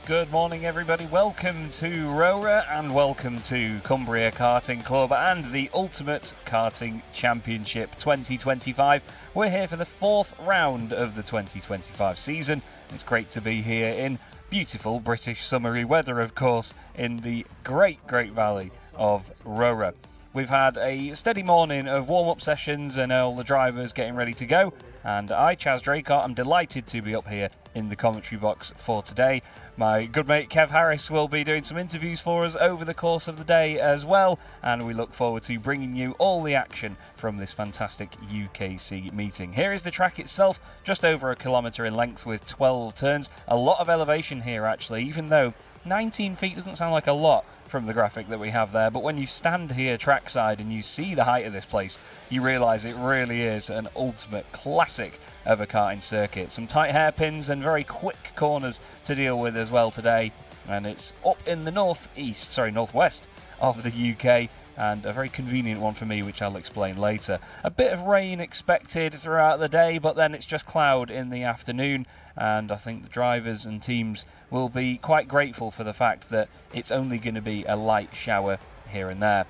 Good morning, everybody. Welcome to Rowrah and welcome to Cumbria Karting Club and the Ultimate Karting Championship 2025. We're here for the fourth round of the 2025 season. It's great to be here in beautiful British summery weather, of course, in the great valley of Rowrah. We've had a steady morning of warm-up sessions and all the drivers getting ready to go. And I, Chaz Draycott, am delighted to be up here in the commentary box for today. My good mate Kev Harris will be doing some interviews for us over the course of the day as well. And we look forward to bringing you all the action from this fantastic UKC meeting. Here is the track itself, just over a kilometre in length with 12 turns. A lot of elevation here, actually, even though 19 feet doesn't sound like a lot from the graphic that we have there, but when you stand here trackside and you see the height of this place, you realise it really is an ultimate classic of a karting circuit. Some tight hairpins and very quick corners to deal with as well today, and it's up in the northwest of the UK, and a very convenient one for me, which I'll explain later. A bit of rain expected throughout the day, but then it's just cloud in the afternoon, and I think the drivers and teams will be quite grateful for the fact that it's only going to be a light shower here and there.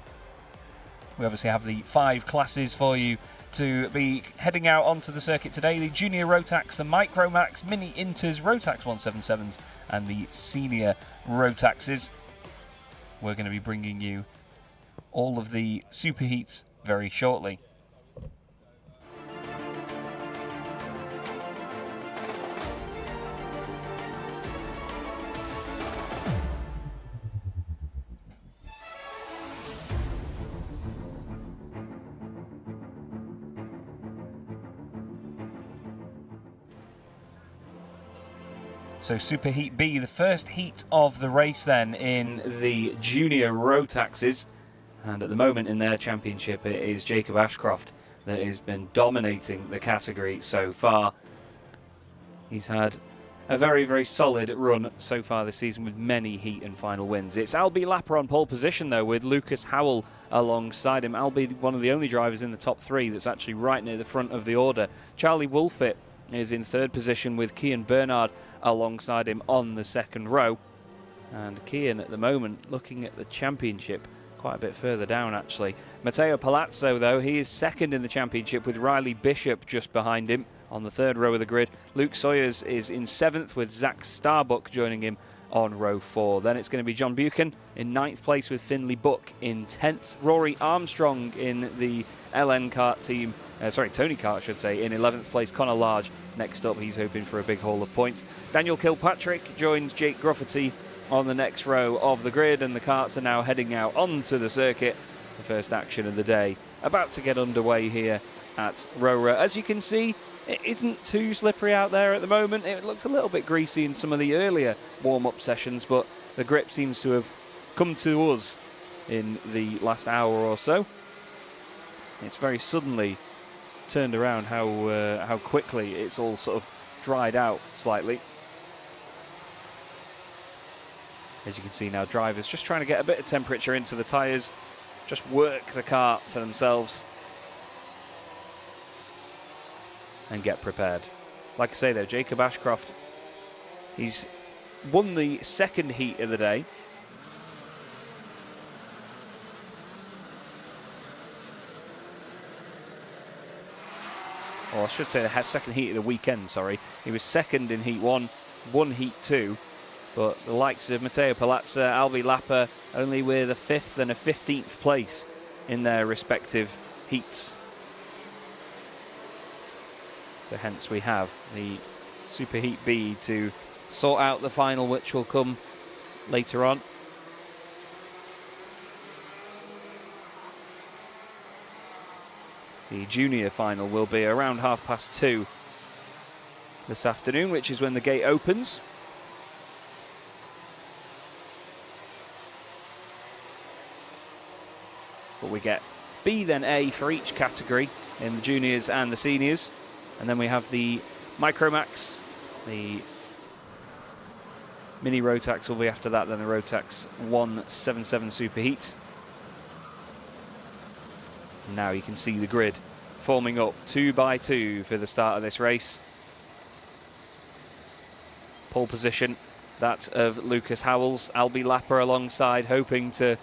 We obviously have the 5 classes for you to be heading out onto the circuit today. The Junior Rotax, the Micro Max, Mini Inters, Rotax 177s, and the Senior Rotaxes. We're going to be bringing you all of the superheats very shortly. So Superheat B, the first heat of the race then in the Junior Rotaxes. And at the moment in their championship, it is Jacob Ashcroft that has been dominating the category so far. He's had a very solid run so far this season with many heat and final wins. It's Albie Lapper on pole position though, with Lucas Howell alongside him. Albie, one of the only drivers in the top 3 that's actually right near the front of the order. Charlie Wolfit is in 3rd position with Kian Bernard alongside him on the 2nd row. And Kian at the moment looking at the championship quite a bit further down actually. Matteo Palazzo though, he is 2nd in the championship with Riley Bishop just behind him on the 3rd row of the grid. Luke Sawyers is in 7th with Zach Starbuck joining him on row 4. Then it's going to be John Buchan in 9th place with Finley Buck in 10th. Rory Armstrong in the LN Kart team, Tony Kart I should say, in 11th place. Connor Large next up, he's hoping for a big haul of points. Daniel Kilpatrick joins Jake Grufferty on the next row of the grid, and the karts are now heading out onto the circuit. The first action of the day about to get underway here at Rowrah. As you can see, it isn't too slippery out there at the moment. It looks a little bit greasy in some of the earlier warm-up sessions, but the grip seems to have come to us in the last hour or so. It's very suddenly turned around how quickly it's all sort of dried out slightly. As you can see now, drivers just trying to get a bit of temperature into the tyres, just work the kart for themselves and get prepared. Like I say though, Jacob Ashcroft, he's won the 2nd heat of the day. Or I should say the 2nd heat of the weekend, sorry. He was 2nd in heat 1, won heat 2. But the likes of Matteo Palazzo, Albie Lapper, only with a 5th and a 15th place in their respective heats. So hence we have the Superheat B to sort out the final, which will come later on. The junior final will be around 2:30 this afternoon, which is when the gate opens. But we get B then A for each category in the juniors and the seniors. And then we have the Micromax, the Mini Rotax will be after that, then the Rotax 177 Superheat. Now you can see the grid forming up 2 by 2 for the start of this race. Pole position that of Lucas Howells. Albie Lapper alongside, hoping to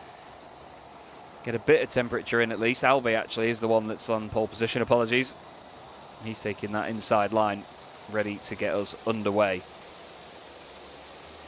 get a bit of temperature in at least. Albie actually is the one that's on pole position, apologies. He's taking that inside line, ready to get us underway.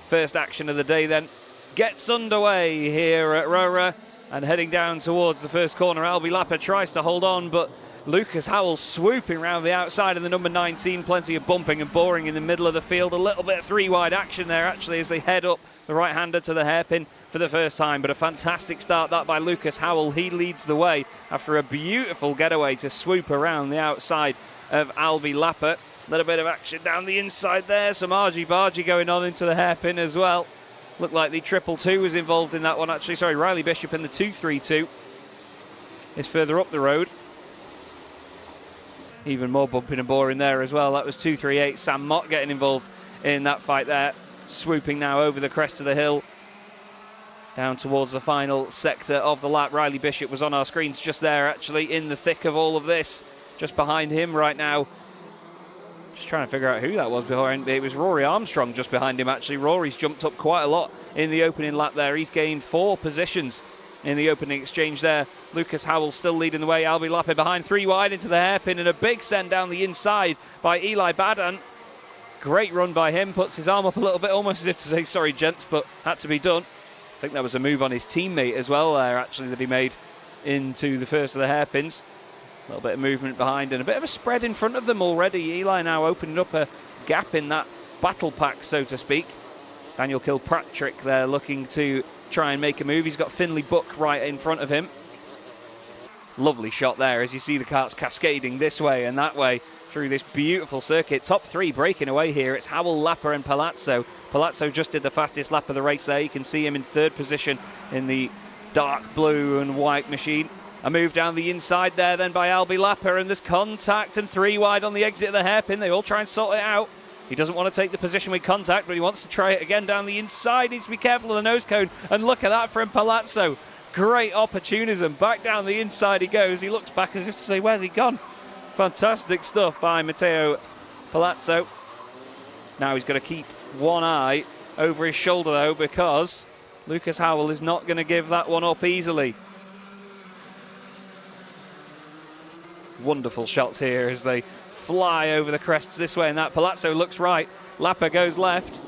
First action of the day then gets underway here at Rowrah, and heading down towards the first corner. Albie Lapper tries to hold on, but Lucas Howell swooping around the outside of the number 19. Plenty of bumping and boring in the middle of the field. A little bit of three-wide action there, actually, as they head up the right-hander to the hairpin for the first time. But a fantastic start, that by Lucas Howell. He leads the way after a beautiful getaway to swoop around the outside of Albie Lapper. A little bit of action down the inside there. Some argy-bargy going on into the hairpin as well. Looked like the 222 was involved in that one, actually. Sorry, Riley Bishop in the 232 is further up the road. Even more bumping and boring there as well. That was 238. Sam Mott getting involved in that fight there. Swooping now over the crest of the hill, down towards the final sector of the lap. Riley Bishop was on our screens just there, actually, in the thick of all of this. Just behind him right now. Just trying to figure out who that was behind. It was Rory Armstrong just behind him, actually. Rory's jumped up quite a lot in the opening lap there. He's gained 4 positions in the opening exchange there. Lucas Howell still leading the way. Albie Lapper behind, 3 wide into the hairpin, and a big send down the inside by Eli Badan. Great run by him. Puts his arm up a little bit, almost as if to say, sorry, gents, but had to be done. I think that was a move on his teammate as well there, actually, that he made into the first of the hairpins. A little bit of movement behind and a bit of a spread in front of them already. Eli now opening up a gap in that battle pack, so to speak. Daniel Kilpatrick there looking to try and make a move. He's got Finley Buck right in front of him. Lovely shot there as you see the karts cascading this way and that way through this beautiful circuit. Top 3 breaking away here. It's Howell, Lapper and Palazzo. Palazzo just did the fastest lap of the race there. You can see him in 3rd position in the dark blue and white machine. A move down the inside there then by Albie Lapper, and there's contact and 3 wide on the exit of the hairpin. They all try and sort it out. He doesn't want to take the position with contact, but he wants to try it again down the inside. Needs to be careful of the nose cone, and look at that from Palazzo. Great opportunism. Back down the inside he goes. He looks back as if to say, where's he gone? Fantastic stuff by Matteo Palazzo. Now he's got to keep one eye over his shoulder, though, because Lucas Howell is not going to give that one up easily. Wonderful shots here as they fly over the crests this way and that. Palazzo looks right. Lapper goes left.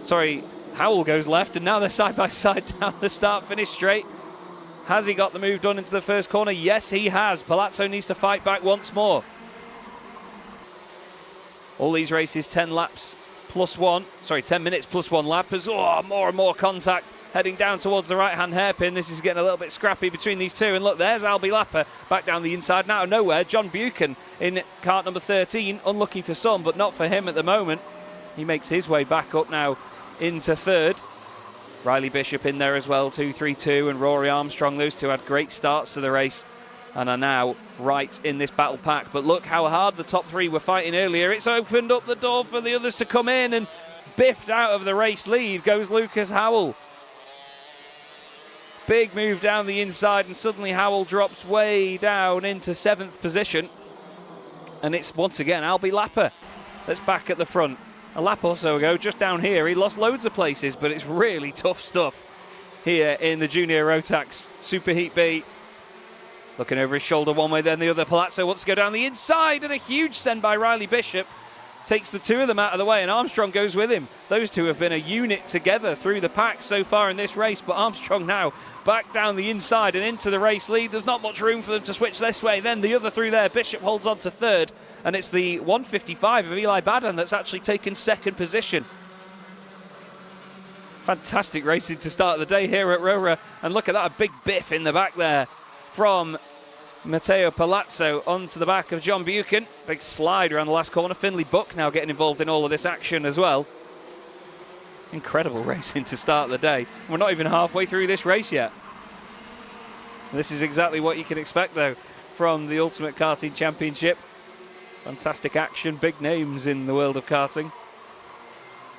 Sorry, Howell goes left, and now they're side by side down the start-finish straight. Has he got the move done into the first corner? Yes, he has. Palazzo needs to fight back once more. All these races, 10 laps plus 1. Sorry, 10 minutes plus 1 lap. As more and more contact heading down towards the right-hand hairpin. This is getting a little bit scrappy between these two. And look, there's Albie Lapper back down the inside. Now, nowhere, John Buchan in kart number 13. Unlucky for some, but not for him at the moment. He makes his way back up now into 3rd. Riley Bishop in there as well, 232, and Rory Armstrong. Those two had great starts to the race and are now right in this battle pack. But look how hard the top 3 were fighting earlier. It's opened up the door for the others to come in, and biffed out of the race lead goes Lucas Howell. Big move down the inside, and suddenly Howell drops way down into 7th position. And it's once again Albie Lapper that's back at the front. A lap or so ago, just down here, he lost loads of places, but it's really tough stuff here in the Junior Rotax Superheat B. Looking over his shoulder one way, then the other. Palazzo wants to go down the inside, and a huge send by Riley Bishop. Takes the 2 of them out of the way, and Armstrong goes with him. Those two have been a unit together through the pack so far in this race, but Armstrong now back down the inside and into the race lead. There's not much room for them to switch this way. Then the other through there. Bishop holds on to 3rd, and it's the 155 of Eli Badan that's actually taken 2nd position. Fantastic racing to start the day here at Rowrah, and look at that, a big biff in the back there from Matteo Palazzo onto the back of John Buchan. Big slide around the last corner. Finley Buck now getting involved in all of this action as well. Incredible racing to start the day. We're not even halfway through this race yet. This is exactly what you can expect, though, from the Ultimate Karting Championship. Fantastic action, big names in the world of karting.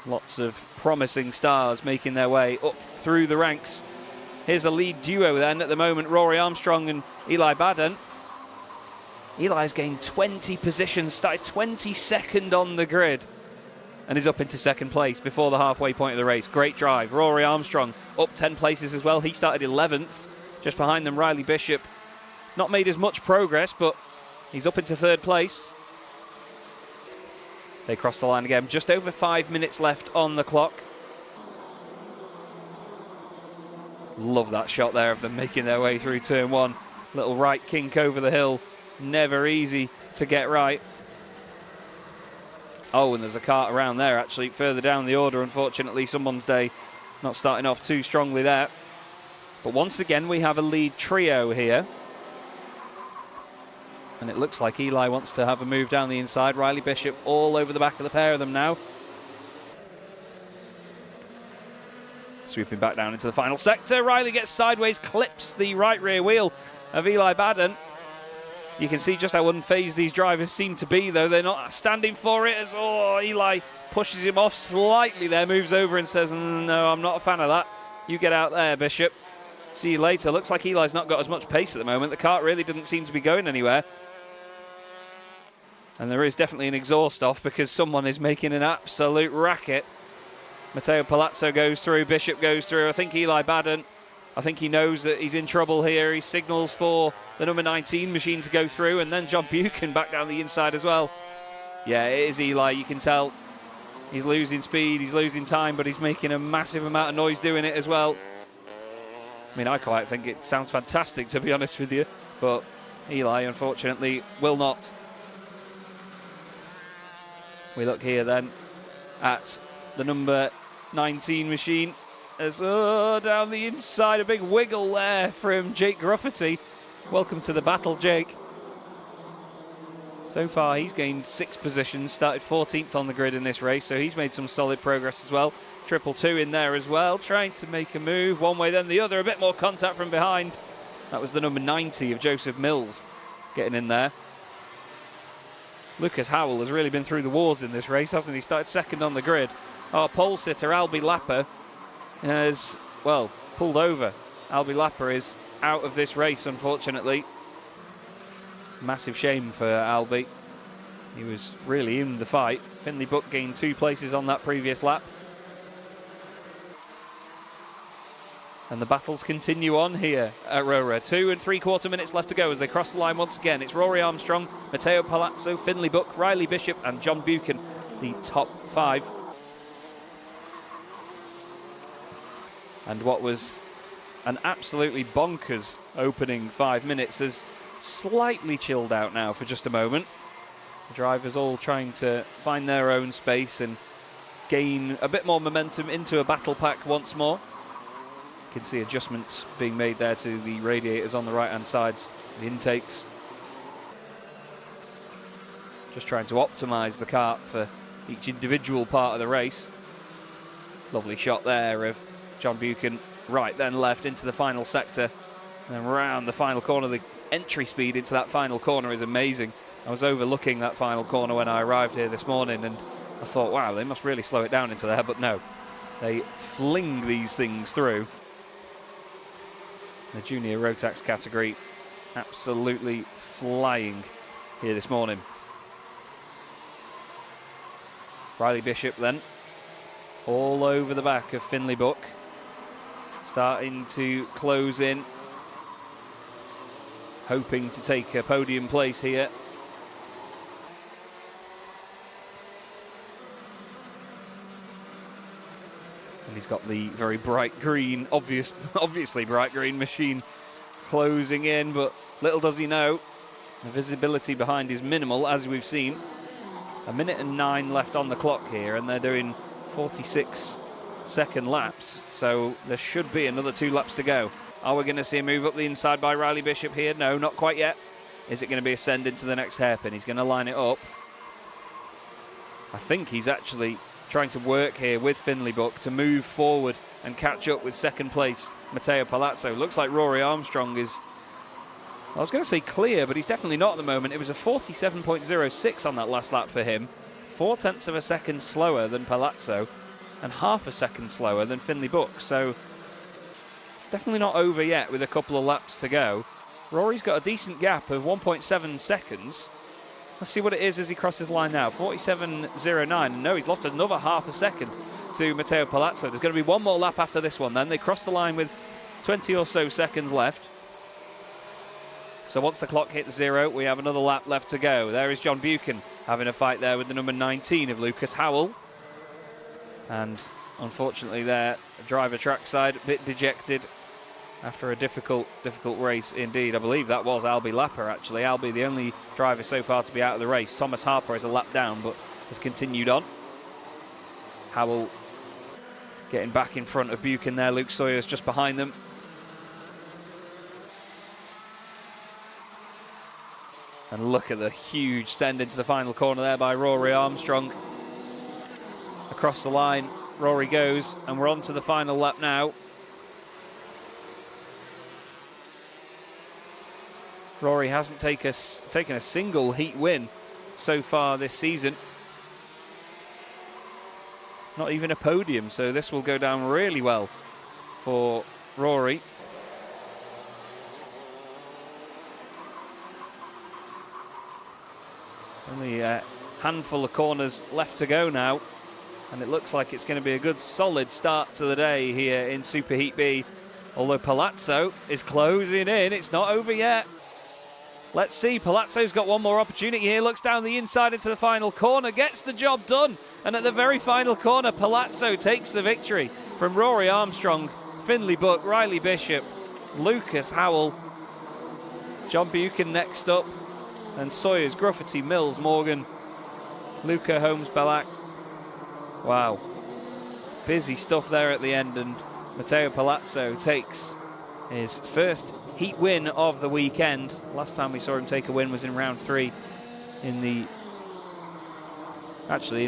Lots of promising stars making their way up through the ranks. Here's the lead duo then at the moment, Rory Armstrong and Eli Badan. Eli's gained 20 positions, started 22nd on the grid. and is up into second place before the halfway point of the race. Great drive. Rory Armstrong up 10 places as well. He started 11th. Just behind them, Riley Bishop. He's not made as much progress, but he's up into third place. They cross the line again. Just over 5 minutes left on the clock. Love that shot there of them making their way through turn one. Little right kink over the hill. Never easy to get right. Oh, and there's a kart around there, actually, further down the order. Unfortunately, someone's day not starting off too strongly there. But once again, we have a lead trio here. And it looks like Eli wants to have a move down the inside. Riley Bishop all over the back of the pair of them now. Swooping back down into the final sector. Riley gets sideways, clips the right rear wheel of Eli Baden. You can see just how unfazed these drivers seem to be, though. They're not standing for it as, Eli pushes him off slightly there, moves over and says, no, I'm not a fan of that. You get out there, Bishop. See you later. Looks like Eli's not got as much pace at the moment. The kart really didn't seem to be going anywhere. And there is definitely an exhaust off because someone is making an absolute racket. Matteo Palazzo goes through, Bishop goes through. I think Eli Baden, I think he knows that he's in trouble here. He signals for the number 19 machine to go through, and then John Buchan back down the inside as well. Yeah, it is Eli. You can tell he's losing speed, he's losing time, but he's making a massive amount of noise doing it as well. I mean, I quite think it sounds fantastic, to be honest with you, but Eli, unfortunately, will not. We look here then at the number 19 machine as down the inside, a big wiggle there from Jake Grufferty. Welcome to the battle, Jake. So far he's gained 6 positions, started 14th on the grid in this race, so he's made some solid progress as well. 222 in there as well, trying to make a move one way then the other, a bit more contact from behind. That was the number 90 of Joseph Mills getting in there. Lucas Howell has really been through the wars in this race, hasn't he? Started second on the grid. Our pole sitter, Albie Lapper, has, well, pulled over. Albie Lapper is out of this race, unfortunately. Massive shame for Albie. He was really in the fight. Finley Buck gained 2 places on that previous lap. And the battles continue on here at Rowrah. 2 3/4 minutes left to go as they cross the line once again. It's Rory Armstrong, Matteo Palazzo, Finley Buck, Riley Bishop and John Buchan, the top 5. And what was an absolutely bonkers opening 5 minutes has slightly chilled out now for just a moment. The drivers all trying to find their own space and gain a bit more momentum into a battle pack once more. You can see adjustments being made there to the radiators on the right-hand sides, the intakes. Just trying to optimise the kart for each individual part of the race. Lovely shot there of John Buchan, right then left into the final sector, and then round the final corner. The entry speed into that final corner is amazing. I was overlooking that final corner when I arrived here this morning, and I thought, wow, they must really slow it down into there, but no. They fling these things through. The junior Rotax category absolutely flying here this morning. Riley Bishop then, all over the back of Finley Buck, starting to close in, hoping to take a podium place here. And he's got the very bright green, obviously bright green machine closing in, but little does he know, the visibility behind is minimal, as we've seen. 1 minute and 9 left on the clock here, and they're doing 46-second laps, so there should be another 2 laps to go. Are we going to see a move up the inside by Riley Bishop here? No, not quite yet. Is it going to be a send into the next hairpin? He's going to line it up. I think he's actually trying to work here with Finley Buck to move forward and catch up with second place Matteo Palazzo. Looks like Rory Armstrong is, I was going to say clear, but he's definitely not at the moment. It was a 47.06 on that last lap for him. 0.4 of a second slower than Palazzo and half a second slower than Finley Buck. So it's definitely not over yet with a couple of laps to go. Rory's got a decent gap of 1.7 seconds. Let's see what it is as he crosses the line now. 47.09. No, he's lost another half a second to Matteo Palazzo. There's going to be one more lap after this one then. They cross the line with 20 or so seconds left. So once the clock hits 0, we have another lap left to go. There is John Buchan having a fight there with the number 19 of Lucas Howell. And unfortunately there, driver trackside, a bit dejected after a difficult race indeed. I believe that was Albie Lapper actually. Albie, the only driver so far to be out of the race. Thomas Harper is a lap down but has continued on. Howell getting back in front of Buchan there. Luke Sawyer's just behind them. And look at the huge send into the final corner there by Rory Armstrong. Across the line, Rory goes, and we're on to the final lap now. Rory hasn't taken a single heat win so far this season. Not even a podium, so this will go down really well for Rory. Only a handful of corners left to go now, and it looks like it's going to be a good solid start to the day here in Super Heat B. Although Palazzo is closing in, it's not over yet. Let's see, Palazzo's got one more opportunity here, looks down the inside into the final corner, gets the job done, and at the very final corner, Palazzo takes the victory from Rory Armstrong, Finley Buck, Riley Bishop, Lucas Howell, John Buchan next up, and Sawyers, Gruffity, Mills, Morgan, Luca Holmes-Belak. Wow. Busy stuff there at the end, and Matteo Palazzo takes his first heat win of the weekend. Last time we saw him take a win was in round 3 in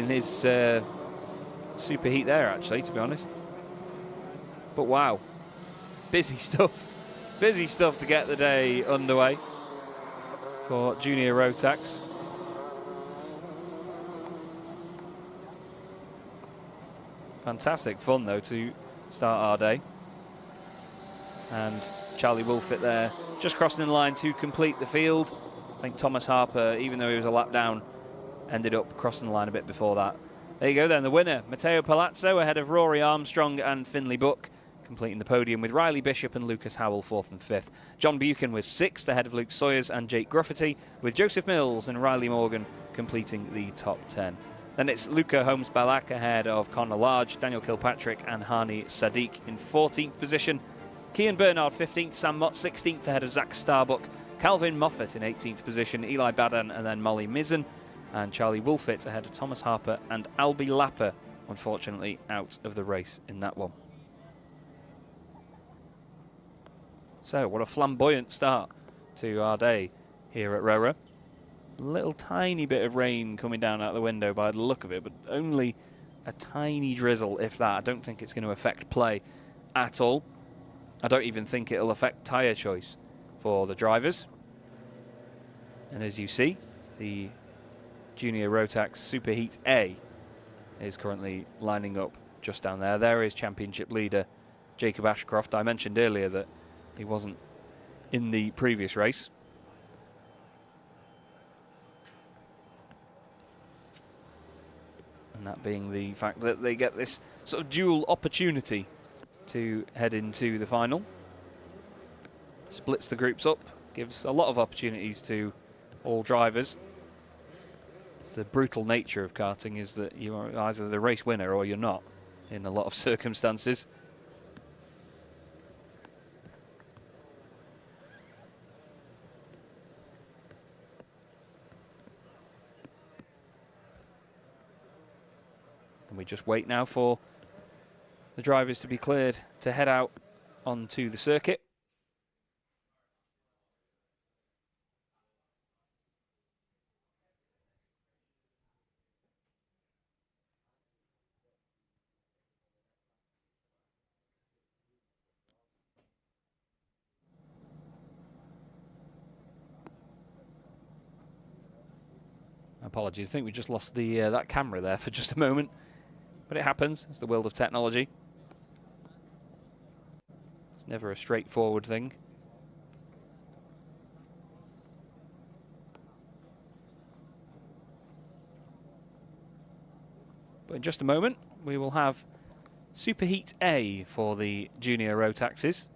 his super heat there, actually, to be honest. But wow, busy stuff. Busy stuff to get the day underway for Junior Rotax. Fantastic fun, though, to start our day. And Charlie Wolfett there, just crossing the line to complete the field. I think Thomas Harper, even though he was a lap down, ended up crossing the line a bit before that. There you go then, the winner, Matteo Palazzo, ahead of Rory Armstrong and Finley Buck, completing the podium with Riley Bishop and Lucas Howell 4th and 5th. John Buchan was 6th, ahead of Luke Sawyers and Jake Gruffity, with Joseph Mills and Riley Morgan completing the top 10. Then it's Luca Holmes-Balak ahead of Connor Large, Daniel Kilpatrick and Hani Sadiq in 14th position. Cian Bernard 15th, Sam Mott 16th ahead of Zach Starbuck, Calvin Moffat in 18th position, Eli Badan and then Molly Mizzen, and Charlie Wolfett ahead of Thomas Harper and Albie Lapper, unfortunately out of the race in that one. So what a flamboyant start to our day here at Rowrah. Little tiny bit of rain coming down out the window by the look of it, but only a tiny drizzle, if that. I don't think it's going to affect play at all. I don't even think it'll affect tyre choice for the drivers. And as you see, the Junior Rotax Super Heat A is currently lining up just down there. There is championship leader Jacob Ashcroft. I mentioned earlier that he wasn't in the previous race. And that being the fact that they get this sort of dual opportunity to head into the final. Splits the groups up, gives a lot of opportunities to all drivers. It's the brutal nature of karting is that you are either the race winner or you're not in a lot of circumstances. And we just wait now for the drivers to be cleared to head out onto the circuit. Apologies, I think we just lost the that camera there for just a moment. But it happens, it's the world of technology. It's never a straightforward thing. But in just a moment, we will have Superheat A for the junior Rotaxes.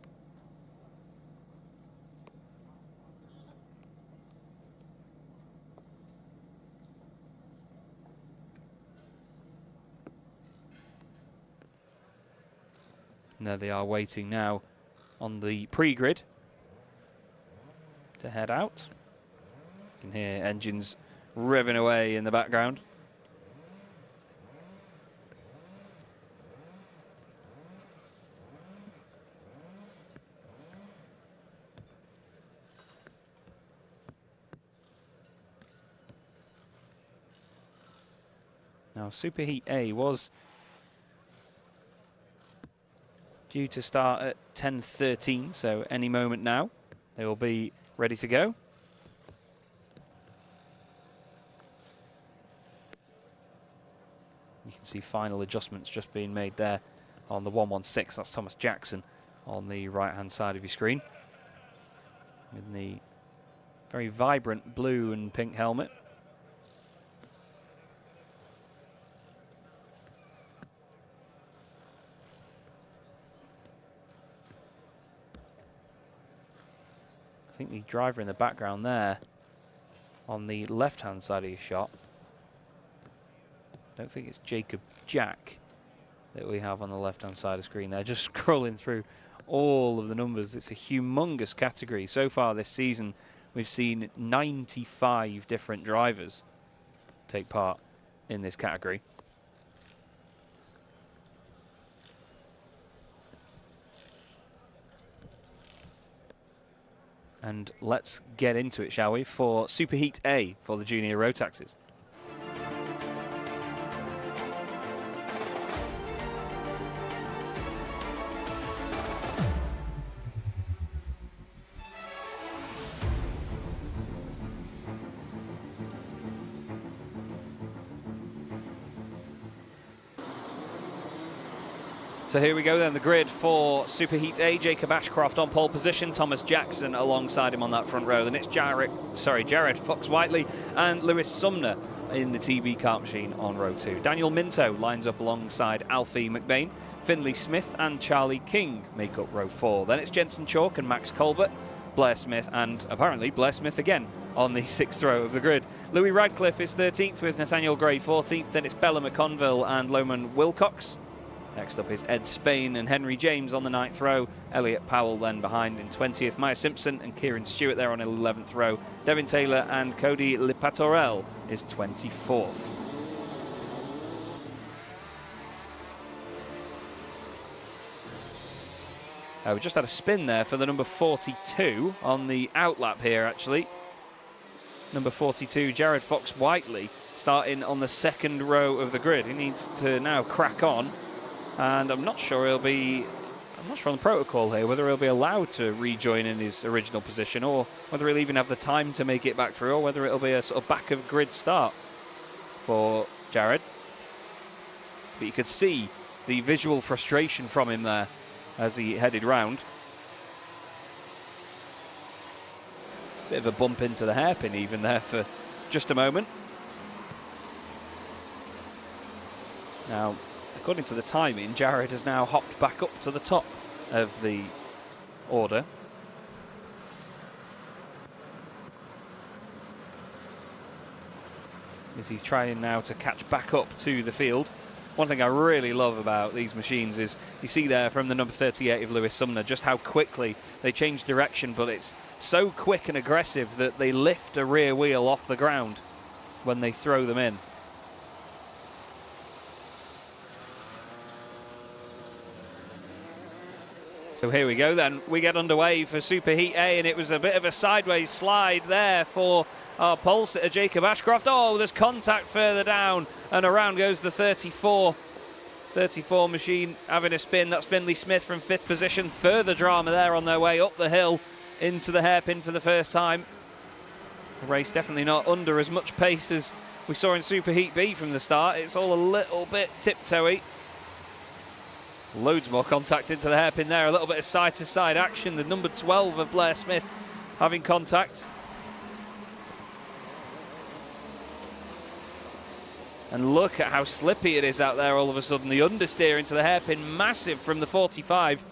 And there they are waiting now on the pre-grid to head out. You can hear engines revving away in the background. Now, Superheat A was due to start at 10:13, so any moment now they will be ready to go. You can see final adjustments just being made there on the 116. That's Thomas Jackson on the right-hand side of your screen, with the very vibrant blue and pink helmet. I think the driver in the background there on the left-hand side of your shot, I don't think it's Jacob Jack that we have on the left-hand side of the screen there, just scrolling through all of the numbers. It's a humongous category. So far this season, we've seen 95 different drivers take part in this category. And let's get into it, shall we, for Superheat A for the junior Rotaxes. So here we go then, the grid for Superheat A. Jacob Ashcroft on pole position, Thomas Jackson alongside him on that front row. Then it's Jared Fox-Whiteley and Lewis Sumner in the TB kart machine on row 2. Daniel Minto lines up alongside Alfie McBain. Finley Smith and Charlie King make up row 4. Then it's Jensen Chalk and Max Colbert, Blair Smith, and apparently Blair Smith again on the 6th row of the grid. Louis Radcliffe is 13th with Nathaniel Gray 14th. Then it's Bella McConville and Loman Wilcox. Next up is Ed Spain and Henry James on the 9th row. Elliot Powell then behind in 20th. Maya Simpson and Kieran Stewart there on 11th row. Devin Taylor and Cody Lipatorel is 24th. We just had a spin there for the number 42 on the outlap here, actually. Number 42, Jared Fox-Whiteley, starting on the 2nd row of the grid. He needs to now crack on. And I'm not sure on the protocol here, whether he'll be allowed to rejoin in his original position, or whether he'll even have the time to make it back through, or whether it'll be a sort of back of grid start for Jared. But you could see the visual frustration from him there as he headed round. Bit of a bump into the hairpin even there for just a moment. Now, according to the timing, Jared has now hopped back up to the top of the order. As he's trying now to catch back up to the field. One thing I really love about these machines is you see there from the number 38 of Lewis Sumner just how quickly they change direction, but it's so quick and aggressive that they lift a rear wheel off the ground when they throw them in. So here we go then, we get underway for Superheat A, and it was a bit of a sideways slide there for our pole sitter Jacob Ashcroft. Oh, there's contact further down, and around goes the 34 machine having a spin. That's Finley Smith from 5th position. Further drama there on their way up the hill into the hairpin for the first time. The race definitely not under as much pace as we saw in Superheat B from the start. It's all a little bit tiptoey. Loads more contact into the hairpin there. A little bit of side-to-side action. The number 12 of Blair Smith having contact. And look at how slippy it is out there all of a sudden. The understeer into the hairpin, massive from the 45.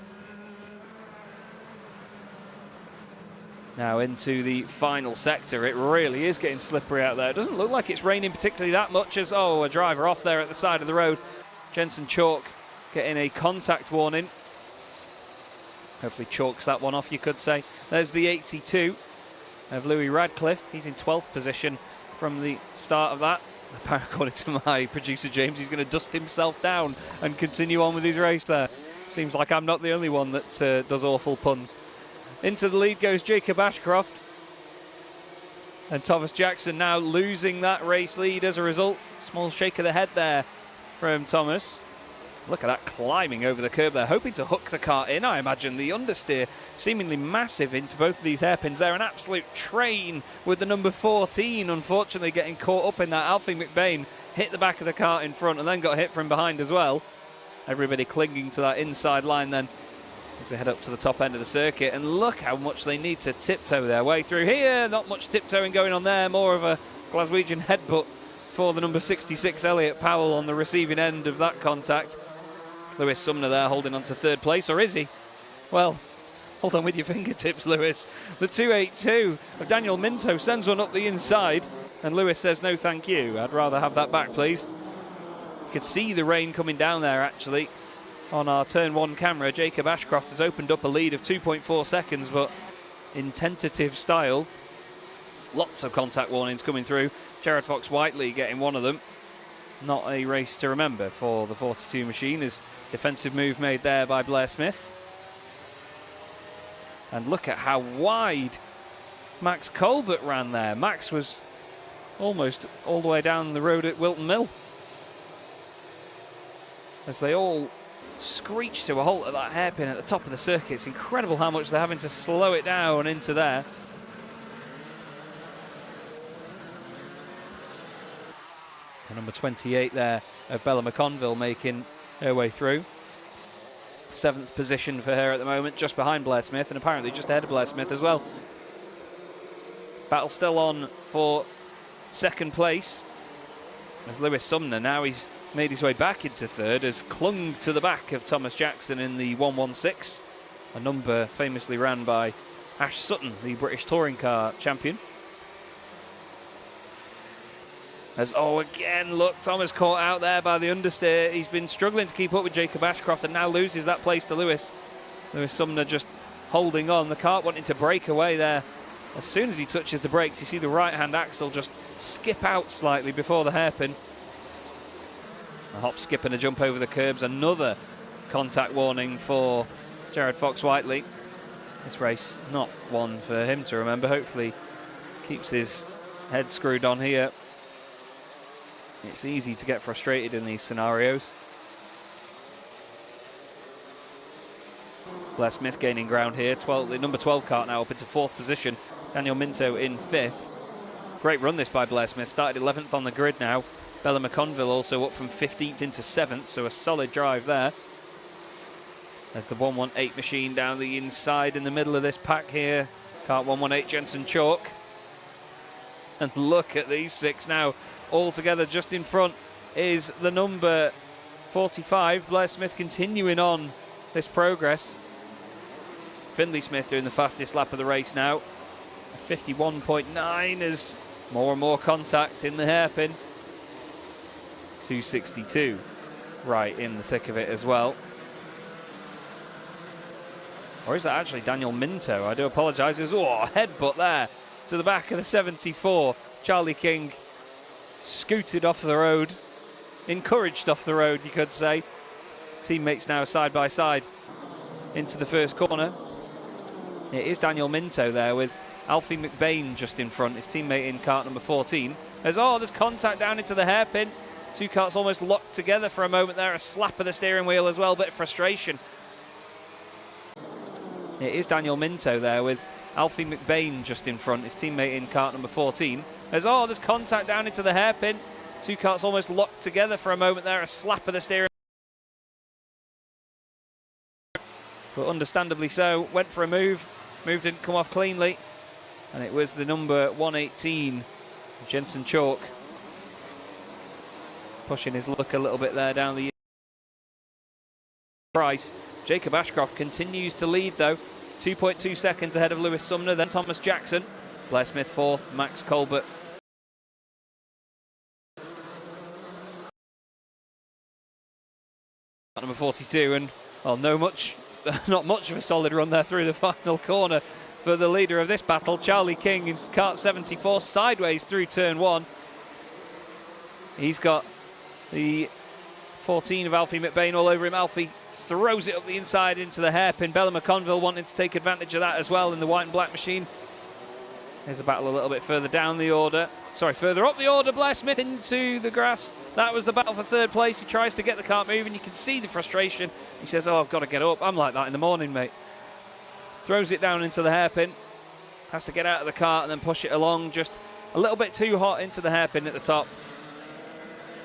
Now into the final sector. It really is getting slippery out there. It doesn't look like it's raining particularly that much as, a driver off there at the side of the road. Jensen Chalk getting a contact warning. Hopefully chalks that one off, you could say. There's the 82 of Louis Radcliffe. He's in 12th position from the start of that. According to my producer James, he's going to dust himself down and continue on with his race there. Seems like I'm not the only one that does awful puns. Into the lead goes Jacob Ashcroft. And Thomas Jackson now losing that race lead as a result. Small shake of the head there from Thomas. Look at that climbing over the curb there, hoping to hook the car in, I imagine. The understeer seemingly massive into both of these hairpins there. An absolute train with the number 14, unfortunately getting caught up in that. Alfie McBain hit the back of the car in front and then got hit from behind as well. Everybody clinging to that inside line then as they head up to the top end of the circuit. And look how much they need to tiptoe their way through here. Not much tiptoeing going on there, more of a Glaswegian headbutt for the number 66 Elliot Powell on the receiving end of that contact. Lewis Sumner there holding on to third place, or is he? Well, hold on with your fingertips, Lewis. The 282 of Daniel Minto sends one up the inside, and Lewis says, no thank you, I'd rather have that back, please. You could see the rain coming down there, actually, on our turn one camera. Jacob Ashcroft has opened up a lead of 2.4 seconds, but in tentative style. Lots of contact warnings coming through. Jared Fox-Whiteley getting one of them. Not a race to remember for the 42 machine. As defensive move made there by Blair Smith. And look at how wide Max Colbert ran there. Max was almost all the way down the road at Wilton Mill. As they all screech to a halt at that hairpin at the top of the circuit. It's incredible how much they're having to slow it down into there. Number 28 there of Bella McConville making her way through. 7th position for her at the moment, just behind Blair Smith, and apparently just ahead of Blair Smith as well. Battle still on for second place as Lewis Sumner, now he's made his way back into third, has clung to the back of Thomas Jackson in the 116, a number famously ran by Ash Sutton, the British touring car champion. As, again, look, Thomas caught out there by the understeer. He's been struggling to keep up with Jacob Ashcroft and now loses that place to Lewis. Lewis Sumner just holding on. The car wanting to break away there. As soon as he touches the brakes, you see the right-hand axle just skip out slightly before the hairpin. A hop, skip and a jump over the curbs. Another contact warning for Jared Fox-Whiteley. This race, not one for him to remember. Hopefully keeps his head screwed on here. It's easy to get frustrated in these scenarios. Blair Smith gaining ground here. The number 12 kart now up into 4th position. Daniel Minto in 5th. Great run this by Blair Smith. Started 11th on the grid now. Bella McConville also up from 15th into 7th, so a solid drive there. There's the 118 machine down the inside in the middle of this pack here. Kart 118 Jensen Chalk. And look at these 6 now. All together just in front is the number 45. Blair Smith continuing on this progress. Finley Smith doing the fastest lap of the race now. 51.9 as more and more contact in the hairpin. 262 right in the thick of it as well. Or is that actually Daniel Minto? I do apologise. There's a headbutt there to the back of the 74. Charlie King scooted off the road, encouraged off the road, you could say. Teammates now side by side into the first corner. It is Daniel Minto there with Alfie McBain just in front, his teammate in kart number 14. There's contact down into the hairpin. 2 karts almost locked together for a moment there. A slap of the steering wheel as well, bit of frustration. It is Daniel Minto there with Alfie McBain just in front, his teammate in kart number 14. There's contact down into the hairpin. 2 karts almost locked together for a moment there. A slap of the steering. But understandably so, went for a move. Move didn't come off cleanly. And it was the number 118, Jensen Chalk. pushing his luck a little bit there down the price. Jacob Ashcroft continues to lead though, 2.2 seconds ahead of Lewis Sumner, then Thomas Jackson, Blair Smith fourth, Max Colbert number 42, and well, not much of a solid run there through the final corner for the leader of this battle, Charlie King in kart 74, sideways through turn 1. He's got the 14 of Alfie McBain all over him. Alfie throws it up the inside into the hairpin. Bella McConville wanting to take advantage of that as well in the white and black machine. There's a battle a little bit further down the order. Sorry, further up the order. Blair Smith into the grass. That was the battle for third place. He tries to get the kart moving. You can see the frustration. He says, oh, I've got to get up. I'm like that in the morning, mate. Throws it down into the hairpin. Has to get out of the kart and then push it along. Just a little bit too hot into the hairpin at the top.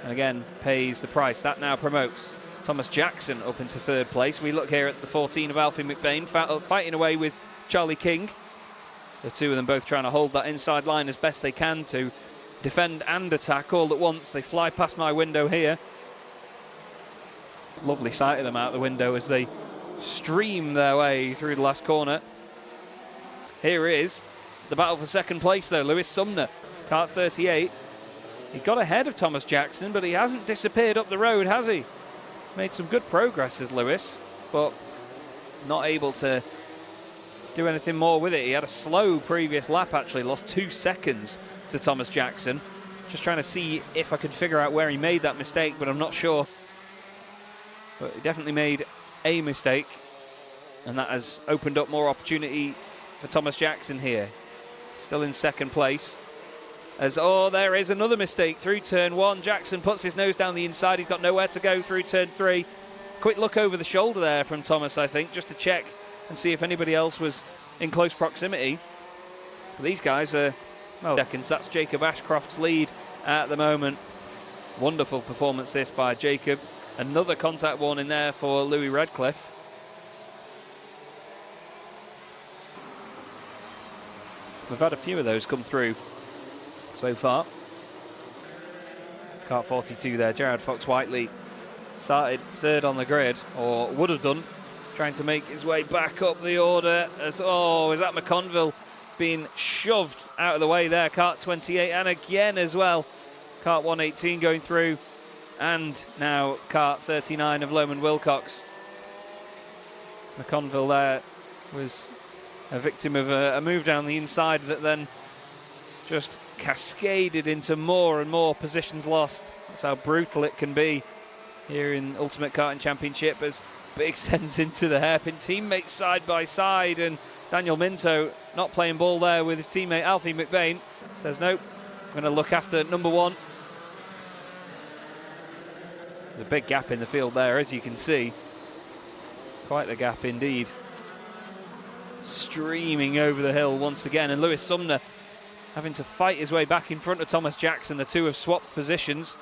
And again, pays the price. That now promotes Thomas Jackson up into third place. We look here at the 14 of Alfie McBain, fighting away with Charlie King. The two of them both trying to hold that inside line as best they can to defend and attack all at once. They fly past my window here. Lovely sight of them out the window as they stream their way through the last corner. Here is the battle for second place though. Lewis Sumner, kart 38. He got ahead of Thomas Jackson, but he hasn't disappeared up the road, has he? He's made some good progress as Lewis, but not able to do anything more with it. He had a slow previous lap, actually, lost 2 seconds to Thomas Jackson. Just trying to see if I could figure out where he made that mistake, but I'm not sure. But he definitely made a mistake, and that has opened up more opportunity for Thomas Jackson here. Still in second place. As, oh, there is another mistake through turn 1. Jackson puts his nose down the inside. He's got nowhere to go through turn 3. Quick look over the shoulder there from Thomas, I think, just to check and see if anybody else was in close proximity. But these guys are, well, seconds. That's Jacob Ashcroft's lead at the moment. Wonderful performance this by Jacob. Another contact warning there for Louis Redcliffe. We've had a few of those come through so far. Kart 42 there, Jared Fox-Whiteley started third on the grid, or would have done, trying to make his way back up the order. As, oh, is that McConville being shoved out of the way there? Kart 28, and again as well, Kart 118 going through, and now Kart 39 of Loman Wilcox. McConville there was a victim of a move down the inside that then just cascaded into more and more positions lost. That's how brutal it can be here in Ultimate Karting Championship, as Big sends into the hairpin. Teammates side by side, and Daniel Minto not playing ball there with his teammate Alfie McBain. Says, nope, I'm going to look after number 1. There's a big gap in the field there, as you can see. Quite the gap indeed. Streaming over the hill once again, and Lewis Sumner having to fight his way back in front of Thomas Jackson. The two have swapped positions.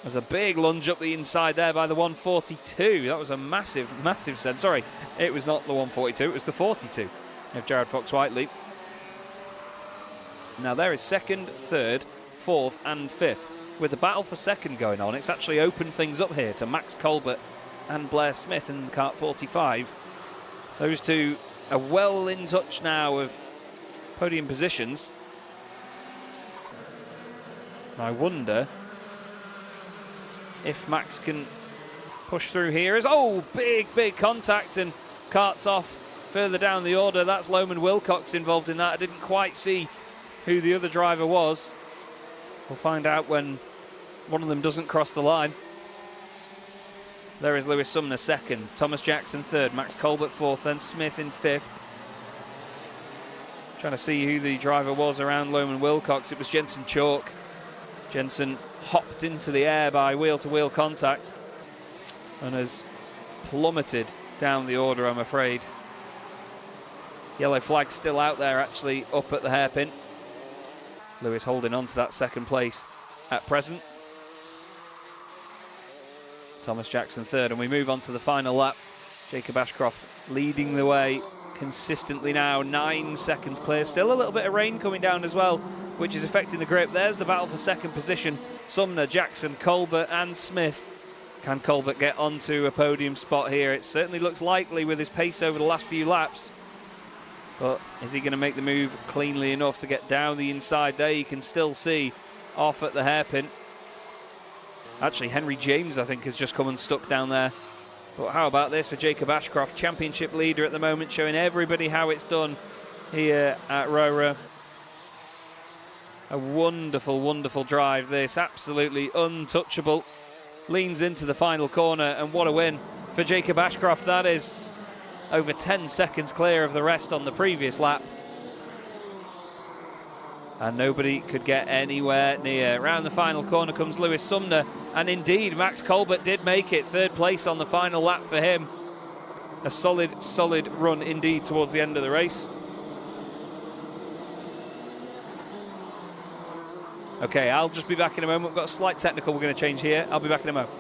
There's a big lunge up the inside there by the 142. That was a massive, massive send. Sorry, it was not the 142, it was the 42 of Jared Fox-Whiteley. Now there is second, third, fourth and fifth. With the battle for second going on, it's actually opened things up here to Max Colbert and Blair Smith in kart 45. Those two are well in touch now of podium positions. I wonder if Max can push through here. As, oh, big contact, and carts off further down the order. That's Loman Wilcox involved in that. I didn't quite see who the other driver was. We'll find out when one of them doesn't cross the line. There is Lewis Sumner second, Thomas Jackson third, Max Colbert fourth, then Smith in fifth. Trying to see who the driver was around Loman Wilcox. It was Jensen Chalk. Jensen hopped into the air by wheel-to-wheel contact and has plummeted down the order, I'm afraid. Yellow flag still out there, actually, up at the hairpin. Lewis holding on to that second place at present. Thomas Jackson third, and we move on to the final lap. Jacob Ashcroft leading the way, consistently now. 9 seconds clear. Still a little bit of rain coming down as well, which is affecting the grip. There's the battle for second position. Sumner, Jackson, Colbert and Smith. Can Colbert get onto a podium spot here? It certainly looks likely with his pace over the last few laps. But is he going to make the move cleanly enough to get down the inside there? You can still see off at the hairpin. Actually, Henry James, I think, has just come unstuck down there. But how about this for Jacob Ashcroft, championship leader at the moment, showing everybody how it's done here at Rowrah. A wonderful, wonderful drive this, absolutely untouchable. Leans into the final corner, and what a win for Jacob Ashcroft that is. Over 10 seconds clear of the rest on the previous lap. And nobody could get anywhere near. Round the final corner comes Lewis Sumner, and indeed Max Colbert did make it. Third place on the final lap for him. A solid, solid run indeed towards the end of the race. Okay, I'll just be back in a moment. We've got a slight technical we're going to change here. I'll be back in a moment.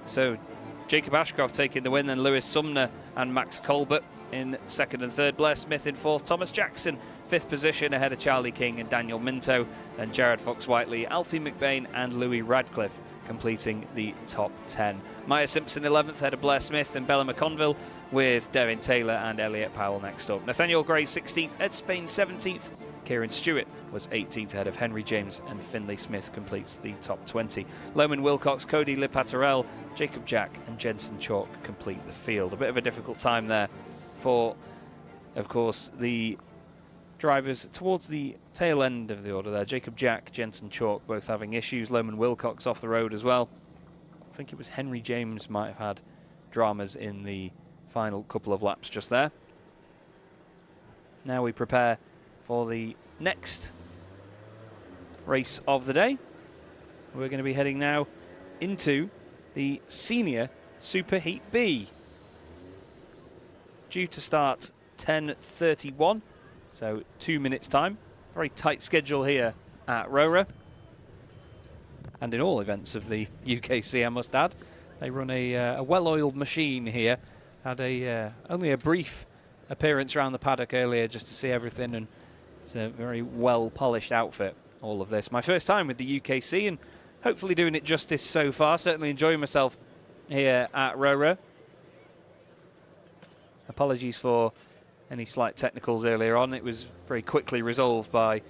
So Jacob Ashcroft taking the win, then Lewis Sumner and Max Colbert in second and third. Blair Smith in fourth. Thomas Jackson, fifth position ahead of Charlie King and Daniel Minto. Then Jared Fox-Whiteley, Alfie McBain and Louis Radcliffe completing the top 10. Maya Simpson 11th ahead of Blair Smith and Bella McConville, with Devin Taylor and Elliot Powell next up. Nathaniel Gray 16th, Ed Spain 17th. Kieran Stewart was 18th ahead of Henry James, and Finlay Smith completes the top 20. Loman Wilcox, Cody Lipatarel, Jacob Jack and Jensen Chalk complete the field. A bit of a difficult time there for, of course, the drivers towards the tail end of the order there. Jacob Jack, Jensen Chalk both having issues. Loman Wilcox off the road as well. I think it was Henry James might have had dramas in the final couple of laps just there. Now we prepare for the next race of the day. We're going to be heading now into the Senior Super Heat B. Due to start 10:31, so 2 minutes time. Very tight schedule here at Rowrah. And in all events of the UKC, I must add. They run a well-oiled machine here. Had only a brief appearance around the paddock earlier just to see everything, and it's a very well-polished outfit, all of this. My first time with the UKC, and hopefully doing it justice so far. Certainly enjoying myself here at Rowrah. Apologies for any slight technicals earlier on. It was very quickly resolved by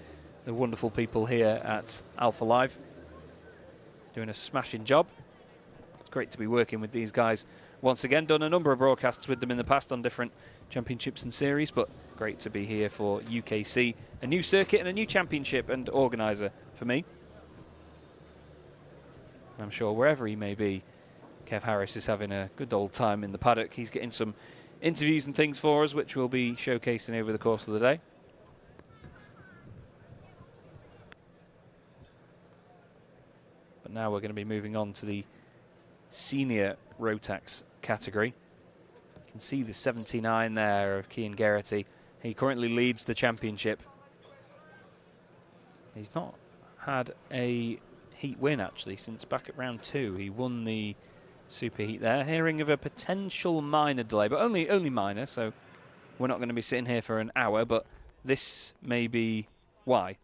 the wonderful people here at Alpha Live. Doing a smashing job. It's great to be working with these guys once again. Done a number of broadcasts with them in the past on different championships and series, but great to be here for UKC. A new circuit and a new championship and organiser for me. I'm sure wherever he may be, Kev Harris is having a good old time in the paddock. He's getting some interviews and things for us, which we'll be showcasing over the course of the day. But now we're going to be moving on to the senior Rotax category. You can see the 79 there of Cian Geraghty. He currently leads the championship. He's not had a heat win, actually, since back at round 2. He won the super heat there. Hearing of a potential minor delay, but only minor, so we're not going to be sitting here for an hour, but this may be why.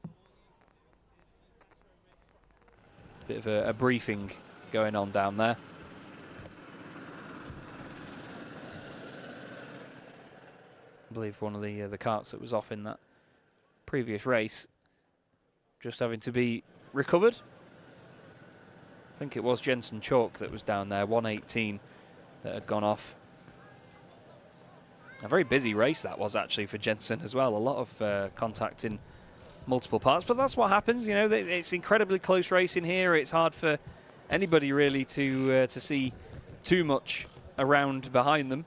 Bit of a briefing going on down there. I believe one of the carts that was off in that previous race just having to be recovered. I think it was Jensen Chalk that was down there, 118 that had gone off. A very busy race that was actually for Jensen as well. A lot of contact in multiple parts, but that's what happens. You know, it's incredibly close racing here. It's hard for anybody really to see too much around behind them.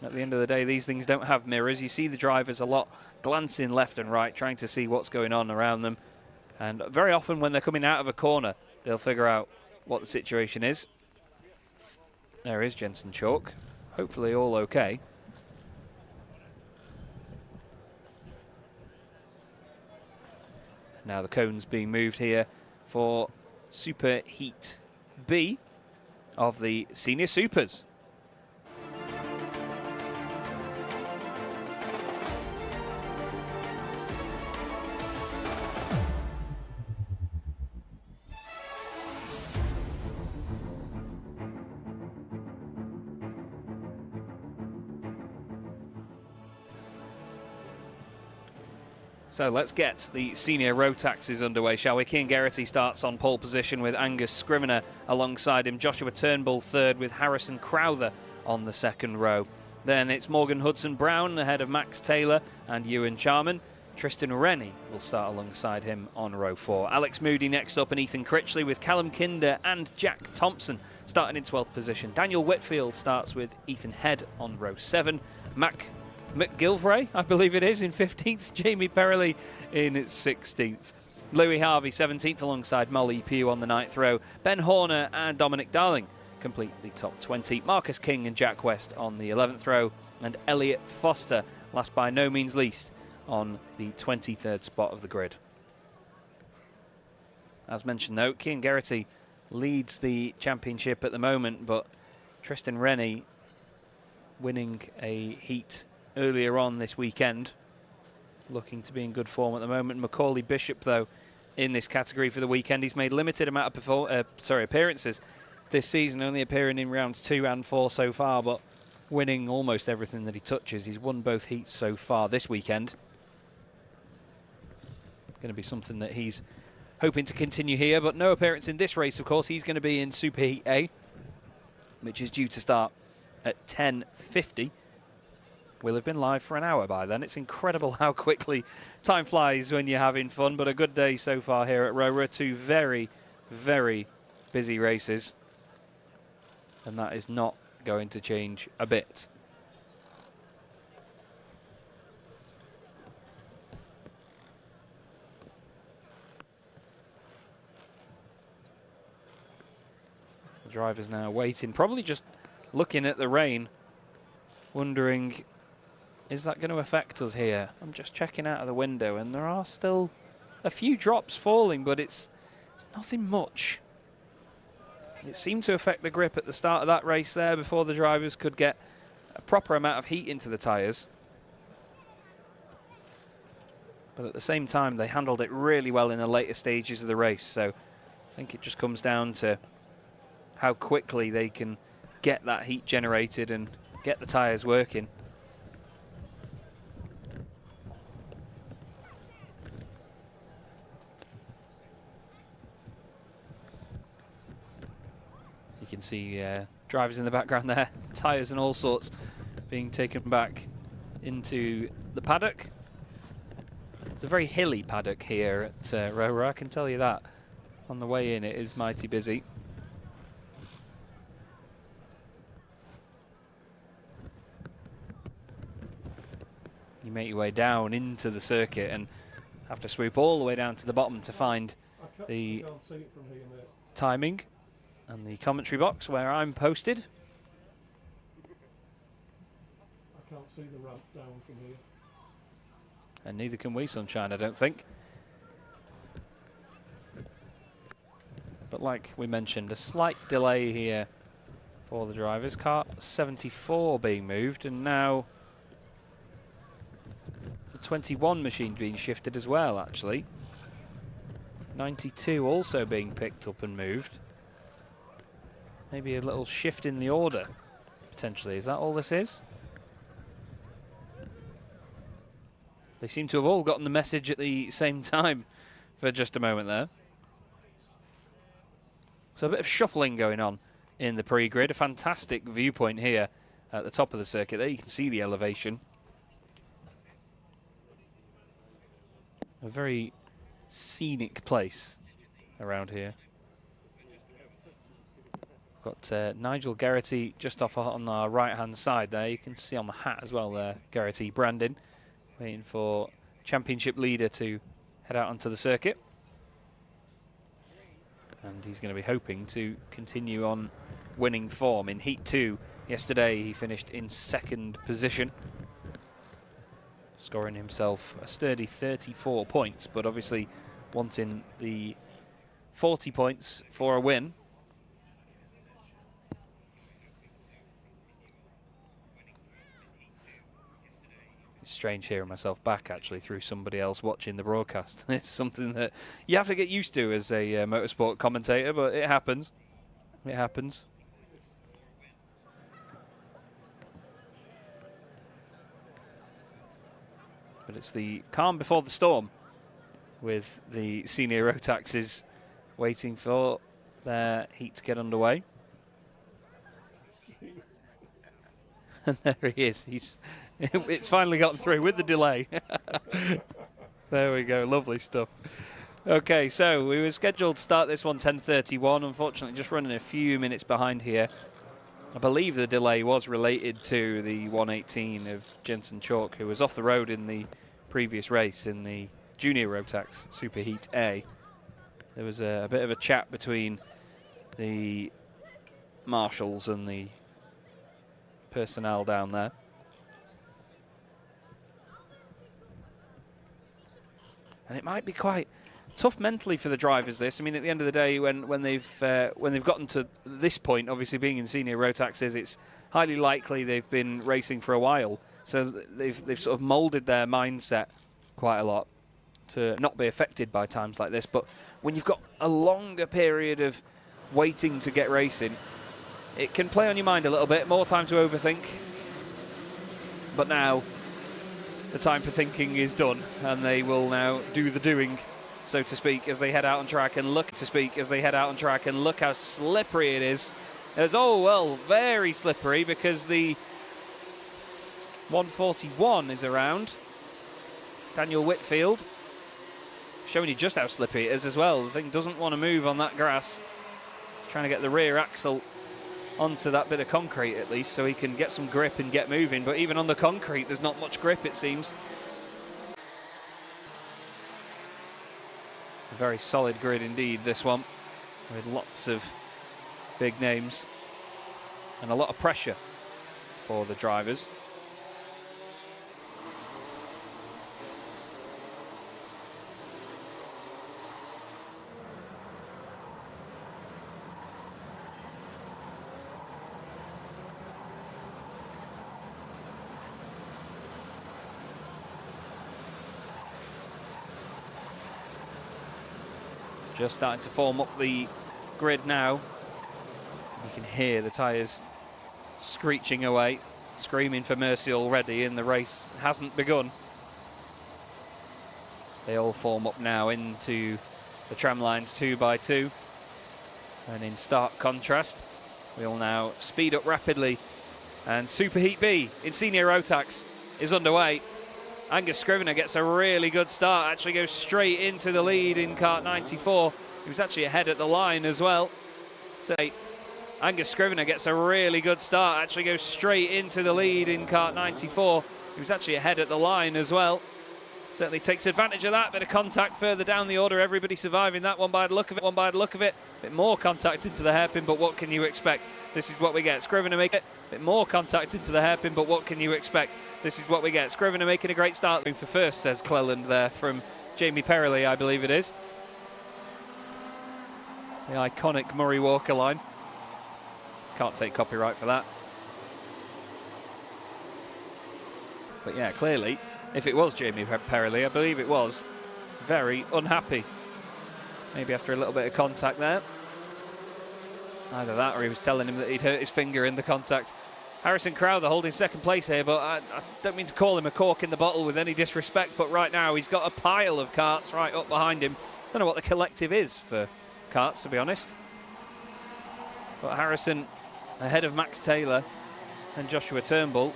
At the end of the day, these things don't have mirrors. You see the drivers a lot glancing left and right, trying to see what's going on around them. And very often when they're coming out of a corner, they'll figure out what the situation is. There is Jensen Chalk. Hopefully all okay. Now the cone's being moved here for Super Heat B of the Senior Supers. So let's get the senior Rotaxes underway, shall we? Cian Geraghty starts on pole position with Angus Scrivener alongside him. Joshua Turnbull third with Harrison Crowther on the second row. Then it's Morgan Hudson-Brown ahead of Max Taylor and Ewan Charman. Tristan Rennie will start alongside him on row 4. Alex Moody next up and Ethan Critchley with Callum Kinder and Jack Thompson starting in 12th position. Daniel Whitfield starts with Ethan Head on row 7. McGilvray, I believe it is, in 15th. Jamie Perrelly in 16th. Louis Harvey 17th alongside Molly Pugh on the 9th row. Ben Horner and Dominic Darling complete the top 20. Marcus King and Jack West on the 11th row. And Elliot Foster, last by no means least, on the 23rd spot of the grid. As mentioned though, Cian Geraghty leads the championship at the moment, but Tristan Rennie winning a heat earlier on this weekend, looking to be in good form at the moment. Macaulay Bishop, though, in this category for the weekend, he's made limited amount of appearances this season, only appearing in rounds 2 and 4 so far, but winning almost everything that he touches. He's won both heats so far this weekend. Going to be something that he's hoping to continue here, but no appearance in this race, of course. He's going to be in Super Heat A, which is due to start at 10:50. We'll have been live for an hour by then. It's incredible how quickly time flies when you're having fun, but a good day so far here at Rowrah. 2 very, very busy races, and that is not going to change a bit. The driver's now waiting, probably just looking at the rain, wondering, is that going to affect us here? I'm just checking out of the window, and there are still a few drops falling, but it's nothing much. It seemed to affect the grip at the start of that race there before the drivers could get a proper amount of heat into the tyres. But at the same time, they handled it really well in the later stages of the race, so I think it just comes down to how quickly they can get that heat generated and get the tyres working. You can see drivers in the background there, tyres and all sorts being taken back into the paddock. It's a very hilly paddock here at Rowrah, I can tell you that. On the way in, it is mighty busy. You make your way down into the circuit and have to swoop all the way down to the bottom to find the timing and the commentary box where I'm posted. I can't see the ramp down from here. And neither can we, Sunshine, I don't think. But like we mentioned, a slight delay here for the drivers. Car 74 being moved, and now the 21 machine being shifted as well, actually. 92 also being picked up and moved. Maybe a little shift in the order, potentially. Is that all this is? They seem to have all gotten the message at the same time for just a moment there. So a bit of shuffling going on in the pre-grid. A fantastic viewpoint here at the top of the circuit. There you can see the elevation. A very scenic place around here. Got Nigel Geraghty just off on our right-hand side there. You can see on the hat as well there, Geraghty branding, waiting for championship leader to head out onto the circuit. And he's going to be hoping to continue on winning form. In Heat 2 yesterday, he finished in 2nd position, scoring himself a sturdy 34 points, but obviously wanting the 40 points for a win. It's strange hearing myself back actually through somebody else watching the broadcast. It's something that you have to get used to as a motorsport commentator, but it happens. It happens. But it's the calm before the storm with the senior Rotaxes waiting for their heat to get underway. And there he is. It's finally gotten through with the delay. There we go. Lovely stuff. Okay, so we were scheduled to start this one 10:31. Unfortunately, just running a few minutes behind here. I believe the delay was related to the 118 of Jensen Chalk, who was off the road in the previous race in the Junior Rotax Superheat A. There was a bit of a chat between the marshals and the personnel down there. And it might be quite tough mentally for the drivers, this. I mean, at the end of the day, when they've gotten to this point, obviously being in senior Rotaxes, it's highly likely they've been racing for a while. So they've sort of moulded their mindset quite a lot to not be affected by times like this. But when you've got a longer period of waiting to get racing, it can play on your mind a little bit, more time to overthink. But now the time for thinking is done, and they will now do the doing, so to speak, as they head out on track and look how slippery it is. It's very slippery, because the 141 is around. Daniel Whitfield showing you just how slippery it is as well. The thing doesn't want to move on that grass. Trying to get the rear axle onto that bit of concrete at least, so he can get some grip and get moving. But even on the concrete, there's not much grip, it seems. A very solid grid indeed, this one, with lots of big names and a lot of pressure for the drivers. Just starting to form up the grid now. You can hear the tyres screeching away, screaming for mercy already, and the race hasn't begun. They all form up now into the tram lines 2 by 2. And in stark contrast, we'll now speed up rapidly. And Superheat B in Senior Rotax is underway. Angus Scrivener gets a really good start, actually goes straight into the lead in kart 94. He was actually ahead at the line as well. So Angus Scrivener gets a really good start, actually goes straight into the lead in kart 94. He was actually ahead at the line as well. Certainly takes advantage of that. Bit of contact further down the order. Everybody surviving that one by the look of it. Bit more contact into the hairpin, but what can you expect? This is what we get. Scrivener make it. Bit more contact into the hairpin, but what can you expect? This is what we get. Scrivener making a great start. For first, says Cleland there from Jamie Perrelly, I believe it is. The iconic Murray Walker line. Can't take copyright for that. But yeah, clearly, if it was Jamie Perrelly, I believe it was, very unhappy. Maybe after a little bit of contact there. Either that, or he was telling him that he'd hurt his finger in the contact. Harrison Crowther holding second place here, but I don't mean to call him a cork in the bottle with any disrespect, but right now he's got a pile of karts right up behind him. Don't know what the collective is for karts, to be honest. But Harrison ahead of Max Taylor and Joshua Turnbull.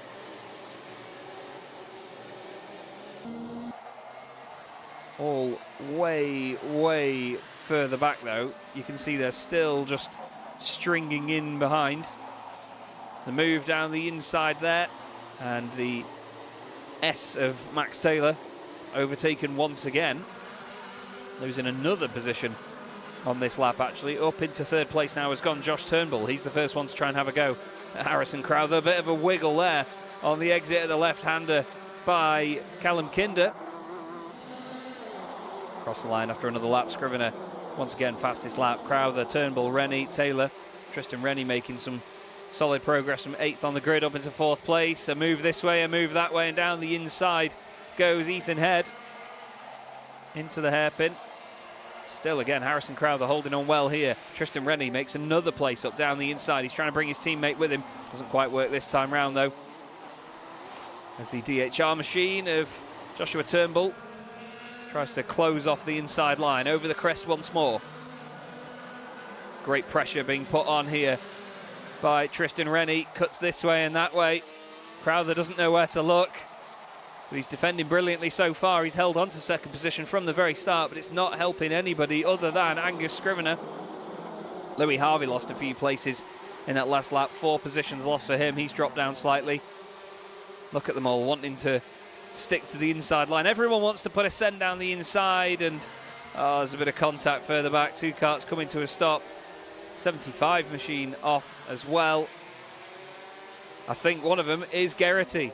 All way, way further back, though. You can see they're still just stringing in behind. The move down the inside there, and the S of Max Taylor overtaken once again, losing another position on this lap actually. Up into third place now has gone Josh Turnbull. He's the first one to try and have a go at Harrison Crowther. A bit of a wiggle there on the exit of the left-hander by Callum Kinder. Across the line after another lap. Scrivener once again fastest lap. Crowther, Turnbull, Rennie, Taylor. Tristan Rennie making some solid progress from 8th on the grid up into 4th place. A move this way, a move that way, and down the inside goes Ethan Head into the hairpin. Still again, Harrison Crowther holding on well here. Tristan Rennie makes another place up down the inside. He's trying to bring his teammate with him. Doesn't quite work this time round though. As the DHR machine of Joshua Turnbull tries to close off the inside line. Over the crest once more. Great pressure being put on here by Tristan Rennie. Cuts this way and that way. Crowther doesn't know where to look. But he's defending brilliantly so far. He's held on to second position from the very start, but it's not helping anybody other than Angus Scrivener. Louis Harvey lost a few places in that last lap. 4 positions lost for him. He's dropped down slightly. Look at them all wanting to stick to the inside line. Everyone wants to put a send down the inside, and there's a bit of contact further back. 2 karts coming to a stop. 75 machine off as well. I think one of them is Geraghty.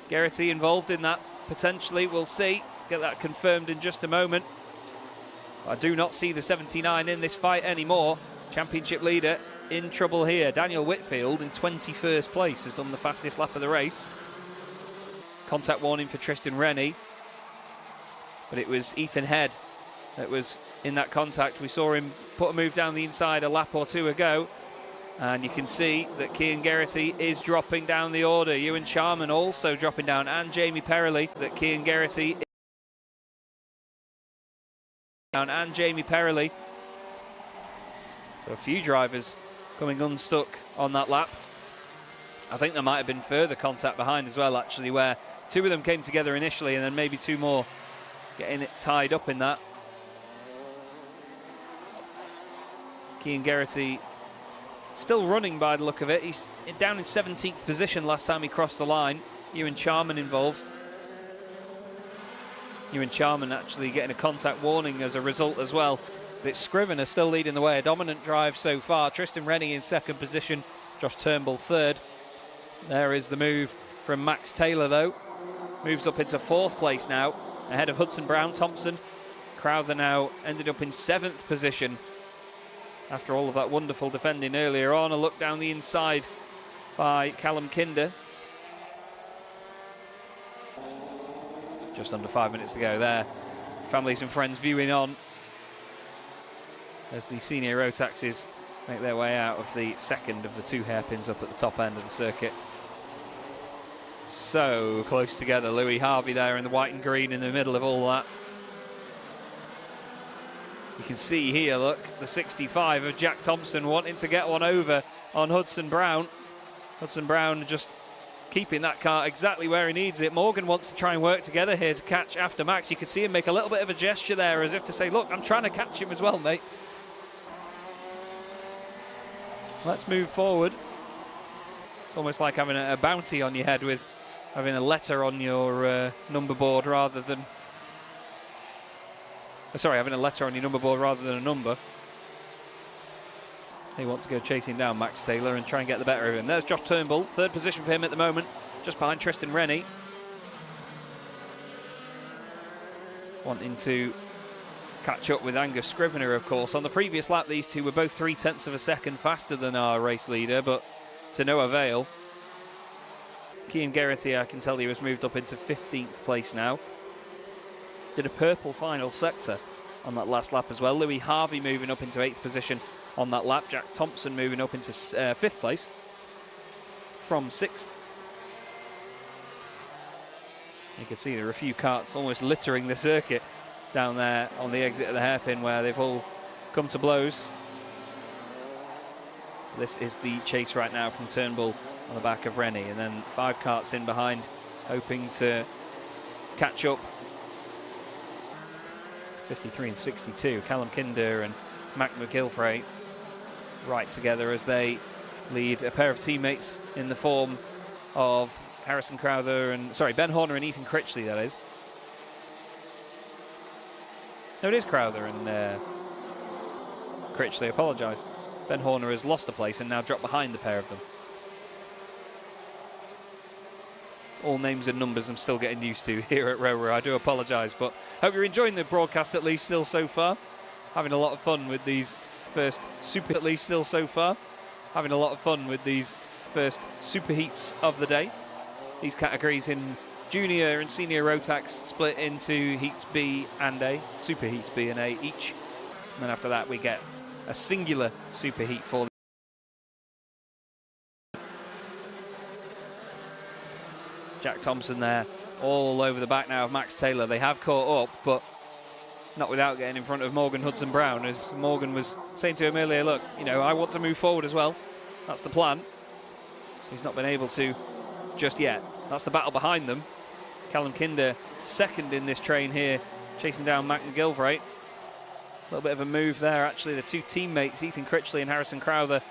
Geraghty involved in that, potentially. We'll see. Get that confirmed in just a moment. I do not see the 79 in this fight anymore. Championship leader in trouble here. Daniel Whitfield in 21st place has done the fastest lap of the race. Contact warning for Tristan Rennie. But it was Ethan Head that was in that contact. We saw him put a move down the inside a lap or 2 ago. And you can see that Cian Geraghty is dropping down the order. Ewan Charman also dropping down, and Jamie Perrelly. That Cian Geraghty down, and Jamie Perrelly. So a few drivers coming unstuck on that lap. I think there might have been further contact behind as well, actually, where 2 of them came together initially, and then maybe 2 more getting it tied up in that. Cian Geraghty still running by the look of it. He's down in 17th position last time he crossed the line. Ewan Charman involved. Ewan Charman actually getting a contact warning as a result as well. But Scrivener still leading the way. A dominant drive so far. Tristan Rennie in 2nd position. Josh Turnbull 3rd. There is the move from Max Taylor though. Moves up into 4th place now. Ahead of Hudson Brown Thompson. Crowther now ended up in 7th position. After all of that wonderful defending earlier on. A look down the inside by Callum Kinder. Just under 5 minutes to go there. Families and friends viewing on as the senior Rotaxes make their way out of the 2nd of the 2 hairpins up at the top end of the circuit. So close together. Louis Harvey there in the white and green in the middle of all that. You can see here, look, the 65 of Jack Thompson wanting to get one over on Hudson Brown. Hudson Brown just keeping that car exactly where he needs it. Morgan wants to try and work together here to catch after Max. You could see him make a little bit of a gesture there as if to say, look, I'm trying to catch him as well, mate. Let's move forward. It's almost like having a bounty on your head with having a letter on your number board rather than... Sorry, having a letter on your number board rather than a number. He wants to go chasing down Max Taylor and try and get the better of him. There's Josh Turnbull, 3rd position for him at the moment, just behind Tristan Rennie. Wanting to catch up with Angus Scrivener, of course. On the previous lap, these 2 were both 0.3 of a second faster than our race leader, but to no avail. Cian Geraghty, I can tell you, has moved up into 15th place now. Did a purple final sector on that last lap as well. Louis Harvey moving up into 8th position on that lap. Jack Thompson moving up into 5th place from 6th. You can see there are a few karts almost littering the circuit down there on the exit of the hairpin where they've all come to blows. This is the chase right now from Turnbull on the back of Rennie, and then 5 karts in behind hoping to catch up. 53 and 62, Callum Kinder and Mac McGilvray right together as they lead a pair of teammates in the form of Harrison Crowther and, Ben Horner and Ethan Critchley, that is. No, it is Crowther and Critchley, apologise. Ben Horner has lost a place and now dropped behind the pair of them. All names and numbers I'm still getting used to here at Rowrah. I do apologise, but hope you're enjoying the broadcast at least still so far. Having a lot of fun with these first super heats of the day. These categories in junior and senior Rotax split into heats B and A, super heats B and A each. And then after that we get a singular super heat for Jack Thompson there, all over the back now of Max Taylor. They have caught up, but not without getting in front of Morgan Hudson-Brown, as Morgan was saying to him earlier, look, I want to move forward as well. That's the plan. So he's not been able to just yet. That's the battle behind them. Callum Kinder second in this train here, chasing down Mac McGilvray. A little bit of a move there, actually. The two teammates, Ethan Critchley and Harrison Crowther,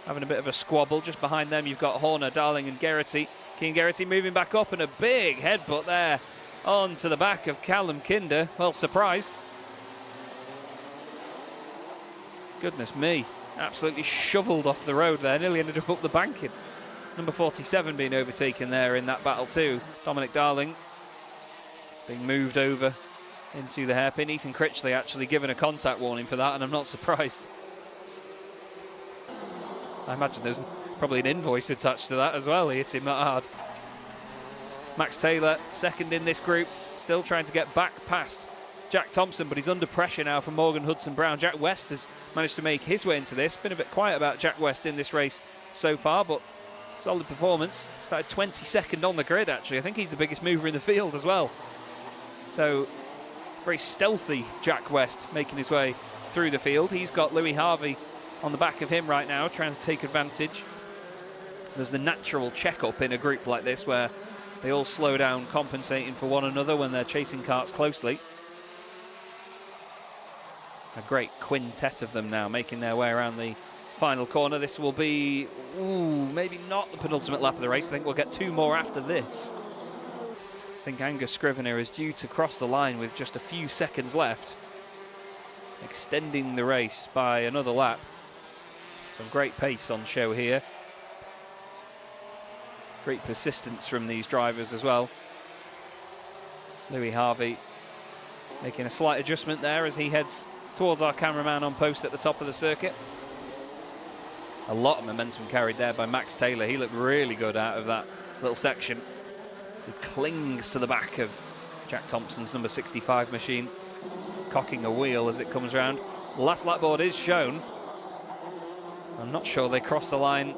having a bit of a squabble. Just behind them, you've got Horner, Darling and Geraghty. Keane Geraghty moving back up, and a big headbutt there onto the back of Callum Kinder. Well, surprise. Goodness me. Absolutely shoveled off the road there. Nearly ended up the banking. Number 47 being overtaken there in that battle too. Dominic Darling being moved over into the hairpin. Ethan Critchley actually given a contact warning for that, and I'm not surprised. I imagine there's probably an invoice attached to that as well. He hit him that hard. Max Taylor second in this group, still trying to get back past Jack Thompson, but he's under pressure now from Morgan Hudson-Brown. Jack West has managed to make his way into this. Been a bit quiet about Jack West in this race so far, but solid performance. Started 22nd on the grid, actually. I think he's the biggest mover in the field as well. So, very stealthy Jack West making his way through the field. He's got Louis Harvey on the back of him right now, trying to take advantage. There's the natural check-up in a group like this where they all slow down, compensating for one another when they're chasing karts closely. A great quintet of them now making their way around the final corner. This will be, maybe not the penultimate lap of the race. I think we'll get two more after this. I think Angus Scrivener is due to cross the line with just a few seconds left, extending the race by another lap. Some great pace on show here. Great persistence from these drivers as well. Louis Harvey making a slight adjustment there as he heads towards our cameraman on post at the top of the circuit. A lot of momentum carried there by Max Taylor. He looked really good out of that little section. So he clings to the back of Jack Thompson's number 65 machine, cocking a wheel as it comes round. Last lap board is shown. I'm not sure they crossed the line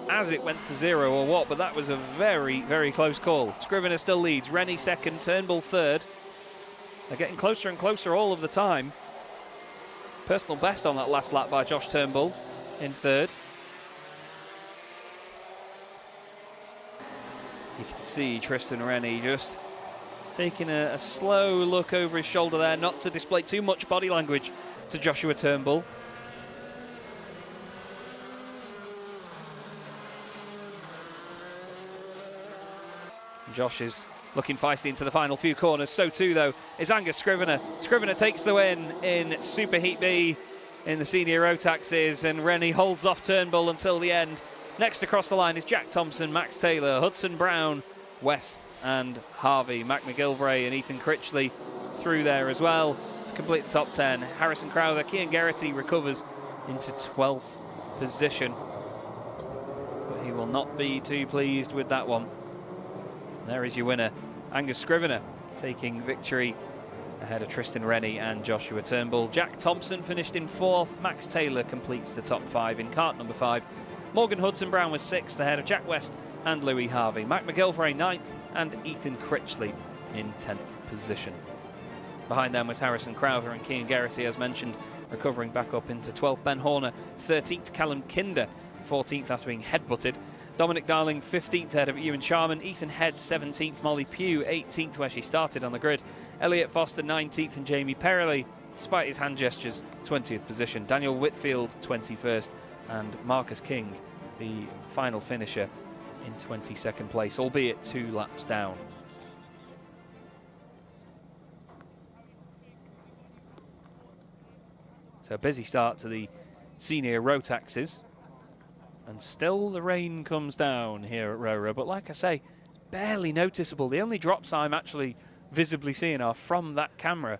as it went to zero or what, but that was a very, very close call. Scrivener still leads. Rennie second, Turnbull third. They're getting closer and closer all of the time. Personal best on that last lap by Josh Turnbull in third. You can see Tristan Rennie just taking a slow look over his shoulder there, not to display too much body language to Joshua Turnbull. Josh is looking feisty into the final few corners. So too, though, is Angus Scrivener. Scrivener takes the win in Super Heat B in the senior Rotaxes, and Rennie holds off Turnbull until the end. Next across the line is Jack Thompson, Max Taylor, Hudson-Brown, West and Harvey. Mac McGilvray and Ethan Critchley through there as well to complete the top 10. Harrison Crowther, Kean Geraghty recovers into 12th position, but he will not be too pleased with that one. There is your winner, Angus Scrivener, taking victory ahead of Tristan Rennie and Joshua Turnbull. Jack Thompson finished in 4th. Max Taylor completes the top 5 in kart number 5. Morgan Hudson-Brown was 6th ahead of Jack West and Louis Harvey. Mac McGilvray 9th and Ethan Critchley in 10th position. Behind them was Harrison Crowther and Kean Geraghty, as mentioned, recovering back up into 12th. Ben Horner 13th. Callum Kinder 14th after being headbutted. Dominic Darling 15th ahead of Ewan Sharman. Ethan Head 17th. Molly Pugh 18th, where she started on the grid. Elliot Foster 19th and Jamie Perrelly, despite his hand gestures, 20th position. Daniel Whitfield 21st and Marcus King, the final finisher, in 22nd place, albeit 2 laps down. So a busy start to the senior Rotaxes. And still the rain comes down here at Rowrah, but like I say, barely noticeable. The only drops I'm actually visibly seeing are from that camera.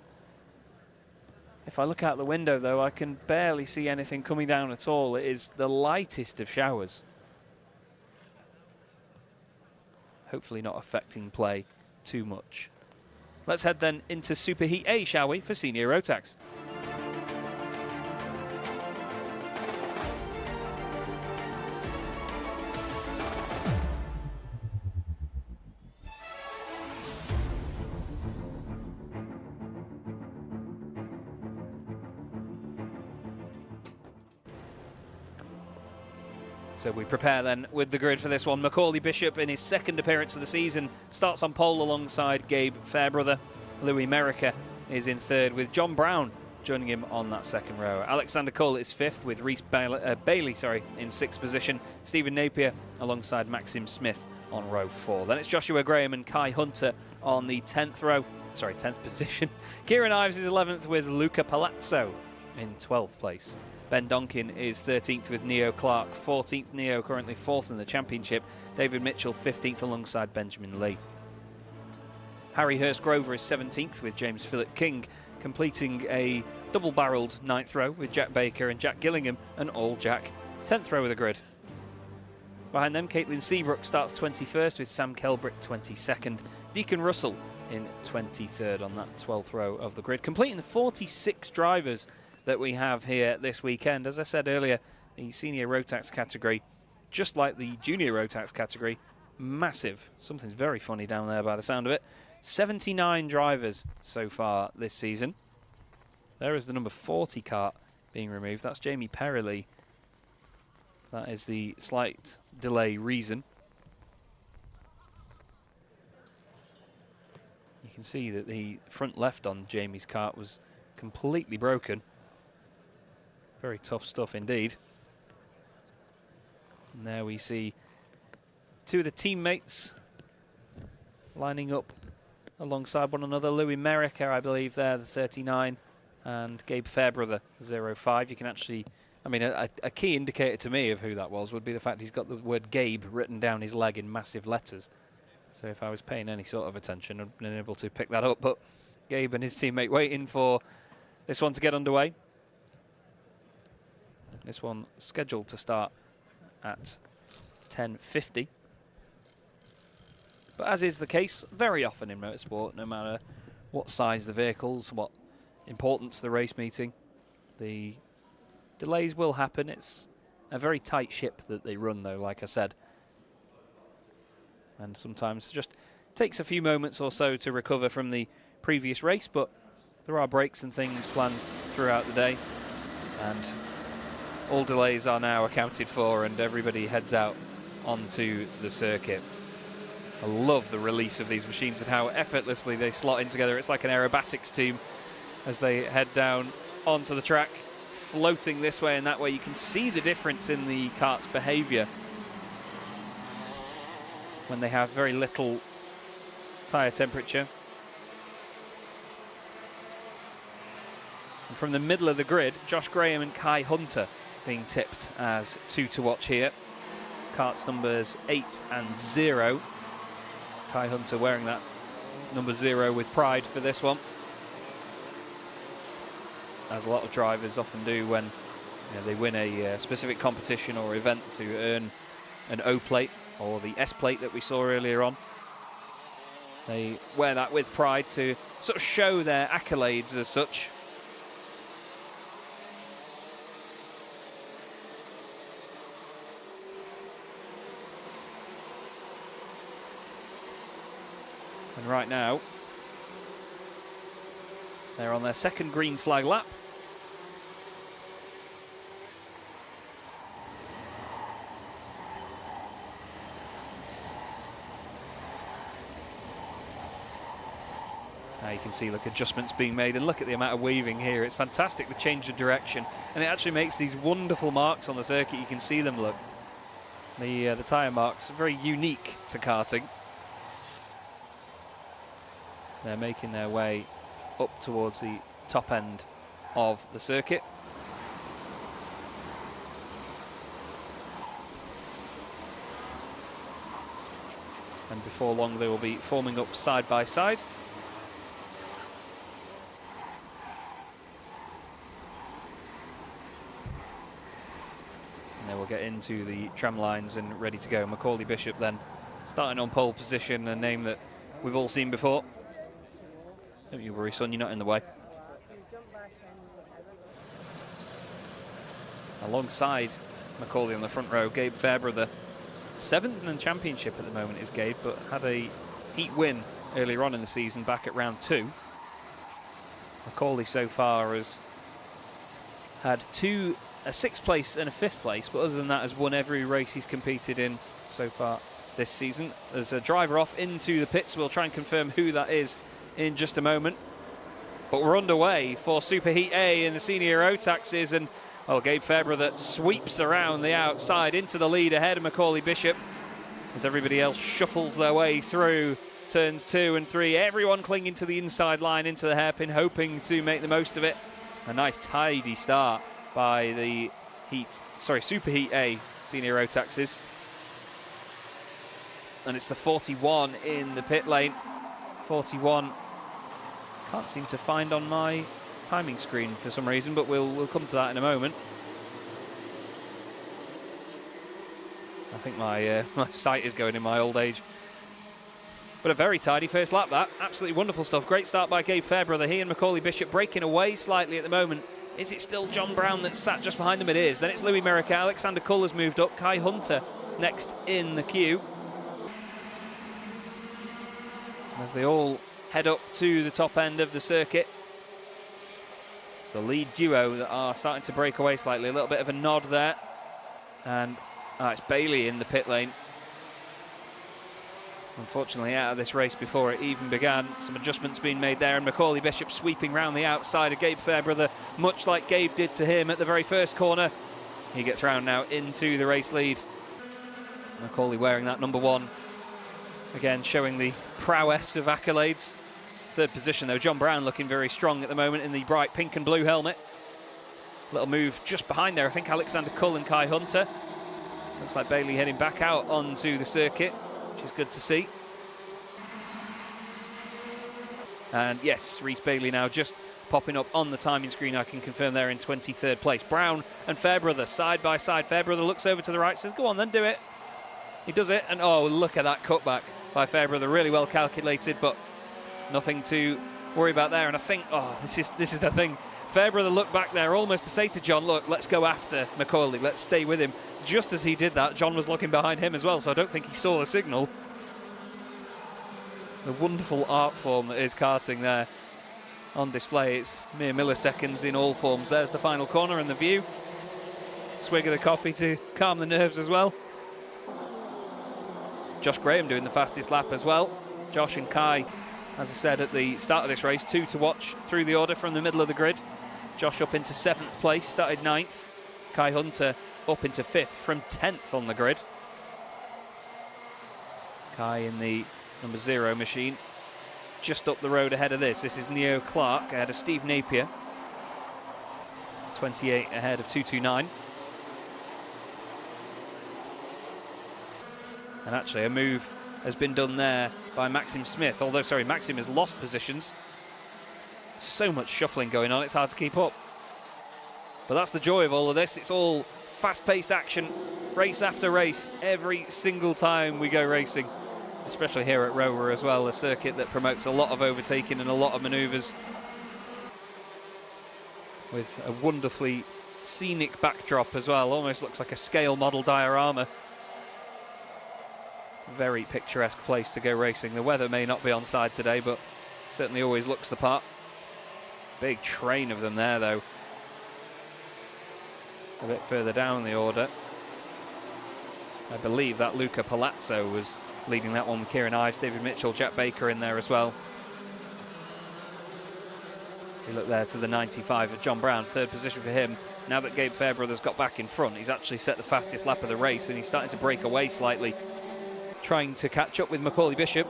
If I look out the window, though, I can barely see anything coming down at all. It is the lightest of showers. Hopefully not affecting play too much. Let's head then into Superheat A, shall we, for senior Rotax. So we prepare then with the grid for this one. Macaulay Bishop, in his 2nd appearance of the season, starts on pole alongside Gabe Fairbrother. Louis Merica is in 3rd, with John Brown joining him on that 2nd row. Alexander Cole is 5th, with Reece Bailey in 6th position. Stephen Napier alongside Maxim Smith on row 4. Then it's Joshua Graham and Kai Hunter on the 10th position. Kieran Ives is 11th, with Luca Palazzo in 12th place. Ben Donkin is 13th, with Neo Clark 14th. Neo currently 4th in the championship. David Mitchell 15th alongside Benjamin Lee. Harry Hurst Grover is 17th, with James Philip King completing a double-barrelled 9th row with Jack Baker and Jack Gillingham, and all Jack 10th row of the grid. Behind them, Caitlin Seabrook starts 21st, with Sam Kelbrick 22nd. Deacon Russell in 23rd on that 12th row of the grid, completing the 46 drivers that we have here this weekend. As I said earlier, the senior Rotax category, just like the junior Rotax category, massive. Something's very funny down there by the sound of it. 79 drivers so far this season. There is the number 40 kart being removed. That's Jamie Perrelly. That is the slight delay reason. You can see that the front left on Jamie's kart was completely broken. Very tough stuff indeed. And there we see 2 of the teammates lining up alongside one another. Louis Merica, I believe, there, the 39, and Gabe Fairbrother, 05. You can actually, I mean, a key indicator to me of who that was would be the fact he's got the word Gabe written down his leg in massive letters. So if I was paying any sort of attention, I'd been able to pick that up. But Gabe and his teammate waiting for this one to get underway. This one scheduled to start at 10:50. But as is the case very often in motorsport, no matter what size the vehicles, what importance the race meeting, the delays will happen. It's a very tight ship that they run, though, like I said. And sometimes it just takes a few moments or so to recover from the previous race, but there are breaks and things planned throughout the day. And all delays are now accounted for, and everybody heads out onto the circuit. I love the release of these machines and how effortlessly they slot in together. It's like an aerobatics team as they head down onto the track, floating this way and that way. You can see the difference in the kart's behavior when they have very little tyre temperature. And from the middle of the grid, Josh Graham and Kai Hunter being tipped as 2 to watch here. Karts numbers 8 and 0. Kai Hunter wearing that number 0 with pride for this one, as a lot of drivers often do when they win a specific competition or event to earn an O plate or the S plate that we saw earlier on. They wear that with pride to sort of show their accolades as such. And right now, they're on their 2nd green flag lap. Now you can see, look, adjustments being made, and look at the amount of weaving here. It's fantastic, the change of direction, and it actually makes these wonderful marks on the circuit. You can see them, look. The tyre marks are very unique to karting. They're making their way up towards the top end of the circuit. And before long they will be forming up side by side. And then we'll get into the tram lines and ready to go. Macaulay Bishop then starting on pole position, a name that we've all seen before. Don't you worry, son, you're not in the way. Alongside Macaulay on the front row, Gabe Fairbrother. 7th in the championship at the moment is Gabe, but had a heat win earlier on in the season back at round 2. Macaulay so far has had a 6th place and a 5th place, but other than that has won every race he's competed in so far this season. There's a driver off into the pits. We'll try and confirm who that is in just a moment. But we're underway for Superheat A in the senior Rotaxes, and well, Gabe Fairbrother sweeps around the outside into the lead ahead of Macaulay Bishop as everybody else shuffles their way through turns 2 and 3. Everyone clinging to the inside line into the hairpin, hoping to make the most of it. A nice tidy start by the Superheat A senior Rotaxes. And it's the 41 in the pit lane. 41 can't seem to find on my timing screen for some reason, but we'll come to that in a moment. I think my sight is going in my old age. But a very tidy first lap, that. Absolutely wonderful stuff. Great start by Gabe Fairbrother. He and Macaulay Bishop breaking away slightly at the moment. Is it still John Brown that's sat just behind them? It is. Then it's Louis Merrick. Alexander Culler's moved up. Kai Hunter next in the queue. As they all head up to the top end of the circuit. It's the lead duo that are starting to break away slightly. A little bit of a nod there. And it's Bailey in the pit lane. Unfortunately out of this race before it even began. Some adjustments being made there, and Macaulay Bishop sweeping round the outside of Gabe Fairbrother, much like Gabe did to him at the very first corner. He gets round now into the race lead. Macaulay wearing that number 1. Again, showing the prowess of accolades. 3rd position though, John Brown looking very strong at the moment in the bright pink and blue helmet. Little move just behind there, I think Alexander Cull and Kai Hunter. Looks like Bailey heading back out onto the circuit, which is good to see. And yes, Rhys Bailey now just popping up on the timing screen. I can confirm they're in 23rd place. Brown and Fairbrother side by side. Fairbrother looks over to the right, says, go on then, do it. He does it, and oh, look at that cutback by Fairbrother. Really well calculated, but nothing to worry about there. And I think, this is the thing. Fairbrother looked back there almost to say to John, look, let's go after Macaulay. Let's stay with him. Just as he did that, John was looking behind him as well, so I don't think he saw the signal. The wonderful art form that is karting there on display. It's mere milliseconds in all forms. There's the final corner and the view. Swig of the coffee to calm the nerves as well. Josh Graham doing the fastest lap as well. Josh and Kai, as I said at the start of this race, 2 to watch through the order from the middle of the grid. Josh up into 7th place, started 9th. Kai Hunter up into 5th from 10th on the grid. Kai in the number 0 machine, just up the road ahead of this. This is Neo Clark ahead of Steve Napier. 28 ahead of 229. And actually a move has been done there by Maxim Smith, although, sorry, Maxim has lost positions. So much shuffling going on, it's hard to keep up. But that's the joy of all of this. It's all fast-paced action, race after race, every single time we go racing. Especially here at Rowrah as well, a circuit that promotes a lot of overtaking and a lot of manoeuvres. With a wonderfully scenic backdrop as well, almost looks like a scale model diorama. Very picturesque place to go racing. The weather may not be on side today, but certainly always looks the part. Big train of them there, though. A bit further down the order. I believe that Luca Palazzo was leading that one with Kieran Ives, David Mitchell, Jack Baker in there as well. You look there to the 95 of John Brown, third position for him. Now that Gabe Fairbrother's got back in front, he's actually set the fastest lap of the race, and he's starting to break away slightly, trying to catch up with Macaulay Bishop.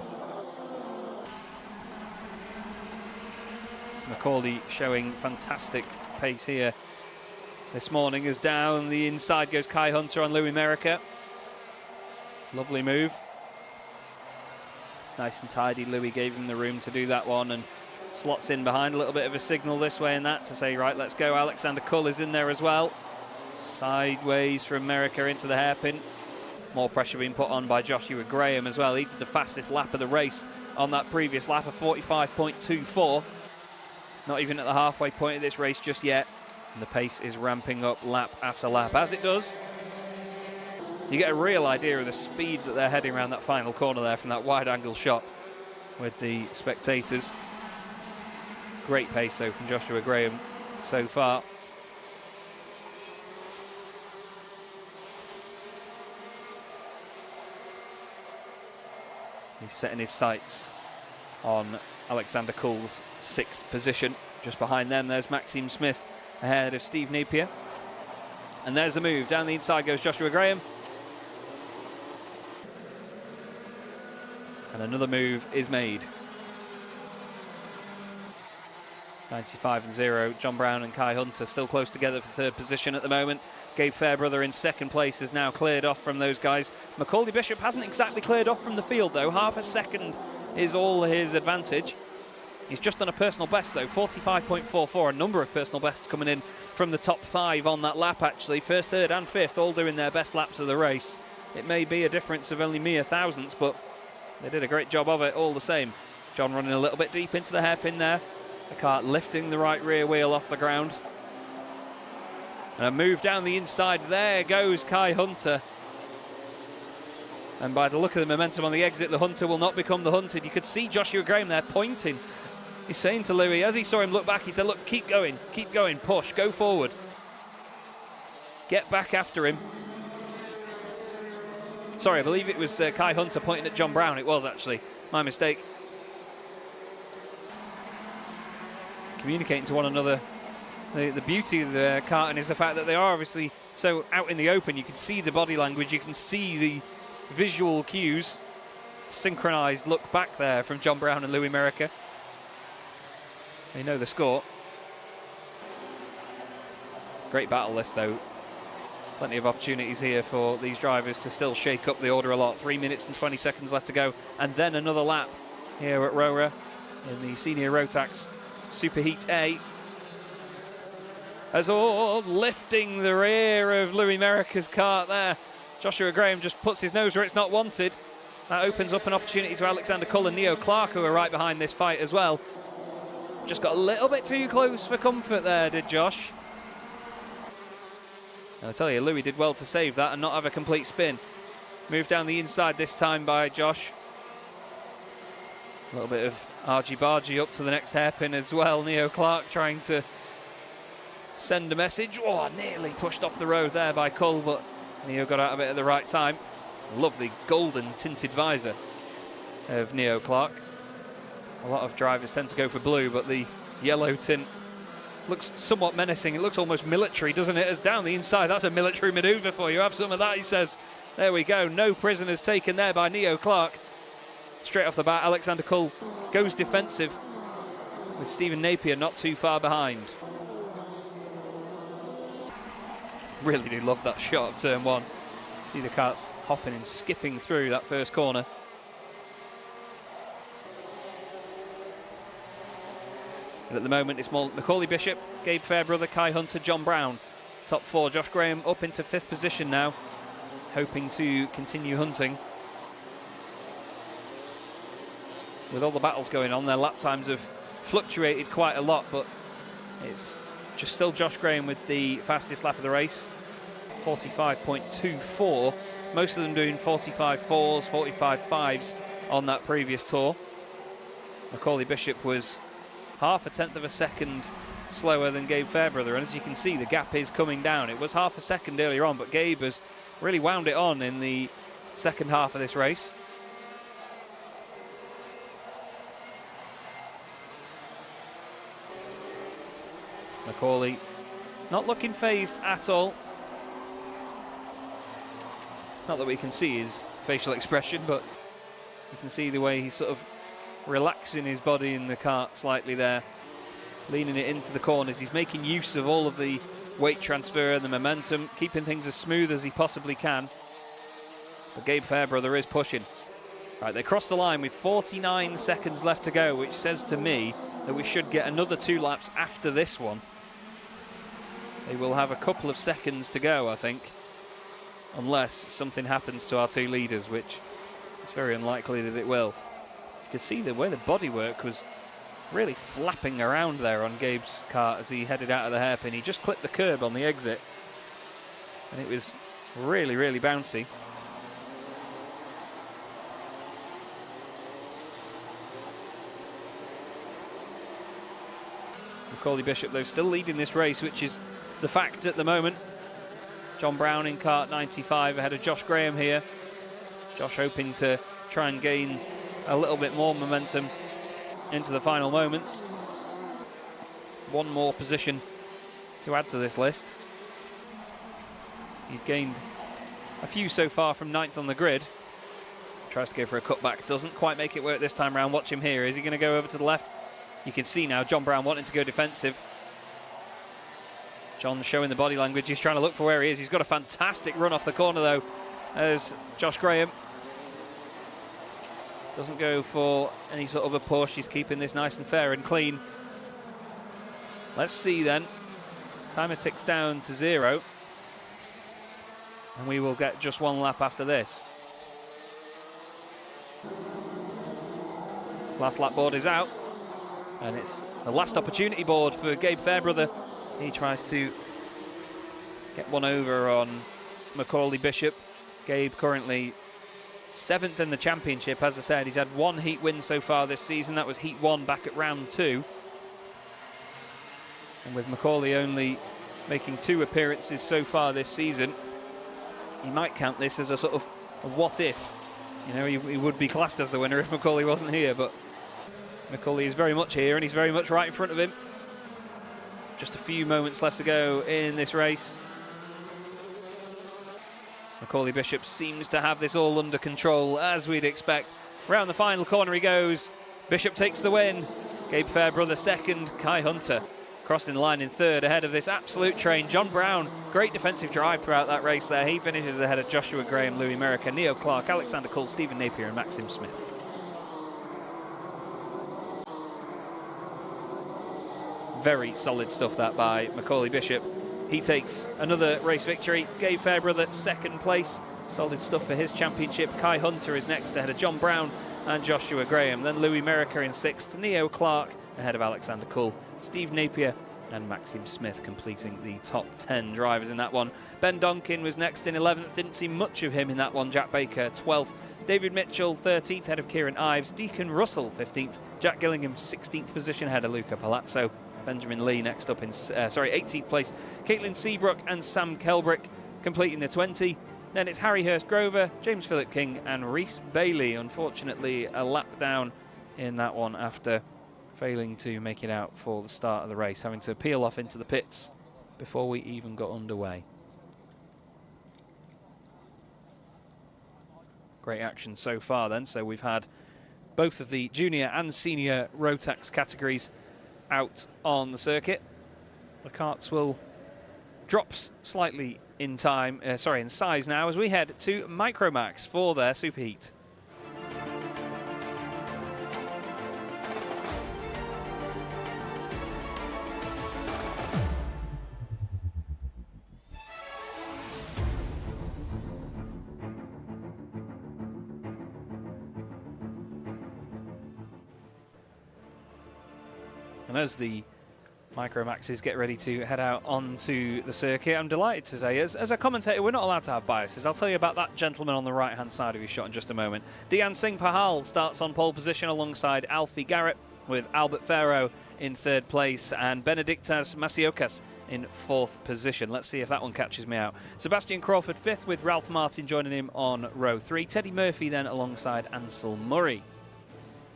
Macaulay showing fantastic pace here this morning, as down the inside goes Kai Hunter on Louis Merica. Lovely move. Nice and tidy. Louis gave him the room to do that one and slots in behind. A little bit of a signal this way and that to say, right, let's go. Alexander Cull is in there as well. Sideways from Merica into the hairpin. More pressure being put on by Joshua Graham as well. He did the fastest lap of the race on that previous lap of 45.24. Not even at the halfway point of this race just yet. And the pace is ramping up lap after lap. As it does, you get a real idea of the speed that they're heading around that final corner there from that wide-angle shot with the spectators. Great pace, though, from Joshua Graham so far. He's setting his sights on Alexander Cull's 6th position. Just behind them, there's Maxime Smith ahead of Steve Napier. And there's the move. Down the inside goes Joshua Graham. And another move is made. 95 and 0. John Brown and Kai Hunter still close together for third position at the moment. Gabe Fairbrother in second place is now cleared off from those guys. Macaulay Bishop hasn't exactly cleared off from the field, though. Half a second is all his advantage. He's just done a personal best, though, 45.44. A number of personal bests coming in from the top 5 on that lap, actually. First, third and fifth all doing their best laps of the race. It may be a difference of only mere thousandths, but they did a great job of it all the same. John running a little bit deep into the hairpin there. The kart lifting the right rear wheel off the ground. And a move down the inside. There goes Kai Hunter. And by the look of the momentum on the exit, the Hunter will not become the hunted. You could see Joshua Graham there pointing. He's saying to Louis, as he saw him look back, he said, look, keep going, push, go forward. Get back after him. Sorry, I believe it was Kai Hunter pointing at John Brown. It was, actually. My mistake. Communicating to one another. The beauty of the karting is the fact that they are obviously so out in the open. You can see the body language. You can see the visual cues. Synchronised look back there from John Brown and Louis Merica. They know the score. Great battle this, though. Plenty of opportunities here for these drivers to still shake up the order a lot. 3 minutes and 20 seconds left to go. And then another lap here at Rowrah in the senior Rotax Superheat A. As all lifting the rear of Louis Merica's kart there. Joshua Graham just puts his nose where it's not wanted. That opens up an opportunity to Alexander Cull and Neo Clark, who are right behind this fight as well. Just got a little bit too close for comfort there, did Josh. And I tell you, Louis did well to save that and not have a complete spin. Moved down the inside this time by Josh. A little bit of argy-bargy up to the next hairpin as well. Neo Clark trying to send a message. Oh, nearly pushed off the road there by Cull, but Neo got out of it at the right time. Lovely golden tinted visor of Neo Clark. A lot of drivers tend to go for blue, but the yellow tint looks somewhat menacing. It looks almost military, doesn't it? As down the inside, that's a military manoeuvre for you. Have some of that, he says. There we go. No prisoners taken there by Neo Clark. Straight off the bat, Alexander Cull goes defensive with Stephen Napier not too far behind. Really do love that shot of turn one. See the karts hopping and skipping through that first corner. But at the moment, it's Macaulay Bishop, Gabe Fairbrother, Kai Hunter, John Brown. Top 4, Josh Graham up into 5th position now, hoping to continue hunting. With all the battles going on, their lap times have fluctuated quite a lot, but it's just still Josh Graham with the fastest lap of the race, 45.24. Most of them doing 45.4s, 45.5s on that previous tour. Macaulay Bishop was half a tenth of a second slower than Gabe Fairbrother, and as you can see, the gap is coming down. It was half a second earlier on, but Gabe has really wound it on in the second half of this race. Macaulay not looking phased at all. Not that we can see his facial expression, but you can see the way he's sort of relaxing his body in the kart slightly there, leaning it into the corners. He's making use of all of the weight transfer and the momentum, keeping things as smooth as he possibly can. But Gabe Fairbrother is pushing. Right, they cross the line with 49 seconds left to go, which says to me that we should get another 2 laps after this one. They will have a couple of seconds to go, I think, unless something happens to our 2 leaders, which it's very unlikely that it will. You can see the way the bodywork was really flapping around there on Gabe's kart as he headed out of the hairpin. He just clipped the curb on the exit, and it was really, really bouncy. Macaulay Bishop, though, still leading this race, which is the fact at the moment. John Brown in kart 95 ahead of Josh Graham here. Josh hoping to try and gain a little bit more momentum into the final moments. One more position to add to this list. He's gained a few so far from 9th on the grid. Tries to go for a cutback, doesn't quite make it work this time around. Watch him here. Is he going to go over to the left? You can see now John Brown wanting to go defensive. John showing the body language. He's trying to look for where he is. He's got a fantastic run off the corner, though, as Josh Graham doesn't go for any sort of a push. He's keeping this nice and fair and clean. Let's see then. Timer ticks down to 0. And we will get just 1 lap after this. Last lap board is out. And it's the last opportunity board for Gabe Fairbrother. So he tries to get one over on Macaulay Bishop. Gabe currently 7th in the championship. As I said, he's had 1 heat win so far this season. That was heat 1 back at round 2. And with Macaulay only making 2 appearances so far this season, you might count this as a sort of a what if. You know, he would be classed as the winner if Macaulay wasn't here, but Macaulay is very much here and he's very much right in front of him. Just a few moments left to go in this race. Macaulay Bishop seems to have this all under control, as we'd expect. Round the final corner he goes. Bishop takes the win. Gabe Fairbrother 2nd, Kai Hunter crossing the line in 3rd ahead of this absolute train. John Brown, great defensive drive throughout that race there. He finishes ahead of Joshua Graham, Louis Merricker, Neo Clark, Alexander Cole, Stephen Napier and Maxim Smith. Very solid stuff that by Macaulay Bishop. He takes another race victory. Gabe Fairbrother 2nd place. Solid stuff for his championship. Kai Hunter is next ahead of John Brown and Joshua Graham. Then Louis Merricker in 6th. Neo Clark ahead of Alexander Cull. Steve Napier and Maxim Smith completing the top 10 drivers in that one. Ben Donkin was next in 11th. Didn't see much of him in that one. Jack Baker 12th. David Mitchell 13th ahead of Kieran Ives. Deacon Russell 15th. Jack Gillingham 16th position ahead of Luca Palazzo. Benjamin Lee next up in 18th place. Caitlin Seabrook and Sam Kelbrick completing the 20. Then it's Harry Hurst Grover, James Phillip King and Reese Bailey. Unfortunately, a lap down in that one after failing to make it out for the start of the race, having to peel off into the pits before we even got underway. Great action so far then. So we've had both of the junior and senior Rotax categories out on the circuit. The karts will drop slightly in size now as we head to Micromax for their superheat. And as the Micromaxes get ready to head out onto the circuit, I'm delighted to say, as a commentator, we're not allowed to have biases. I'll tell you about that gentleman on the right-hand side of your shot in just a moment. Dian Singh Pahal starts on pole position alongside Alfie Garrett, with Albert Farrow in 3rd place and Benedictas Masiokas in 4th position. Let's see if that one catches me out. Sebastian Crawford 5th, with Ralph Martin joining him on row 3. Teddy Murphy then alongside Ansel Murray.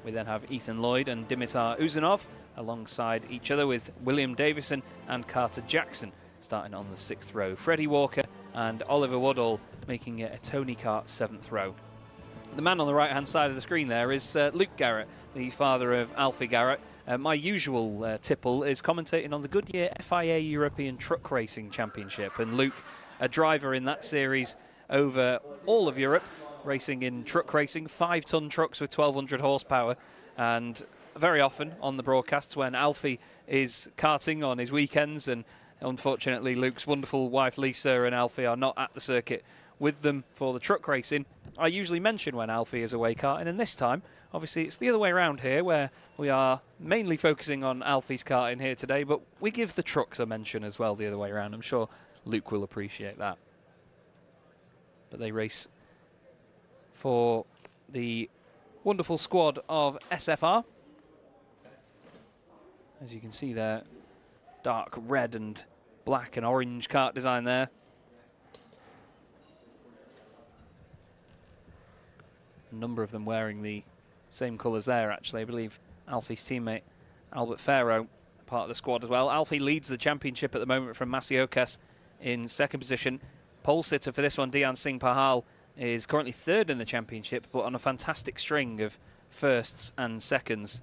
We then have Ethan Lloyd and Dimitar Uzanov alongside each other, with William Davison and Carter Jackson starting on the 6th row. Freddie Walker and Oliver Woodall making it a Tony Kart 7th row. The man on the right-hand side of the screen there is Luke Garrett, the father of Alfie Garrett. My usual tipple is commentating on the Goodyear FIA European Truck Racing Championship, and Luke, a driver in that series over all of Europe, racing in truck racing, 5-ton trucks with 1,200 horsepower, and very often on the broadcasts when Alfie is karting on his weekends, and unfortunately Luke's wonderful wife Lisa and Alfie are not at the circuit with them for the truck racing, I usually mention when Alfie is away karting, and this time obviously it's the other way around here, where we are mainly focusing on Alfie's karting here today, but we give the trucks a mention as well the other way around. I'm sure Luke will appreciate that. But they race for the wonderful squad of SFR. As you can see there, dark red and black and orange kart design there. A number of them wearing the same colours there, actually. I believe Alfie's teammate Albert Farrow, part of the squad as well. Alfie leads the championship at the moment from Masiokas in 2nd position. Pole sitter for this one, Dian Singh Pahal, is currently 3rd in the championship, but on a fantastic string of 1sts and 2nds.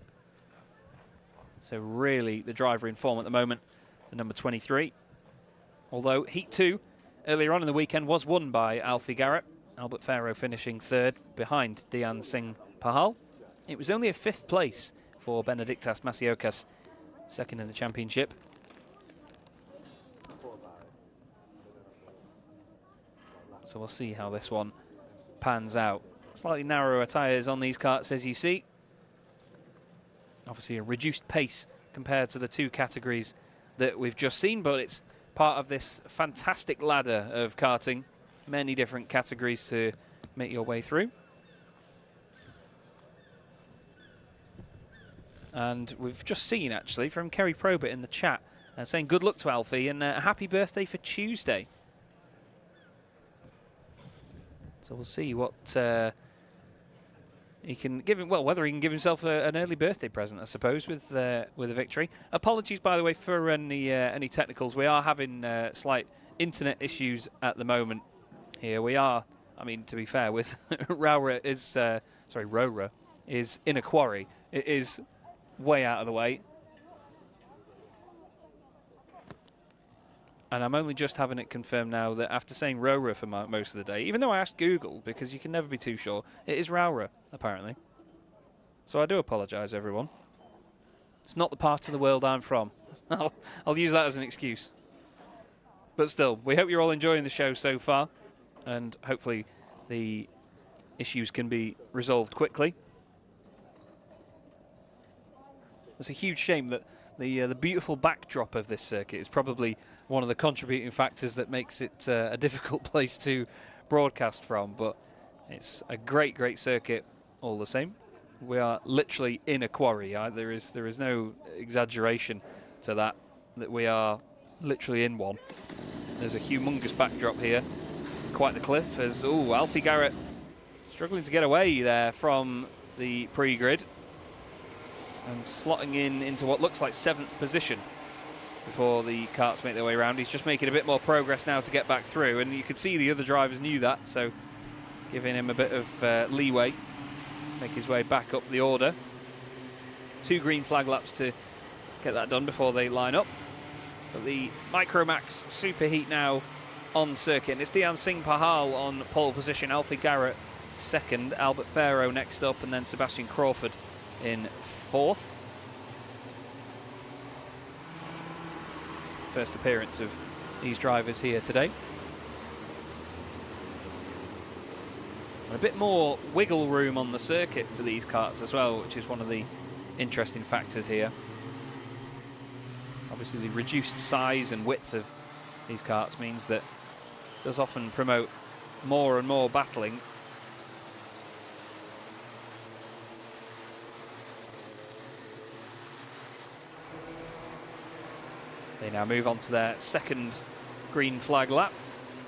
So really the driver in form at the moment, the number 23. Although Heat 2 earlier on in the weekend was won by Alfie Garrett. Albert Farrow finishing 3rd behind Dian Singh Pahal. It was only a 5th place for Benedictas Masiokas, 2nd in the championship. So we'll see how this one pans out. Slightly narrower tyres on these karts, as you see. Obviously a reduced pace compared to the 2 categories that we've just seen, but it's part of this fantastic ladder of karting. Many different categories to make your way through. And we've just seen, actually, from Kerry Probert in the chat, saying good luck to Alfie and a happy birthday for Tuesday. So we'll see what he can give him. Well, whether he can give himself an early birthday present, I suppose, with a victory. Apologies, by the way, for any technicals. We are having slight internet issues at the moment. Here we are. I mean, to be fair, with Rowrah is in a quarry. It is way out of the way. And I'm only just having it confirmed now that after saying Rowrah for most of the day, even though I asked Google, because you can never be too sure, it is Rowrah, apparently. So I do apologise, everyone. It's not the part of the world I'm from. I'll use that as an excuse. But still, we hope you're all enjoying the show so far, and hopefully the issues can be resolved quickly. It's a huge shame that the beautiful backdrop of this circuit is probably one of the contributing factors that makes it a difficult place to broadcast from, but it's a great, great circuit all the same. We are literally in a quarry. There is no exaggeration to that we are literally in one. There's a humongous backdrop here. Quite the cliff as, Alfie Garrett struggling to get away there from the pre-grid and slotting into what looks like 7th position before the karts make their way around. He's just making a bit more progress now to get back through, and you could see the other drivers knew that, so giving him a bit of leeway to make his way back up the order. 2 green flag laps to get that done before they line up. But the Micromax Superheat now on circuit, and it's Dian Singh Pahal on pole position, Alfie Garrett 2nd, Albert Farrow next up, and then Sebastian Crawford in 4th. First appearance of these drivers here today. And a bit more wiggle room on the circuit for these karts as well, which is one of the interesting factors here. Obviously the reduced size and width of these karts means that it does often promote more and more battling. They now move on to their 2nd green flag lap.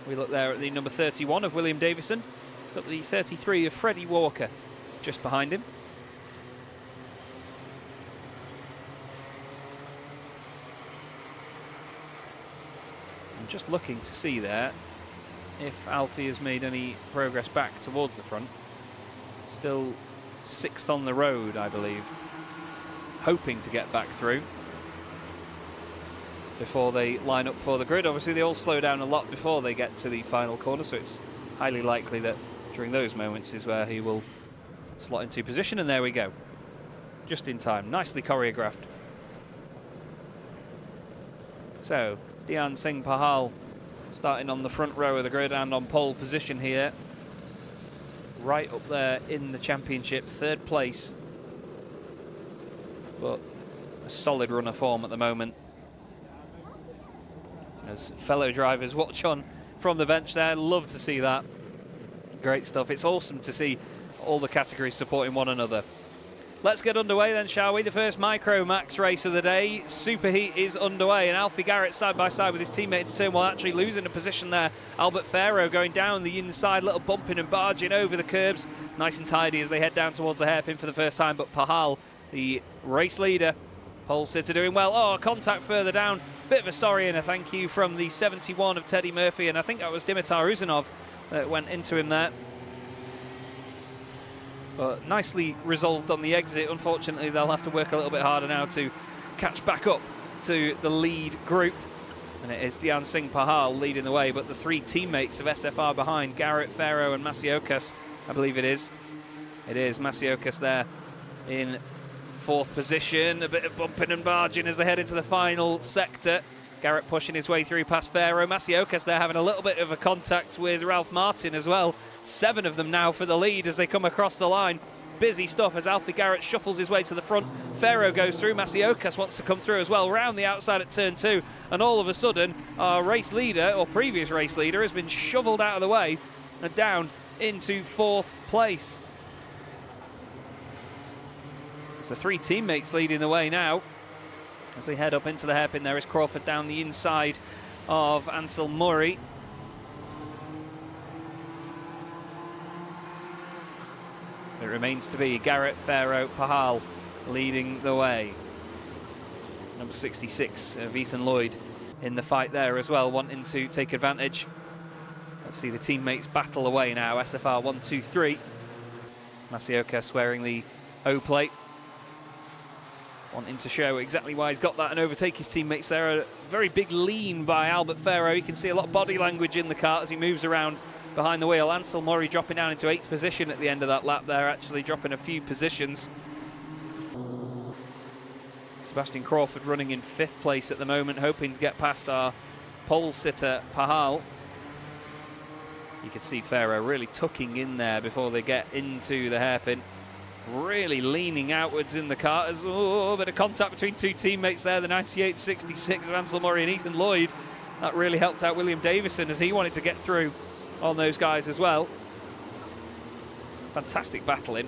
We look there at the number 31 of William Davison. He's got the 33 of Freddie Walker just behind him. just looking to see there if Alfie has made any progress back towards the front. Still 6th on the road, I believe. Hoping to get back through before they line up for the grid. Obviously, they all slow down a lot before they get to the final corner, so it's highly likely that during those moments is where he will slot into position, and there we go. Just in time. Nicely choreographed. So, Dhyan Singh Pahal starting on the front row of the grid and on pole position here. Right up there in the championship, 3rd place. But a solid run of form at the moment. As fellow drivers watch on from the bench there, love to see that. Great stuff. It's awesome to see all the categories supporting one another. Let's get underway then, shall we? The first Micro Max race of the day. Superheat is underway, and Alfie Garrett side by side with his teammate into turn one, actually losing a position there. Albert Farrow going down the inside, little bumping and barging over the curbs. Nice and tidy as they head down towards the hairpin for the first time, but Pahal, the race leader, pole sitter, doing well. Oh, contact further down. Bit of a sorry and a thank you from the 71 of Teddy Murphy, and I think that was Dimitar Uzanov that went into him there. But nicely resolved on the exit. Unfortunately, they'll have to work a little bit harder now to catch back up to the lead group. And it is Dhyan Singh Pahal leading the way, but the 3 teammates of SFR behind, Garrett, Farrow and Masiokas, I believe it is. It is Masiokas there in 4th position. A bit of bumping and barging as they head into the final sector. Garrett pushing his way through past Farrow. Masiokas there having a little bit of a contact with Ralph Martin as well. 7 of them now for the lead as they come across the line. Busy stuff as Alfie Garrett shuffles his way to the front. Farrow goes through. Masiokas wants to come through as well, round the outside at turn 2. And all of a sudden, our race leader, or previous race leader, has been shoveled out of the way and down into 4th place. It's the 3 teammates leading the way now. As they head up into the hairpin, there is Crawford down the inside of Ansel Murray. It remains to be Garrett, Farrow, Pahal leading the way. Number 66 of Ethan Lloyd in the fight there as well, wanting to take advantage. Let's see the teammates battle away now. SFR 1, 2, 3. Masiokas wearing the O plate, wanting to show exactly why he's got that and overtake his teammates there. A very big lean by Albert Farrow. You can see a lot of body language in the car as he moves around behind the wheel. Ansel Murray dropping down into 8th position at the end of that lap there, actually dropping a few positions. Sebastian Crawford running in 5th place at the moment, hoping to get past our pole sitter Pahal. You can see Farrow really tucking in there before they get into the hairpin. Really leaning outwards in the car. There's a bit of contact between 2 teammates there, the 98-66 of Ansel Murray and Ethan Lloyd. That really helped out William Davison as he wanted to get through on those guys as well. Fantastic battling.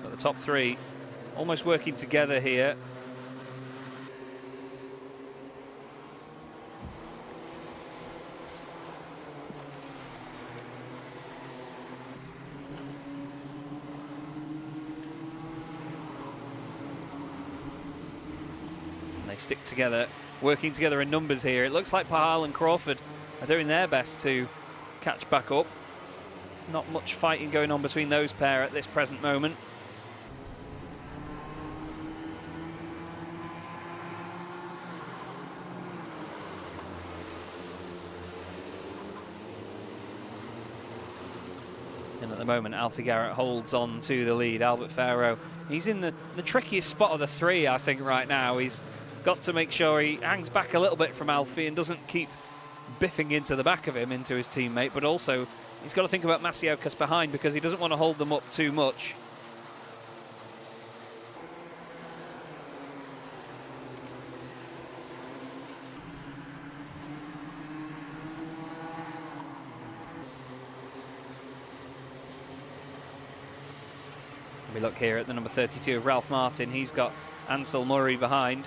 But the top 3 almost working together here. Stick together, working together in numbers here. It looks like Pahal and Crawford are doing their best to catch back up. Not much fighting going on between those pair at this present moment. And at the moment, Alfie Garrett holds on to the lead. Albert Farrow, he's in the trickiest spot of the 3, I think, right now. He's got to make sure he hangs back a little bit from Alfie and doesn't keep biffing into the back of him, into his teammate, but also he's got to think about Masiokas behind because he doesn't want to hold them up too much. We look here at the number 32 of Ralph Martin. He's got Ansel Murray behind.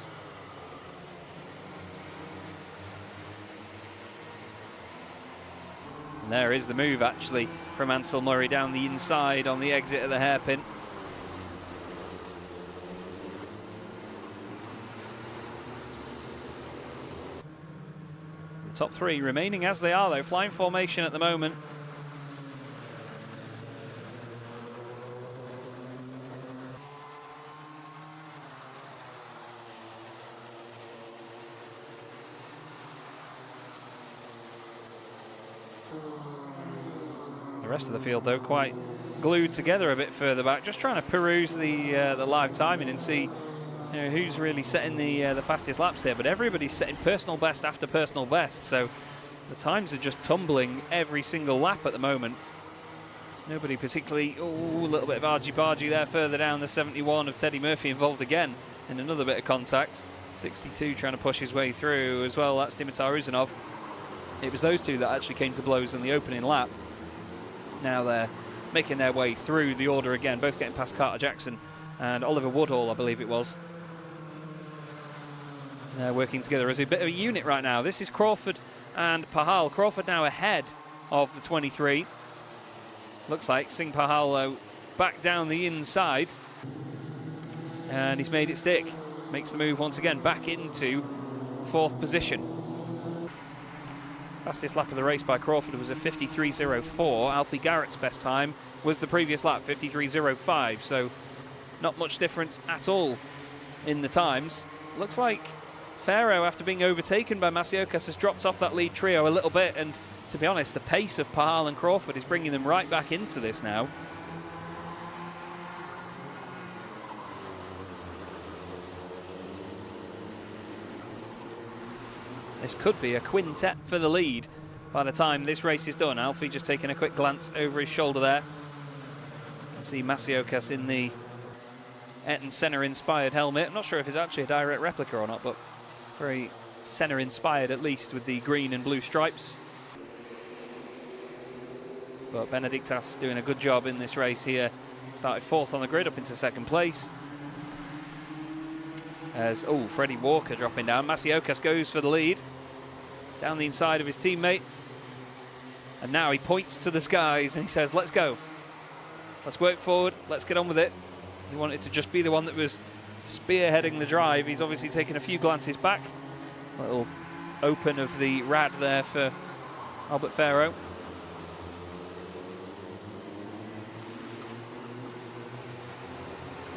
And And there is the move, actually, from Ansel Murray down the inside on the exit of the hairpin. The top three remaining as they are, though. Flying formation at the moment. The rest of the field, though, quite glued together a bit further back, just trying to peruse the live timing and see who's really setting the fastest laps here. But everybody's setting personal best after personal best, so the times are just tumbling every single lap at the moment. Nobody particularly, a little bit of argy-bargy there further down. The 71 of Teddy Murphy involved again in another bit of contact. 62 trying to push his way through as well. That's Dimitar Uzanov. It was those two that actually came to blows in the opening lap. Now they're making their way through the order again, both getting past Carter Jackson and Oliver Woodhall, I believe it was. They're working together as a bit of a unit right now. This is Crawford and Pahal. Crawford now ahead of the 23. Looks like Singh Pahal, though, back down the inside. And he's made it stick. Makes the move once again back into fourth position. Fastest lap of the race by Crawford was a 53.04. Alfie Garrett's best time was the previous lap, 53.05. So not much difference at all in the times. Looks like Pharaoh, after being overtaken by Masiokas, has dropped off that lead trio a little bit. And to be honest, the pace of Pahal and Crawford is bringing them right back into this now. This could be a quintet for the lead by the time this race is done. Alfie just taking a quick glance over his shoulder there. You can see Masiokas in the Ayrton Senna-inspired helmet. I'm not sure if it's actually a direct replica or not, but very Senna-inspired at least, with the green and blue stripes. But Benedictas doing a good job in this race here. Started fourth on the grid, up into second place. As, Freddie Walker dropping down. Masiokas goes for the lead. Down the inside of his teammate. And now he points to the skies and he says, let's go. Let's work forward. Let's get on with it. He wanted to just be the one that was spearheading the drive. He's obviously taken a few glances back. A little open of the rad there for Albert Pharaoh.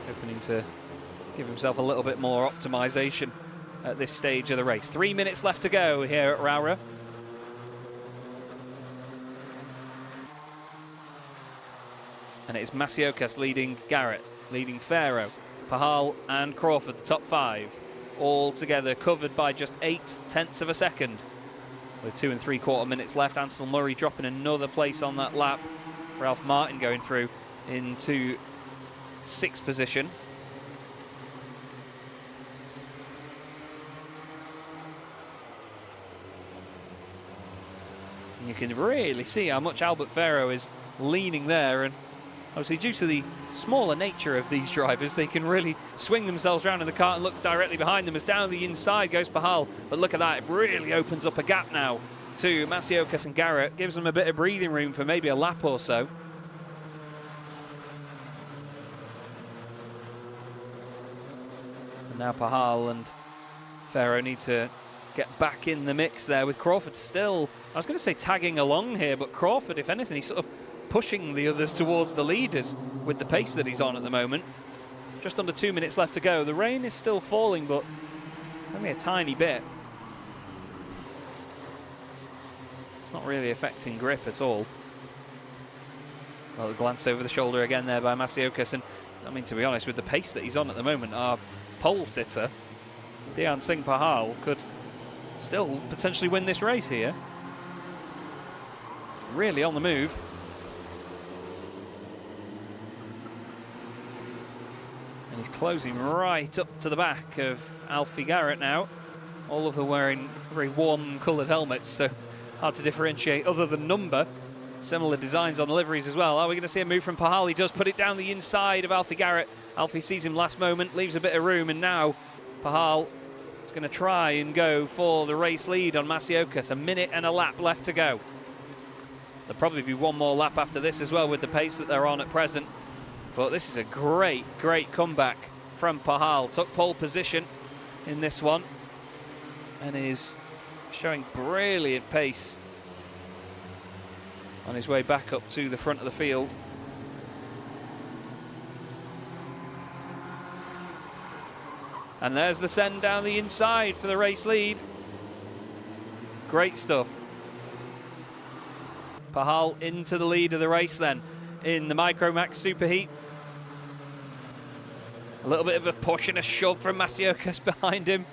Opening to give himself a little bit more optimization at this stage of the race. 3 minutes left to go here at Rowrah. And it is Masiokas leading Garrett, leading Pharaoh, Pahal and Crawford, the top five, all together covered by just 0.8 of a second. With 2 3/4 minutes left, Ansel Murray dropping another place on that lap. Ralph Martin going through into 6th position. You can really see how much Albert Pharaoh is leaning there, and obviously due to the smaller nature of these drivers, they can really swing themselves around in the car and look directly behind them as down the inside goes Pahal. But look at that, it really opens up a gap now to Masiokas and Garrett, gives them a bit of breathing room for maybe a lap or so. And now Pahal and Pharaoh need to get back in the mix there, with Crawford still, I was going to say tagging along here, but Crawford, if anything, he's sort of pushing the others towards the leaders with the pace that he's on at the moment. Just under 2 minutes left to go. The rain is still falling, but only a tiny bit. It's not really affecting grip at all. Well, a glance over the shoulder again there by Masiokas, and I mean, to be honest, with the pace that he's on at the moment, our pole sitter, Dhyan Singh Pahal, could still potentially win this race here. Really on the move. And he's closing right up to the back of Alfie Garrett now. All of them wearing very warm coloured helmets, so hard to differentiate other than number. Similar designs on the liveries as well. Are we going to see a move from Pahal? He does put it down the inside of Alfie Garrett. Alfie sees him last moment, leaves a bit of room, and now Pahal is going to try and go for the race lead on Masiokas. A minute and a lap left to go. There'll probably be one more lap after this as well with the pace that they're on at present. But this is a great, great comeback from Pahal. Took pole position in this one and is showing brilliant pace on his way back up to the front of the field. And there's the send down the inside for the race lead. Great stuff. Pahal into the lead of the race then in the Micromax Superheat. A little bit of a push and a shove from Masiokas behind him.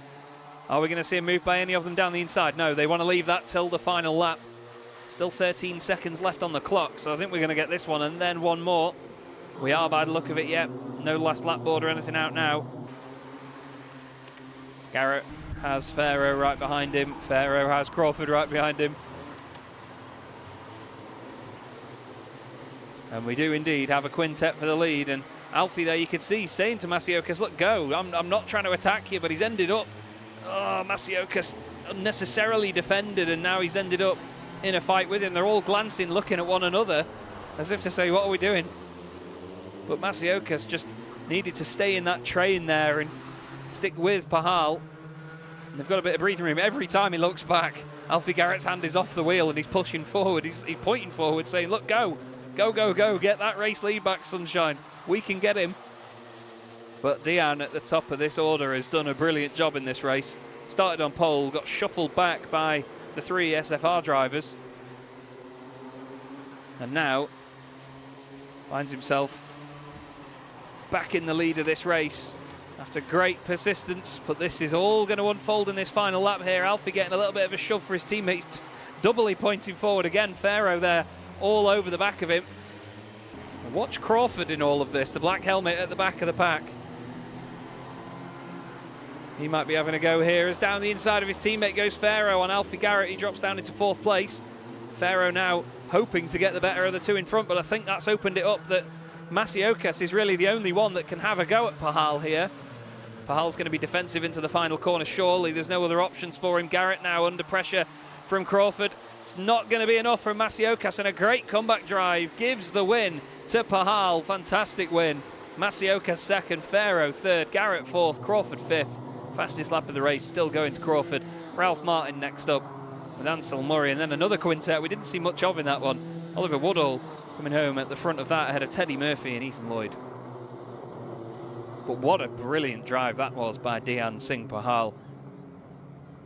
Are we going to see a move by any of them down the inside? No, they want to leave that till the final lap. Still 13 seconds left on the clock, so I think we're going to get this one and then one more. We are by the look of it yet. No last lap board or anything out now. Garrett has Pharaoh right behind him. Pharaoh has Crawford right behind him. And we do indeed have a quintet for the lead. And Alfie there, you could see, saying to Masiokas, look, go. I'm not trying to attack you, but he's ended up... Oh, Masiokas unnecessarily defended, and now he's ended up in a fight with him. They're all glancing, looking at one another, as if to say, what are we doing? But Masiokas just needed to stay in that train there and stick with Pahal. And they've got a bit of breathing room. Every time he looks back, Alfie Garrett's hand is off the wheel and he's pushing forward. He's pointing forward, saying, look, go. Go, go, go. Get that race lead back, Sunshine. We can get him. But Dian at the top of this order has done a brilliant job in this race. Started on pole, got shuffled back by the 3 SFR drivers. And now finds himself back in the lead of this race after great persistence. But this is all going to unfold in this final lap here. Alfie getting a little bit of a shove for his teammates, doubly pointing forward again. Pharaoh there all over the back of him. And watch Crawford in all of this, the black helmet at the back of the pack. He might be having a go here as down the inside of his teammate goes Pharaoh on Alfie Garrett. He drops down into 4th place. Pharaoh now hoping to get the better of the 2 in front, but I think that's opened it up that Masiokas is really the only one that can have a go at Pahal here. Pahal's going to be defensive into the final corner, surely. There's no other options for him. Garrett now under pressure from Crawford. It's not going to be enough from Masiokas, and a great comeback drive gives the win to Pahal. Fantastic win. Masiokas 2nd, Pharaoh 3rd, Garrett 4th, Crawford 5th. Fastest lap of the race still going to Crawford. Ralph Martin next up with Ansel Murray, and then another quintet we didn't see much of in that one. Oliver Woodall coming home at the front of that ahead of Teddy Murphy and Ethan Lloyd. But what a brilliant drive that was by Dian Singh Pahal.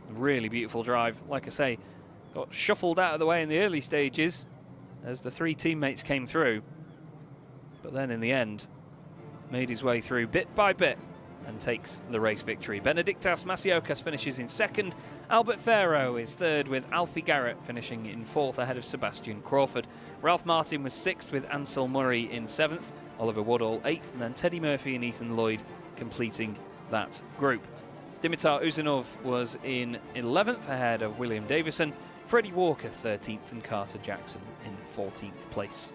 Really beautiful drive. Like I say, got shuffled out of the way in the early stages as the 3 teammates came through. But then in the end, made his way through bit by bit and takes the race victory. Benedictas Masiokas finishes in 2nd. Albert Pharaoh is 3rd with Alfie Garrett finishing in 4th ahead of Sebastian Crawford. Ralph Martin was 6th with Ansel Murray in 7th. Oliver Woodall 8th, and then Teddy Murphy and Ethan Lloyd completing that group. Dimitar Uzanov was in 11th ahead of William Davison. Freddie Walker 13th and Carter Jackson in 14th place.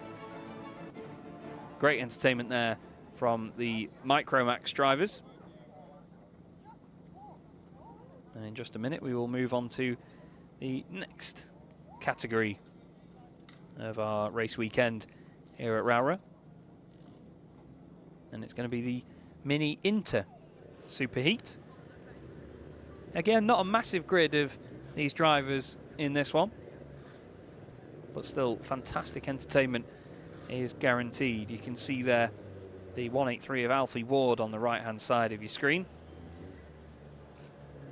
Great entertainment there from the Micromax drivers. And in just a minute, we will move on to the next category of our race weekend here at Rowrah. And it's going to be the Mini Inter Superheat. Again, not a massive grid of these drivers in this one, but still fantastic entertainment is guaranteed. You can see there the 183 of Alfie Ward on the right-hand side of your screen.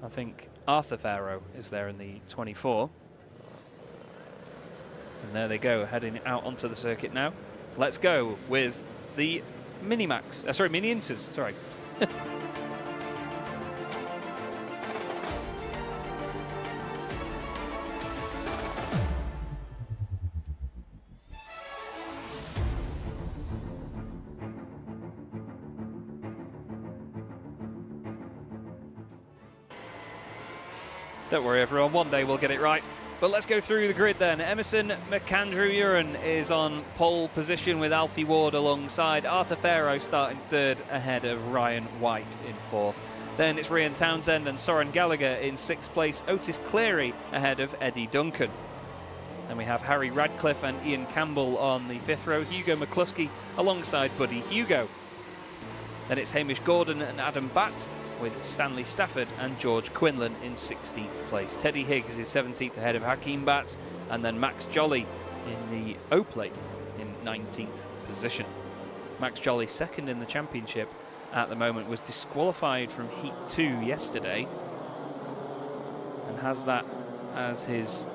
I think Arthur Pharaoh is there in the 24. And there they go, heading out onto the circuit now. Let's go with the Mini Inters, sorry. Don't worry everyone, one day we'll get it right. But let's go through the grid then. Emerson McAndrew-Uren is on pole position with Alfie Ward alongside. Arthur Pharaoh starting 3rd ahead of Ryan White in 4th. Then it's Ryan Townsend and Soren Gallagher in 6th place. Otis Cleary ahead of Eddie Duncan. Then we have Harry Radcliffe and Ian Campbell on the 5th row, Hugo McCluskey alongside Buddy Hugo. Then it's Hamish Gordon and Adam Batt, with Stanley Stafford and George Quinlan in 16th place. Teddy Higgs is 17th ahead of Hakeem Batt, and then Max Jolly in the O plate in 19th position. Max Jolly, second in the championship at the moment, was disqualified from Heat 2 yesterday and has that as his,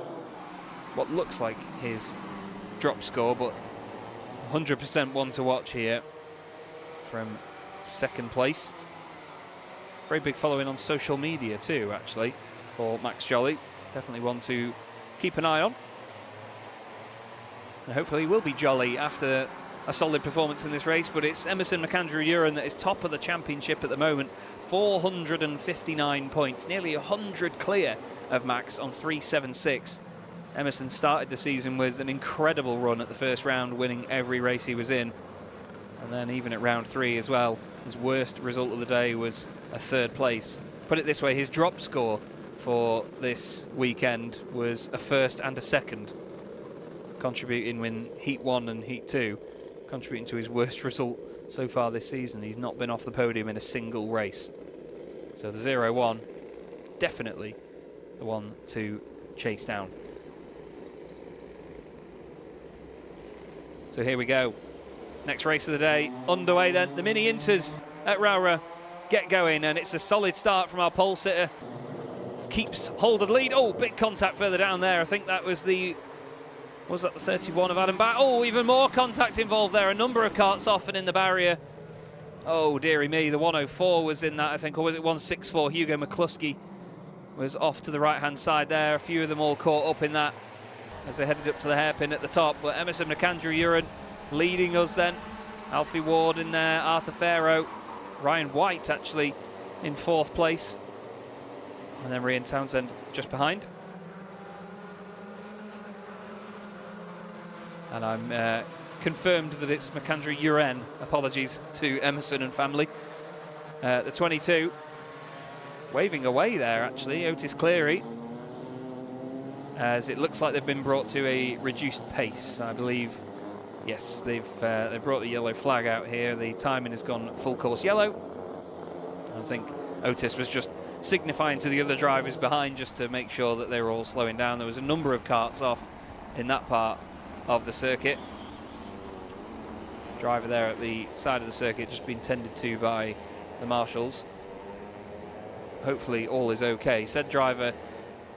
what looks like his drop score, but 100% one to watch here from second place. Very big following on social media too, actually, for Max Jolly. Definitely one to keep an eye on. And hopefully he will be jolly after a solid performance in this race, but it's Emerson McAndrew-Uren that is top of the championship at the moment. 459 points, nearly 100 clear of Max on 376. Emerson started the season with an incredible run at the first round, winning every race he was in. And then even at round 3 as well, his worst result of the day was a 3rd place. Put it this way, his drop score for this weekend was a 1st and a 2nd, contributing in Heat 1 and Heat 2, contributing to his worst result so far this season. He's not been off the podium in a single race. So the 0-1, definitely the one to chase down. So here we go. Next race of the day underway then. The Mini Inters at Rowrah get going, and it's a solid start from our pole sitter. Keeps hold of the lead. Oh, big contact further down there. I think that was the 31 of Adam Batt? Oh, even more contact involved there. A number of carts off and in the barrier. Oh, dearie me. The 104 was in that, I think, or was it 164? Hugo McCluskey was off to the right-hand side there. A few of them all caught up in that as they headed up to the hairpin at the top. But Emerson McAndrew-Uren leading us then. Alfie Ward in there, Arthur Farrow, Ryan White actually in 4th place. And then Rian Townsend just behind. And I'm confirmed that it's McAndrew-Uren. Apologies to Emerson and family. The 22, waving away there actually, Otis Cleary. As it looks like they've been brought to a reduced pace, I believe. Yes, they've brought the yellow flag out here. The timing has gone full course yellow. I think Otis was just signifying to the other drivers behind just to make sure that they were all slowing down. There was a number of carts off in that part of the circuit. Driver there at the side of the circuit just being tended to by the marshals. Hopefully all is okay. Said driver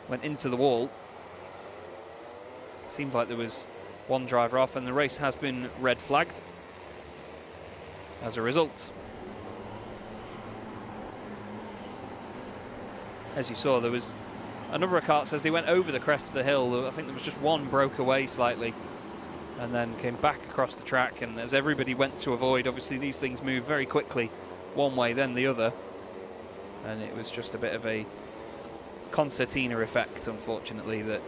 went into the wall. Seemed like there was one driver off, and the race has been red flagged as a result. As you saw, there was a number of carts as they went over the crest of the hill. I think there was just one broke away slightly and then came back across the track, and as everybody went to avoid, obviously these things move very quickly one way then the other, and it was just a bit of a concertina effect, unfortunately, that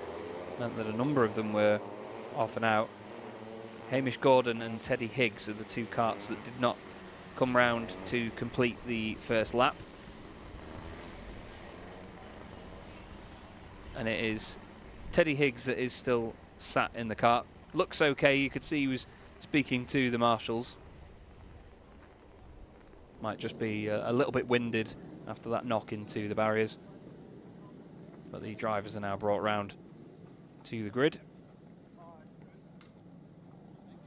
meant that a number of them were off and out. Hamish Gordon and Teddy Higgs are the 2 carts that did not come round to complete the first lap. And it is Teddy Higgs that is still sat in the cart. Looks okay. You could see he was speaking to the marshals. Might just be a little bit winded after that knock into the barriers. But the drivers are now brought round to the grid.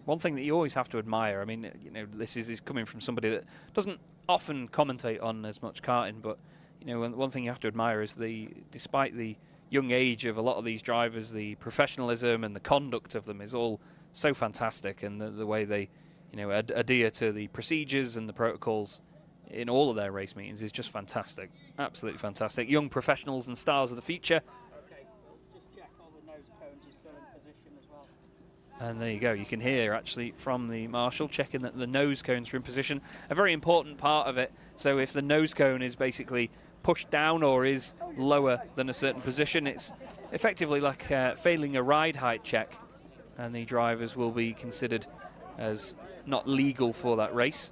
One thing that you always have to admire, I mean, you know, this is coming from somebody that doesn't often commentate on as much karting, but, you know, one thing you have to admire is despite the young age of a lot of these drivers, the professionalism and the conduct of them is all so fantastic, and the way they, you know, adhere to the procedures and the protocols in all of their race meetings is just fantastic. Absolutely fantastic. Young professionals and stars of the future. And there you go, you can hear actually from the marshal checking that the nose cones are in position. A very important part of it. So if the nose cone is basically pushed down or is lower than a certain position, it's effectively like failing a ride height check, and the drivers will be considered as not legal for that race.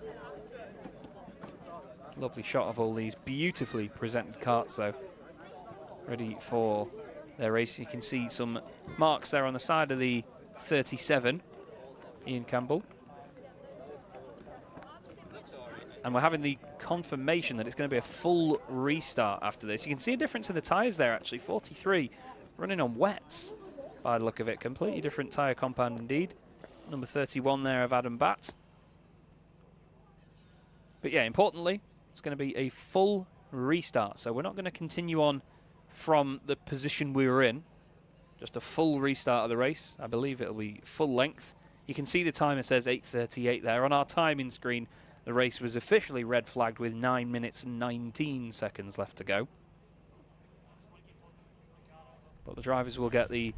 Lovely shot of all these beautifully presented karts though, ready for their race. You can see some marks there on the side of the 37, Ian Campbell. And we're having the confirmation that it's going to be a full restart after this. You can see a difference in the tyres there, actually. 43 running on wets by the look of it. Completely different tyre compound indeed. Number 31 there of Adam Batt. But yeah, importantly, it's going to be a full restart. So we're not going to continue on from the position we were in. Just a full restart of the race. I believe it'll be full length. You can see the timer says 8:38 there. On our timing screen, the race was officially red flagged with 9 minutes and 19 seconds left to go. But the drivers will get the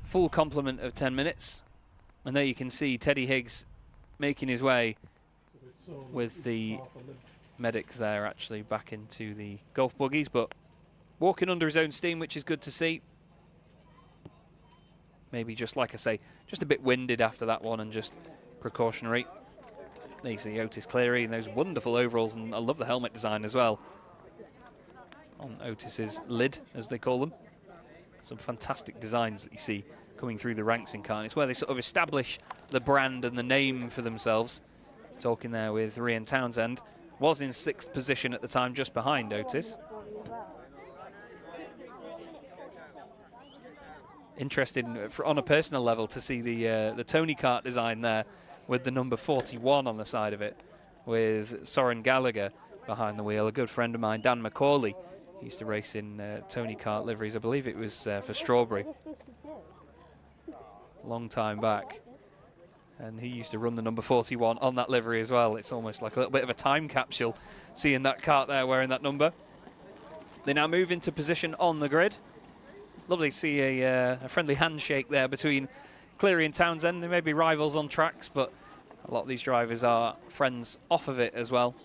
full complement of 10 minutes. And there you can see Teddy Higgs making his way with the medics there actually back into the golf buggies, but walking under his own steam, which is good to see. Maybe just, like I say, just a bit winded after that one and just precautionary. There you see Otis Cleary in those wonderful overalls, and I love the helmet design as well on Otis's lid, as they call them. Some fantastic designs that you see coming through the ranks in karting. It's where they sort of establish the brand and the name for themselves. He's talking there with Rian Townsend. Was in 6th position at the time, just behind Otis. Interesting on a personal level to see the Tony Kart design there with the number 41 on the side of it, with Soren Gallagher behind the wheel. A good friend of mine, Dan McCauley, used to race in Tony Kart liveries. I believe it was for Strawberry. Long time back. And he used to run the number 41 on that livery as well. It's almost like a little bit of a time capsule seeing that kart there wearing that number. They now move into position on the grid. Lovely to see a friendly handshake there between Cleary and Townsend. They may be rivals on tracks, but a lot of these drivers are friends off of it as well.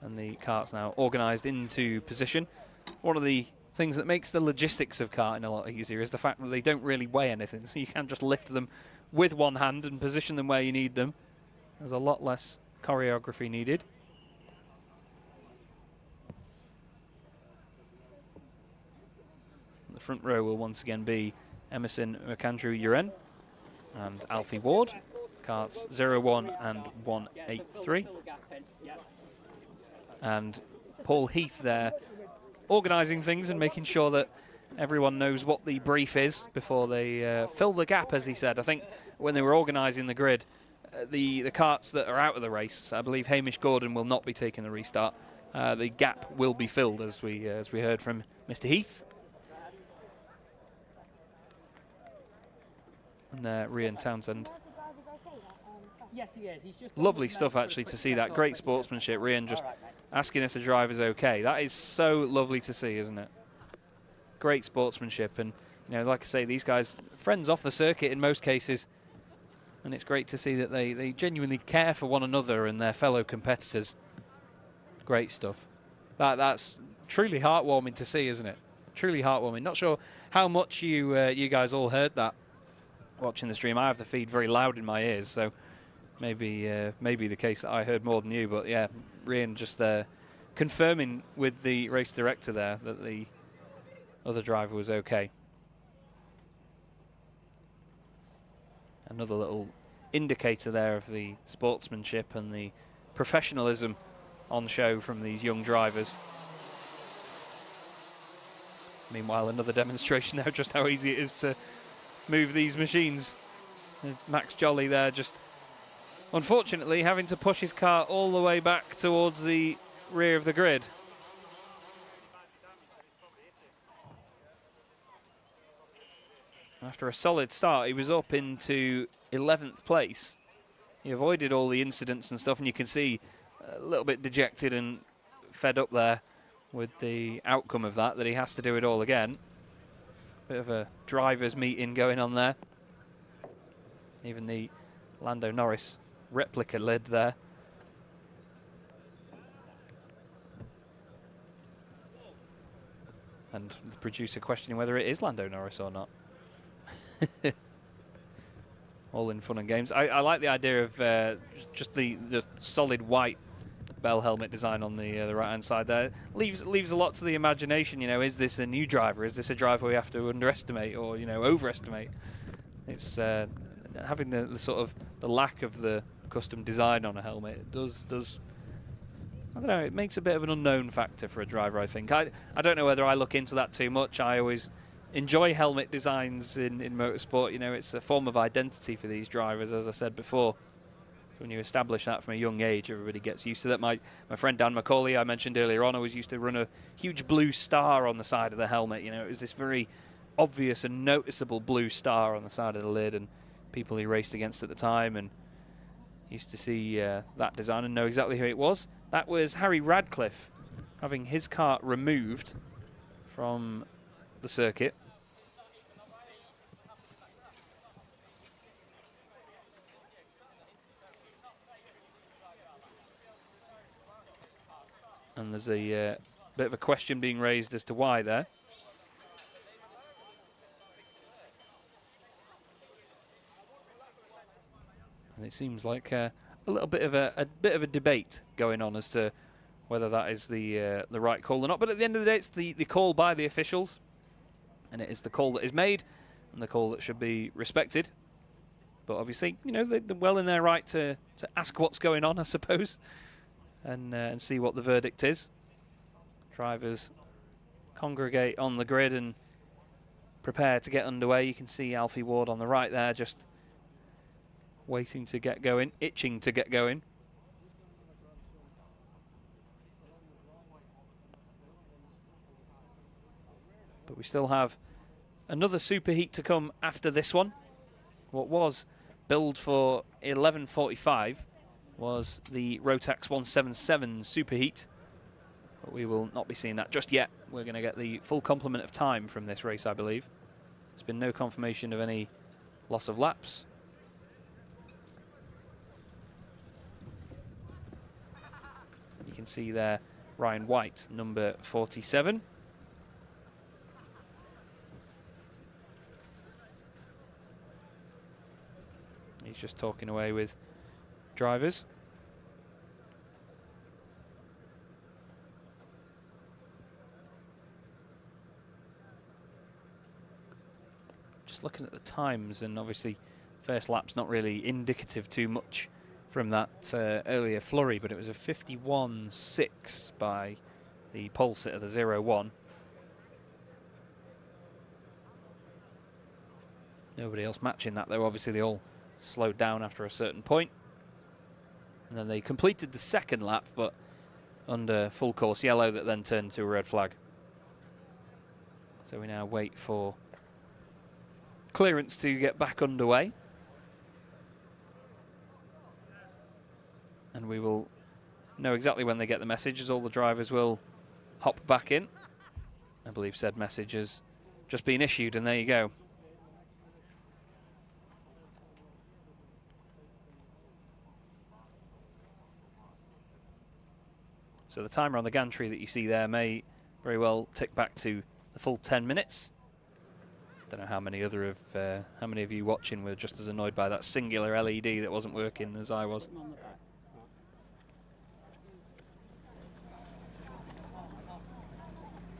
And the kart's now organised into position. One of the things that makes the logistics of karting a lot easier is the fact that they don't really weigh anything, so you can just lift them with one hand and position them where you need them. There's a lot less choreography needed. The front row will once again be Emerson McAndrew-Uren and Alfie Ward, karts 01 and 183. And Paul Heath there organising things and making sure that everyone knows what the brief is before they fill the gap, as he said. I think when they were organising the grid, the karts that are out of the race, I believe Hamish Gordon will not be taking the restart. The gap will be filled, as we heard from Mr. Heath. And Rian Townsend. Yes, he is. He's just lovely stuff, actually, to see that. Great sportsmanship. Rian just asking if the driver's okay. That is so lovely to see, isn't it? Great sportsmanship. And, you know, like I say, these guys, friends off the circuit in most cases. And it's great to see that they genuinely care for one another and their fellow competitors. Great stuff. That's truly heartwarming to see, isn't it? Truly heartwarming. Not sure how much you guys all heard that watching the stream. I have the feed very loud in my ears, so maybe the case that I heard more than you. But yeah, Rian just confirming with the race director there that the other driver was okay. Another little indicator there of the sportsmanship and the professionalism on show from these young drivers. Meanwhile, another demonstration there just how easy it is to move these machines. Max Jolly there just unfortunately having to push his car all the way back towards the rear of the grid. After a solid start, he was up into 11th place. He avoided all the incidents and stuff, and you can see a little bit dejected and fed up there with the outcome of that he has to do it all again. Bit of a drivers' meeting going on there. Even the Lando Norris replica lid there. And the producer questioning whether it is Lando Norris or not. All in fun and games. I like the idea of just the solid white bell helmet design on the right-hand side there. Leaves a lot to the imagination. You know, is this a new driver? Is this a driver we have to underestimate or, you know, overestimate? It's having the sort of the lack of the custom design on a helmet does I don't know, it makes a bit of an unknown factor for a driver, I think. I don't know whether I look into that too much. I always enjoy helmet designs in motorsport. You know, it's a form of identity for these drivers, as I said before. So when you establish that from a young age, everybody gets used to that. My friend Dan Macaulay, I mentioned earlier on, always used to run a huge blue star on the side of the helmet. You know, it was this very obvious and noticeable blue star on the side of the lid, and people he raced against at the time and used to see that design and know exactly who it was. That was Harry Radcliffe having his kart removed from the circuit. And there's a bit of a question being raised as to why there. And it seems like a little bit of a debate going on as to whether that is the right call or not. But at the end of the day, it's the call by the officials, and it is the call that is made, and the call that should be respected. But obviously, you know, they're well in their right to ask what's going on, I suppose, and see what the verdict is. Drivers congregate on the grid and prepare to get underway. You can see Alfie Ward on the right there, just waiting to get going, itching to get going. But we still have another superheat to come after this one. What was billed for 11:45 was the Rotax 177 superheat, but we will not be seeing that just yet. We're going to get the full complement of time from this race, I believe. There's been no confirmation of any loss of laps. You can see there Ryan White, number 47. He's just talking away with drivers. Just looking at the times, and obviously first lap's not really indicative too much from that earlier flurry, but it was a 51.6 by the pole sitter, the 0-1. Nobody else matching that, though. Obviously, they all slowed down after a certain point. And then they completed the second lap, but under full course yellow, that then turned to a red flag. So we now wait for clearance to get back underway. And we will know exactly when they get the message, as all the drivers will hop back in. I believe said message has just been issued, and there you go. So the timer on the gantry that you see there may very well tick back to the full 10 minutes. Don't know how many of you watching were just as annoyed by that singular LED that wasn't working as I was.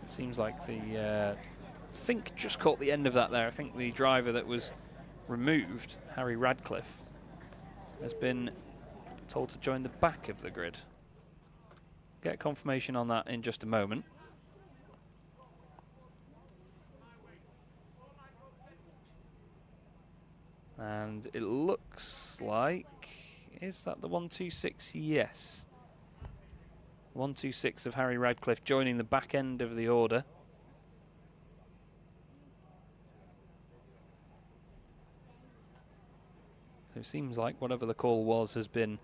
It seems like I think just caught the end of that there. I think the driver that was removed, Harry Radcliffe, has been told to join the back of the grid. Get confirmation on that in just a moment. And it looks like, is that the 126? Yes. 126 of Harry Radcliffe joining the back end of the order. So it seems like whatever the call was has been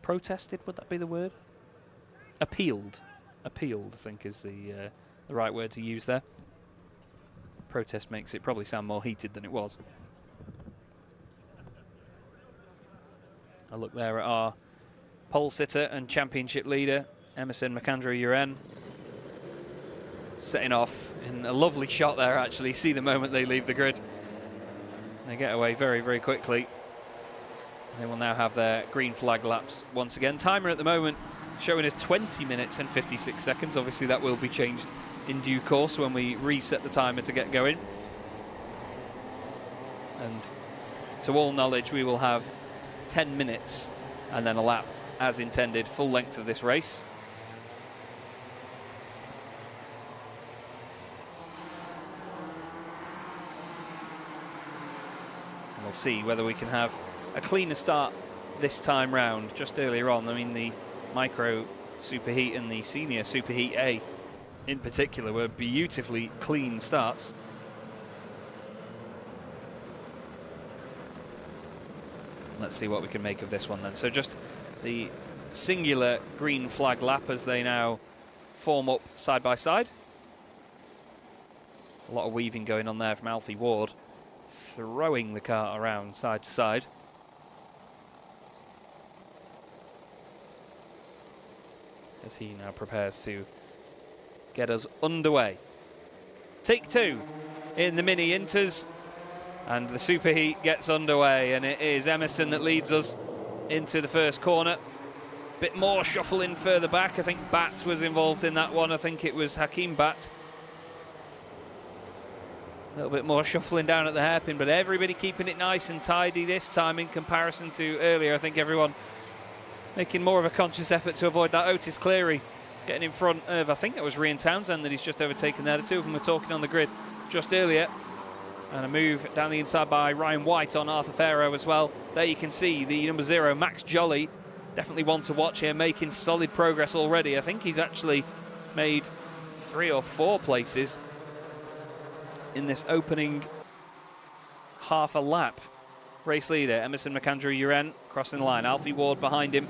protested, would that be the word? Appealed. Appealed, I think, is the right word to use there. Protest makes it probably sound more heated than it was. I look there at our pole sitter and championship leader, Emerson McAndrew-Uren, setting off in a lovely shot there, actually. See the moment they leave the grid. They get away very, very quickly. They will now have their green flag laps once again. Timer at the moment showing us 20 minutes and 56 seconds. Obviously that will be changed in due course when we reset the timer to get going. And to all knowledge, we will have 10 minutes and then a lap as intended, full length of this race. And we'll see whether we can have a cleaner start this time round. Just earlier on, I mean, the micro superheat and the senior superheat A in particular were beautifully clean starts. Let's see what we can make of this one then. So just the singular green flag lap as they now form up side by side. A lot of weaving going on there from Alfie Ward, throwing the car around side to side. As he now prepares to get us underway. Take two in the mini inters, and the superheat gets underway, and it is Emerson that leads us into the first corner. Bit more shuffling further back. I think Bat was involved in that one. I think it was Hakeem Bat. A little bit more shuffling down at the hairpin, but everybody keeping it nice and tidy this time in comparison to earlier. I think everyone making more of a conscious effort to avoid that. Otis Cleary getting in front of, I think that was Ryan Townsend that he's just overtaken there. The two of them were talking on the grid just earlier. And a move down the inside by Ryan White on Arthur Farrow as well. There you can see the number 0, Max Jolly. Definitely one to watch here, making solid progress already. I think he's actually made 3 or 4 places in this opening half a lap. Race leader, Emerson McAndrew-Uren, crossing the line. Alfie Ward behind him.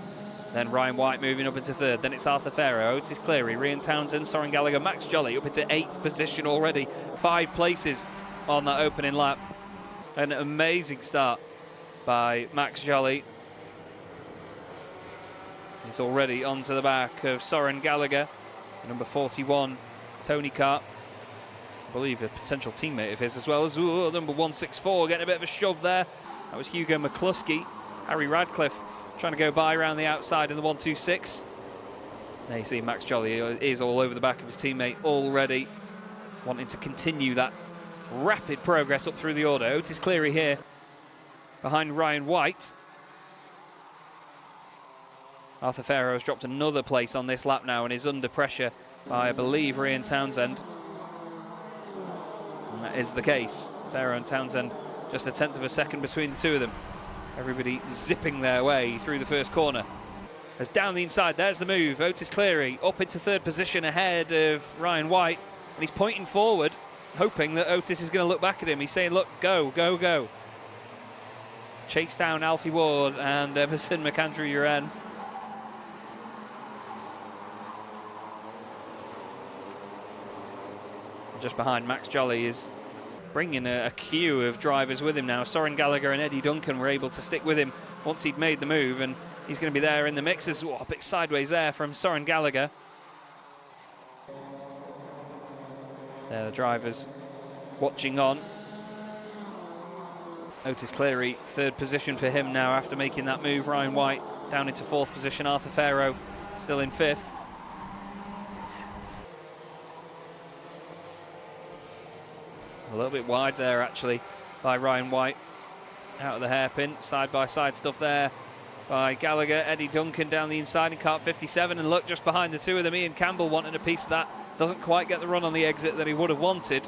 Then Ryan White moving up into 3rd. Then it's Arthur Farrow, Otis Cleary, Ryan Townsend, Soren Gallagher, Max Jolly up into 8th position already. 5 places on that opening lap. An amazing start by Max Jolly. He's already onto the back of Soren Gallagher, number 41, Tony Cart. I believe a potential teammate of his as well as number 164, getting a bit of a shove there. That was Hugo McCluskey. Harry Radcliffe trying to go by around the outside in the 126. There you see Max Jolly is all over the back of his teammate already, wanting to continue that rapid progress up through the order. Otis Cleary here behind Ryan White. Arthur Farrow has dropped another place on this lap now and is under pressure by, I believe, Ryan Townsend. And that is the case. Farrow and Townsend just 1/10 of a second between the two of them. Everybody zipping their way through the first corner. As down the inside, there's the move. Otis Cleary up into 3rd position ahead of Ryan White. And he's pointing forward, hoping that Otis is going to look back at him. He's saying, look, go, go, go. Chase down Alfie Ward and Emerson McAndrew-Uren. Just behind, Max Jolly is bringing a queue of drivers with him now. Soren Gallagher and Eddie Duncan were able to stick with him once he'd made the move, and he's going to be there in the mixes. Oh, a bit sideways there from Soren Gallagher. There, the drivers watching on. Otis Cleary, 3rd position for him now after making that move. Ryan White down into 4th position. Arthur Farrow still in 5th. A little bit wide there, actually, by Ryan White. Out of the hairpin, side-by-side stuff there by Gallagher. Eddie Duncan down the inside in kart 57. And look, just behind the two of them, Ian Campbell wanting a piece of that. Doesn't quite get the run on the exit that he would have wanted.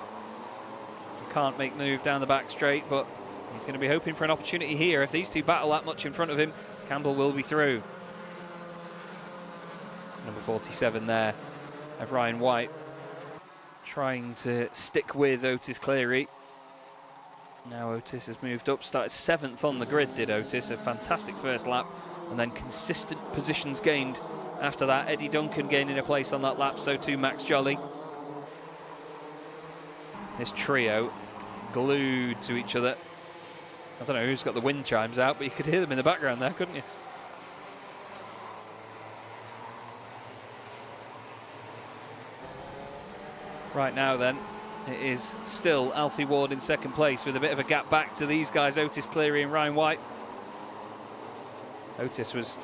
Can't make the move down the back straight, but he's going to be hoping for an opportunity here. If these two battle that much in front of him, Campbell will be through. Number 47 there of Ryan White, trying to stick with Otis Cleary. Now Otis has moved up, started 7th on the grid, did Otis. A fantastic first lap, and then consistent positions gained after that. Eddie Duncan gaining a place on that lap, so too Max Jolly. This trio glued to each other. I don't know who's got the wind chimes out, but you could hear them in the background there, couldn't you? Right now then, it is still Alfie Ward in 2nd place with a bit of a gap back to these guys, Otis Cleary and Ryan White. Otis was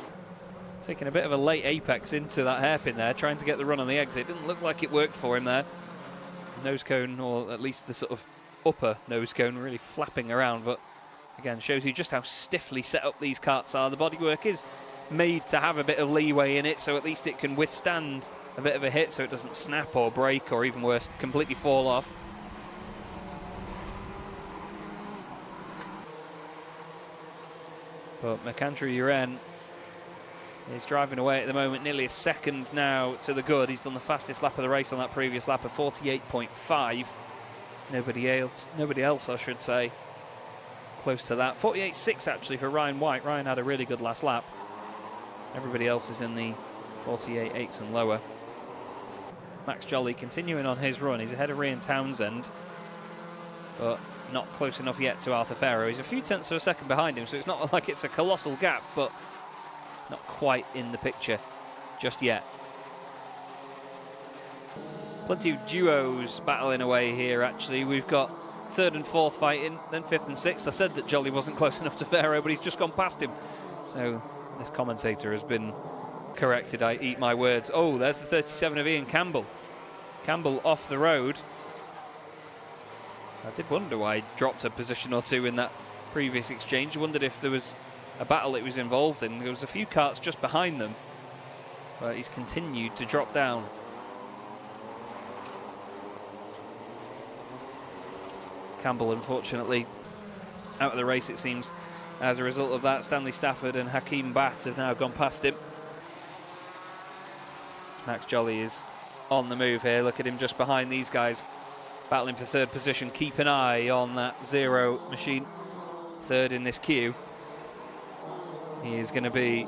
taking a bit of a late apex into that hairpin there, trying to get the run on the exit. Didn't look like it worked for him there. Nose cone, or at least the sort of upper nose cone, really flapping around, but again, shows you just how stiffly set up these karts are. The bodywork is made to have a bit of leeway in it, so at least it can withstand a bit of a hit so it doesn't snap or break, or even worse, completely fall off. But Mercantry Uren is driving away at the moment, nearly a second now to the good. He's done the fastest lap of the race on that previous lap of 48.5. Nobody else, I should say, close to that. 48.6 actually for Ryan White. Ryan had a really good last lap. Everybody else is in the 48.8s and lower. Max Jolly continuing on his run. He's ahead of Ryan Townsend, but not close enough yet to Arthur Farrow. He's a few tenths of a second behind him, so it's not like it's a colossal gap, but not quite in the picture just yet. Plenty of duos battling away here, actually. We've got third and fourth fighting, then fifth and sixth. I said that Jolly wasn't close enough to Farrow, but he's just gone past him. So this commentator has been corrected. I eat my words. Oh, there's the 37 of Ian Campbell. Campbell off the road. I did wonder why he dropped a position or two in that previous exchange. I wondered if there was a battle it was involved in. There was a few karts just behind them, but he's continued to drop down. Campbell, unfortunately, out of the race, it seems, as a result of that. Stanley Stafford and Hakeem Batt have now gone past him. Max Jolly is on the move here. Look at him just behind these guys, battling for third position. Keep an eye on that Zero machine, third in this queue. He is going to be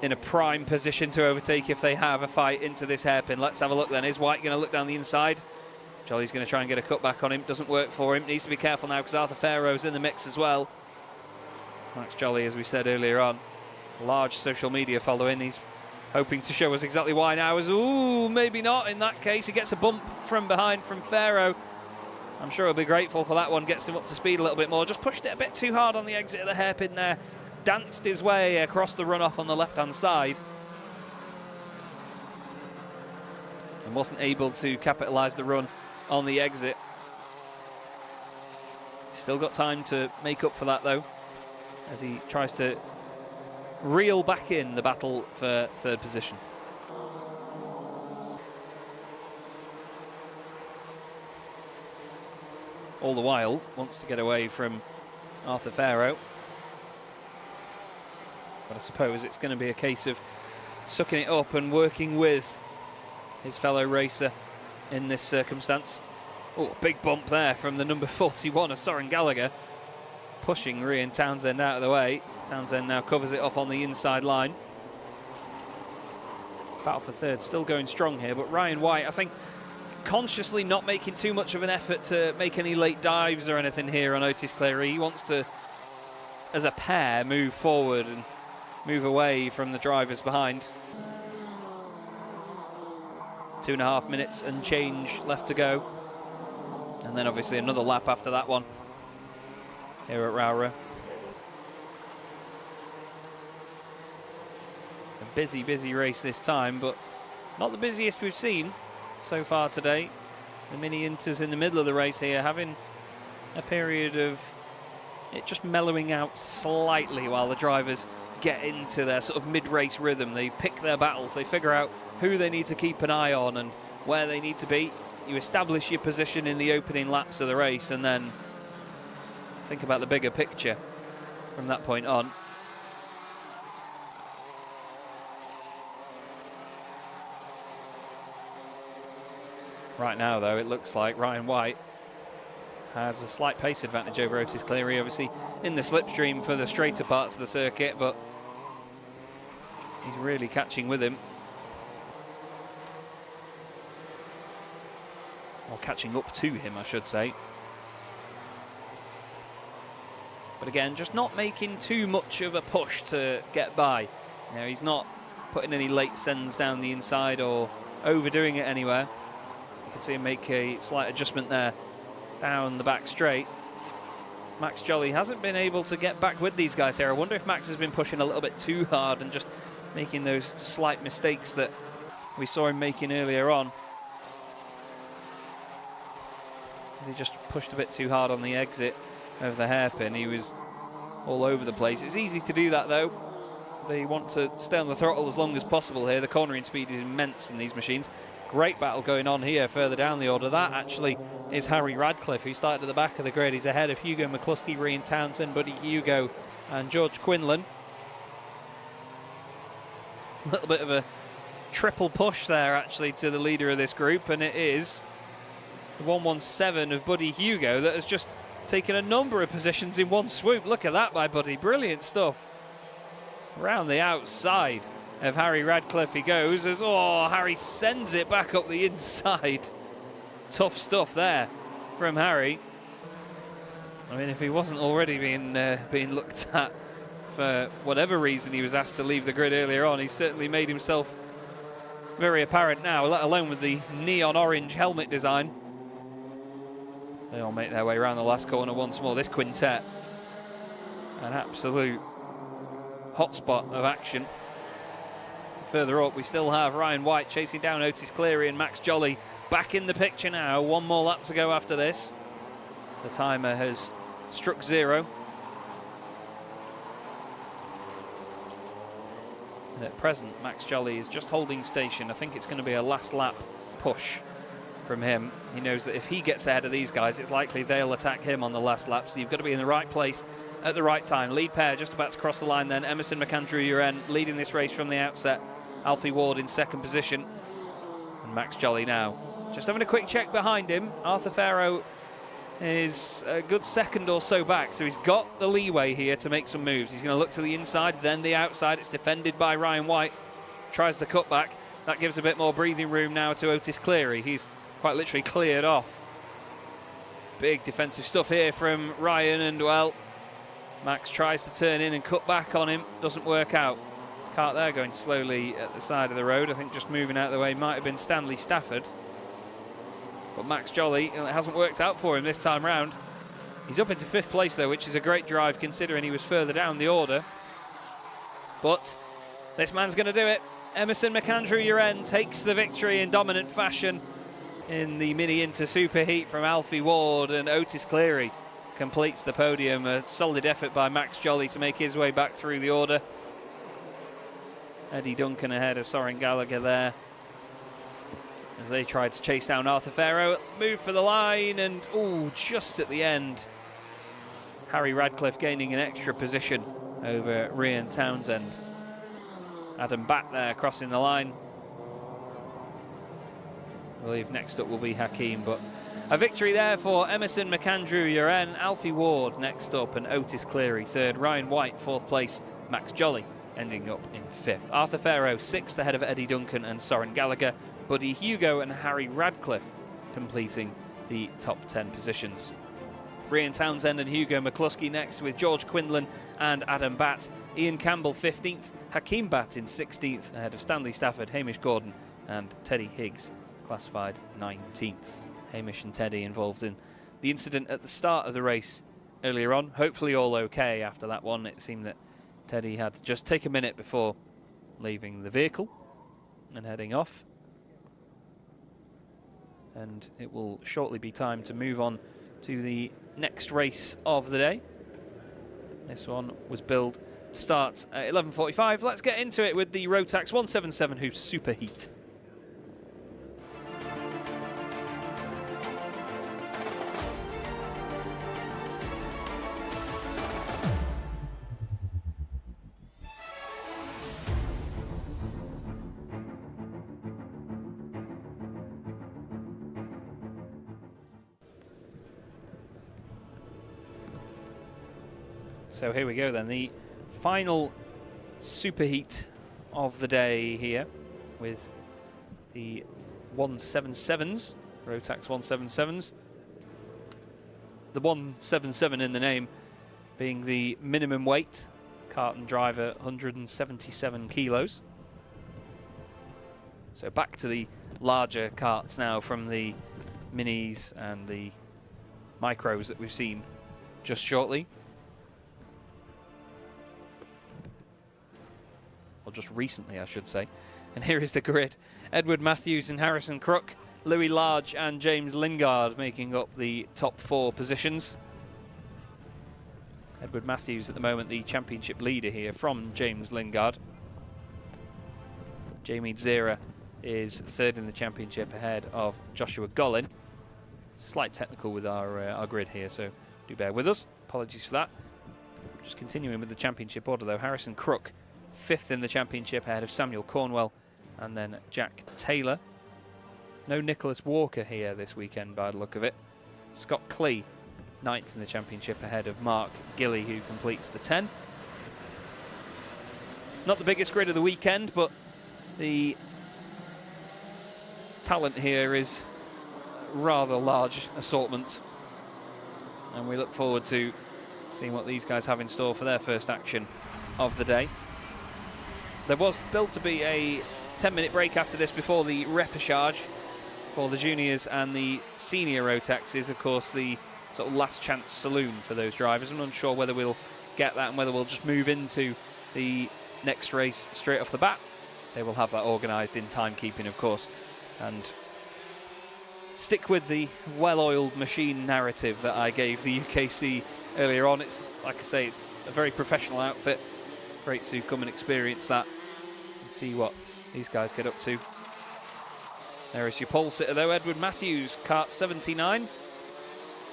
in a prime position to overtake if they have a fight into this hairpin. Let's have a look then. Is White going to look down the inside? Jolly's going to try and get a cutback on him. Doesn't work for him. Needs to be careful now because Arthur Farrow's in the mix as well. Max Jolly, as we said earlier on, large social media following. He's hoping to show us exactly why now. Ooh, maybe not. In that case, he gets a bump from behind from Farrow. I'm sure he'll be grateful for that one. Gets him up to speed a little bit more. Just pushed it a bit too hard on the exit of the hairpin there. Danced his way across the runoff on the left-hand side. And wasn't able to capitalise the run on the exit. Still got time to make up for that, though, as he tries to reel back in the battle for third position. All the while, wants to get away from Arthur Farrow. But I suppose it's going to be a case of sucking it up and working with his fellow racer in this circumstance. Oh, a big bump there from the number 41 of Soren Gallagher, pushing Ryan Townsend out of the way. Townsend now covers it off on the inside line. Battle for third, still going strong here, but Ryan White, I think, consciously not making too much of an effort to make any late dives or anything here on Otis Cleary. He wants to, as a pair, move forward and move away from the drivers behind. 2.5 minutes and change left to go. And then obviously another lap after that one here at Rowrah. A busy, busy race this time, but not the busiest we've seen so far today. The Mini Inters in the middle of the race here having a period of it just mellowing out slightly while the drivers get into their sort of mid-race rhythm. They pick their battles, they figure out who they need to keep an eye on and where they need to be. You establish your position in the opening laps of the race and then think about the bigger picture from that point on. Right now, though, it looks like Ryan White has a slight pace advantage over Otis Cleary, obviously in the slipstream for the straighter parts of the circuit, but he's really catching with him. Or catching up to him, I should say. But again, just not making too much of a push to get by. You know, he's not putting any late sends down the inside or overdoing it anywhere. You can see him make a slight adjustment there down the back straight. Max Jolly hasn't been able to get back with these guys here. I wonder if Max has been pushing a little bit too hard and just making those slight mistakes that we saw him making earlier on. As he just pushed a bit too hard on the exit of the hairpin. He was all over the place. It's easy to do that though. They want to stay on the throttle as long as possible here. The cornering speed is immense in these machines. Great battle going on here further down the order. That actually is Harry Radcliffe, who started at the back of the grid. He's ahead of Hugo McCluskey, Ryan Townsend, Buddy Hugo and George Quinlan. A little bit of a triple push there actually to the leader of this group, and it is the 117 of Buddy Hugo that has just taken a number of positions in one swoop. Look at that by Buddy, brilliant stuff. Around the outside of Harry Radcliffe he goes as, oh, Harry sends it back up the inside. Tough stuff there from Harry. I mean, if he wasn't already being looked at for whatever reason he was asked to leave the grid earlier on, he certainly made himself very apparent now, let alone with the neon orange helmet design. They all make their way around the last corner once more. This quintet, an absolute hotspot of action. Further up, we still have Ryan White chasing down Otis Cleary and Max Jolly back in the picture now. One more lap to go after this. The timer has struck 0. And at present, Max Jolly is just holding station. I think it's going to be a last lap push from him. He knows that if he gets ahead of these guys, it's likely they'll attack him on the last lap, so you've got to be in the right place at the right time. Lead pair just about to cross the line then. Emerson McAndrew-Uren leading this race from the outset. Alfie Ward in second position. And Max Jolly now just having a quick check behind him. Arthur Farrow is a good second or so back, so he's got the leeway here to make some moves. He's going to look to the inside, then the outside. It's defended by Ryan White. Tries the cutback. That gives a bit more breathing room now to Otis Cleary. He's quite literally cleared off. Big defensive stuff here from Ryan, and well, Max tries to turn in and cut back on him. Doesn't work out. Kart there going slowly at the side of the road. I think just moving out of the way might have been Stanley Stafford. But Max Jolly, it hasn't worked out for him this time round. He's up into 5th place though, which is a great drive considering he was further down the order. But this man's going to do it. Emerson McAndrew-Uren takes the victory in dominant fashion in the Mini Inter Superheat from Alfie Ward, and Otis Cleary completes the podium. A solid effort by Max Jolly to make his way back through the order. Eddie Duncan ahead of Soren Gallagher there as they tried to chase down Arthur Farrow. Move for the line, and oh, just at the end, Harry Radcliffe gaining an extra position over Ryan Townsend. Adam Batt there crossing the line. I believe next up will be Hakeem, but a victory there for Emerson McAndrew-Uren. Alfie Ward next up, and Otis Cleary third. Ryan White 4th place. Max Jolly ending up in 5th. Arthur Farrow 6th ahead of Eddie Duncan and Soren Gallagher. Buddy Hugo and Harry Radcliffe completing the top 10 positions. Ryan Townsend and Hugo McCluskey next, with George Quinlan and Adam Batt. Ian Campbell 15th, Hakeem Batt in 16th ahead of Stanley Stafford, Hamish Gordon and Teddy Higgs, classified 19th. Hamish and Teddy involved in the incident at the start of the race earlier on. Hopefully all okay after that one. It seemed that Teddy had to just take a minute before leaving the vehicle and heading off. And it will shortly be time to move on to the next race of the day. This one was billed to start at 11:45. Let's get into it with the Rotax 177 Hoops Superheat. So here we go then, the final superheat of the day here with the 177s, Rotax 177s. The 177 in the name being the minimum weight, Karting driver 177 kilos. So back to the larger karts now from the minis and the micros that we've seen just shortly. Or just recently, I should say. And here is the grid. Edward Matthews and Harrison Crook, Louis Large and James Lingard making up the top 4 positions. Edward Matthews at the moment the championship leader here from James Lingard. Jamie Zera is 3rd in the championship ahead of Joshua Gollin. Slight technical with our grid here, so do bear with us. Apologies for that. Just continuing with the championship order though. Harrison Crook 5th in the championship ahead of Samuel Cornwell and then Jack Taylor. No Nicholas Walker here this weekend by the look of it. Scott Clee 9th in the championship ahead of Mark Gilly, who completes the 10. Not the biggest grid of the weekend, but the talent here is rather large assortment, and we look forward to seeing what these guys have in store for their first action of the day. There was built to be a 10-minute break after this before the repêchage for the juniors, and the senior Rotax is of course the sort of last chance saloon for those drivers. I'm unsure whether we'll get that and whether we'll just move into the next race straight off the bat. They will have that organised in timekeeping, of course, and stick with the well-oiled machine narrative that I gave the UKC earlier on. It's, like I say, it's a very professional outfit. Great to come and experience that and see what these guys get up to. There is your pole sitter though, Edward Matthews, kart 79.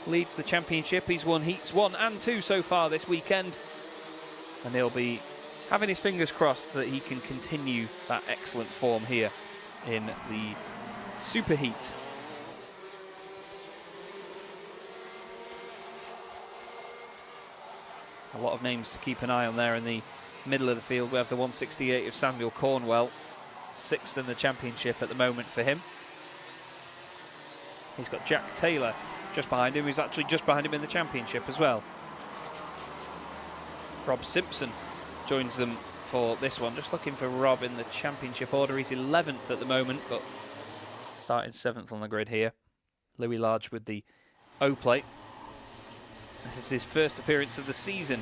Leads the championship. He's won heats 1 and 2 so far this weekend, and he'll be having his fingers crossed that he can continue that excellent form here in the super heat. A lot of names to keep an eye on there in the middle of the field. We have the 168 of Samuel Cornwell, 6th in the championship at the moment for him. He's got Jack Taylor just behind him, who's actually just behind him in the championship as well. Rob Simpson joins them for this one. Just looking for Rob in the championship order. He's 11th at the moment, but starting 7th on the grid here. Louis Large with the O plate. This is his first appearance of the season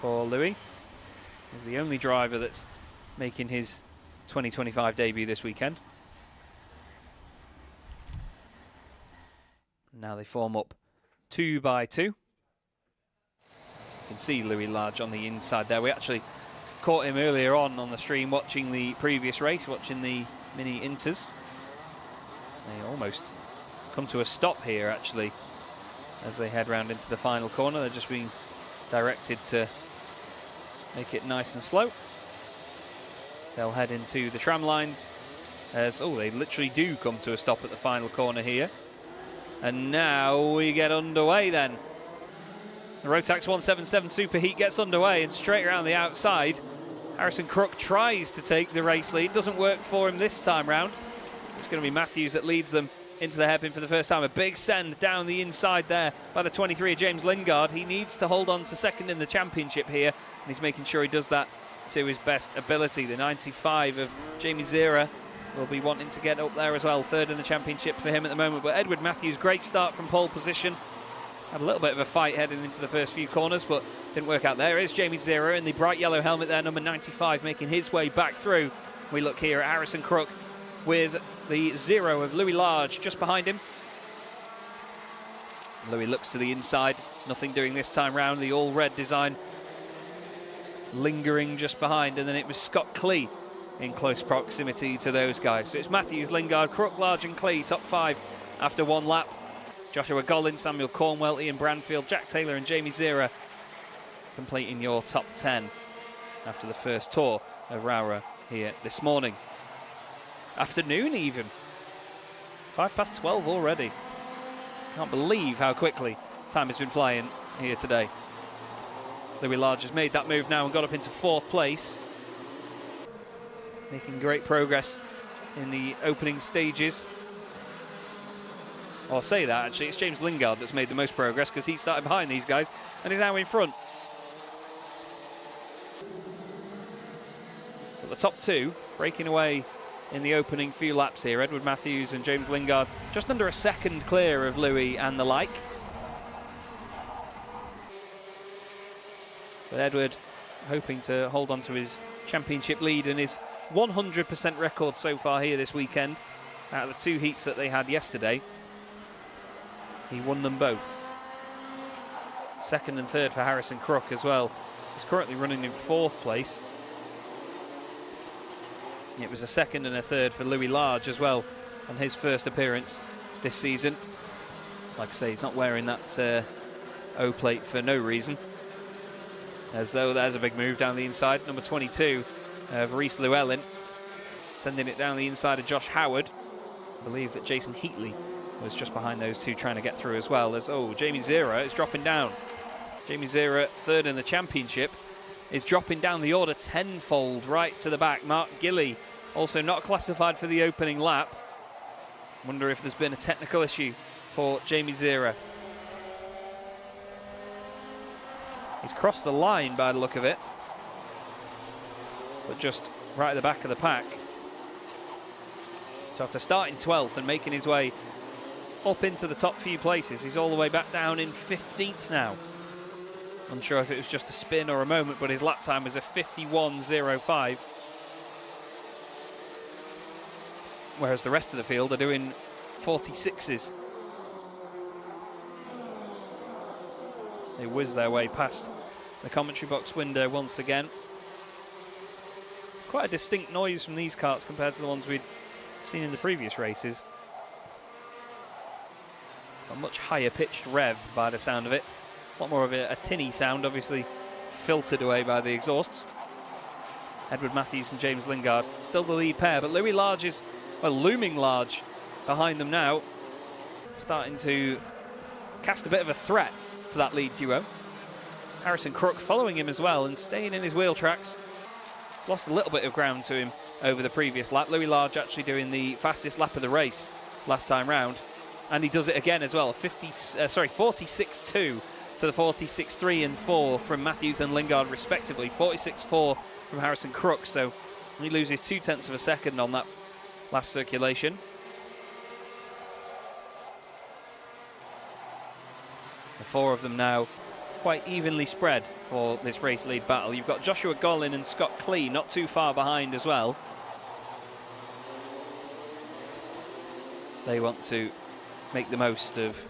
for Louis. He's the only driver that's making his 2025 debut this weekend. Now they form up 2 by 2. You can see Louis Large on the inside there. We actually caught him earlier on the stream watching the previous race, watching the mini inters. They almost come to a stop here actually as they head round into the final corner. They're just being directed to make it nice and slow. They'll head into the tram lines as, oh, they literally do come to a stop at the final corner here. And now we get underway then. The Rotax 177 Superheat gets underway, and straight around the outside, Harrison Crook tries to take the race lead. Doesn't work for him this time round. It's going to be Matthews that leads them into the hairpin for the first time. A big send down the inside there by the 23 of James Lingard. He needs to hold on to 2nd in the championship here, and he's making sure he does that to his best ability. The 95 of Jamie Zera will be wanting to get up there as well. 3rd in the championship for him at the moment. But Edward Matthews, great start from pole position. Had a little bit of a fight heading into the first few corners, but didn't work out there. Here's Jamie Zera in the bright yellow helmet there, number 95, making his way back through. We look here at Harrison Crook with the 0 of Louis Large just behind him. Louis looks to the inside, nothing doing this time round. The all-red design lingering just behind, and then it was Scott Clee in close proximity to those guys. So it's Matthews, Lingard, Crook, Large and Clee, top 5 after 1 lap. Joshua Gollin, Samuel Cornwell, Ian Branfield, Jack Taylor and Jamie Zera completing your top 10 after the first tour of Rowrah here this morning. Afternoon even. 12:05 already. Can't believe how quickly time has been flying here today. Louis Large has made that move now and got up into 4th place. Making great progress in the opening stages. I'll say that actually, it's James Lingard that's made the most progress because he started behind these guys and is now in front. But the top 2 breaking away in the opening few laps here. Edward Matthews and James Lingard just under a second clear of Louis and the like. But Edward hoping to hold on to his championship lead and his 100% record so far here this weekend. Out of the 2 heats that they had yesterday, he won them both. Second and third for Harrison Crook as well. He's currently running in 4th place. It was a second and a third for Louis Large as well on his first appearance this season. Like I say, he's not wearing that O plate for no reason. As though there's a big move down the inside. Number 22 of Reese Llewellyn, sending it down the inside of Josh Howard. I believe that Jason Heatley was just behind those two trying to get through as well. As Jamie Zera is dropping down. Jamie Zera, third in the championship, is dropping down the order tenfold right to the back. Mark Gilly also not classified for the opening lap. Wonder if there's been a technical issue for Jamie Zera. He's crossed the line by the look of it, but just right at the back of the pack. So after starting 12th and making his way up into the top few places, he's all the way back down in 15th now. Unsure if it was just a spin or a moment, but his lap time was a 51.05. Whereas the rest of the field are doing 46s. They whiz their way past the commentary box window once again. Quite a distinct noise from these karts compared to the ones we'd seen in the previous races. A much higher pitched rev by the sound of it. A lot more of a tinny sound, obviously filtered away by the exhausts. Edward Matthews and James Lingard still the lead pair, but Louis Large is, well, looming large behind them now, starting to cast a bit of a threat to that lead duo. Harrison Crook following him as well and staying in his wheel tracks. He's lost a little bit of ground to him over the previous lap. Louis Large actually doing the fastest lap of the race last time round, and he does it again as well. 46.2 to the 46.3 and 4 from Matthews and Lingard respectively. 46.4 from Harrison Crook, so he loses 0.2 of a second on that last circulation. The 4 of them now quite evenly spread for this race lead battle. You've got Joshua Gollin and Scott Klee not too far behind as well. They want to make the most of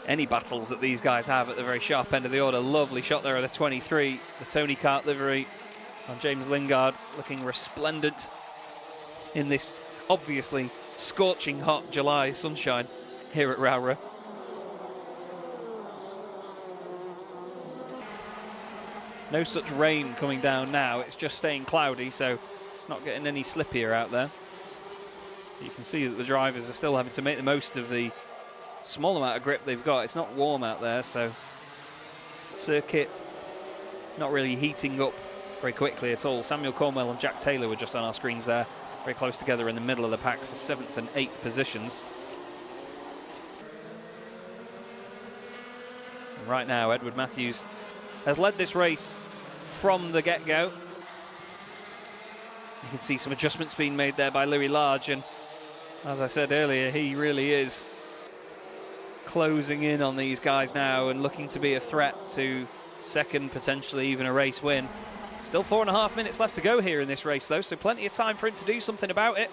any battles that these guys have at the very sharp end of the order. Lovely shot there at the 23, the Tony Kart livery on James Lingard, looking resplendent in this obviously scorching hot July sunshine here at Rowrah. No such rain coming down now, it's just staying cloudy, so it's not getting any slippier out there. You can see that the drivers are still having to make the most of the small amount of grip they've got. It's not warm out there, so circuit not really heating up very quickly at all. Samuel Cornwell and Jack Taylor were just on our screens there, very close together in the middle of the pack for 7th and 8th positions. And right now, Edward Matthews has led this race from the get-go. You can see some adjustments being made there by Louis Large, and as I said earlier, he really is closing in on these guys now and looking to be a threat to second, potentially even a race win. Still 4.5 minutes left to go here in this race though, so plenty of time for him to do something about it,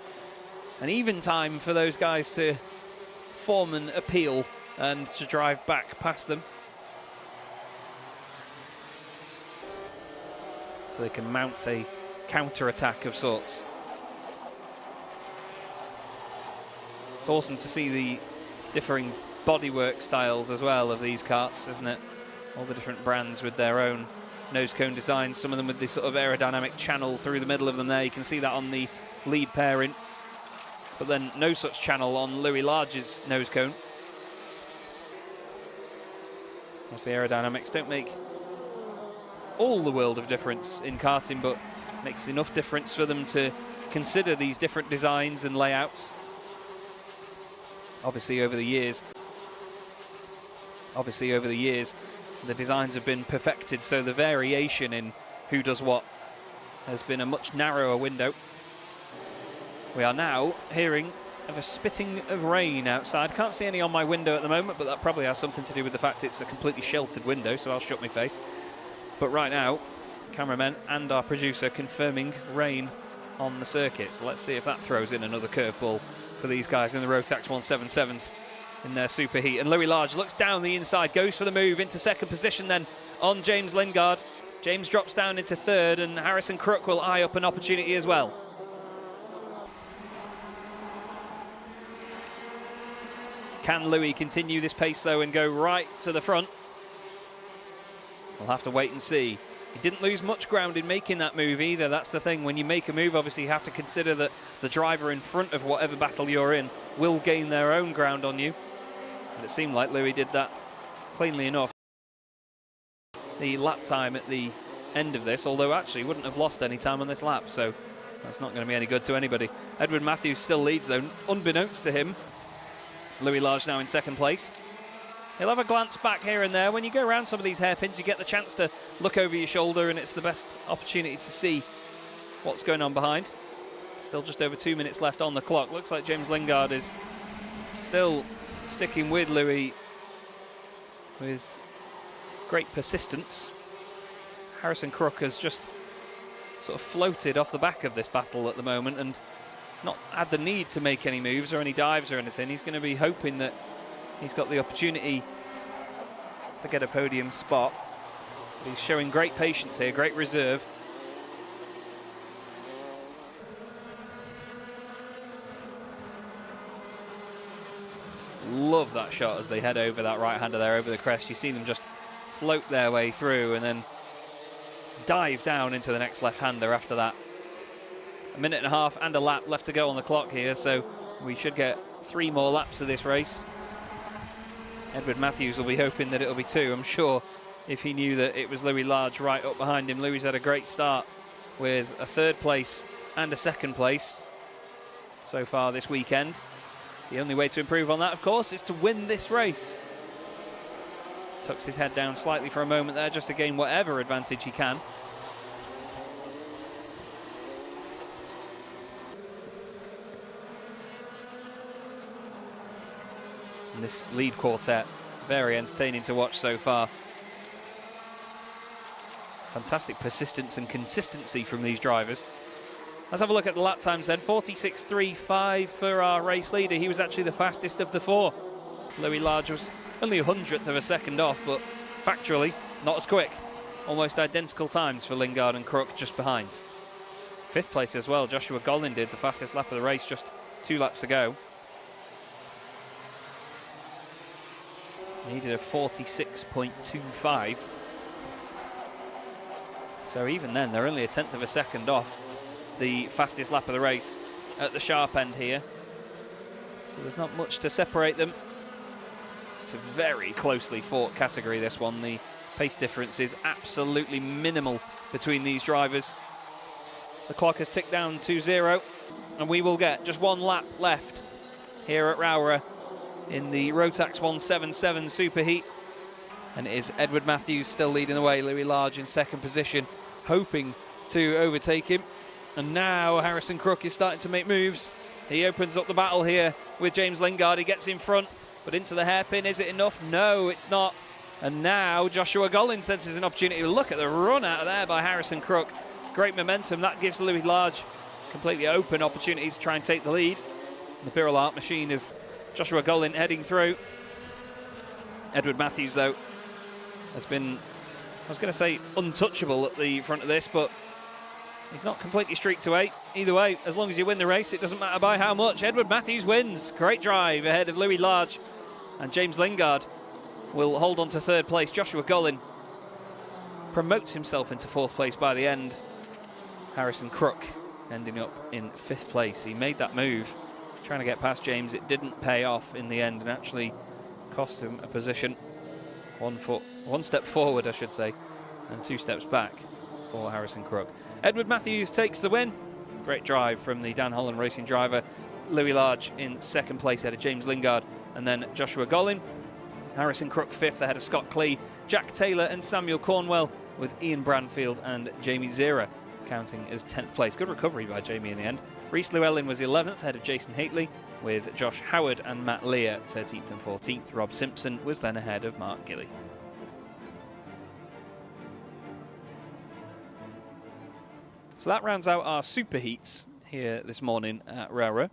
and even time for those guys to form an appeal and to drive back past them, so they can mount a counter-attack of sorts. It's awesome to see the differing bodywork styles as well of these karts, isn't it? All the different brands with their own nose cone designs, some of them with this sort of aerodynamic channel through the middle of them there. You can see that on the lead pairing, but then no such channel on Louis Large's nose cone. Obviously aerodynamics don't make all the world of difference in karting, but makes enough difference for them to consider these different designs and layouts. Obviously over the years, the designs have been perfected, so the variation in who does what has been a much narrower window. We are now hearing of a spitting of rain outside. Can't see any on my window at the moment, but that probably has something to do with the fact it's a completely sheltered window, so I'll shut my face. But right now, cameramen and our producer confirming rain on the circuit. So let's see if that throws in another curveball for these guys in the Rotax 177s in their superheat. And Louis Large looks down the inside, goes for the move into second position then on James Lingard. James drops down into third, and Harrison Crook will eye up an opportunity as well. Can Louis continue this pace though and go right to the front? We'll have to wait and see. He didn't lose much ground in making that move either. That's the thing. When you make a move, obviously you have to consider that the driver in front of whatever battle you're in will gain their own ground on you. And it seemed like Louis did that cleanly enough. The lap time at the end of this, although actually wouldn't have lost any time on this lap, so that's not going to be any good to anybody. Edward Matthews still leads though, unbeknownst to him. Louis Large now in second place. He'll have a glance back here and there. When you go around some of these hairpins, you get the chance to look over your shoulder, and it's the best opportunity to see what's going on behind. Still just over 2 minutes left on the clock. Looks like James Lingard is still sticking with Louis with great persistence. Harrison Crook has just sort of floated off the back of this battle at the moment, and he's not had the need to make any moves or any dives or anything. He's going to be hoping that he's got the opportunity to get a podium spot. He's showing great patience here, great reserve. Love that shot as they head over that right-hander there, over the crest. You see them just float their way through and then dive down into the next left-hander after that. A minute and a half and a lap left to go on the clock here, so we should get 3 more laps of this race. Edward Matthews will be hoping that it'll be 2, I'm sure, if he knew that it was Louis Large right up behind him. Louis had a great start with a 3rd place and a 2nd place so far this weekend. The only way to improve on that, of course, is to win this race. Tucks his head down slightly for a moment there just to gain whatever advantage he can. And this lead quartet, very entertaining to watch so far. Fantastic persistence and consistency from these drivers. Let's have a look at the lap times then. 46.35 for our race leader. He was actually the fastest of the 4. Louis Large was only 100th of a second off, but factually not as quick. Almost identical times for Lingard and Crook just behind. 5th place as well, Joshua Gollin did the fastest lap of the race just 2 laps ago. He did a 46.25. So even then, they're only a 10th of a second off the fastest lap of the race at the sharp end here. So there's not much to separate them. It's a very closely fought category, this one. The pace difference is absolutely minimal between these drivers. The clock has ticked down to 0, and we will get just 1 lap left here at Rowrah in the Rotax 177 Superheat. And it is Edward Matthews still leading the way, Louis Large in 2nd position, hoping to overtake him. And now Harrison Crook is starting to make moves. He opens up the battle here with James Lingard. He gets in front, but into the hairpin. Is it enough? No, it's not. And now Joshua Gollin senses an opportunity. Look at the run out of there by Harrison Crook. Great momentum. That gives Louis Large completely open opportunities to try and take the lead. The Birrell Art machine of Joshua Gollin heading through. Edward Matthews, though, has been, I was going to say, untouchable at the front of this, but he's not completely streaked to 8. Either way, as long as you win the race, it doesn't matter by how much. Edward Matthews wins. Great drive ahead of Louis Large. And James Lingard will hold on to 3rd place. Joshua Gollin promotes himself into 4th place by the end. Harrison Crook ending up in 5th place. He made that move, trying to get past James. It didn't pay off in the end and actually cost him a position. 1 step forward, I should say, and 2 steps back for Harrison Crook. Edward Matthews takes the win. Great drive from the Dan Holland Racing driver. Louis Large in 2nd place ahead of James Lingard, and then Joshua Gollin. Harrison Crook 5th ahead of Scott Clee, Jack Taylor and Samuel Cornwell, with Ian Branfield and Jamie Zera counting as 10th place. Good recovery by Jamie in the end. Reese Llewellyn was 11th ahead of Jason Hately, with Josh Howard and Matt Lear 13th and 14th. Rob Simpson was then ahead of Mark Gilley. So that rounds out our super heats here this morning at Rowrah.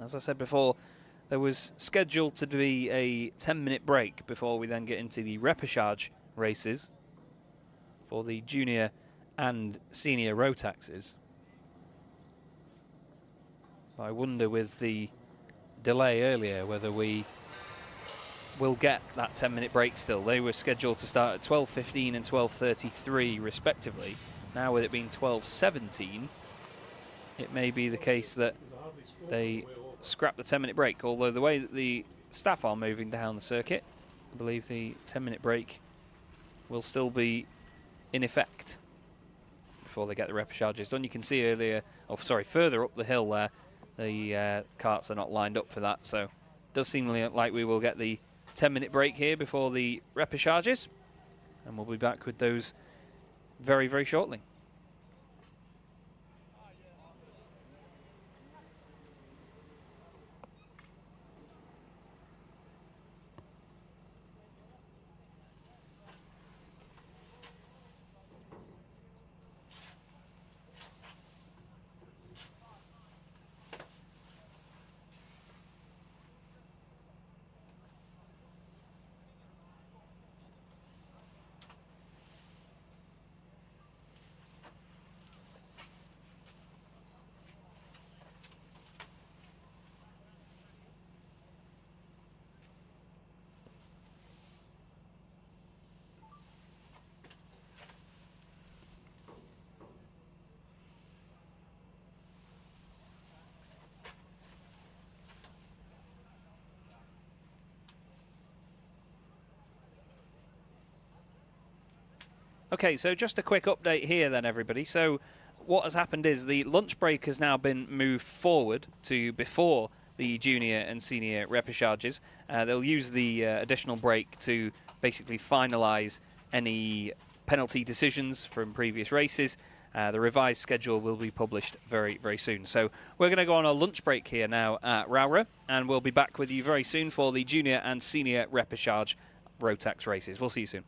As I said before, there was scheduled to be a 10-minute break before we then get into the repêchage races for the junior and senior Rotaxes. I wonder with the delay earlier whether we will get that 10-minute break still. They were scheduled to start at 12:15 and 12:33 respectively. Now with it being 12:17, it may be the case that they scrap the 10-minute break, although the way that the staff are moving down the circuit, I believe the 10-minute break will still be in effect before they get the repêchages done. You can see earlier, further up the hill there, the carts are not lined up for that, so it does seem like we will get the 10-minute break here before the repêchages, and we'll be back with those very, very shortly. Okay, so just a quick update here then, everybody. So what has happened is the lunch break has now been moved forward to before the junior and senior repêchages. They'll use the additional break to basically finalise any penalty decisions from previous races. The revised schedule will be published very, very soon. So we're going to go on a lunch break here now at Rowrah, and we'll be back with you very soon for the junior and senior repêchage Rotax races. We'll see you soon.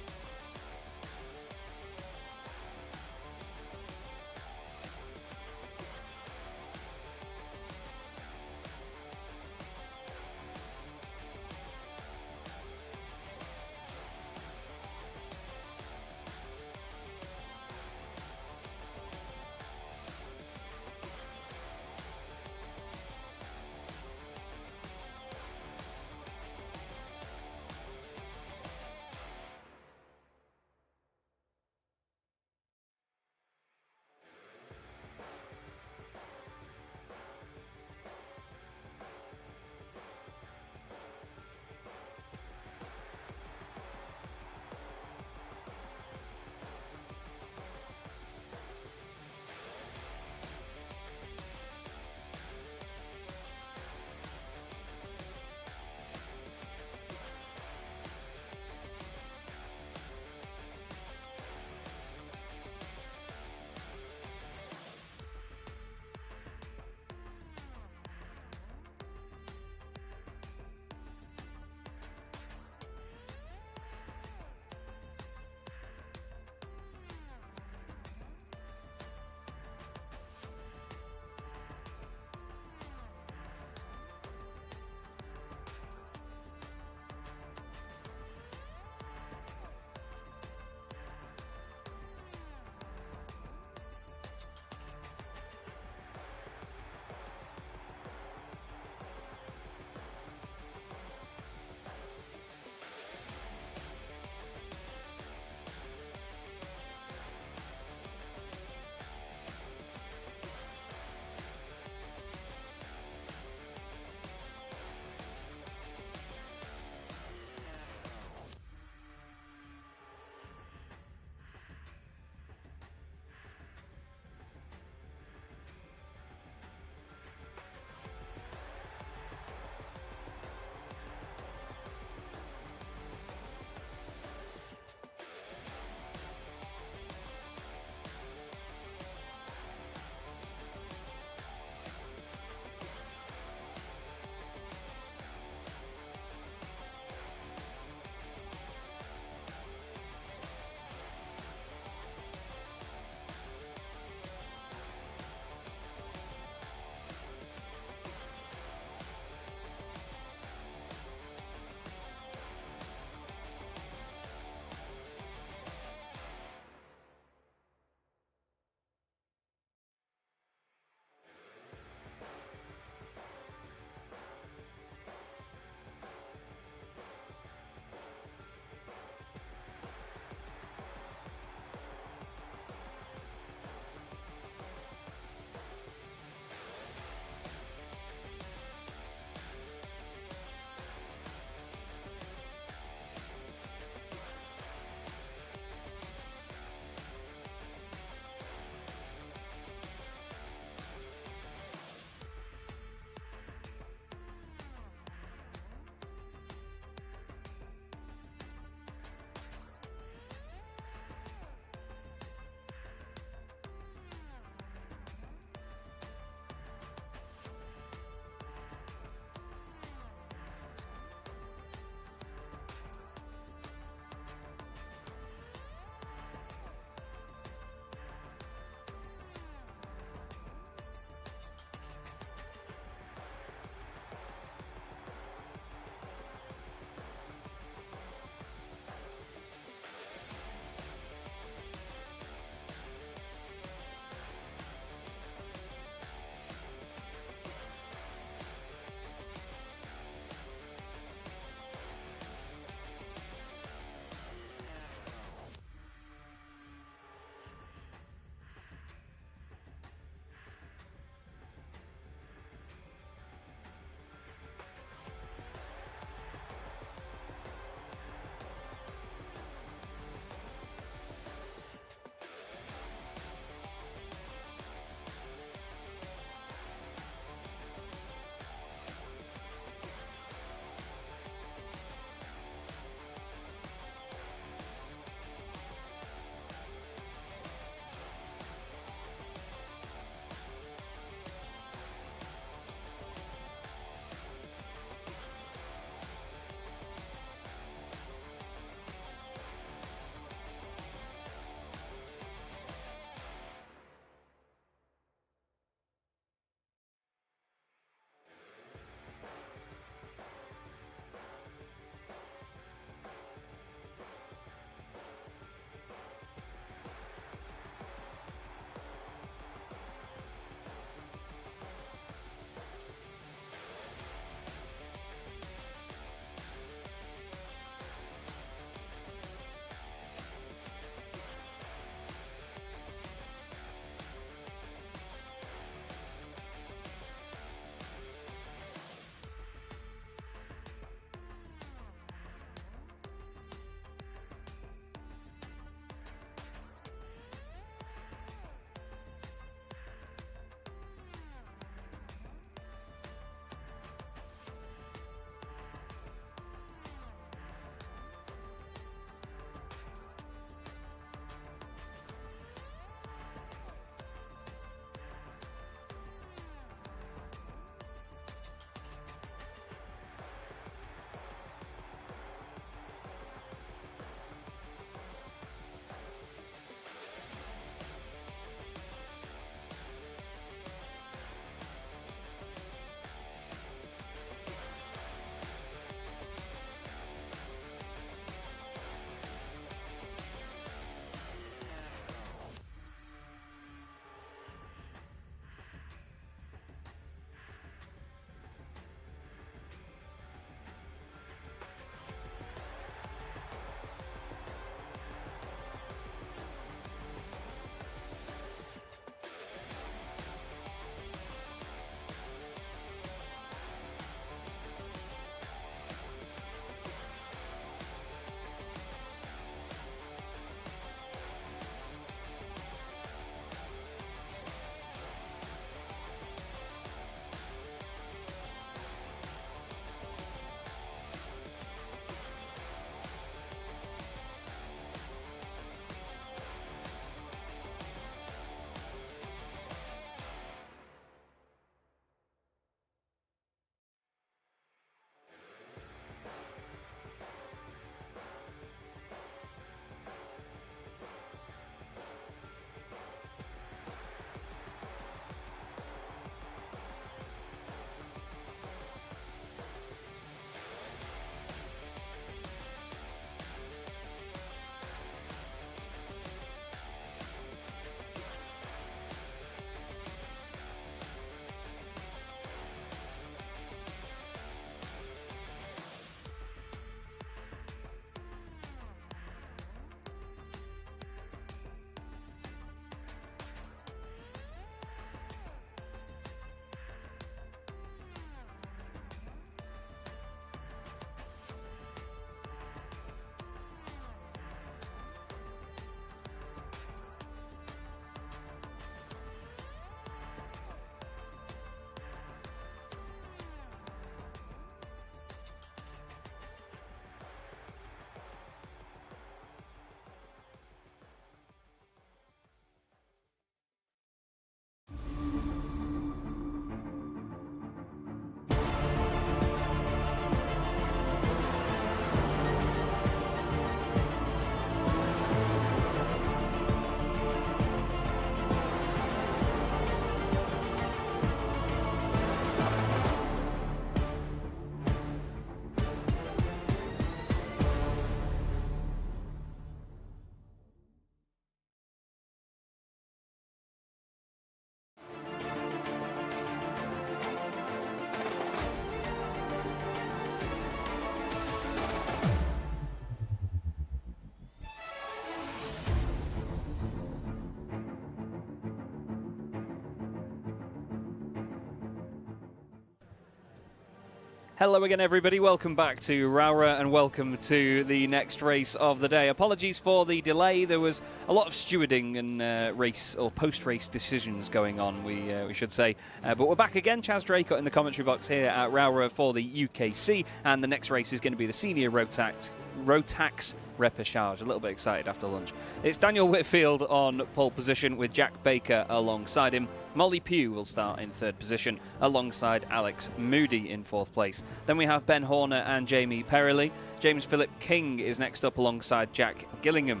Hello again, everybody. Welcome back to Rowrah and welcome to the next race of the day. Apologies for the delay. There was a lot of stewarding and race or post-race decisions going on, we should say. But we're back again. Chaz Draycott in the commentary box here at Rowrah for the UKC. And the next race is going to be the senior Rotax Repêchage. A little bit excited after lunch. It's Daniel Whitfield on pole position with Jack Baker alongside him. Molly Pugh will start in third position alongside Alex Moody in fourth place. Then we have Ben Horner and Jamie Perrelly. James Philip King is next up alongside Jack Gillingham,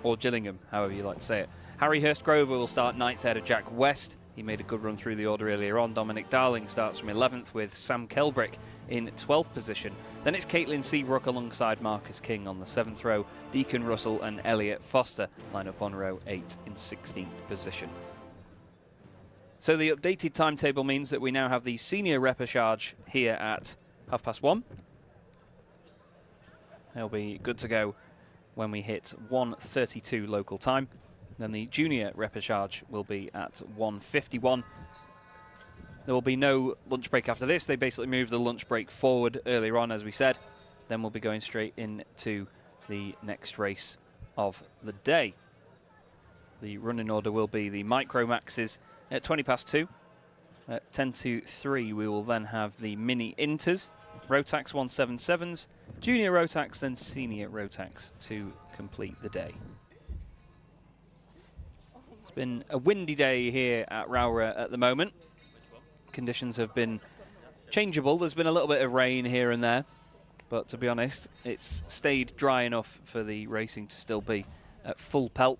or Gillingham, however you like to say it. Harry Hurst Grover will start ninth ahead of Jack West. He made a good run through the order earlier on. Dominic Darling starts from 11th with Sam Kelbrick in 12th position. Then it's Caitlin Seabrook alongside Marcus King on the 7th row. Deacon Russell and Elliot Foster line up on row 8 in 16th position. So the updated timetable means that we now have the senior repêchage here at 1:30. They'll be good to go when we hit 1:32 local time. Then the junior repêchage will be at 1:51. There will be no lunch break after this. They basically moved the lunch break forward earlier on, as we said. Then we'll be going straight into the next race of the day. The running order will be the Micro Maxes at 2:20. At 2:50 we will then have the Mini Inters, Rotax 177s, Junior Rotax, then Senior Rotax to complete the day. It's been a windy day here at Rowrah at the moment. Conditions have been changeable. There's been a little bit of rain here and there, but to be honest, it's stayed dry enough for the racing to still be at full pelt,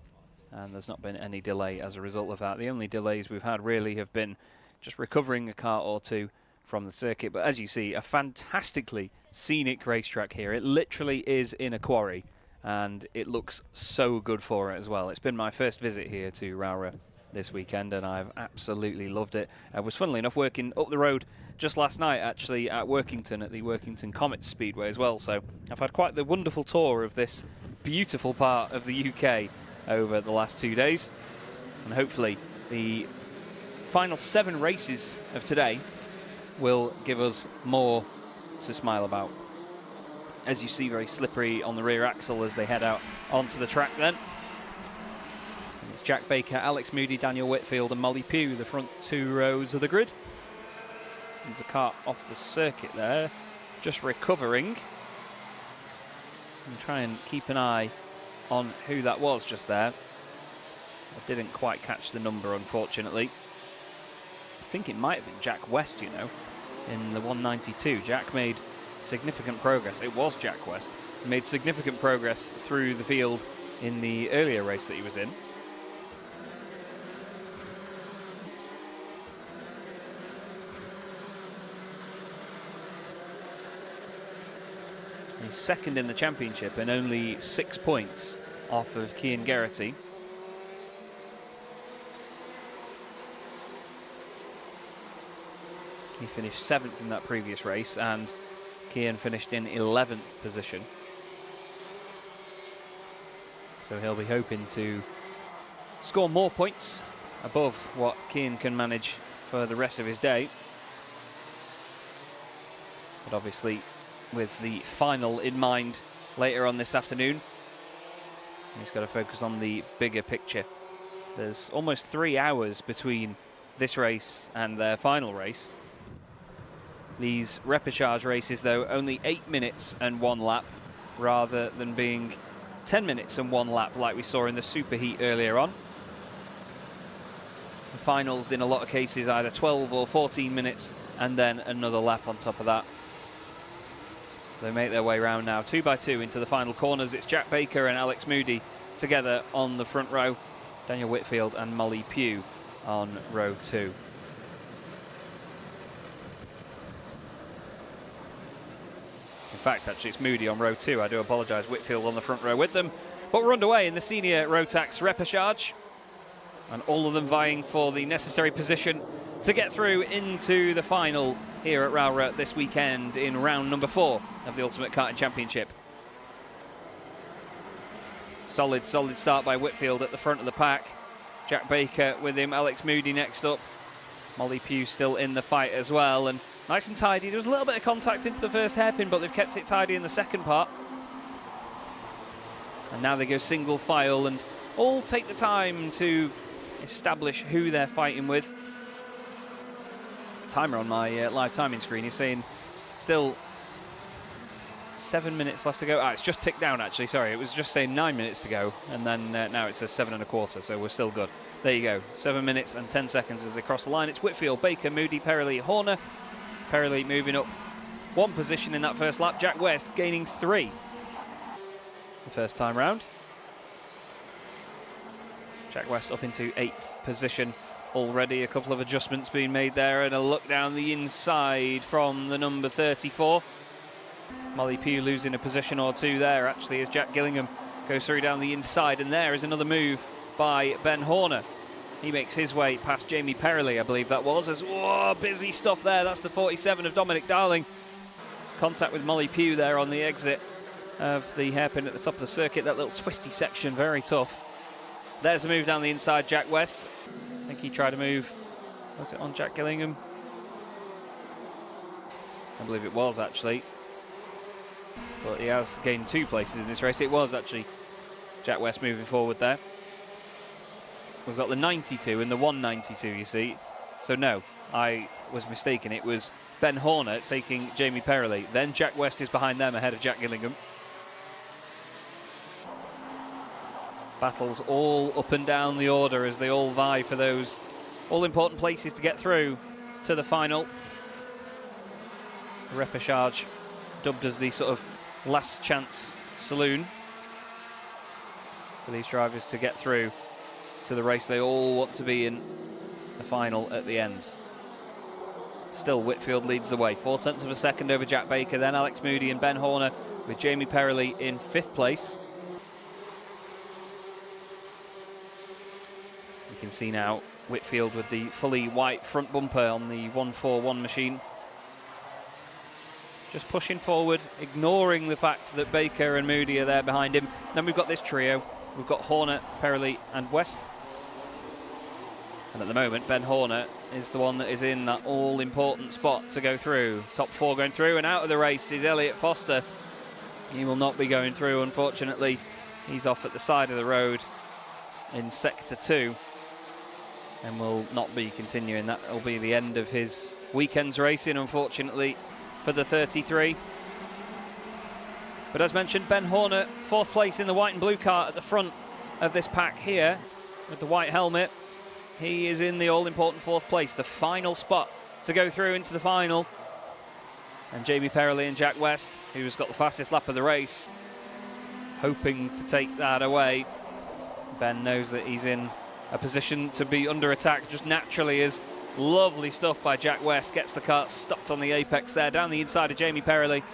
and there's not been any delay as a result of that. The only delays we've had really have been just recovering a car or two from the circuit. But as you see, a fantastically scenic racetrack here. It literally is in a quarry, and it looks so good for it as well. It's been my first visit here to Rowrah this weekend, and I've absolutely loved it. I was, funnily enough, working up the road just last night, actually, at Workington, at the Workington Comet Speedway as well. So I've had quite the wonderful tour of this beautiful part of the UK over the last 2 days. And hopefully the final 7 races of today will give us more to smile about. As you see, very slippery on the rear axle as they head out onto the track then. And it's Jack Baker, Alex Moody, Daniel Whitfield and Molly Pugh, the front 2 rows of the grid. There's a car off the circuit there, just recovering. And try and keep an eye on who that was just there. I didn't quite catch the number, unfortunately. I think it might have been Jack West, you know, in the 192. Jack made significant progress. It was Jack West. He made significant progress through the field in the earlier race that he was in. He's second in the championship and only 6 points off of Cian Geraghty. He finished 7th in that previous race, and Cian finished in 11th position. So he'll be hoping to score more points above what Cian can manage for the rest of his day. But obviously, with the final in mind later on this afternoon, he's got to focus on the bigger picture. There's almost 3 hours between this race and their final race. These repêchage races, though, only 8 minutes and 1 lap, rather than being 10 minutes and 1 lap like we saw in the superheat earlier on. The finals, in a lot of cases, either 12 or 14 minutes and then another lap on top of that. They make their way round now, 2 by 2 into the final corners. It's Jack Baker and Alex Moody together on the front row. Daniel Whitfield and Molly Pugh on row 2. In fact, actually, it's Moody on row 2. I do apologise. Whitfield on the front row with them. But we're underway in the senior Rotax repêchage, and all of them vying for the necessary position to get through into the final here at Rowrah this weekend in round number 4 of the Ultimate Karting Championship. Solid start by Whitfield at the front of the pack. Jack Baker with him, Alex Moody next up. Molly Pugh still in the fight as well, and Nice and tidy. There was a little bit of contact into the first hairpin, but they've kept it tidy in the second part. And now they go single file and all take the time to establish who they're fighting with. Timer on my live timing screen is saying still 7 minutes left to go. It's just ticked down actually, sorry. It was just saying 9 minutes to go, and then now it says 7 1/4, so we're still good. There you go, 7 minutes and 10 seconds as they cross the line. It's Whitfield, Baker, Moody, Perrelli, Horner. Perrelli moving up 1 position in that first lap. Jack West gaining 3 the first time round. Jack West up into 8th position already. A couple of adjustments being made there, and a look down the inside from the number 34. Molly Pugh losing a position or two there actually as Jack Gillingham goes through down the inside, and there is another move by Ben Horner. He makes his way past Jamie Perrelli, I believe that was, as busy stuff there. That's the 47 of Dominic Darling. Contact with Molly Pugh there on the exit of the hairpin at the top of the circuit. That little twisty section, very tough. There's a move down the inside, Jack West. I think he tried to move, was it on Jack Gillingham? I believe it was actually. But he has gained 2 places in this race. It was actually Jack West moving forward there. We've got the 92 and the 192, you see. So no, I was mistaken. It was Ben Horner taking Jamie Perrelli. Then Jack West is behind them ahead of Jack Gillingham. Battles all up and down the order as they all vie for those all-important places to get through to the final. Repêchage, dubbed as the sort of last chance saloon for these drivers to get through to the race they all want to be in, the final at the end. Still, Whitfield leads the way, 0.4 of a second over Jack Baker, then Alex Moody and Ben Horner, with Jamie Perrelli in 5th place. You can see now Whitfield with the fully white front bumper on the 141 machine. Just pushing forward, ignoring the fact that Baker and Moody are there behind him. Then we've got this trio. We've got Horner, Perrelli and West. And at the moment, Ben Horner is the one that is in that all-important spot to go through. Top 4 going through, and out of the race is Elliot Foster. He will not be going through, unfortunately. He's off at the side of the road in Sector 2 and will not be continuing. That will be the end of his weekend's racing, unfortunately, for the 33. But as mentioned, Ben Horner, 4th place in the white and blue car at the front of this pack here with the white helmet. He is in the all-important 4th place, the final spot to go through into the final. And Jamie Perrelli and Jack West, who's got the fastest lap of the race, hoping to take that away. Ben knows that he's in a position to be under attack just naturally, as lovely stuff by Jack West. Gets the car stopped on the apex there, down the inside of Jamie Perrelli.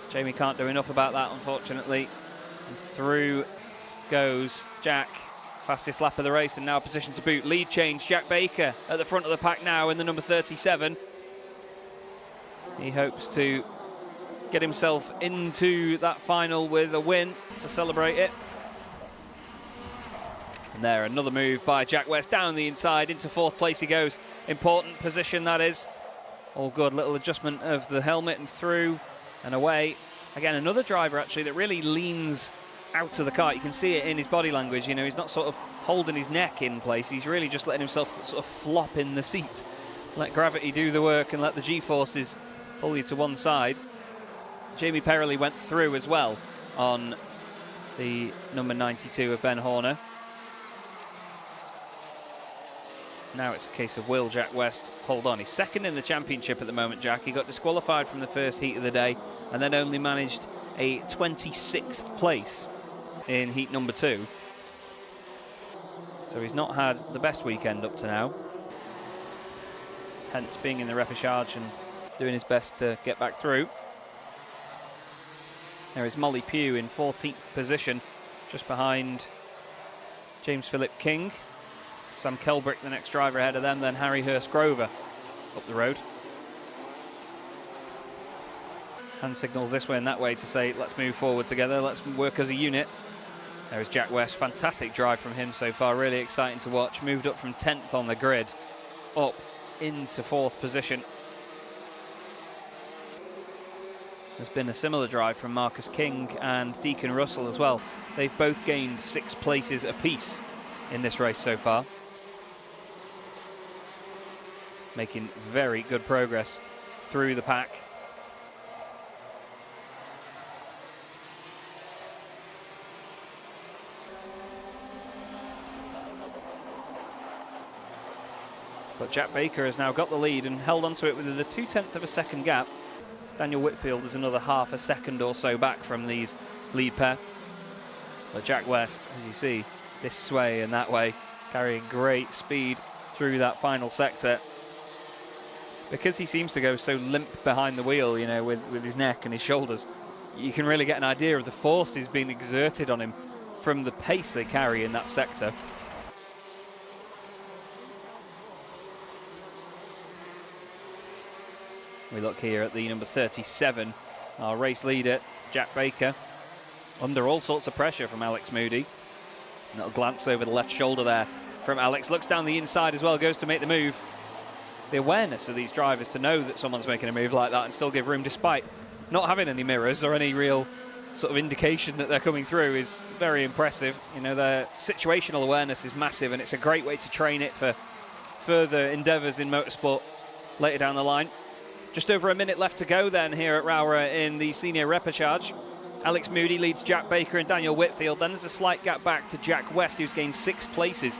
Jamie can't do enough about that, unfortunately. And through goes Jack. Fastest lap of the race, and now position to boot. Lead change, Jack Baker at the front of the pack now in the number 37. He hopes to get himself into that final with a win to celebrate it. And there, another move by Jack West down the inside into 4th place he goes. Important position, that is. All good, little adjustment of the helmet and through and away. Again, another driver actually that really leans out of the car. You can see it in his body language. You know, he's not sort of holding his neck in place. He's really just letting himself sort of flop in the seat. Let gravity do the work and let the G-forces pull you to one side. Jamie Perrelli went through as well on the number 92 of Ben Horner. Now it's a case of will Jack West hold on. He's 2nd in the championship at the moment, Jack. He got disqualified from the first heat of the day and then only managed a 26th place in heat number 2. So he's not had the best weekend up to now. Hence being in the repêchage and doing his best to get back through. There is Molly Pugh in 14th position, just behind James Philip King. Sam Kelbrick, the next driver ahead of them, then Harry Hurst Grover up the road. Hand signals this way and that way to say, let's move forward together, let's work as a unit. There's Jack West, fantastic drive from him so far, really exciting to watch. Moved up from 10th on the grid, up into 4th position. There's been a similar drive from Marcus King and Deacon Russell as well. They've both gained 6 places apiece in this race so far. Making very good progress through the pack. But Jack Baker has now got the lead and held onto it within a 0.2 of a second gap. Daniel Whitfield is another half a second or so back from these lead pair. But Jack West, as you see, this way and that way, carrying great speed through that final sector. Because he seems to go so limp behind the wheel, you know, with his neck and his shoulders, you can really get an idea of the force he's being exerted on him from the pace they carry in that sector. We look here at the number 37, our race leader, Jack Baker, under all sorts of pressure from Alex Moody. A little glance over the left shoulder there from Alex, looks down the inside as well, goes to make the move. The awareness of these drivers to know that someone's making a move like that and still give room despite not having any mirrors or any real sort of indication that they're coming through is very impressive. You know, their situational awareness is massive, and it's a great way to train it for further endeavours in motorsport later down the line. Just over a minute left to go then here at Rowrah in the senior repechage. Alex Moody leads Jack Baker and Daniel Whitfield. Then there's a slight gap back to Jack West, who's gained 6 places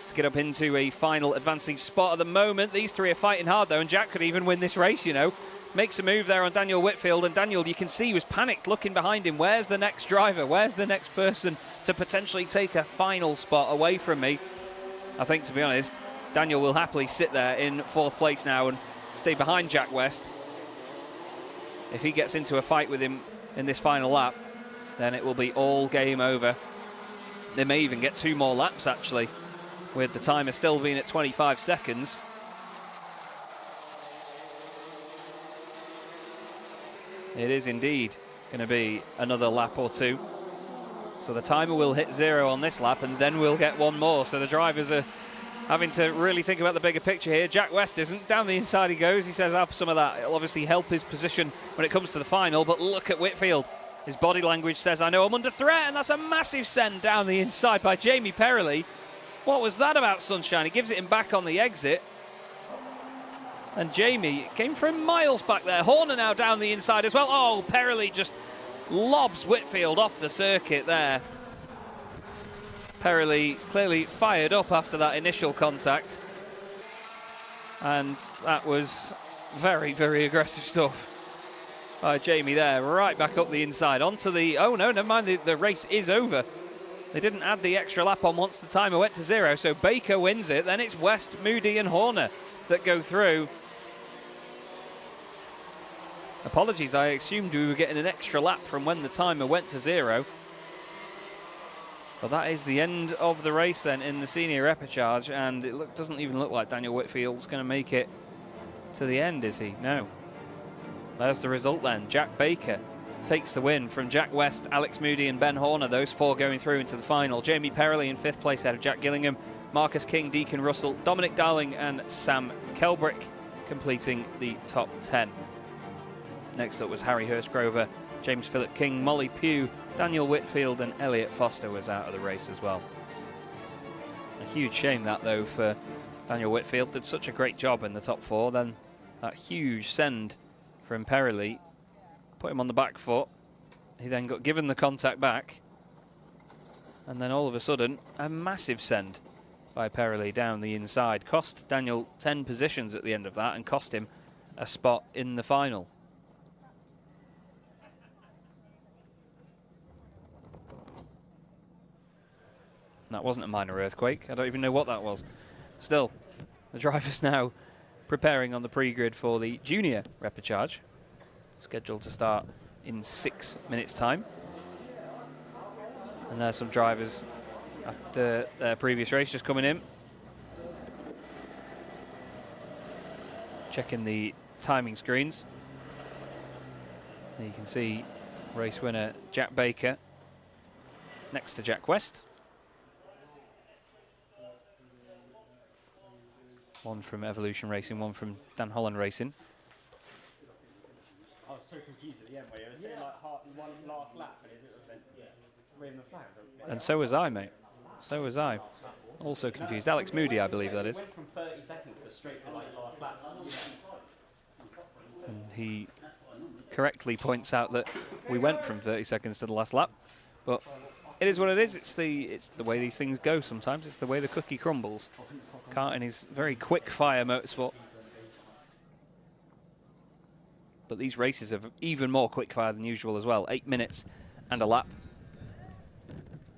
to get up into a final advancing spot at the moment. These three are fighting hard though, and Jack could even win this race, you know. Makes a move there on Daniel Whitfield, and Daniel, you can see, was panicked looking behind him. Where's the next driver? Where's the next person to potentially take a final spot away from me? I think, to be honest, Daniel will happily sit there in 4th place now and stay behind Jack West. If he gets into a fight with him in this final lap, then it will be all game over. They may even get 2 more laps, actually, with the timer still being at 25 seconds. It is indeed going to be another lap or 2. So the timer will hit 0 on this lap, and then we'll get 1 more. So the drivers are having to really think about the bigger picture here. Jack West isn't. Down the inside he goes. He says, have some of that. It'll obviously help his position when it comes to the final, but look at Whitfield. His body language says, I know I'm under threat, and that's a massive send down the inside by Jamie Perrelly. What was that about, Sunshine? He gives it him back on the exit. And Jamie came from miles back there. Horner now down the inside as well. Oh, Perrelly just lobs Whitfield off the circuit there. Perrelly clearly fired up after that initial contact. And that was very, very aggressive stuff by Jamie there. Right back up the inside onto the... Oh, no, never mind. The race is over. They didn't add the extra lap on once the timer went to 0. So Baker wins it. Then it's West, Moody and Horner that go through. Apologies, I assumed we were getting an extra lap from when the timer went to 0. But that is the end of the race then in the senior repechage, and it doesn't even look like Daniel Whitfield's going to make it to the end, is he? No. There's the result then. Jack Baker takes the win from Jack West, Alex Moody and Ben Horner, those 4 going through into the final. Jamie Perrelly in 5th place ahead of Jack Gillingham, Marcus King, Deacon Russell, Dominic Dowling and Sam Kelbrick completing the top 10. Next up was Harry Hurstgrover, James Philip King, Molly Pugh, Daniel Whitfield and Elliot Foster was out of the race as well. A huge shame that though for Daniel Whitfield. Did such a great job in the top 4. Then that huge send from Perrelly put him on the back foot. He then got given the contact back. And then all of a sudden a massive send by Perrelly down the inside. Cost Daniel 10 positions at the end of that and cost him a spot in the final. That wasn't a minor earthquake. I don't even know what that was. Still, the driver's now preparing on the pre-grid for the junior repechage, scheduled to start in 6 minutes' time. And there's some drivers after their previous race just coming in. Checking the timing screens. And you can see race winner Jack Baker next to Jack West. One from Evolution Racing, one from Dan Holland Racing. so confused at the end where you were saying like one last lap and it was then waving the flag. And so was I, mate. So was I. Also confused. Alex Moody, I believe that is. Went from 30 seconds to straight to like last lap. And he correctly points out that we went from 30 seconds to the last lap, but it is what it is. It's the way these things go sometimes. It's the way the cookie crumbles. Karting is very quick fire motorsport, but these races are even more quick fire than usual as well. 8 minutes and a lap.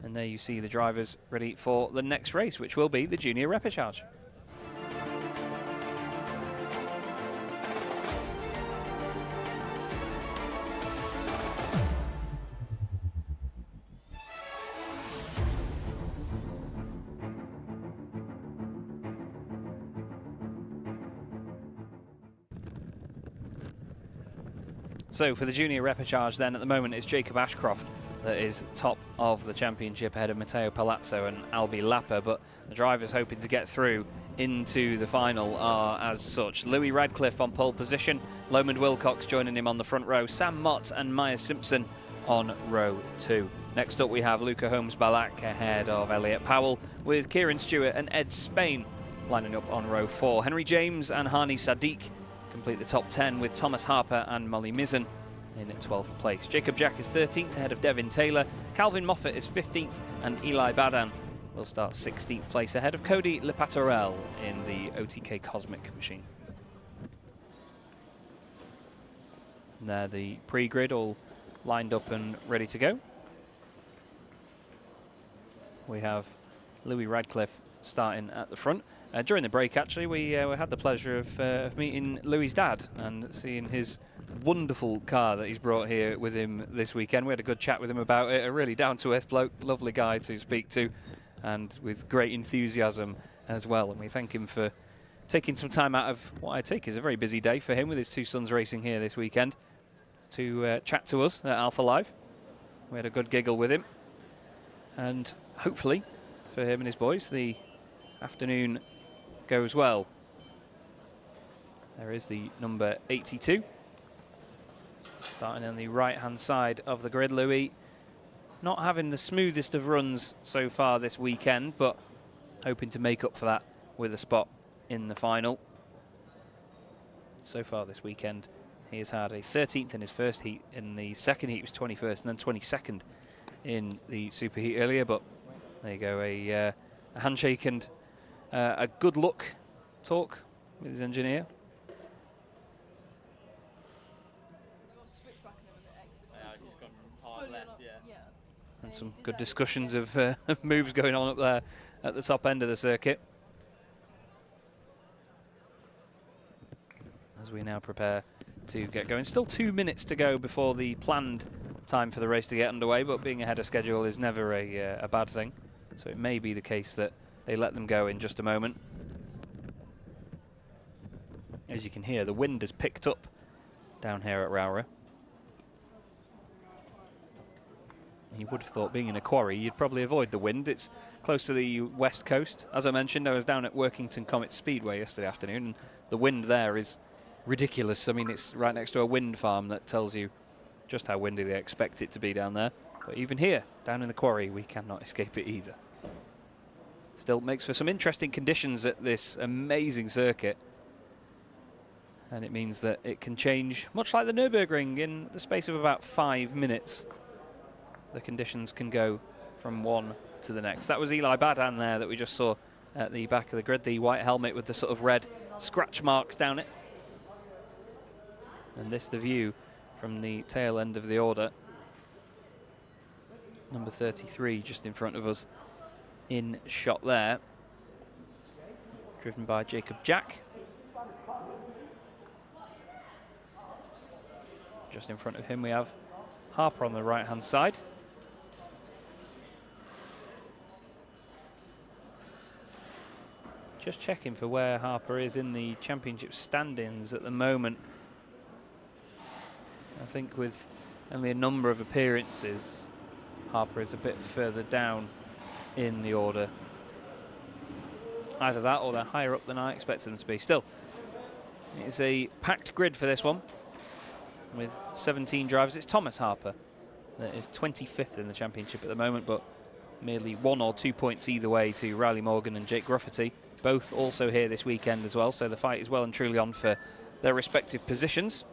And there you see the drivers ready for the next race, which will be the Junior Repêchage. So for the Junior Repêchage then, at the moment it's Jacob Ashcroft that is top of the championship ahead of Matteo Palazzo and Albi Lappa, but the drivers hoping to get through into the final are as such. Louis Radcliffe on pole position, Lomond Wilcox joining him on the front row, Sam Mott and Maya Simpson on row 2. Next up we have Luca Holmes-Balak ahead of Elliot Powell, with Kieran Stewart and Ed Spain lining up on row 4. Henry James and Hani Sadiq complete the top 10 with Thomas Harper and Molly Mizzen in 12th place. Jacob Jack is 13th ahead of Devin Taylor. Calvin Moffat is 15th and Eli Badan will start 16th place ahead of Cody Lepatorel in the OTK Cosmic machine. And there the pre-grid all lined up and ready to go. We have Louis Radcliffe starting at the front. During the break, actually, we had the pleasure of meeting Louis' dad and seeing his wonderful car that he's brought here with him this weekend. We had a good chat with him about it. A really down-to-earth bloke, lovely guy to speak to, and with great enthusiasm as well. And we thank him for taking some time out of what I take is a very busy day for him with his two sons racing here this weekend to chat to us at Alpha Live. We had a good giggle with him, and hopefully for him and his boys, the afternoon goes well. There is the number 82. Starting on the right-hand side of the grid, Louis not having the smoothest of runs so far this weekend, but hoping to make up for that with a spot in the final. So far this weekend, he has had a 13th in his first heat. In the second heat, he was 21st, and then 22nd in the super heat earlier, but there you go, a handshake and a good luck talk with his engineer. And some good discussions of moves going on up there at the top end of the circuit. As we now prepare to get going. Still 2 minutes to go before the planned time for the race to get underway, but being ahead of schedule is never a bad thing. So it may be the case that they let them go in just a moment. As you can hear, the wind has picked up down here at Rowrah. You would have thought, being in a quarry, you'd probably avoid the wind. It's close to the west coast. As I mentioned, I was down at Workington Comet Speedway yesterday afternoon, and the wind there is ridiculous. I mean, it's right next to a wind farm that tells you just how windy they expect it to be down there. But even here, down in the quarry, we cannot escape it either. Still makes for some interesting conditions at this amazing circuit. And it means that it can change, much like the Nürburgring, in the space of about 5 minutes. The conditions can go from one to the next. That was Eli Badan there that we just saw at the back of the grid, the white helmet with the sort of red scratch marks down it. And this the view from the tail end of the order. Number 33 just in front of us in shot there. Driven by Jacob Jack. Just in front of him we have Harper on the right hand side. Just checking for where Harper is in the championship standings at the moment. I think with only a number of appearances, Harper is a bit further down in the order. Either that or they're higher up than I expected them to be. Still, it's a packed grid for this one. with 17 drivers. It's Thomas Harper that is 25th in the championship at the moment, but merely 1 or 2 points either way to Riley Morgan and Jake Rufferty, both also here this weekend as well, so the fight is well and truly on for their respective positions.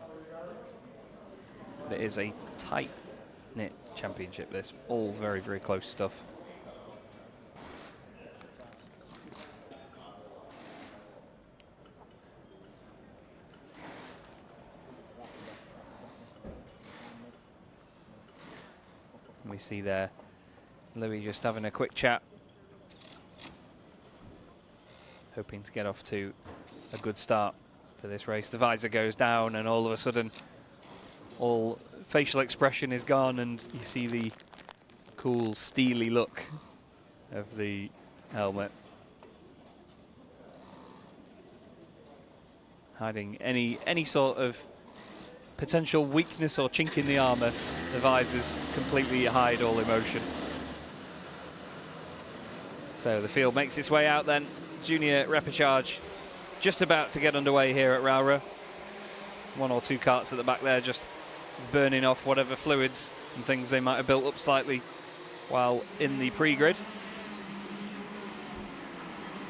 But it is a tight-knit championship, this. All very, very close stuff. We see there Louis just having a quick chat, hoping to get off to a good start for this race. The visor goes down and all of a sudden all facial expression is gone, and you see the cool steely look of the helmet, hiding any sort of potential weakness or chink in the armour. The visors completely hide all emotion. So the field makes its way out then. Junior repechage just about to get underway here at Rowrah. 1 or 2 carts at the back there just burning off whatever fluids and things they might have built up slightly while in the pre-grid.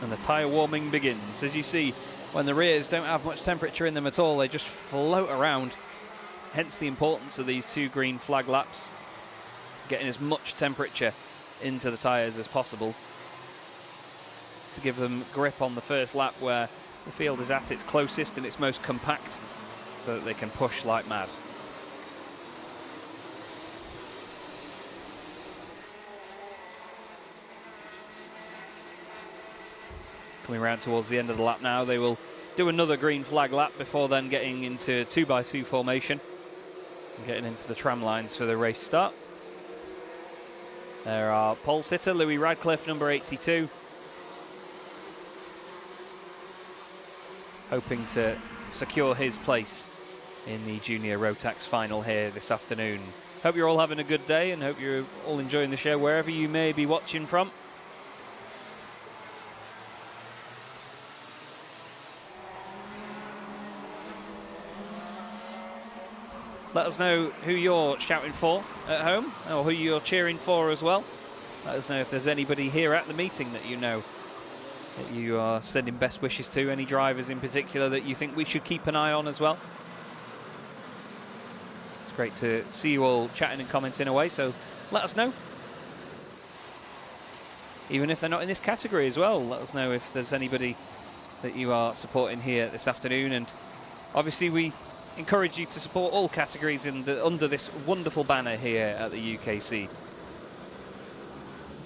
And the tyre warming begins. As you see, when the rears don't have much temperature in them at all, they just float around. Hence the importance of these 2 green flag laps, getting as much temperature into the tyres as possible to give them grip on the first lap where the field is at its closest and its most compact, so that they can push like mad. Coming around towards the end of the lap now, they will do another green flag lap before then getting into 2x2 formation and getting into the tram lines for the race start. There are pole sitter Louis Radcliffe, number 82, hoping to secure his place in the Junior Rotax final here this afternoon. Hope you're all having a good day and hope you're all enjoying the show wherever you may be watching from. Let us know who you're shouting for at home, or who you're cheering for as well. Let us know if there's anybody here at the meeting that you know that you are sending best wishes to, any drivers in particular that you think we should keep an eye on as well. It's great to see you all chatting and commenting away, so let us know. Even if they're not in this category as well, let us know if there's anybody that you are supporting here this afternoon. And obviously we encourage you to support all categories under this wonderful banner here at the UKC.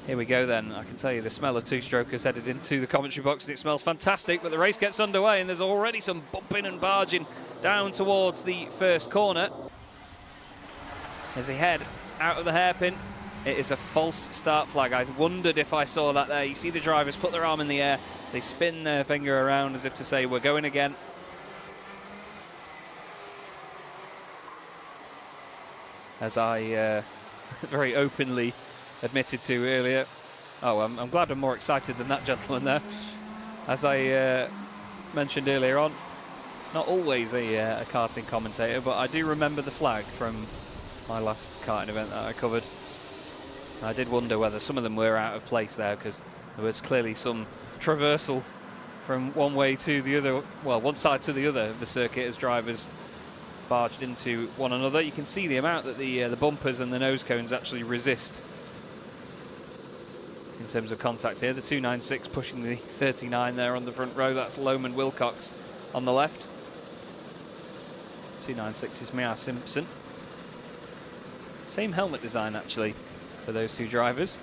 Here we go then. I can tell you the smell of two-strokers headed into the commentary box, and it smells fantastic, but the race gets underway and there's already some bumping and barging down towards the first corner. As they head out of the hairpin, it is a false start flag. I wondered if I saw that there. You see the drivers put their arm in the air, they spin their finger around as if to say, we're going again. As I very openly admitted to earlier. Oh, I'm glad I'm more excited than that gentleman there. As I mentioned earlier on, not always a karting commentator, but I do remember the flag from my last karting event that I covered. I did wonder whether some of them were out of place there, because there was clearly some traversal from one way to the other, well, one side to the other of the circuit as drivers barged into one another. You can see the amount that the bumpers and the nose cones actually resist in terms of contact here. The 296 pushing the 39 there on the front row. That's Lohman Wilcox on the left. 296 is Mia Simpson. Same helmet design actually for those two drivers.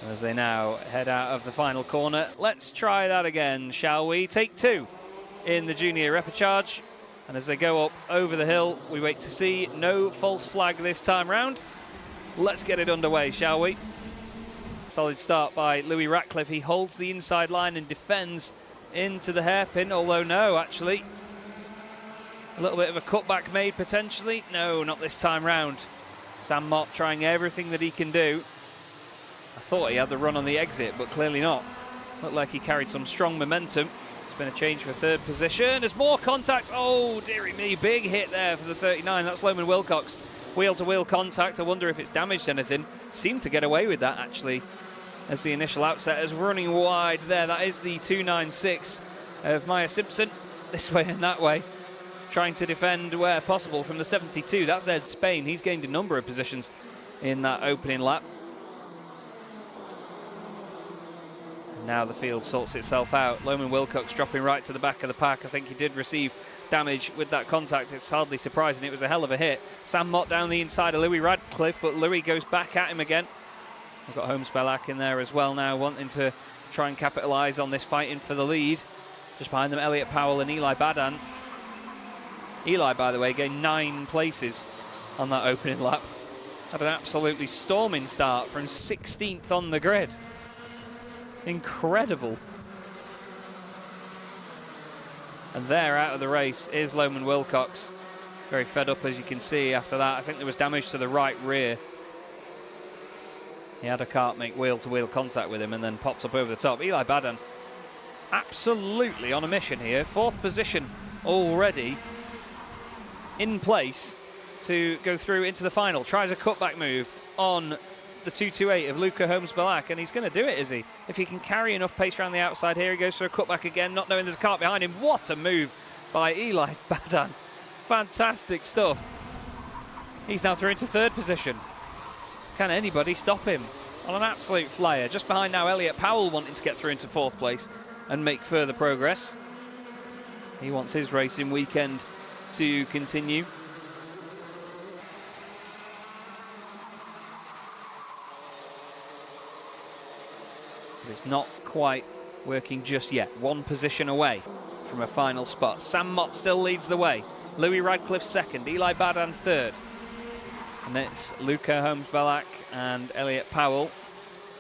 As they now head out of the final corner. Let's try that again, shall we? Take 2 in the junior repechage. And as they go up over the hill, we wait to see. No false flag this time round. Let's get it underway, shall we? Solid start by Louis Ratcliffe. He holds the inside line and defends into the hairpin, although no, actually. A little bit of a cutback made potentially. No, not this time round. Sam Mott trying everything that he can do. I thought he had the run on the exit, but clearly not. Looked like he carried some strong momentum, It's been a change for third position. There's more contact. Oh, dearie me. Big hit there for the 39. That's Loman Wilcox. Wheel-to-wheel contact. I wonder if it's damaged anything. Seemed to get away with that, actually, as the initial outset is running wide there. That is the 296 of Maya Simpson. This way and that way. Trying to defend where possible from the 72. That's Ed Spain. He's gained a number of positions in that opening lap. Now the field sorts itself out. Loman Wilcox dropping right to the back of the pack. I think he did receive damage with that contact. It's hardly surprising. It was a hell of a hit. Sam Mott down the inside of Louis Radcliffe, but Louis goes back at him again. We've got Holmes Bellac in there as well now, wanting to try and capitalise on this fighting for the lead. Just behind them, Elliot Powell and Eli Badan. Eli, by the way, gained 9 places on that opening lap. Had an absolutely storming start from 16th on the grid. Incredible. And there, out of the race, is Loman Wilcox. Very fed up, as you can see, after that. I think there was damage to the right rear. He had a kart make wheel-to-wheel contact with him and then popped up over the top. Eli Badan absolutely on a mission here. 4th position already in place to go through into the final. Tries a cutback move on the 228 of Luca Holmes Bellac, and he's going to do it, is he? If he can carry enough pace around the outside here, he goes for a cutback again, not knowing there's a kart behind him. What a move by Eli Badan. Fantastic stuff. He's now through into 3rd position. Can anybody stop him? On an absolute flyer. Just behind now, Elliot Powell wanting to get through into 4th place and make further progress. He wants his racing weekend to continue. But it's not quite working just yet. 1 position away from a final spot. Sam Mott still leads the way. Louis Radcliffe 2nd, Eli Badan 3rd. And it's Luca Holmes Bellac and Elliot Powell.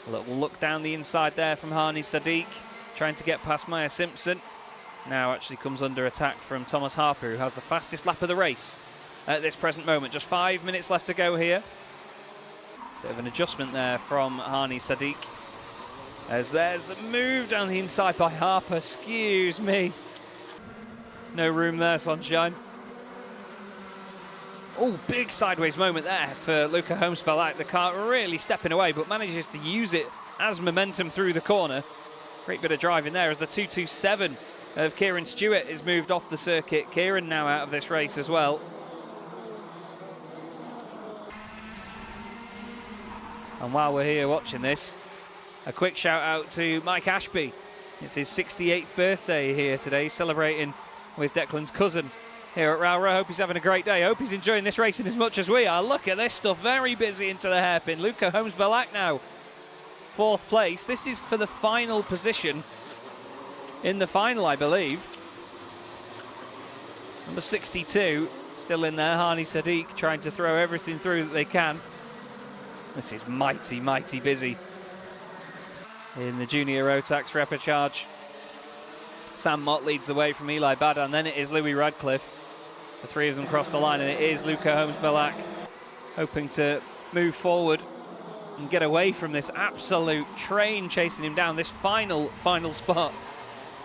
A little look down the inside there from Hani Sadiq, trying to get past Maya Simpson. Now actually comes under attack from Thomas Harper, who has the fastest lap of the race at this present moment. Just 5 minutes left to go here. Bit of an adjustment there from Hani Sadiq, as there's the move down the inside by Harper. Excuse me. No room there, sunshine. Oh, big sideways moment there for Luca Holmes Bellac. The car really stepping away, but manages to use it as momentum through the corner. Great bit of driving there as the 227 of Kieran Stewart is moved off the circuit. Kieran now out of this race as well. And while we're here watching this, a quick shout out to Mike Ashby. It's his 68th birthday here today, celebrating with Declan's cousin here at Rowrah. Hope he's having a great day. Hope he's enjoying this racing as much as we are. Look at this stuff, very busy into the hairpin. Luca Holmes Bellac now, 4th place. This is for the final position in the final, I believe. Number 62 still in there. Hani Sadiq trying to throw everything through that they can. This is mighty, mighty busy in the junior Rotax repechage. Sam Mott leads the way from Eli Badan, then it is Louis Radcliffe. The 3 of them cross the line, and it is Luca Holmes Bellac hoping to move forward and get away from this absolute train chasing him down. This final spot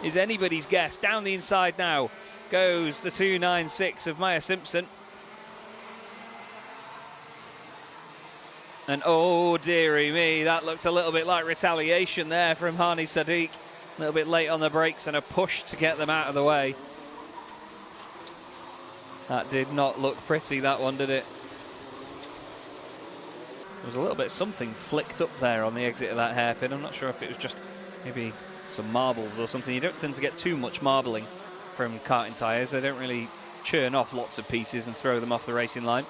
is anybody's guess. Down the inside now goes the 296 of Maya Simpson. And oh dearie me, that looked a little bit like retaliation there from Hani Sadiq. A little bit late on the brakes and a push to get them out of the way. That did not look pretty, that one, did it? There was a little bit something flicked up there on the exit of that hairpin. I'm not sure if it was just maybe some marbles or something. You don't tend to get too much marbling from karting tyres. They don't really churn off lots of pieces and throw them off the racing line.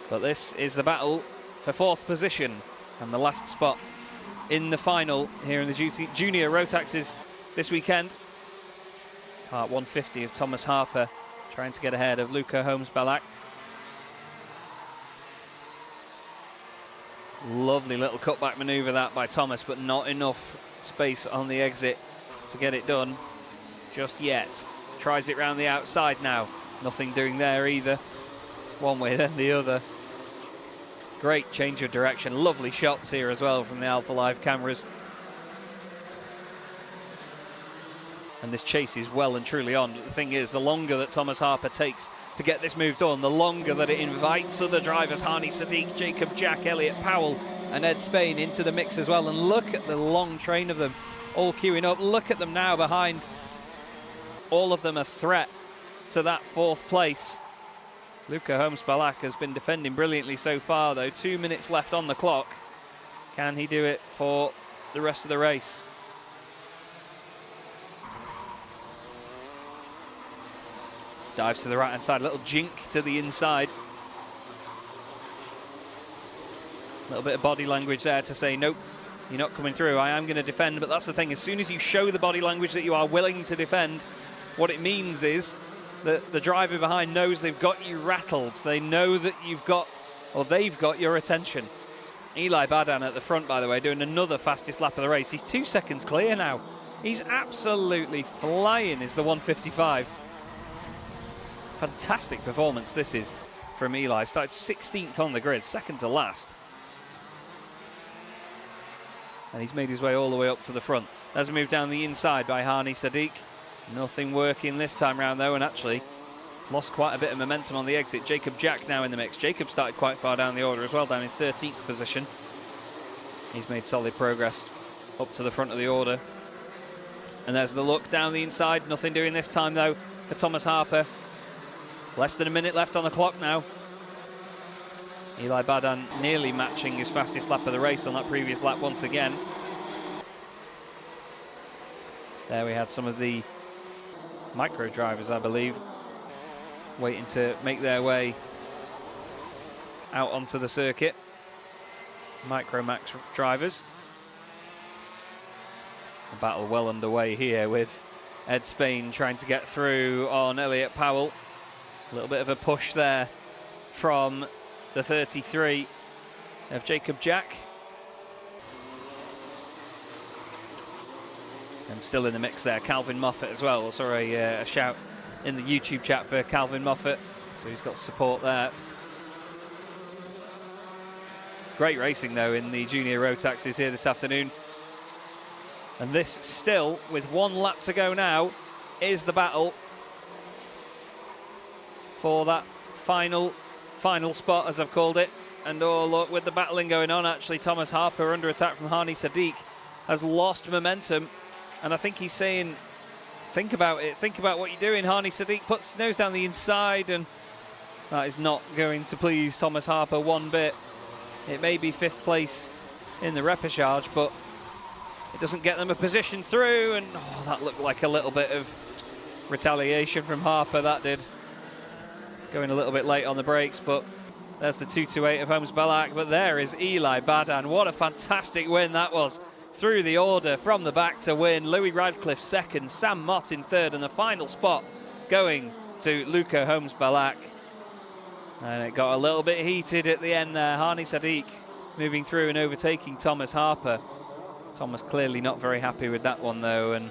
But this is the battle for 4th position and the last spot in the final here in the junior Rotaxes this weekend. Kart 150 of Thomas Harper trying to get ahead of Luca Holmes Bellac. Lovely little cutback manoeuvre that by Thomas, but not enough space on the exit to get it done just yet. Tries it round the outside now. Nothing doing there either. One way then the other. Great change of direction. Lovely shots here as well from the Alpha Live cameras. and this chase is well and truly on. But the thing is, the longer that Thomas Harper takes to get this move done, the longer that it invites other drivers, Hani Sadiq, Jacob Jack, Elliot Powell and Ed Spain into the mix as well. And look at the long train of them all queuing up. Look at them now behind. All of them a threat to that 4th place. Luca Holmes-Balak has been defending brilliantly so far, though. 2 minutes left on the clock. Can he do it for the rest of the race? Dives to the right-hand side, a little jink to the inside. A little bit of body language there to say, nope, you're not coming through. I am going to defend, but that's the thing. As soon as you show the body language that you are willing to defend, what it means is that the driver behind knows they've got you rattled. They know that you've got, or they've got your attention. Eli Badan at the front, by the way, doing another fastest lap of the race. He's 2 seconds clear now. He's absolutely flying, is the 1:55. Fantastic performance this is from Eli. Started 16th on the grid, second to last. And he's made his way all the way up to the front. As we move down the inside by Hani Sadiq. Nothing working this time round though, and actually lost quite a bit of momentum on the exit. Jacob Jack now in the mix. Jacob started quite far down the order as well, down in 13th position. He's made solid progress up to the front of the order. And there's the look down the inside. Nothing doing this time though for Thomas Harper. Less than a minute left on the clock now. Eli Badan nearly matching his fastest lap of the race on that previous lap once again. There we had some of the micro drivers, I believe, waiting to make their way out onto the circuit. Micro Max drivers. A battle well underway here with Ed Spain trying to get through on Elliot Powell. A little bit of a push there from the 33 of Jacob Jack. And still in the mix there, Calvin Moffat as well. Saw a shout in the YouTube chat for Calvin Moffat, so he's got support there. Great racing though in the junior Rotaxes here this afternoon. And this still, with 1 lap to go now, is the battle for that final spot, as I've called it. And oh look, with the battling going on, actually Thomas Harper under attack from Hani Sadiq has lost momentum. And I think he's saying, think about it, think about what you're doing. Hani Sadiq puts his nose down the inside, and that is not going to please Thomas Harper one bit. It may be 5th place in the repechage, but it doesn't get them a position through, and oh, that looked like a little bit of retaliation from Harper, that did. Going a little bit late on the brakes, but there's the 228 of Holmes-Balak, but there is Eli Badan. What a fantastic win that was. Through the order from the back to win. Louis Radcliffe second, Sam Mott in third, and the final spot going to Luca Holmes-Balak. And it got a little bit heated at the end there. Hani Sadiq moving through and overtaking Thomas Harper. Thomas clearly not very happy with that one though, and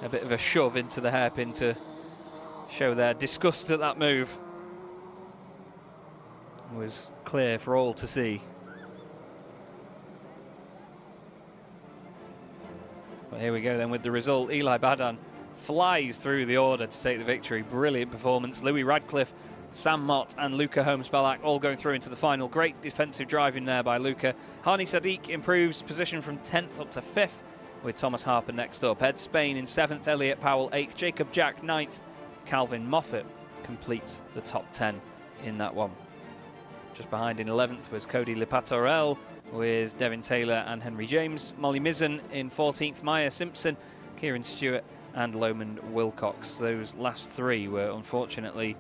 a bit of a shove into the hairpin to show their disgust at that move. It was clear for all to see. But here we go then with the result. Eli Badan flies through the order to take the victory. Brilliant performance. Louis Radcliffe, Sam Mott and Luca Holmes-Balak all going through into the final. Great defensive driving there by Luca. Hani Sadiq improves position from 10th up to 5th, with Thomas Harper next up. Ed Spain in 7th, Elliot Powell 8th, Jacob Jack 9th. Calvin Moffat completes the top 10 in that one. Just behind in 11th was Cody Lepatorel, with Devin Taylor and Henry James. Molly Mizzen in 14th, Maya Simpson, Kieran Stewart and Lomond Wilcox. Those last 3 were unfortunately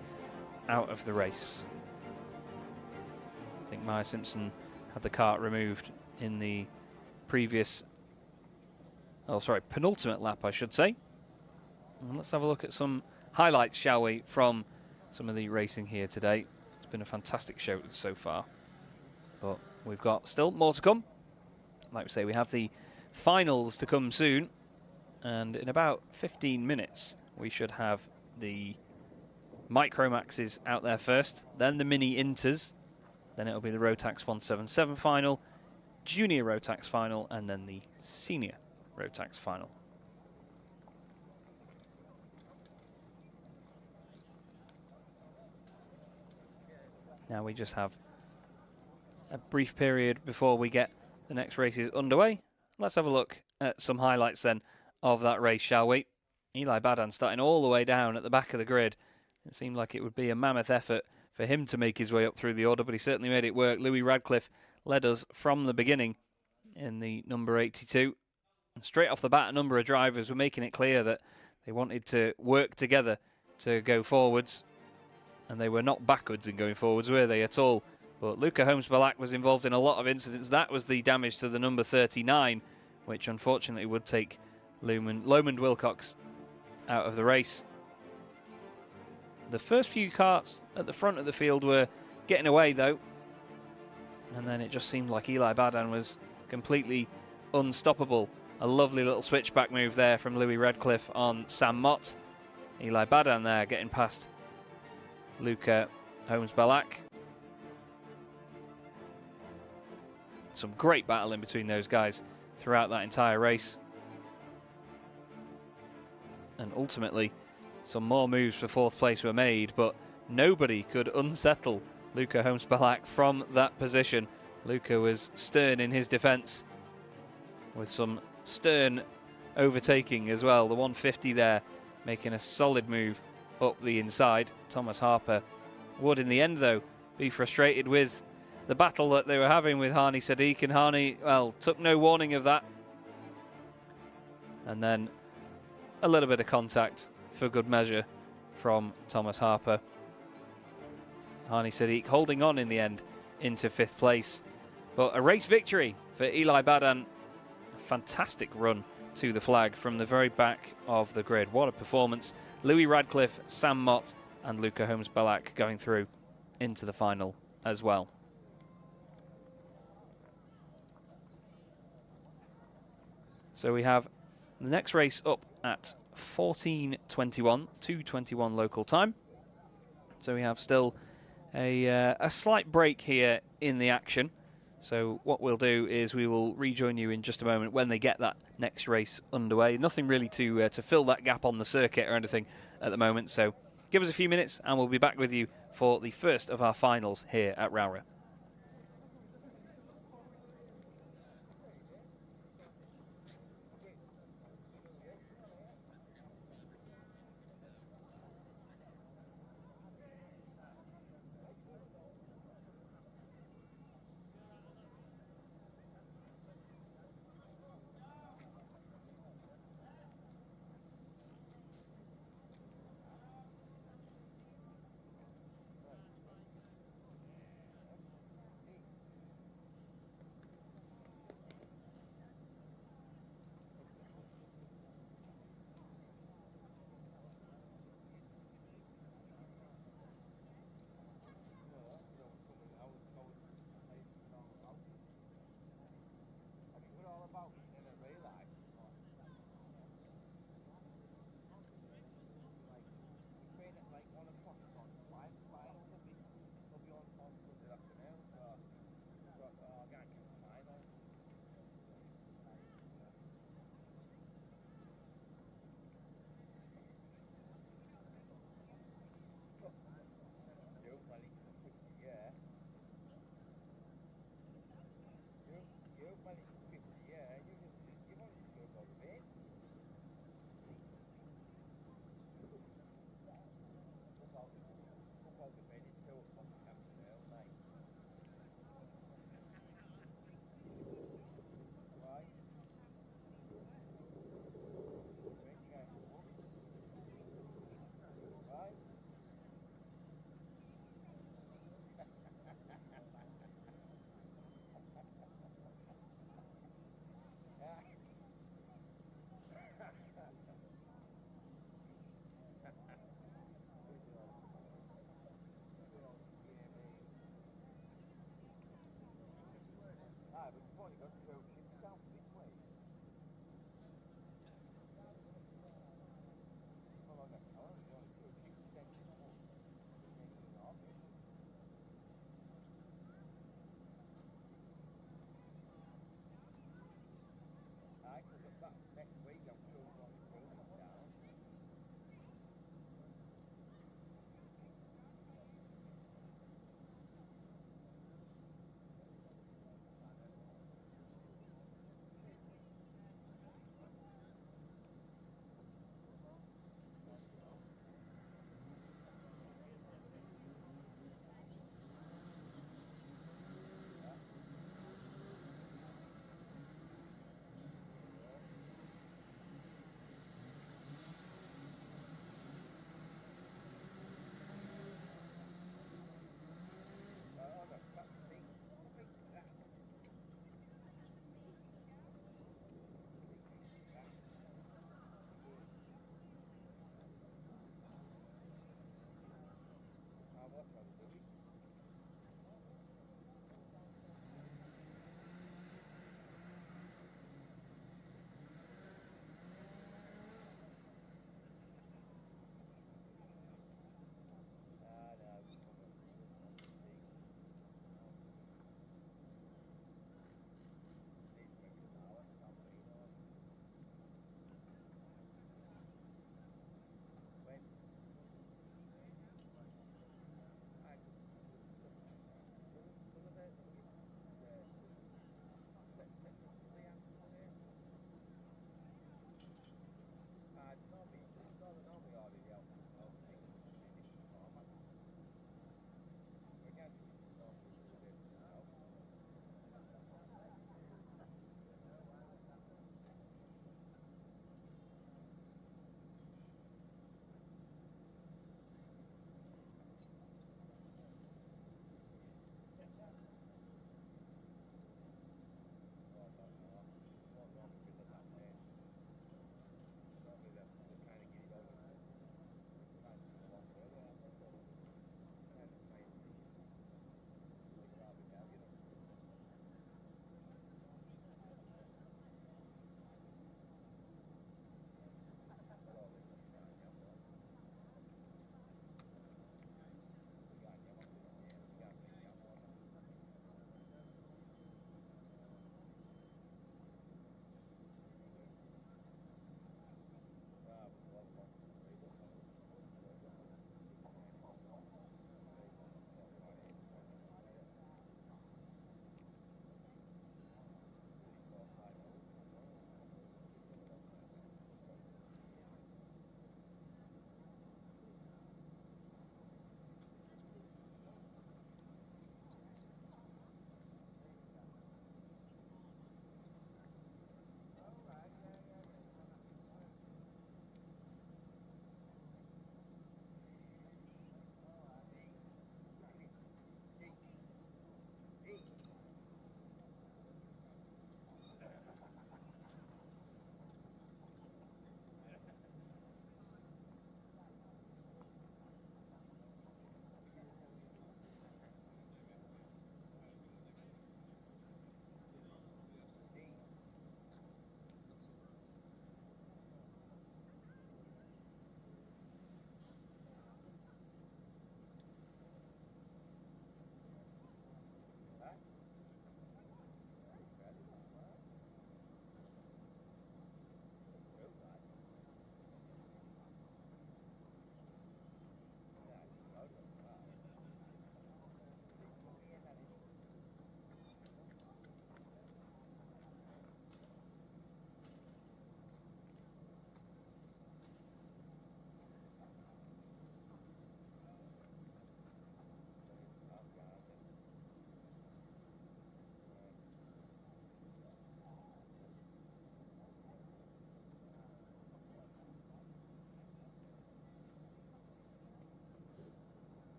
out of the race. I think Maya Simpson had the kart removed in the previous, penultimate lap, I should say. And let's have a look at some highlights, shall we, from some of the racing here today. It's been a fantastic show so far, but we've got still more to come. Like we say, we have the finals to come soon, and in about 15 minutes we should have the Micromaxes out there first, then the Mini Inters, then it'll be the Rotax 177 final, Junior Rotax final, and then the Senior Rotax final. Now we just have a brief period before we get the next races underway. Let's have a look at some highlights then of that race, shall we? Eli Badan starting all the way down at the back of the grid. It seemed like it would be a mammoth effort for him to make his way up through the order, but he certainly made it work. Louis Radcliffe led us from the beginning in the number 82. And straight off the bat, a number of drivers were making it clear that they wanted to work together to go forwards. And they were not backwards in going forwards, were they, at all? But Luca Holmes-Balak was involved in a lot of incidents. That was the damage to the number 39, which unfortunately would take Lomond Wilcox out of the race. The first few karts at the front of the field were getting away, though. And then it just seemed like Eli Badan was completely unstoppable. A lovely little switchback move there from Louis Radcliffe on Sam Mott. Eli Badan there getting past Luca Holmes-Balak. Some great battle in between those guys throughout that entire race. And ultimately, some more moves for fourth place were made, but nobody could unsettle Luca Holmes-Balak from that position. Luca was stern in his defence, with some stern overtaking as well. The 150 there, making a solid move up the inside. Thomas Harper would, in the end, though, be frustrated with the battle that they were having with Hani Sadiq, and Hani, well, took no warning of that. And then a little bit of contact for good measure from Thomas Harper. Hani Sadiq holding on in the end into 5th place. But a race victory for Eli Badan. A fantastic run to the flag from the very back of the grid. What a performance. Louis Radcliffe, Sam Mott and Luca Holmes-Balak going through into the final as well. So we have the next race up at 14:21, 2:21 local time. So we have still a slight break here in the action. So what we'll do is we will rejoin you in just a moment when they get that next race underway. Nothing really to fill that gap on the circuit or anything at the moment. So give us a few minutes and we'll be back with you for the first of our finals here at Rowrah.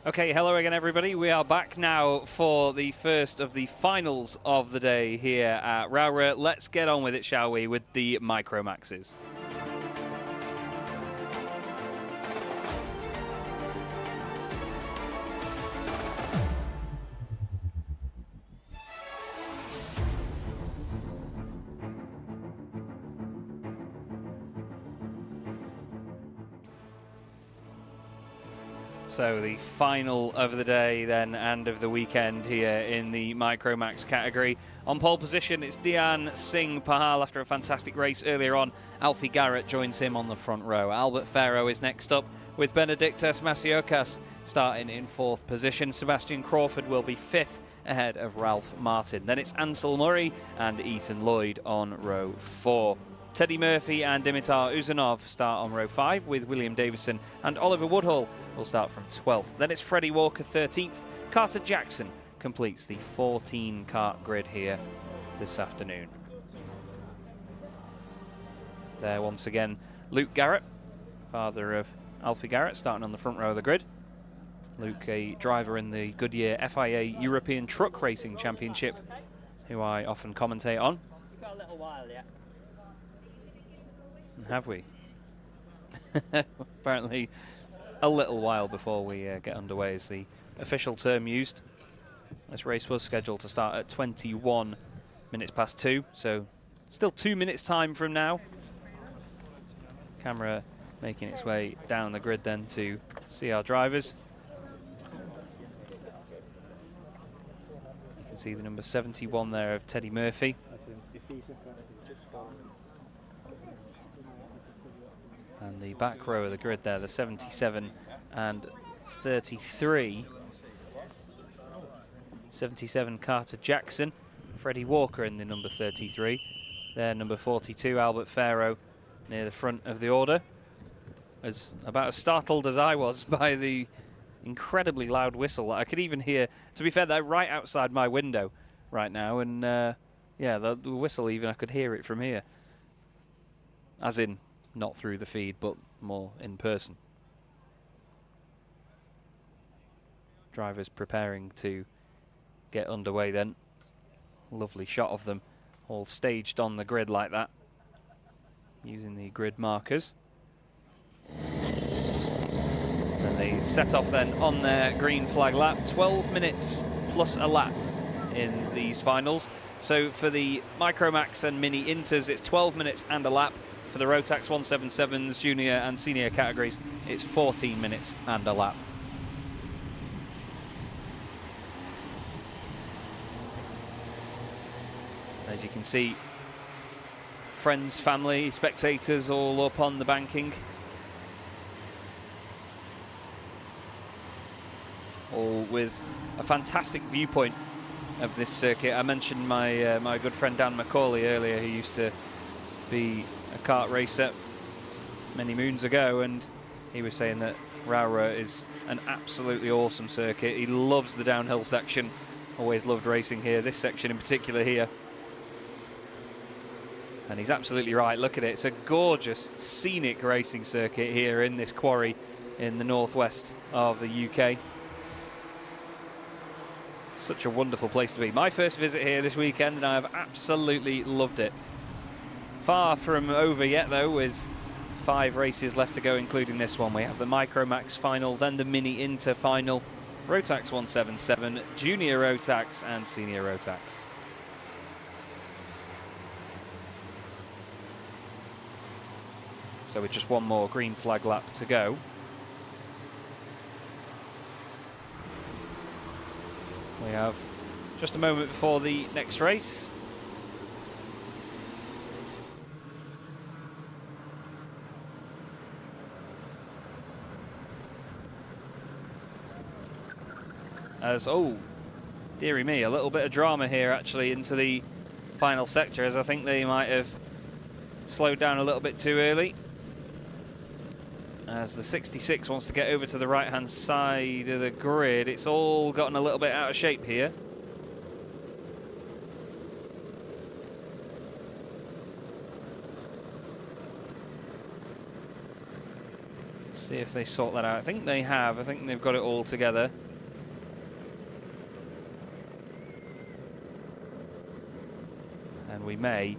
Okay, hello again, everybody. We are back now for the first of the finals of the day here at Rowrah. Let's get on with it, shall we, with the Micromaxes. So the final of the day then and of the weekend here in the Micromax category. On pole position, it's Dian Singh Pahal after a fantastic race earlier on. Alfie Garrett joins him on the front row. Albert Farrow is next up with Benedictas Masiokas starting in 4th position. Sebastian Crawford will be 5th ahead of Ralph Martin. Then it's Ansel Murray and Ethan Lloyd on row 4. Teddy Murphy and Dimitar Uzanov start on row 5 with William Davison, and Oliver Woodhull will start from 12th. Then it's Freddie Walker 13th. Carter Jackson completes the 14 kart grid here this afternoon. There once again Luke Garrett, father of Alfie Garrett, starting on the front row of the grid. Luke, a driver in the Goodyear FIA European Truck Racing Championship, who I often commentate on. You've got a little while yet. Have we? Apparently a little while before we get underway is the official term used. This race was scheduled to start at 21 minutes past 2, so still 2 minutes time from now. Camera making its way down the grid then to see our drivers. You can see the number 71 there of Teddy Murphy. And the back row of the grid there, the 77 and 33. 77 Carter Jackson, Freddie Walker in the number 33. There, number 42, Albert Farrow, near the front of the order. About as startled as I was by the incredibly loud whistle that I could even hear. To be fair, they're right outside my window right now, and yeah, the whistle, even I could hear it from here. As in, not through the feed, but more in person. Drivers preparing to get underway then. Lovely shot of them all staged on the grid like that, using the grid markers. And they set off then on their green flag lap. 12 minutes plus a lap in these finals. So for the Micromax and Mini Inters, it's 12 minutes and a lap. For the Rotax 177s, junior and senior categories, it's 14 minutes and a lap. As you can see, friends, family, spectators all up on the banking. All with a fantastic viewpoint of this circuit. I mentioned my my good friend Dan McCauley earlier, who used to be a kart racer many moons ago, and he was saying that Rowrah is an absolutely awesome circuit. He loves the downhill section, always loved racing here, this section in particular here. And he's absolutely right, look at it. It's a gorgeous, scenic racing circuit here in this quarry in the northwest of the UK. Such a wonderful place to be. My first visit here this weekend, and I have absolutely loved it. Far from over yet, though, with 5 races left to go, including this one. We have the Micromax final, then the Mini Inter final, Rotax 177, Junior Rotax, and Senior Rotax. So with just one more green flag lap to go. We have just a moment before the next race. As, oh, dearie me, a little bit of drama here actually into the final sector, as I think they might have slowed down a little bit too early. As the 66 wants to get over to the right-hand side of the grid. It's all gotten a little bit out of shape here. See if they sort that out. I think they have. I think they've got it all together. And we may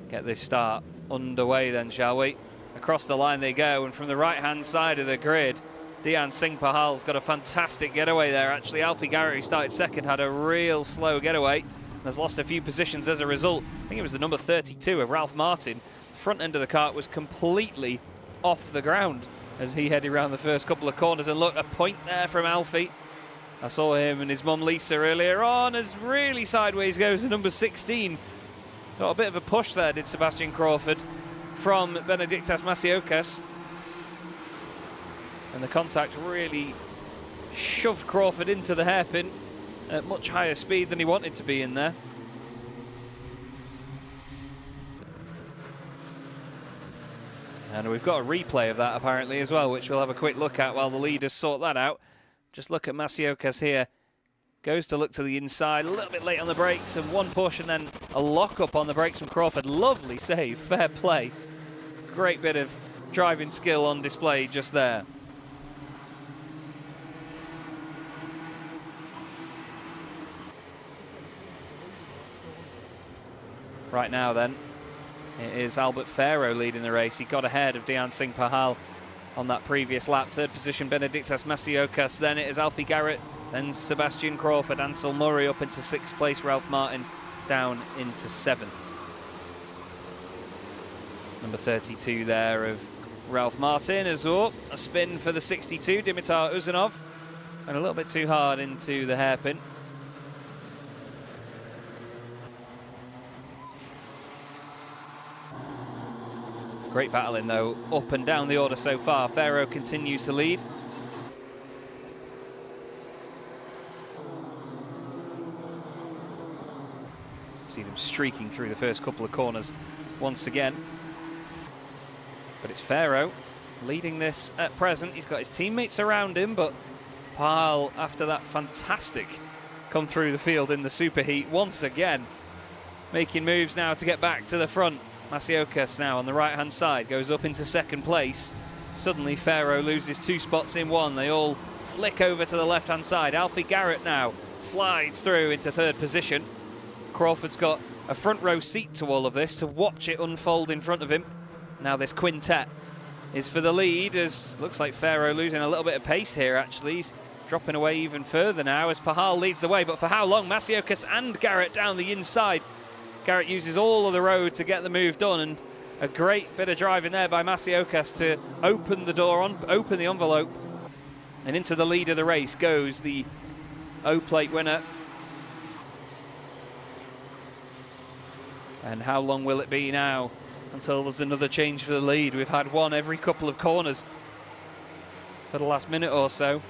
get this start underway then, shall we? Across the line they go, and from the right-hand side of the grid, Dian Singh Pahal's got a fantastic getaway there. Actually, Alfie Garrett, who started second, had a real slow getaway and has lost a few positions as a result. I think it was the number 32 of Ralph Martin. The front end of the kart was completely off the ground as he headed around the first couple of corners. And look, a point there from Alfie. I saw him and his mum Lisa earlier on, as really sideways goes the number 16. Got a bit of a push there, did Sebastian Crawford, from Benedictas Masiokas. And the contact really shoved Crawford into the hairpin at much higher speed than he wanted to be in there. And we've got a replay of that apparently as well, which we'll have a quick look at while the leaders sort that out. Just look at Masiokas here. Goes to look to the inside, a little bit late on the brakes, and one push and then a lock-up on the brakes from Crawford. Lovely save, fair play. Great bit of driving skill on display just there. Right now then, it is Albert Farrow leading the race. He got ahead of Dian Singh Pahal on that previous lap. Third position, Benedictas Masiokas. Then it is Alfie Garrett. Then Sebastian Crawford, Ansel Murray up into 6th place, Ralph Martin down into 7th. Number 32 there of Ralph Martin as well. A spin for the 62, Dimitar Uzanov. And a little bit too hard into the hairpin. Great battling though, up and down the order so far. Farrow continues to lead. See them streaking through the first couple of corners once again. But it's Farrow leading this at present. He's got his teammates around him, but Pahal, after that fantastic come through the field in the superheat, once again making moves now to get back to the front. Masiokas now on the right-hand side goes up into 2nd place. Suddenly Farrow loses 2 spots in 1. They all flick over to the left-hand side. Alfie Garrett now slides through into 3rd position. Crawford's got a front row seat to all of this, to watch it unfold in front of him. Now this quintet is for the lead, as looks like Farrow losing a little bit of pace here actually. He's dropping away even further now as Pahal leads the way, but for how long? Masiokas and Garrett down the inside. Garrett uses all of the road to get the move done, and a great bit of driving there by Masiokas to open the door, open the envelope. And into the lead of the race goes the O-Plate winner. And how long will it be now until there's another change for the lead? We've had one every couple of corners for the last minute or so.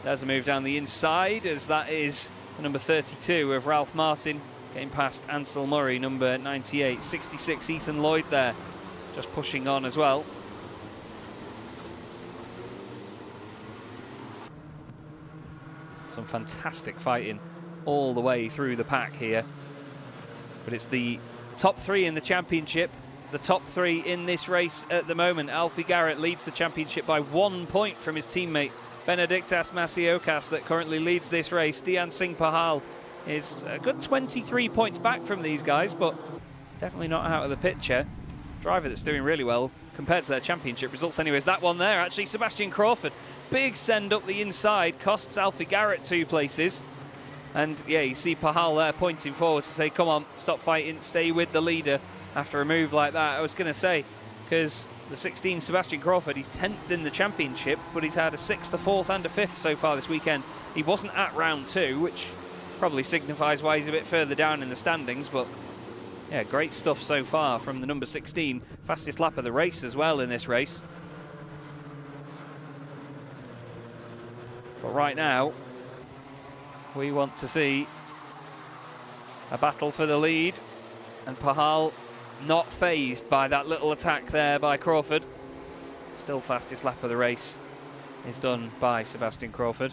There's a move down the inside, as that is the number 32 of Ralph Martin, getting past Ansel Murray, number 98. 66, Ethan Lloyd there, just pushing on as well. Some fantastic fighting all the way through the pack here. But it's the top 3 in the championship, the top 3 in this race at the moment. Alfie Garrett leads the championship by 1 point from his teammate Benedictas Masiokas, that currently leads this race. Dian Singh Pahal is a good 23 points back from these guys, but definitely not out of the picture. Driver that's doing really well compared to their championship results anyways. That one there, actually, Sebastian Crawford. Big send up the inside, costs Alfie Garrett 2 places. And yeah, you see Pahal there pointing forward to say, come on, stop fighting, stay with the leader after a move like that. I was going to say, because the 16, Sebastian Crawford, he's 10th in the championship, but he's had a 6th, a 4th and a 5th so far this weekend. He wasn't at round 2, which probably signifies why he's a bit further down in the standings, but yeah, great stuff so far from the number 16. Fastest lap of the race as well in this race. But right now, we want to see a battle for the lead, and Pahal not fazed by that little attack there by Crawford. Still fastest lap of the race is done by Sebastian Crawford.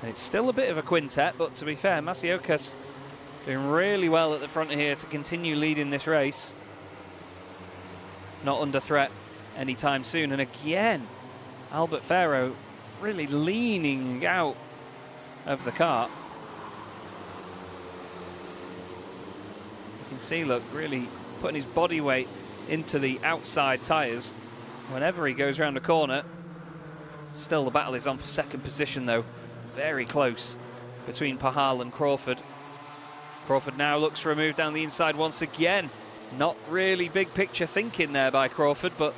And it's still a bit of a quintet, but to be fair, Masiokas Doing really well at the front here to continue leading this race. Not under threat anytime soon. And again, Albert Farrow really leaning out of the kart. You can see, look, really putting his body weight into the outside tyres whenever he goes around a corner. Still, the battle is on for second position, though. Very close between Pahal and Crawford. Crawford now looks for a move down the inside once again. Not really big picture thinking there by Crawford, but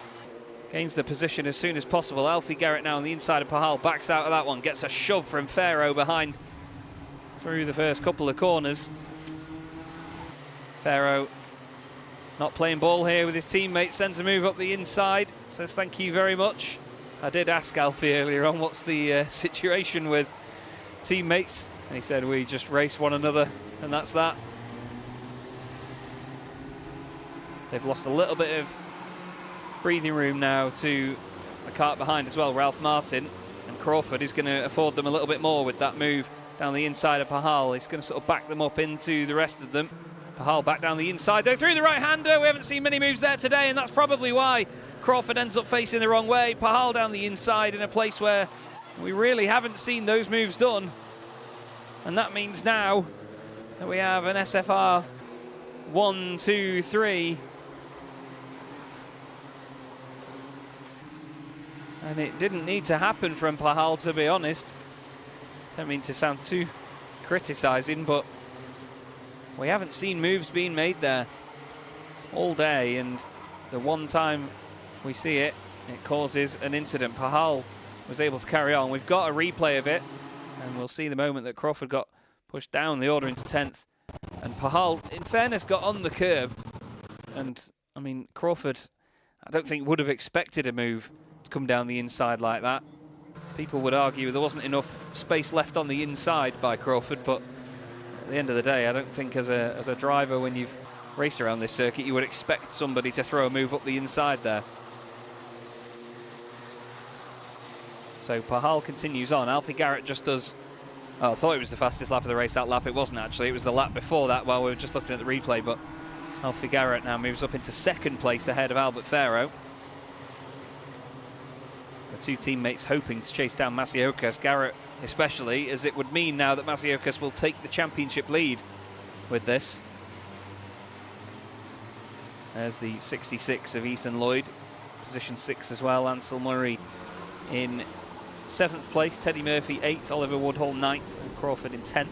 gains the position as soon as possible. Alfie Garrett now on the inside of Pahal, backs out of that one, gets a shove from Farrow behind through the first couple of corners. Farrow not playing ball here with his teammate, sends a move up the inside, says thank you very much. I did ask Alfie earlier on what's the situation with teammates, and he said we just race one another, and that's that. They've lost a little bit of breathing room now to the kart behind as well, Ralph Martin, and Crawford is going to afford them a little bit more with that move down the inside of Pahal. He's going to sort of back them up into the rest of them. Pahal back down the inside, though, through the right-hander. We haven't seen many moves there today, and that's probably why Crawford ends up facing the wrong way. Pahal down the inside in a place where we really haven't seen those moves done. And that means now that we have an SFR 1, 2, 3. And it didn't need to happen from Pahal, to be honest. Don't mean to sound too criticising, but we haven't seen moves being made there all day, and the one time we see it, it causes an incident. Pahal was able to carry on. We've got a replay of it, and we'll see the moment that Crawford got pushed down the order into 10th. And Pahal, in fairness, got on the curb. And, I mean, Crawford, I don't think would have expected a move to come down the inside like that. People would argue there wasn't enough space left on the inside by Crawford, but at the end of the day, I don't think as a driver, when you've raced around this circuit, you would expect somebody to throw a move up the inside there. So Pahal continues on. Alfie Garrett just does... Oh, I thought it was the fastest lap of the race, that lap. It wasn't, actually. It was the lap before that while we were just looking at the replay, but Alfie Garrett now moves up into second place ahead of Albert Farrow. The two teammates hoping to chase down Masiokas, Garrett especially, as it would mean now that Masiokas will take the championship lead with this. There's the 66 of Ethan Lloyd, position 6 as well. Ansel Murray in 7th place, Teddy Murphy 8th, Oliver Woodhall 9th, and Crawford in 10th.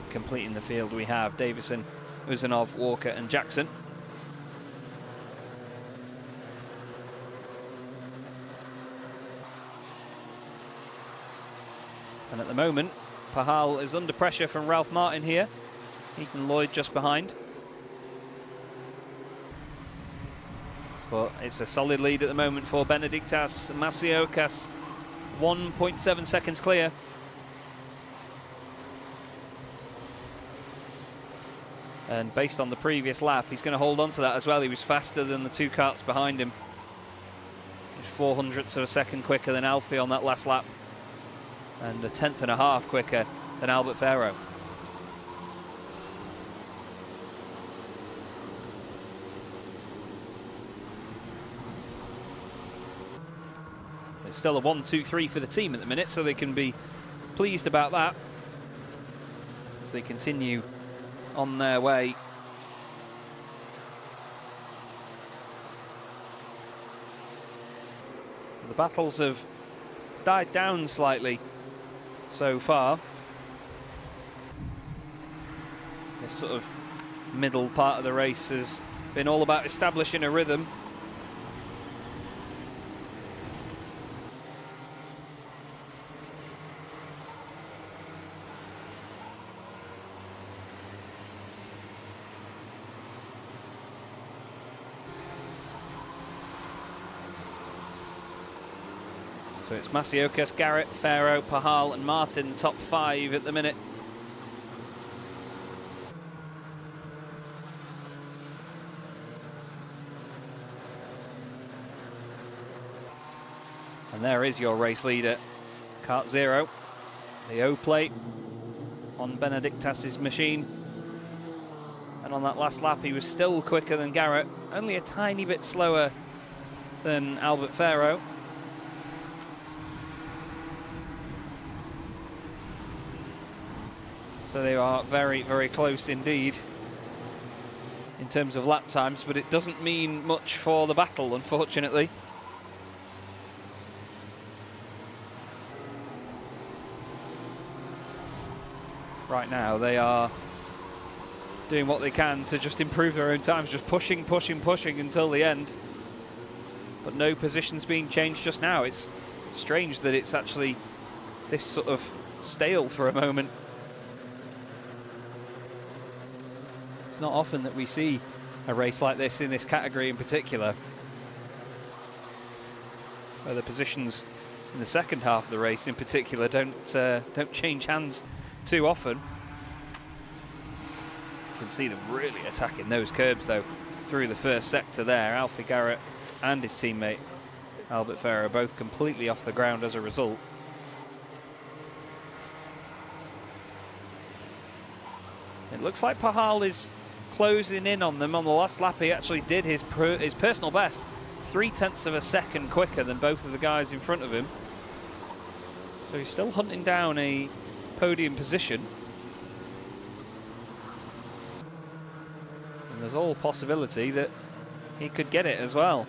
Completing the field we have Davison, Uzanov, Walker and Jackson. And at the moment, Pahal is under pressure from Ralph Martin here. Ethan Lloyd just behind. But it's a solid lead at the moment for Benedictas Masiokas. 1.7 seconds clear. And based on the previous lap, he's going to hold on to that as well. He was faster than the two karts behind him. He was 0.04 of a second quicker than Alfie on that last lap, and 1/10.5 quicker than Albert Farrow. It's still a 1-2-3 for the team at the minute, so they can be pleased about that as they continue on their way. The battles have died down slightly so far. This sort of middle part of the race has been all about establishing a rhythm. So it's Masiokas, Garrett, Farrow, Pahal and Martin, top 5 at the minute. And there is your race leader, Kart 0, the O plate on on Benedictas's machine. And on that last lap, he was still quicker than Garrett, only a tiny bit slower than Albert Farrow. So they are very, very close indeed in terms of lap times, but it doesn't mean much for the battle, unfortunately. Right now, they are doing what they can to just improve their own times, just pushing, pushing, pushing until the end. But no positions being changed just now. It's strange that it's actually this sort of stale for a moment. It's not often that we see a race like this in this category in particular, where the positions in the second half of the race in particular don't change hands too often. You can see them really attacking those curbs though through the first sector there. Alfie Garrett and his teammate Albert Farrow both completely off the ground as a result. It looks like Pahal is closing in on them. On the last lap he actually did his personal best, 0.3 of a second quicker than both of the guys in front of him. So he's still hunting down a podium position. And there's all possibility that he could get it as well.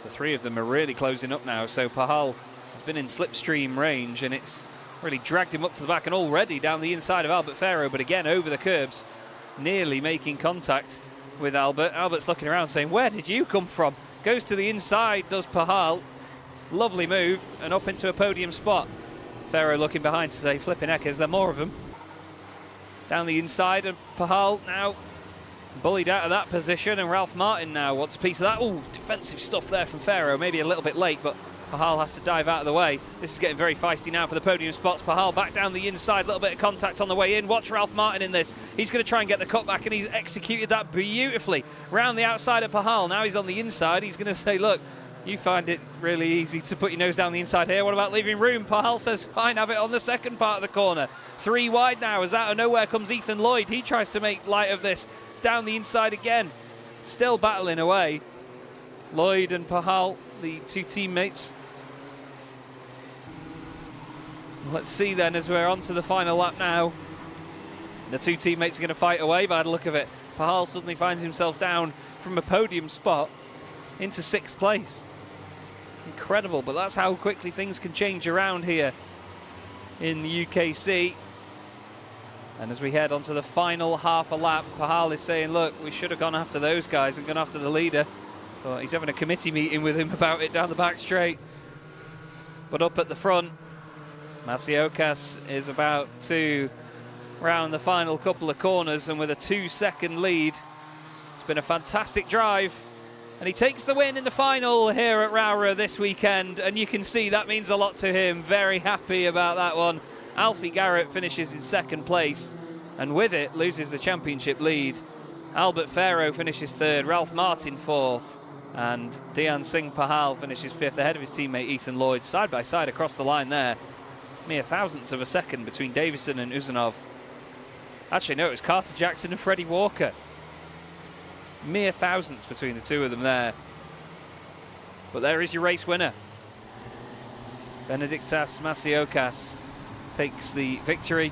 The three of them are really closing up now, so Pahal has been in slipstream range and it's really dragged him up to the back and already down the inside of Albert Farrow, but again over the curbs, nearly making contact with Albert. Albert's looking around saying, where did you come from? Goes to the inside, does Pahal. Lovely move, and up into a podium spot. Farrow looking behind to say, flipping heck, is there more of them? Down the inside, and Pahal now bullied out of that position, and Ralph Martin now wants a piece of that. Oh, defensive stuff there from Farrow, maybe a little bit late, but Pahal has to dive out of the way. This is getting very feisty now for the podium spots. Pahal back down the inside, a little bit of contact on the way in. Watch Ralph Martin in this. He's going to try and get the cutback, and he's executed that beautifully. Round the outside of Pahal, now he's on the inside. He's going to say, look, you find it really easy to put your nose down the inside here. What about leaving room? Pahal says, fine, have it on the second part of the corner. 3 wide now, as out of nowhere comes Ethan Lloyd. He tries to make light of this. Down the inside again. Still battling away. Lloyd and Pahal, the two teammates. Let's see then as we're on to the final lap now. The two teammates are going to fight away by the look of it. Pahal suddenly finds himself down from a podium spot into 6th place. Incredible, but that's how quickly things can change around here in the UKC. And as we head onto the final half a lap, Pahal is saying, look, we should have gone after those guys and gone after the leader. But he's having a committee meeting with him about it down the back straight. But up at the front, Masiokas is about to round the final couple of corners, and with a 2-second lead, it's been a fantastic drive. And he takes the win in the final here at Rowrah this weekend, and you can see that means a lot to him. Very happy about that one. Alfie Garrett finishes in 2nd place, and with it loses the championship lead. Albert Farrow finishes 3rd, Ralph Martin 4th, and Dian Singh Pahal finishes 5th ahead of his teammate Ethan Lloyd. Side by side across the line there. Mere 1,000ths of a second between Davison and Uzanov. Actually, no, it was Carter Jackson and Freddie Walker. Mere 1,000ths between the two of them there. But there is your race winner. Benedictas Masiokas takes the victory.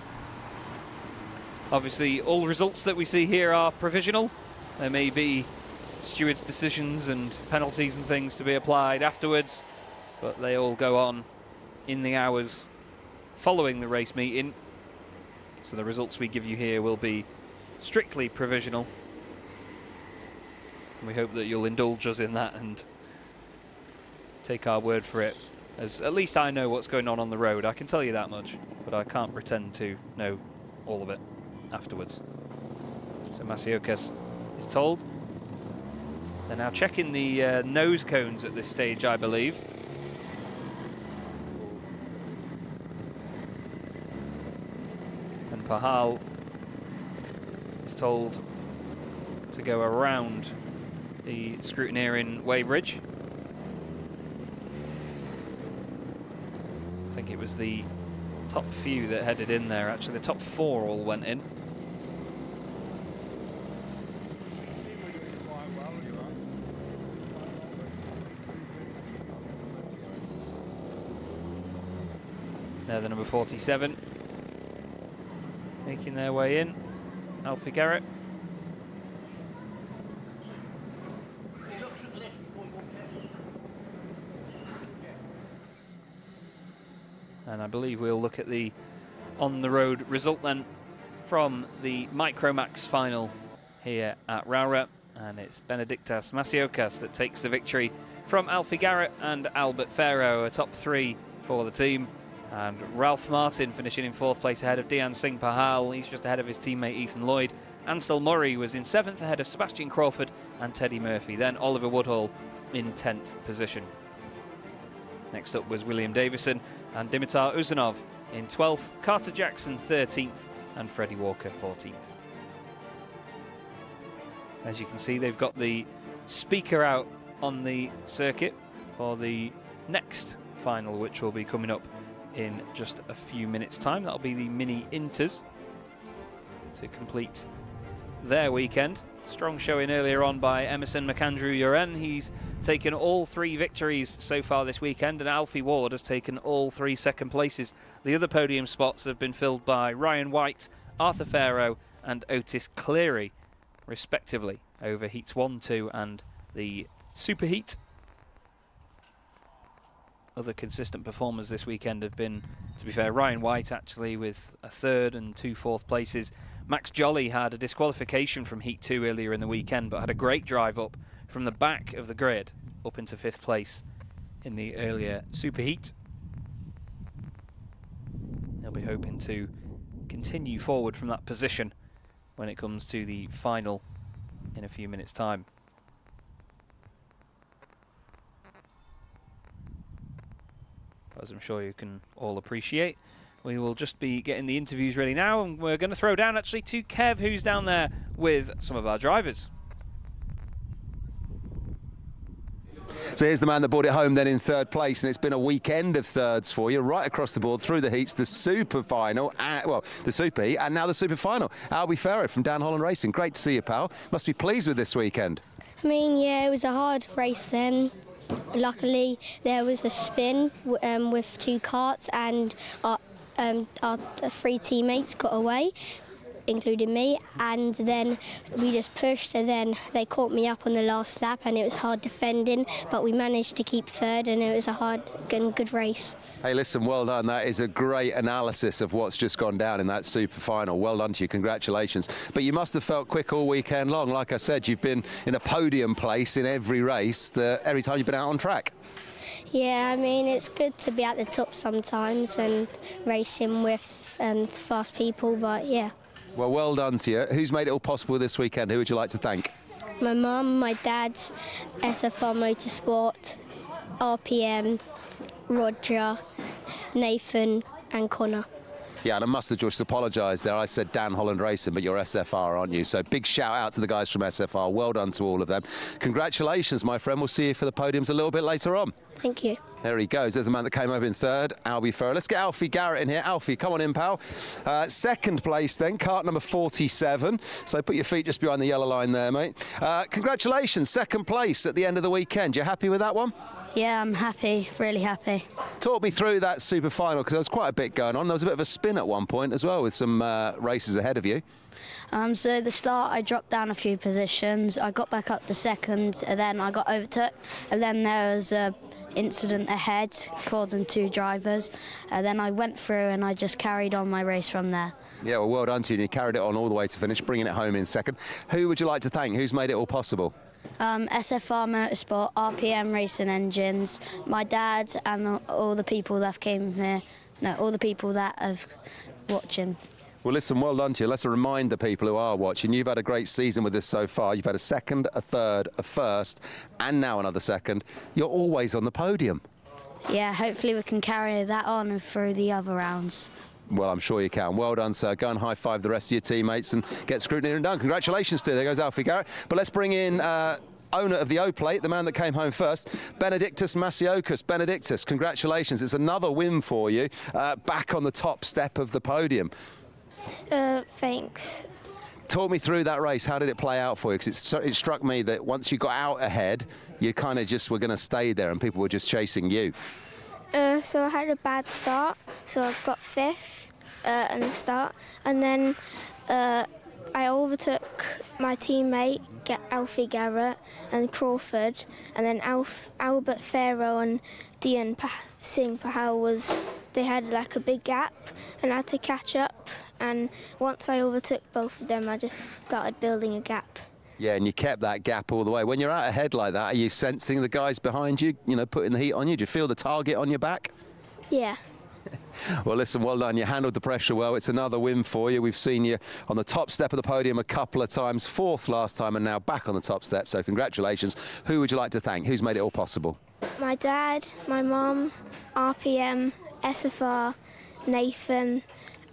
Obviously, all results that we see here are provisional. There may be stewards' decisions and penalties and things to be applied afterwards, but they all go on in the hours following the race meeting. So the results we give you here will be strictly provisional. And we hope that you'll indulge us in that and take our word for it, as at least I know what's going on the road. I can tell you that much, but I can't pretend to know all of it afterwards. So Masiokas is told. They're now checking the nose cones at this stage, I believe. And Pahal is told to go around the scrutineering weighbridge. think it was the top few that headed in there. Actually, the top 4 all went in. They're the number 47, making their way in. Alfie Garrett. And I believe we'll look at the on-the-road result then from the Micromax final here at Rowrah. And it's Benedictas Masiokas that takes the victory from Alfie Garrett and Albert Farrow, a top 3 for the team. And Ralph Martin finishing in 4th place ahead of Dian Singh Pahal. He's just ahead of his teammate Ethan Lloyd. Ansel Murray was in 7th ahead of Sebastian Crawford and Teddy Murphy. Then Oliver Woodhall in 10th position. Next up was William Davison and Dimitar Uzanov in 12th. Carter Jackson 13th and Freddie Walker 14th. As you can see, they've got the speaker out on the circuit for the next final, which will be coming up in just a few minutes' time. That'll be the Mini Inters to complete their weekend. Strong showing earlier on by Emerson McAndrew-Uren. He's taken all 3 victories so far this weekend, and Alfie Ward has taken all 3 second places. The other podium spots have been filled by Ryan White, Arthur Farrow and Otis Cleary, respectively, over heats 1, 2 and the Superheat. Other consistent performers this weekend have been, to be fair, Ryan White actually with a 3rd and 2 4th places. Max Jolly had a disqualification from Heat 2 earlier in the weekend, but had a great drive up from the back of the grid up into 5th place in the earlier Superheat. They'll be hoping to continue forward from that position when it comes to the final in a few minutes' time. As I'm sure you can all appreciate, we will just be getting the interviews ready now, and we're going to throw down actually to Kev, who's down there with some of our drivers. So here's the man that brought it home then in 3rd place, and it's been a weekend of thirds for you, right across the board, through the heats, the super final, the super heat, and now the super final. Albie Farrow from Dan Holland Racing. Great to see you, pal. Must be pleased with this weekend. I mean, yeah, it was a hard race then. Luckily, there was a spin with 2 karts, and our 3 teammates got away, including me, and then we just pushed, and then they caught me up on the last lap, and it was hard defending, but we managed to keep 3rd, and it was a hard and good race. Hey, listen, well done. That is a great analysis of what's just gone down in that super final. Well done to you. Congratulations. But you must have felt quick all weekend long. Like I said, you've been in a podium place in every race, every time you've been out on track. Yeah, I mean, it's good to be at the top sometimes and racing with fast people, but yeah. Well done to you. Who's made it all possible this weekend? Who would you like to thank? My mum, my dad, SFR Motorsport, RPM, Roger, Nathan and Connor. Yeah, and I must have just apologised there. I said Dan Holland Racing, but you're SFR, aren't you? So big shout out to the guys from SFR. Well done to all of them. Congratulations, my friend. We'll see you for the podiums a little bit later on. Thank you. There he goes. There's a man that came over in 3rd, Albie Farrow. Let's get Alfie Garrett in here. Alfie, come on in, pal. 2nd place then, kart number 47. So put your feet just behind the yellow line there, mate. Congratulations, 2nd place at the end of the weekend. You happy with that one? Yeah, I'm happy, really happy. Talk me through that super final, because there was quite a bit going on. There was a bit of a spin at one point as well, with some races ahead of you. So at the start, I dropped down a few positions. I got back up to 2nd, and then I got overtook, and then there was a incident ahead causing 2 drivers. And then I went through and I just carried on my race from there. Yeah, well done to you. You carried it on all the way to finish, bringing it home in 2nd. Who would you like to thank? Who's made it all possible? SFR Motorsport, RPM Racing Engines, my dad, and all the people that came here. No, all the people that have watching. Well, listen, well done to you. Let's remind the people who are watching, you've had a great season with this so far. You've had a 2nd, a 3rd, a 1st, and now another 2nd. You're always on the podium. Yeah, hopefully we can carry that on through the other rounds. Well, I'm sure you can. Well done, sir. Go and high-five the rest of your teammates and get scrutineered and done. Congratulations to you. There goes Alfie Garrett. But let's bring in owner of the O-Plate, the man that came home first, Benedictus Masiokas. Benedictus, congratulations. It's another win for you, back on the top step of the podium. Thanks. Talk me through that race. How did it play out for you? Because it struck me that once you got out ahead, you kind of just were going to stay there and people were just chasing you. So I had a bad start, so I got 5th at the start, and then I overtook my teammate, Alfie Garrett and Crawford, and then Albert Farrow and Dian Singh Pahal they had like a big gap, and I had to catch up. And once I overtook both of them, I just started building a gap. Yeah, and you kept that gap all the way. When you're out ahead like that, are you sensing the guys behind you, you know, putting the heat on you? Do you feel the target on your back? Yeah. Well, listen, well done. You handled the pressure well. It's another win for you. We've seen you on the top step of the podium a couple of times, 4th last time, and now back on the top step. So congratulations. Who would you like to thank? Who's made it all possible? My dad, my mum, RPM, SFR, Nathan,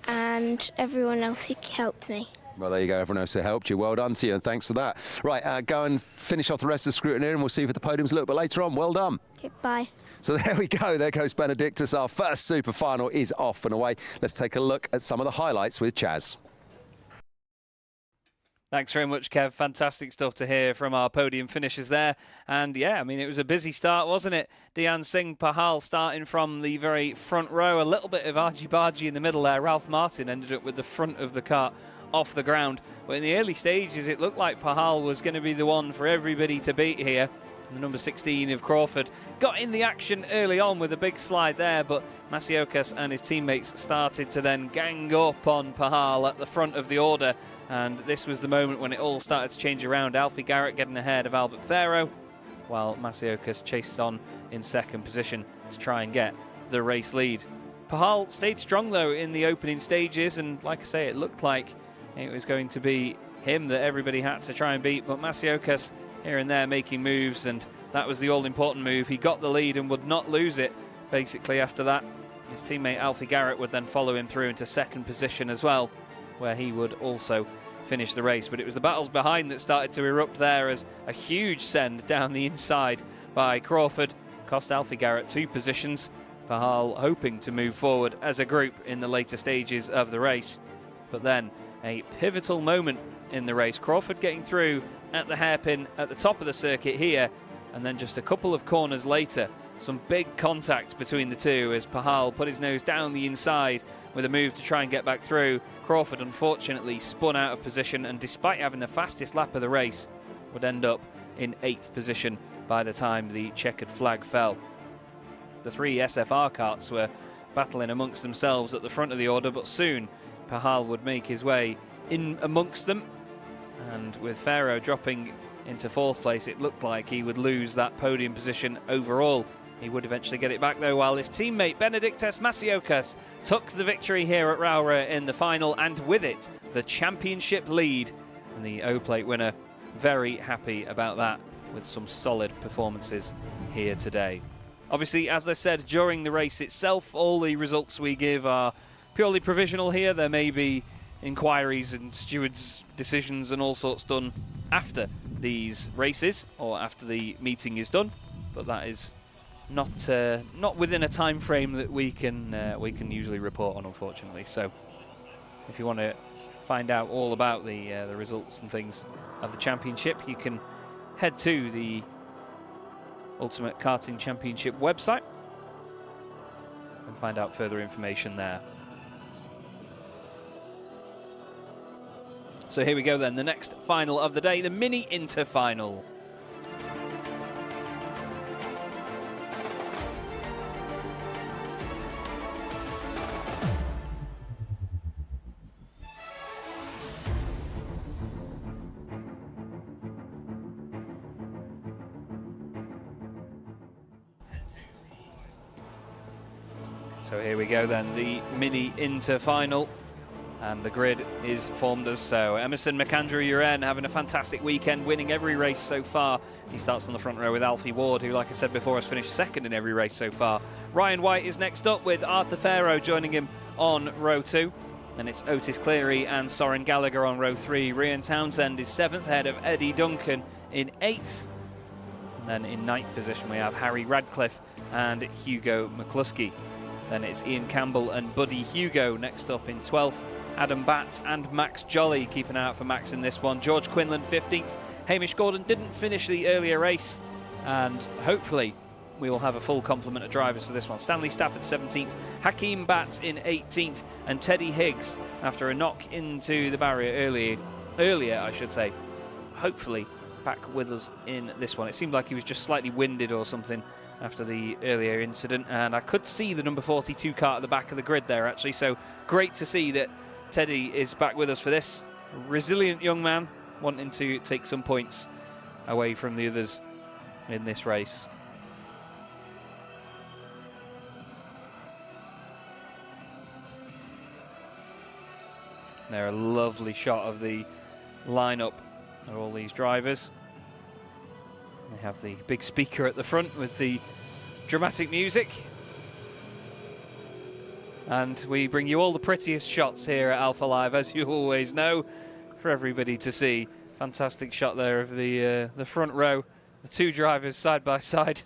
and everyone else who helped me. Well, there you go. Everyone else who helped you. Well done to you, and thanks for that. Right, go and finish off the rest of the scrutineering, and we'll see you at the podiums a little bit later on. Well done. Okay, bye. So there we go. There goes Benedictus. Our first super final is off and away. Let's take a look at some of the highlights with Chaz. Thanks very much, Kev. Fantastic stuff to hear from our podium finishers there. And yeah, I mean, it was a busy start, wasn't it? Dian Singh Pahal starting from the very front row. A little bit of argy-bargy in the middle there. Ralph Martin ended up with the front of the cart off the ground. But in the early stages, it looked like Pahal was going to be the one for everybody to beat here. The number 16 of Crawford got in the action early on with a big slide there, but Masiokas and his teammates started to then gang up on Pahal at the front of the order. And this was the moment when it all started to change around. Alfie Garrett getting ahead of Albert Farrow, while Masiokas chased on in 2nd position to try and get the race lead. Pahal stayed strong though in the opening stages, and like I say, it looked like it was going to be him that everybody had to try and beat, but Masiokas here and there making moves, and that was the all-important move. He got the lead and would not lose it basically after that. His teammate Alfie Garrett would then follow him through into 2nd position as well, where he would also finish the race. But it was the battles behind that started to erupt there, as a huge send down the inside by Crawford cost Alfie Garrett 2 positions. Pahal hoping to move forward as a group in the later stages of the race. But then a pivotal moment in the race. Crawford getting through at the hairpin at the top of the circuit here, and then just a couple of corners later, some big contact between the two as Pahal put his nose down the inside with a move to try and get back through. Crawford unfortunately spun out of position, and despite having the fastest lap of the race, would end up in 8th position by the time the checkered flag fell. The 3 SFR carts were battling amongst themselves at the front of the order, but soon Pahal would make his way in amongst them, and with Farrow dropping into 4th place, it looked like he would lose that podium position overall. He would eventually get it back though, while his teammate Benedictus Masiokas took the victory here at Rowrah in the final, and with it the championship lead. And the O-Plate winner very happy about that, with some solid performances here today. Obviously, as I said, during the race itself, all the results we give are purely provisional here. There may be inquiries and stewards' decisions and all sorts done after these races or after the meeting is done, but that is not within a time frame that we can usually report on, unfortunately. So if you want to find out all about the results and things of the championship, you can head to the Ultimate Karting Championship website and find out further information there. So here we go then, the next final of the day, the mini inter-final. So here we go then, the mini inter-final. And the grid is formed as so. Emerson McAndrew-Uren having a fantastic weekend, winning every race so far. He starts on the front row with Alfie Ward, who, like I said before, has finished 2nd in every race so far. Ryan White is next up, with Arthur Farrow joining him on row 2. Then it's Otis Cleary and Soren Gallagher on row 3. Ryan Townsend is 7th, ahead of Eddie Duncan in 8th. Then in 9th position we have Harry Radcliffe and Hugo McCluskey. Then it's Ian Campbell and Buddy Hugo next up in 12th. Adam Batts and Max Jolly, keeping an eye out for Max in this one. George Quinlan 15th. Hamish Gordon didn't finish the earlier race, and hopefully we will have a full complement of drivers for this one. Stanley Stafford 17th, Hakeem Batts in 18th, and Teddy Higgs, after a knock into the barrier earlier, I should say, hopefully back with us in this one. It seemed like he was just slightly winded or something after the earlier incident, and I could see the number 42 car at the back of the grid there actually, so great to see that Teddy is back with us for this. A resilient young man wanting to take some points away from the others in this race. There, a lovely shot of the lineup of all these drivers. They have the big speaker at the front with the dramatic music. And we bring you all the prettiest shots here at Alpha Live, as you always know, for everybody to see. Fantastic shot there of the front row, the two drivers side by side.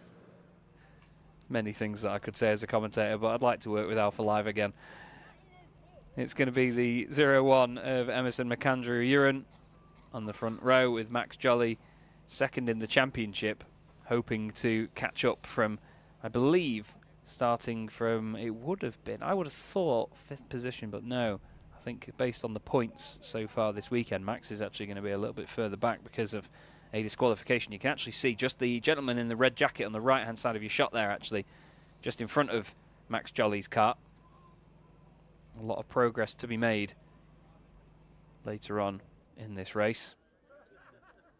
Many things that I could say as a commentator, but I'd like to work with Alpha Live again. It's going to be the 0-1 of Emerson McAndrew Uren on the front row, with Max Jolly second in the championship, hoping to catch up from, I believe, starting from, it would have been, I would have thought 5th position, but no. I think based on the points so far this weekend, Max is actually going to be a little bit further back because of a disqualification. You can actually see just the gentleman in the red jacket on the right-hand side of your shot there, actually, just in front of Max Jolly's car. A lot of progress to be made later on in this race.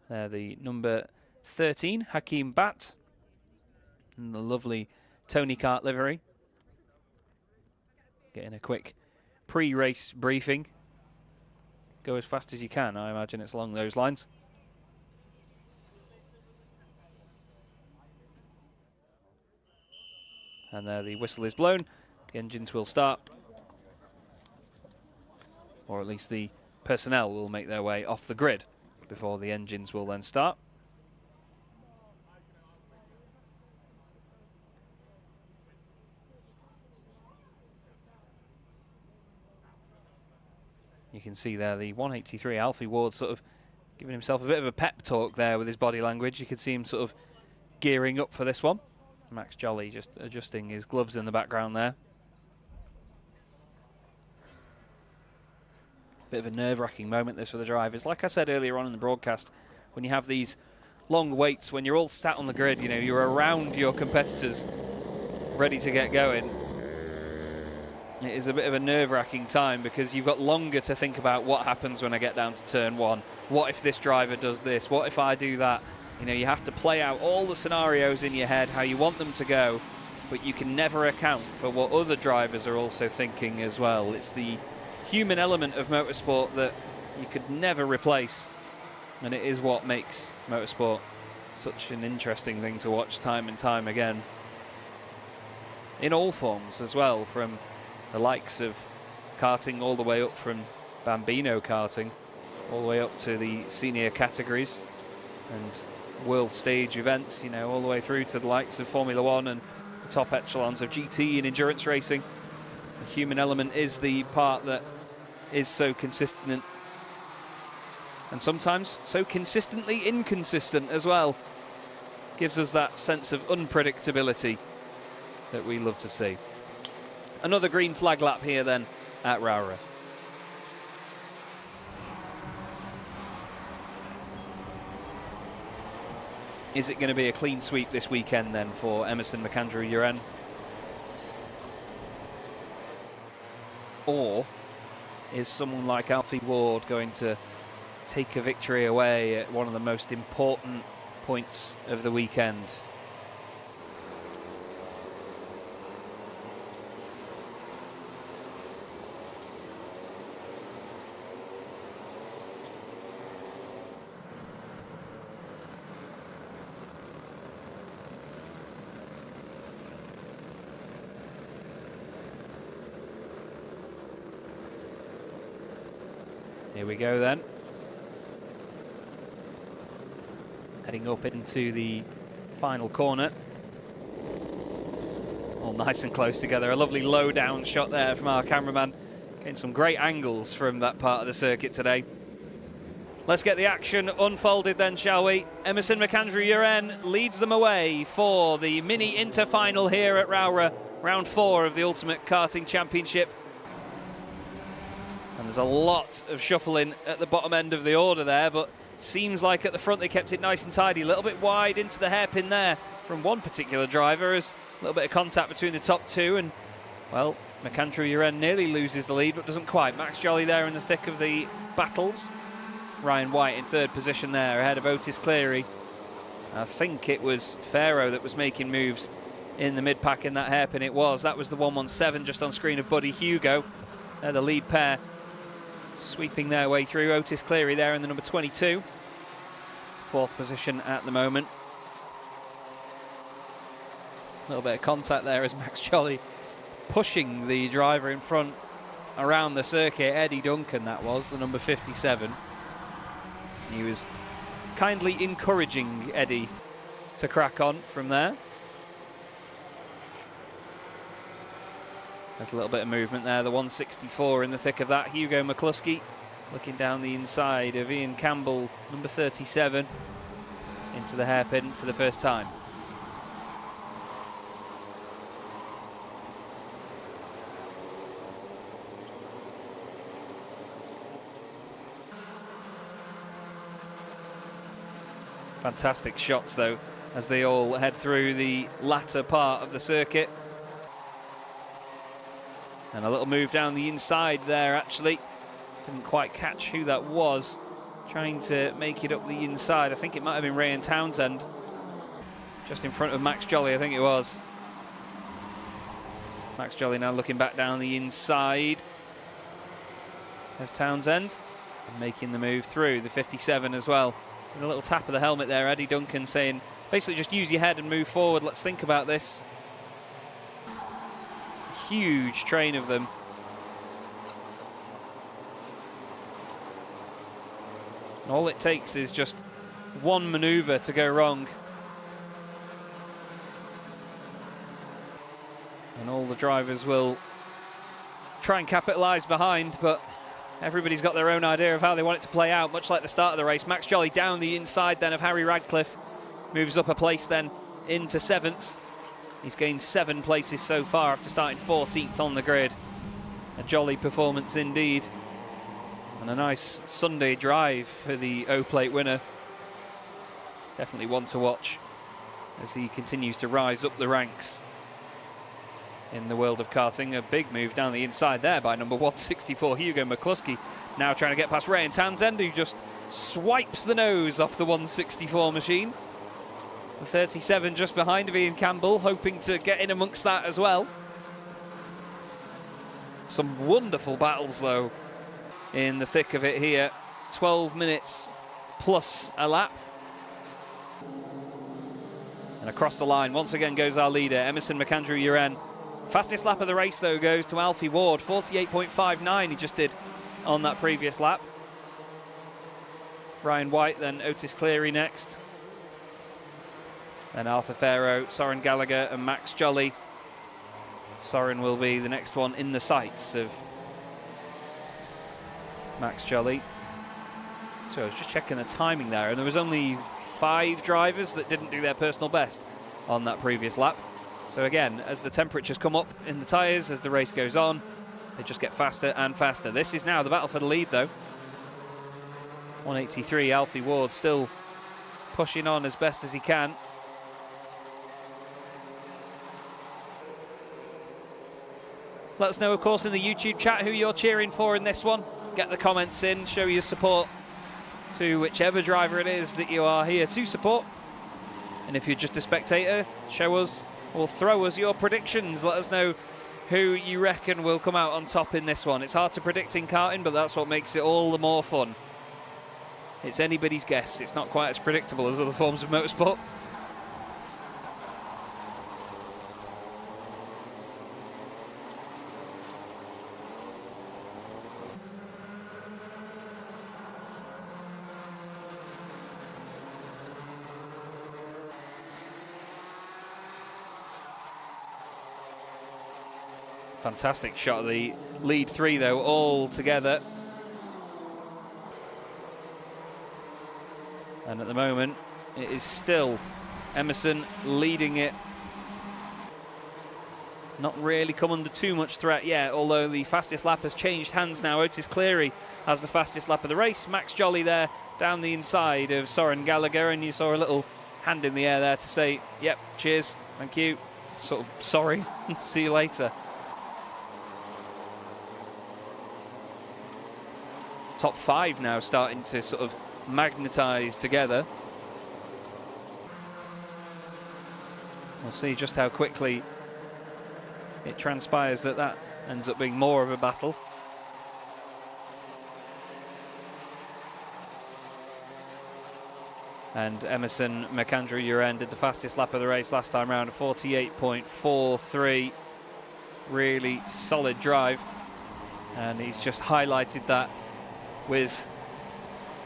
There, the number 13, Hakeem Bat, and the lovely Tony Kart livery. Getting a quick pre-race briefing. Go as fast as you can, I imagine it's along those lines. And there, the whistle is blown. The engines will start. Or at least the personnel will make their way off the grid before the engines will then start. You can see there the 183 Alfie Ward sort of giving himself a bit of a pep talk there with his body language. You could see him sort of gearing up for this one. Max Jolly just adjusting his gloves in the background there. Bit of a nerve-wracking moment this for the drivers. Like I said earlier on in the broadcast, when you have these long waits, when you're all sat on the grid, you know, you're around your competitors ready to get going. It is a bit of a nerve-wracking time because you've got longer to think about what happens when I get down to turn 1. What if this driver does this? What if I do that? You know, you have to play out all the scenarios in your head, how you want them to go, but you can never account for what other drivers are also thinking as well. It's the human element of motorsport that you could never replace, and it is what makes motorsport such an interesting thing to watch time and time again. In all forms as well, from the likes of karting all the way up from Bambino karting, all the way up to the senior categories and world stage events, you know, all the way through to the likes of Formula One and the top echelons of GT and endurance racing. The human element is the part that is so consistent and sometimes so consistently inconsistent as well. Gives us that sense of unpredictability that we love to see. Another green flag lap here then at Rowrah. Is it going to be a clean sweep this weekend then for Emerson McAndrew Uren? Or is someone like Alfie Ward going to take a victory away at one of the most important points of the weekend? Here we go then. Heading up into the final corner. All nice and close together. A lovely low down shot there from our cameraman. Getting some great angles from that part of the circuit today. Let's get the action unfolded then, shall we? Emerson McAndrew-Uren leads them away for the mini inter-final here at Rowrah, round 4 of the Ultimate Karting Championship. And there's a lot of shuffling at the bottom end of the order there, but seems like at the front they kept it nice and tidy. A little bit wide into the hairpin there from one particular driver, as a little bit of contact between the top two, and, well, McAndrew-Uren nearly loses the lead, but doesn't quite. Max Jolly there in the thick of the battles. Ryan White in 3rd position there, ahead of Otis Cleary. I think it was Farrow that was making moves in the mid-pack in that hairpin. It was. That was the 117 just on screen of Buddy Hugo. They're the lead pair, sweeping their way through. Otis Cleary there in the number 22. 4th position at the moment. A little bit of contact there as Max Jolly pushing the driver in front around the circuit. Eddie Duncan, that was, the number 57. He was kindly encouraging Eddie to crack on from there. There's a little bit of movement there, the 164 in the thick of that. Hugo McCluskey looking down the inside of Ian Campbell, number 37, into the hairpin for the first time. Fantastic shots, though, as they all head through the latter part of the circuit. And a little move down the inside there, actually. Didn't quite catch who that was. Trying to make it up the inside. I think it might have been Ray and Townsend. Just in front of Max Jolly, I think it was. Max Jolly now looking back down the inside of Townsend. And making the move through, the 57 as well. And a little tap of the helmet there, Eddie Duncan saying, basically just use your head and move forward, let's think about this. Huge train of them. And all it takes is just one manoeuvre to go wrong. And all the drivers will try and capitalise behind, but everybody's got their own idea of how they want it to play out, much like the start of the race. Max Jolly down the inside then of Harry Radcliffe. Moves up a place then into 7th. He's gained 7 places so far after starting 14th on the grid. A jolly performance indeed. And a nice Sunday drive for the O-Plate winner. Definitely one to watch as he continues to rise up the ranks in the world of karting. A big move down the inside there by number 164, Hugo McCluskey. Now trying to get past Ray and Townsend, who just swipes the nose off the 164 machine. The 37 just behind of Ian Campbell, hoping to get in amongst that as well. Some wonderful battles, though, in the thick of it here. 12 minutes plus a lap. And across the line, once again goes our leader, Emerson McAndrew-Uren. Fastest lap of the race, though, goes to Alfie Ward. 48.59 he just did on that previous lap. Ryan White, then Otis Cleary next. Then Arthur Farrow, Soren Gallagher and Max Jolly. Soren will be the next one in the sights of Max Jolly. So I was just checking the timing there, and there was only 5 drivers that didn't do their personal best on that previous lap. So again, as the temperatures come up in the tyres, as the race goes on, they just get faster and faster. This is now the battle for the lead, though. 183, Alfie Ward still pushing on as best as he can. Let us know, of course, in the YouTube chat who you're cheering for in this one. Get the comments in, show your support to whichever driver it is that you are here to support. And if you're just a spectator, show us or throw us your predictions. Let us know who you reckon will come out on top in this one. It's hard to predict in karting, but that's what makes it all the more fun. It's anybody's guess. It's not quite as predictable as other forms of motorsport. Fantastic shot of the lead three, though, all together. And at the moment, it is still Emerson leading it. Not really come under too much threat yet, although the fastest lap has changed hands now. Otis Cleary has the fastest lap of the race. Max Jolly there down the inside of Soren Gallagher, and you saw a little hand in the air there to say, yep, cheers, thank you, sort of sorry, see you later. Top five now starting to sort of magnetise together. We'll see just how quickly it transpires that ends up being more of a battle. And Emerson McAndrew-Uren did the fastest lap of the race last time round, 48.43. Really solid drive. And he's just highlighted that with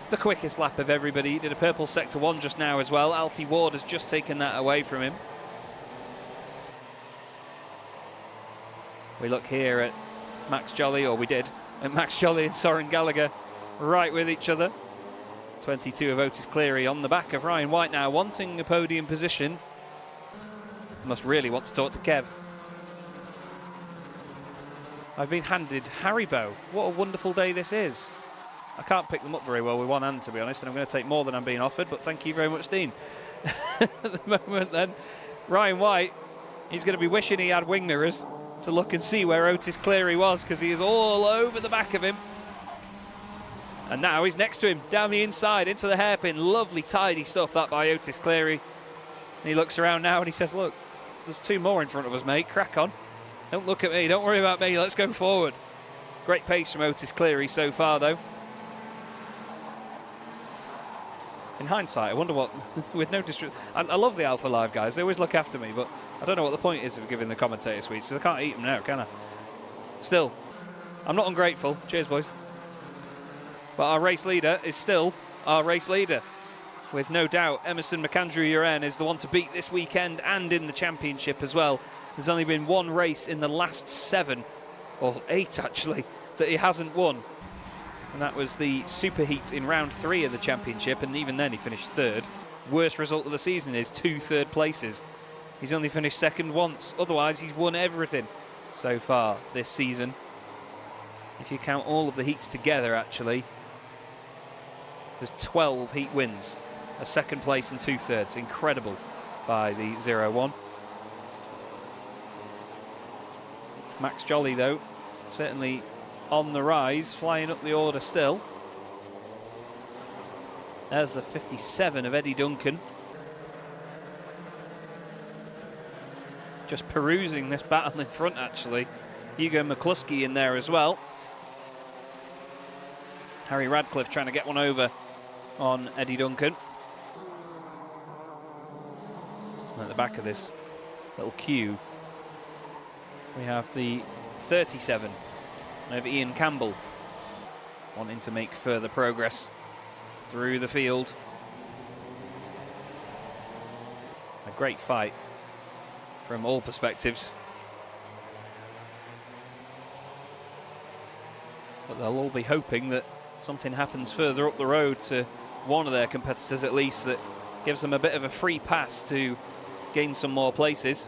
the quickest lap of everybody. He did a purple sector 1 just now as well. Alfie Ward has just taken that away from him. We look here at Max Jolly, or we did, at Max Jolly and Soren Gallagher right with each other. 22 of Otis Cleary on the back of Ryan White now, wanting a podium position. Must really want to talk to Kev. I've been handed Haribo. What a wonderful day this is. I can't pick them up very well with one hand, to be honest, and I'm going to take more than I'm being offered, but thank you very much, Dean. At the moment then, Ryan White, he's going to be wishing he had wing mirrors to look and see where Otis Cleary was, because he is all over the back of him. And now he's next to him, down the inside, into the hairpin. Lovely, tidy stuff, that by Otis Cleary. And he looks around now and he says, look, there's two more in front of us, mate. Crack on. Don't look at me. Don't worry about me. Let's go forward. Great pace from Otis Cleary so far, though. In hindsight, I wonder what, with no I love the Alpha Live guys. They always look after me, but I don't know what the point is of giving the commentator sweets, so I can't eat them now, can I? Still, I'm not ungrateful. Cheers, boys. But our race leader is still our race leader. With no doubt, Emerson McAndrew-Uren is the one to beat this weekend and in the championship as well. There's only been one race in the last 7, or 8 actually, that he hasn't won. And that was the superheat in round 3 of the championship, and even then he finished 3rd. Worst result of the season is 2 third places. He's only finished 2nd once, otherwise he's won everything so far this season. If you count all of the heats together, actually, there's 12 heat wins, a 2nd place and 2 thirds. Incredible by the 0-1. Max Jolly, though, certainly on the rise, flying up the order still. There's the 57 of Eddie Duncan. Just perusing this battle in front, actually. Hugo McCluskey in there as well. Harry Radcliffe trying to get one over on Eddie Duncan. And at the back of this little queue, we have the 37 of Ian Campbell, wanting to make further progress through the field. A great fight from all perspectives. But they'll all be hoping that something happens further up the road to one of their competitors at least, that gives them a bit of a free pass to gain some more places.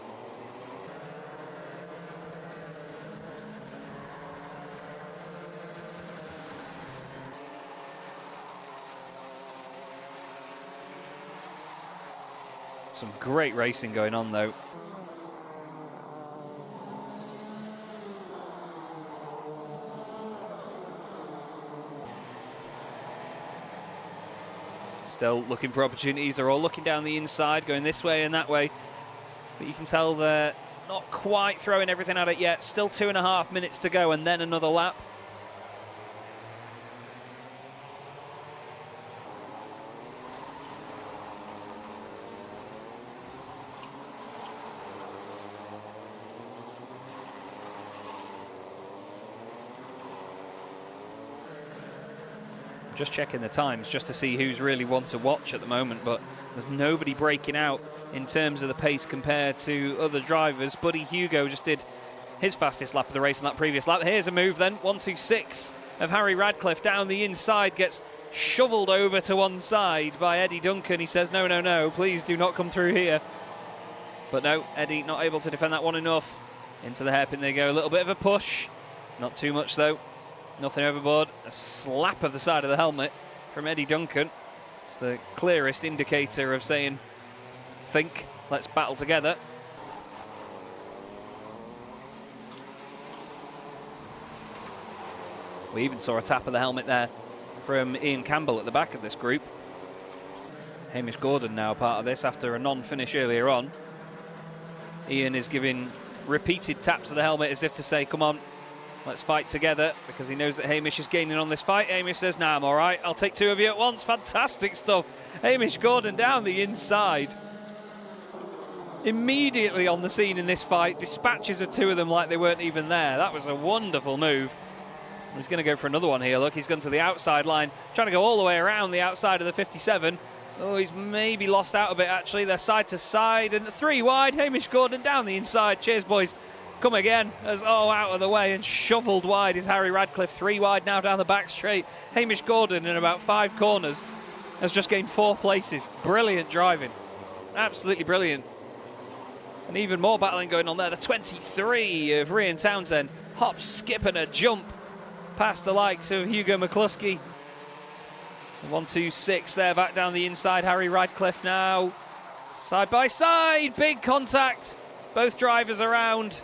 Some great racing going on, though. Still looking for opportunities. They're all looking down the inside, going this way and that way. But you can tell they're not quite throwing everything at it yet. Still 2.5 minutes to go and then another lap. Just checking the times just to see who's really one to watch at the moment, but there's nobody breaking out in terms of the pace compared to other drivers. Buddy Hugo just did his fastest lap of the race on that previous lap. Here's a move then, 126 of Harry Radcliffe down the inside, gets shoveled over to one side by Eddie Duncan. He says, no, no, no, please do not come through here. But no, Eddie not able to defend that one enough. Into the hairpin they go, a little bit of a push. Not too much though, nothing overboard. A slap of the side of the helmet from Eddie Duncan. It's the clearest indicator of saying, think, let's battle together. We even saw a tap of the helmet there from Ian Campbell at the back of this group. Hamish Gordon now part of this after a non-finish earlier on. Ian is giving repeated taps of the helmet as if to say, come on, let's fight together, because he knows that Hamish is gaining on this fight. Hamish says, nah, I'm all right, I'll take two of you at once. Fantastic stuff. Hamish Gordon down the inside. Immediately on the scene in this fight, dispatches of two of them like they weren't even there. That was a wonderful move. He's going to go for another one here. Look, he's gone to the outside line, trying to go all the way around the outside of the 57. Oh, he's maybe lost out a bit, actually. They're side to side, and 3 wide. Hamish Gordon down the inside. Cheers, boys. Come again. As out of the way and shoveled wide is Harry Radcliffe. 3 wide now down the back straight. Hamish Gordon in about 5 corners has just gained 4 places. Brilliant driving. Absolutely brilliant. And even more battling going on there. The 23 of Ryan Townsend. Hop, skip, and a jump past the likes of Hugo McCluskey. 126 there, back down the inside. Harry Radcliffe now. Side by side, big contact. Both drivers around.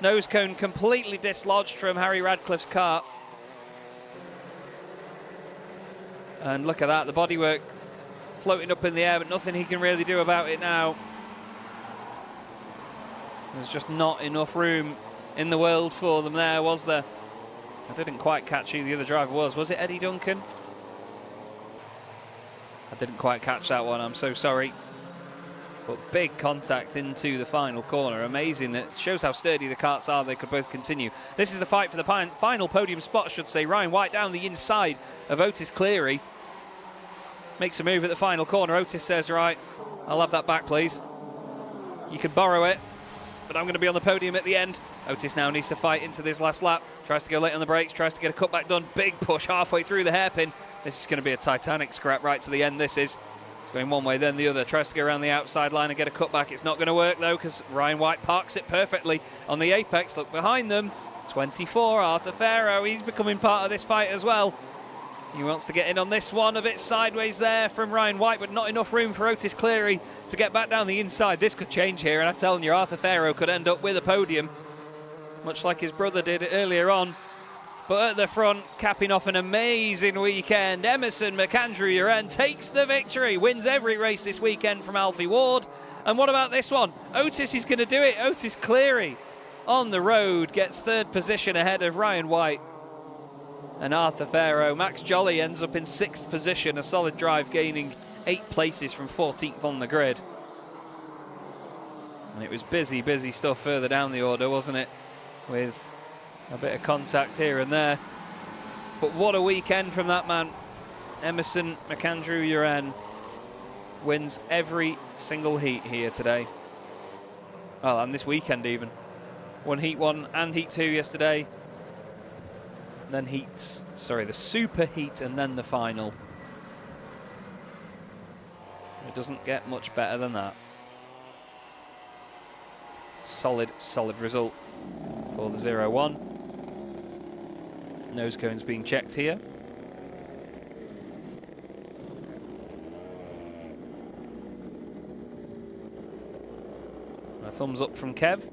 Nose cone completely dislodged from Harry Radcliffe's car. And look at that, the bodywork floating up in the air, but nothing he can really do about it now. There's just not enough room in the world for them there, was there? I didn't quite catch who the other driver was. Was it Eddie Duncan? I didn't quite catch that one, I'm so sorry. But big contact into the final corner. Amazing. That shows how sturdy the karts are. They could both continue. This is the fight for the final podium spot, I should say. Ryan White down the inside of Otis Cleary. Makes a move at the final corner. Otis says, right, I'll have that back, please. You can borrow it, but I'm going to be on the podium at the end. Otis now needs to fight into this last lap. Tries to go late on the brakes, tries to get a cutback done. Big push halfway through the hairpin. This is going to be a Titanic scrap right to the end, this is. It's going one way, then the other. Tries to go around the outside line and get a cutback. It's not going to work, though, because Ryan White parks it perfectly on the apex. Look behind them. 24, Arthur Farrow. He's becoming part of this fight as well. He wants to get in on this one. A bit sideways there from Ryan White, but not enough room for Otis Cleary to get back down the inside. This could change here, and I'm telling you, Arthur Farrow could end up with a podium, much like his brother did earlier on. But at the front, capping off an amazing weekend, Emerson McAndrew-Uren takes the victory, wins every race this weekend from Alfie Ward. And what about this one? Otis is going to do it. Otis Cleary on the road gets 3rd position ahead of Ryan White and Arthur Farrow. Max Jolly ends up in 6th position, a solid drive, gaining 8 places from 14th on the grid. And it was busy, busy stuff further down the order, wasn't it? With a bit of contact here and there. But what a weekend from that man. Emerson McAndrew-Uren wins every single heat here today. Oh, and this weekend even. Won Heat 1 and Heat 2 yesterday. Then the Super Heat and then the final. It doesn't get much better than that. Solid, solid result for the 0-1. Nose cones being checked here. A thumbs up from Kev.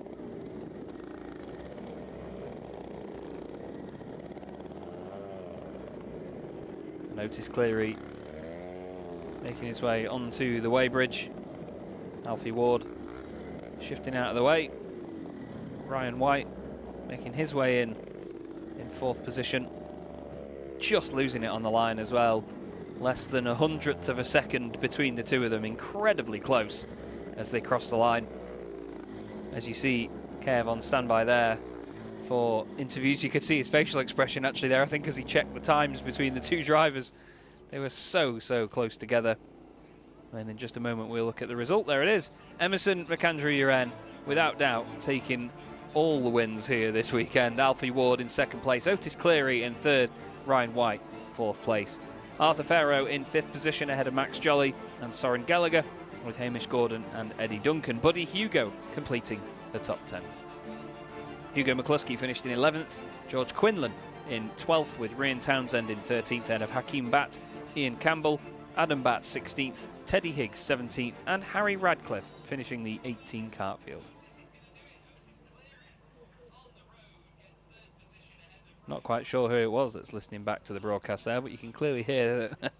And Otis Cleary making his way onto the weighbridge. Alfie Ward shifting out of the way. Ryan White making his way in 4th position. Just losing it on the line as well. Less than 100th of a second between the two of them. Incredibly close as they cross the line. As you see Kev on standby there for interviews. You could see his facial expression actually there, I think, as he checked the times between the two drivers. They were so close together. And in just a moment we'll look at the result. There it is. Emerson McAndrew-Uren, without doubt, taking all the wins here this weekend. Alfie Ward in second place, Otis Cleary in third, Ryan White fourth place. Arthur Farrow in fifth position ahead of Max Jolly and Soren Gallagher, with Hamish Gordon and Eddie Duncan. Buddy Hugo completing the top 10. Hugo McCluskey finished in 11th, George Quinlan in 12th, with Ryan Townsend in 13th ahead of Hakeem Batt, Ian Campbell, Adam Batt 16th, Teddy Higgs 17th, and Harry Radcliffe finishing the 18 kart field. Not quite sure who it was that's listening back to the broadcast there, but you can clearly hear that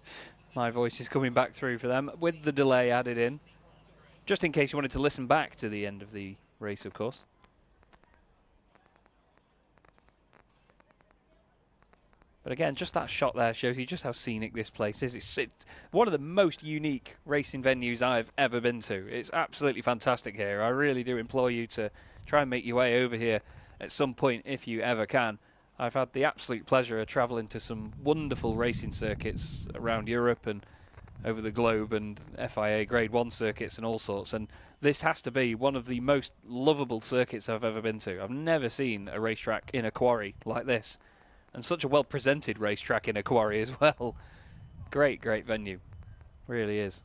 my voice is coming back through for them, with the delay added in, just in case you wanted to listen back to the end of the race, of course. But again, just that shot there shows you just how scenic this place is. It's one of the most unique racing venues I've ever been to. It's absolutely fantastic here. I really do implore you to try and make your way over here at some point if you ever can. I've had the absolute pleasure of travelling to some wonderful racing circuits around Europe and over the globe, and FIA Grade 1 circuits and all sorts, and this has to be one of the most lovable circuits I've ever been to. I've never seen a racetrack in a quarry like this, and such a well-presented racetrack in a quarry as well. Great, great venue. Really is.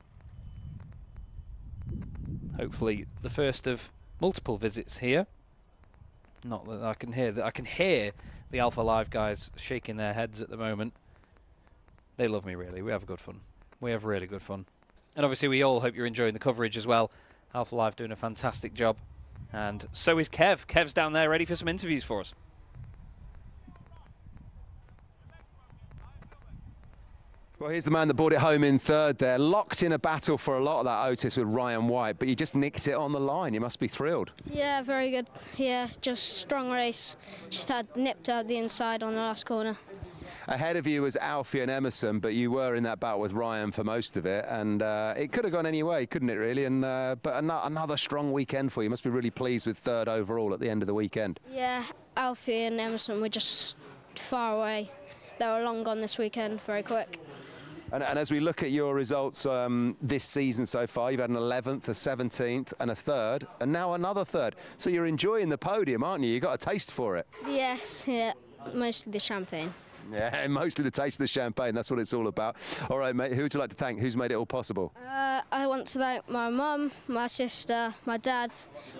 Hopefully the first of multiple visits here. Not that I can hear that. I can hear the Alpha Live guys shaking their heads at the moment. They love me, really. We have good fun. We have really good fun. And obviously we all hope you're enjoying the coverage as well. Alpha Live doing a fantastic job. And so is Kev. Kev's down there ready for some interviews for us. Well, here's the man that brought it home in third there. Locked in a battle for a lot of that, Otis, with Ryan White, but you just nicked it on the line. You must be thrilled. Yeah, very good. Yeah, just strong race. Just had nipped out the inside on the last corner. Ahead of you was Alfie and Emerson, but you were in that battle with Ryan for most of it, and it could have gone any way, couldn't it, really? And but another strong weekend for you. You must be really pleased with third overall at the end of the weekend. Yeah, Alfie and Emerson were just far away. They were long gone this weekend, very quick. And as we look at your results this season so far, you've had an 11th, a 17th and a third, and now another third. So you're enjoying the podium, aren't you? You've got a taste for it. Yes, yeah, mostly the champagne. Yeah, mostly the taste of the champagne. That's what it's all about. All right, mate, who would you like to thank? Who's made it all possible? I want to thank my mum, my sister, my dad,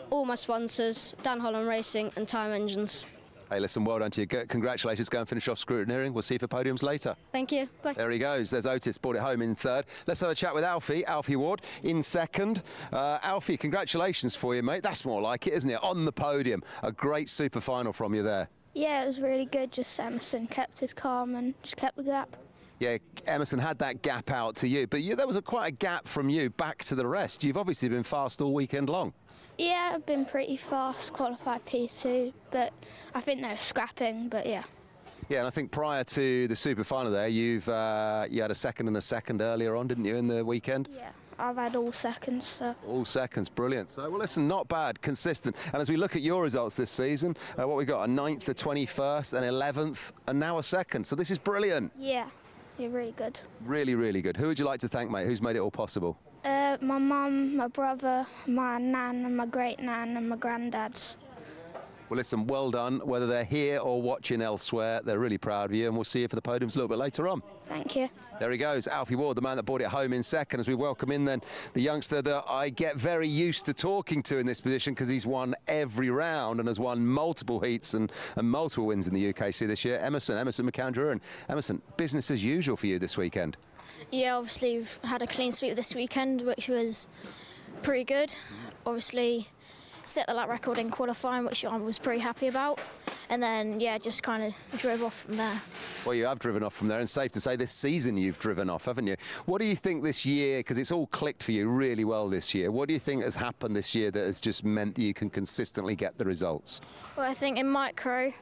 all my sponsors, Dan Holland Racing and Time Engines. Hey, listen, well done to you. Congratulations. Go and finish off scrutineering. We'll see you for podiums later. Thank you. Bye. There he goes. There's Otis, brought it home in third. Let's have a chat with Alfie Ward in second. Alfie, congratulations for you, mate. That's more like it, isn't it? On the podium. A great super final from you there. Yeah, it was really good. Just Emerson kept his calm and just kept the gap. Yeah, Emerson had that gap out to you, but there was quite a gap from you back to the rest. You've obviously been fast all weekend long. Yeah, I've been pretty fast, qualified P2, but I think they're scrapping, but yeah. Yeah, and I think prior to the super final there, you had a second and a second earlier on, didn't you, in the weekend? Yeah, I've had all seconds, so. All seconds, brilliant. So, well, listen, not bad, consistent. And as we look at your results this season, what we got, a 9th, a 21st, an 11th, and now a second. So this is brilliant. Yeah, you're really good. Really, really good. Who would you like to thank, mate? Who's made it all possible? My mum, my brother, my nan and my great nan and my granddad's. Well, listen, well done. Whether they're here or watching elsewhere, they're really proud of you, and we'll see you for the podiums a little bit later on. Thank you. There he goes, Alfie Ward, the man that brought it home in second, as we welcome in then the youngster that I get very used to talking to in this position because he's won every round and has won multiple heats and multiple wins in the UKC this year. Emerson McAndrew. And Emerson, business as usual for you this weekend. Yeah, obviously we've had a clean sweep this weekend, which was pretty good. Obviously set the lap record in qualifying, which I was pretty happy about. And then, yeah, just kind of drove off from there. Well, you have driven off from there, and safe to say this season you've driven off, haven't you? What do you think this year, because it's all clicked for you really well this year, what do you think has happened this year that has just meant that you can consistently get the results? Well, I think in micro,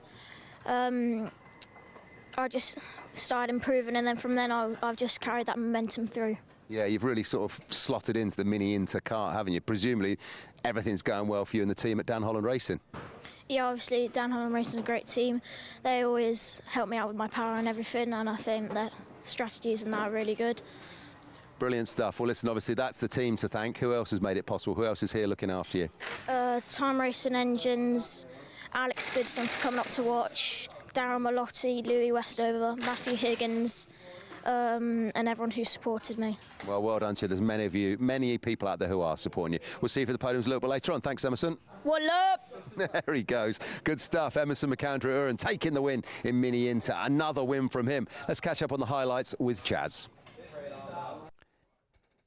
I just started improving, and then from then I've just carried that momentum through. Yeah, you've really sort of slotted into the Mini Inter car, haven't you? Presumably everything's going well for you and the team at Dan Holland Racing. Yeah, obviously Dan Holland Racing is a great team. They always help me out with my power and everything, and I think their strategies and that are really good. Brilliant stuff. Well, listen, obviously that's the team to thank. Who else has made it possible? Who else is here looking after you? Time Racing Engines, Alex Goodson for coming up to watch, Darren Malotti, Louis Westover, Matthew Higgins, and everyone who supported me. Well done to you. There's many of you, many people out there who are supporting you. We'll see you for the podiums a little bit later on. Thanks, Emerson. What up? There he goes. Good stuff. Emerson McAndrew and taking the win in Mini Inter. Another win from him. Let's catch up on the highlights with Chaz.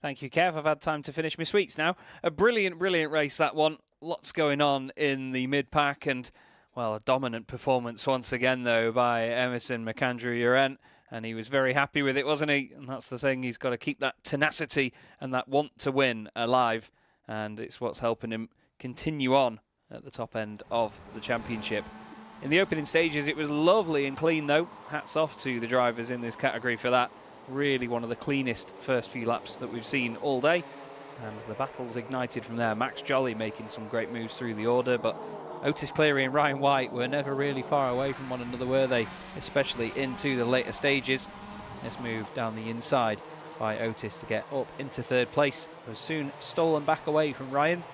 Thank you, Kev. I've had time to finish my sweets now. A brilliant race, that one. Lots going on in the mid-pack and, well, a dominant performance once again, though, by Emerson McAndrew-Urent. And he was very happy with it, wasn't he? And that's the thing. He's got to keep that tenacity and that want to win alive. And it's what's helping him continue on at the top end of the championship. In the opening stages, it was lovely and clean, though. Hats off to the drivers in this category for that. Really one of the cleanest first few laps that we've seen all day. And the battles ignited from there. Max Jolly making some great moves through the order, but Otis Cleary and Ryan White were never really far away from one another, were they? Especially into the later stages. This move down the inside by Otis to get up into third place was soon stolen back away from Ryan.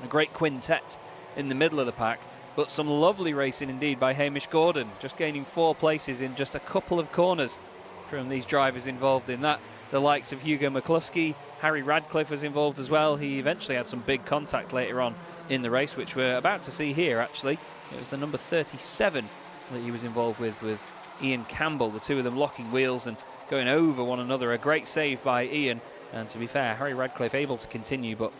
A great quintet in the middle of the pack, but some lovely racing indeed by Hamish Gordon, just gaining 4 places in just a couple of corners from these drivers involved in that. The likes of Hugo McCluskey, Harry Radcliffe was involved as well. He eventually had some big contact later on in the race, which we're about to see here, actually. It was the number 37 that he was involved with Ian Campbell, the two of them locking wheels and going over one another. A great save by Ian, and to be fair, Harry Radcliffe able to continue, but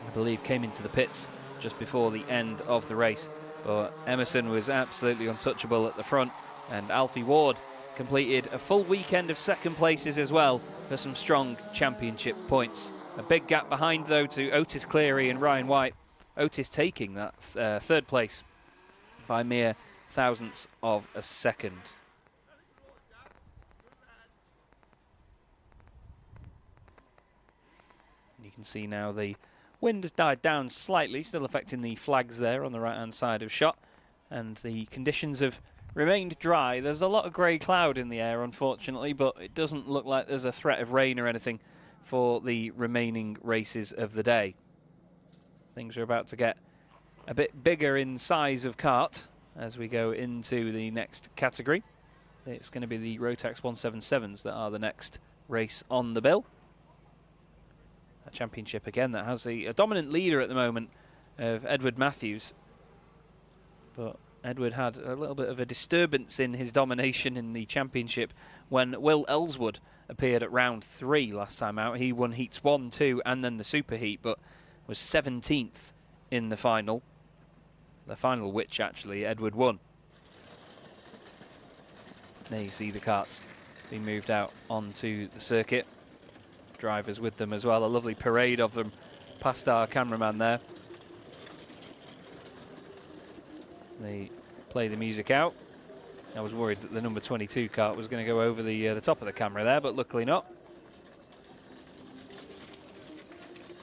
I believe came into the pits just before the end of the race. But Emerson was absolutely untouchable at the front, and Alfie Ward completed a full weekend of second places as well for some strong championship points. A big gap behind, though, to Otis Cleary and Ryan White. Otis taking that third place by mere thousandths of a second. And you can see now the wind has died down slightly, still affecting the flags there on the right-hand side of shot. And the conditions have remained dry. There's a lot of grey cloud in the air, unfortunately, but it doesn't look like there's a threat of rain or anything for the remaining races of the day. Things are about to get a bit bigger in size of kart as we go into the next category. It's going to be the Rotax 177s that are the next race on the bill. A championship again that has a dominant leader at the moment of Edward Matthews. But Edward had a little bit of a disturbance in his domination in the championship when Will Ellswood appeared at round 3 last time out. He won heats 1, 2 and then the super heat, but was 17th in the final. The final which actually Edward won. There you see the karts being moved out onto the circuit. Drivers with them as well. A lovely parade of them past our cameraman there. They play the music out. I was worried that the number 22 kart was going to go over the top of the camera there, but luckily not.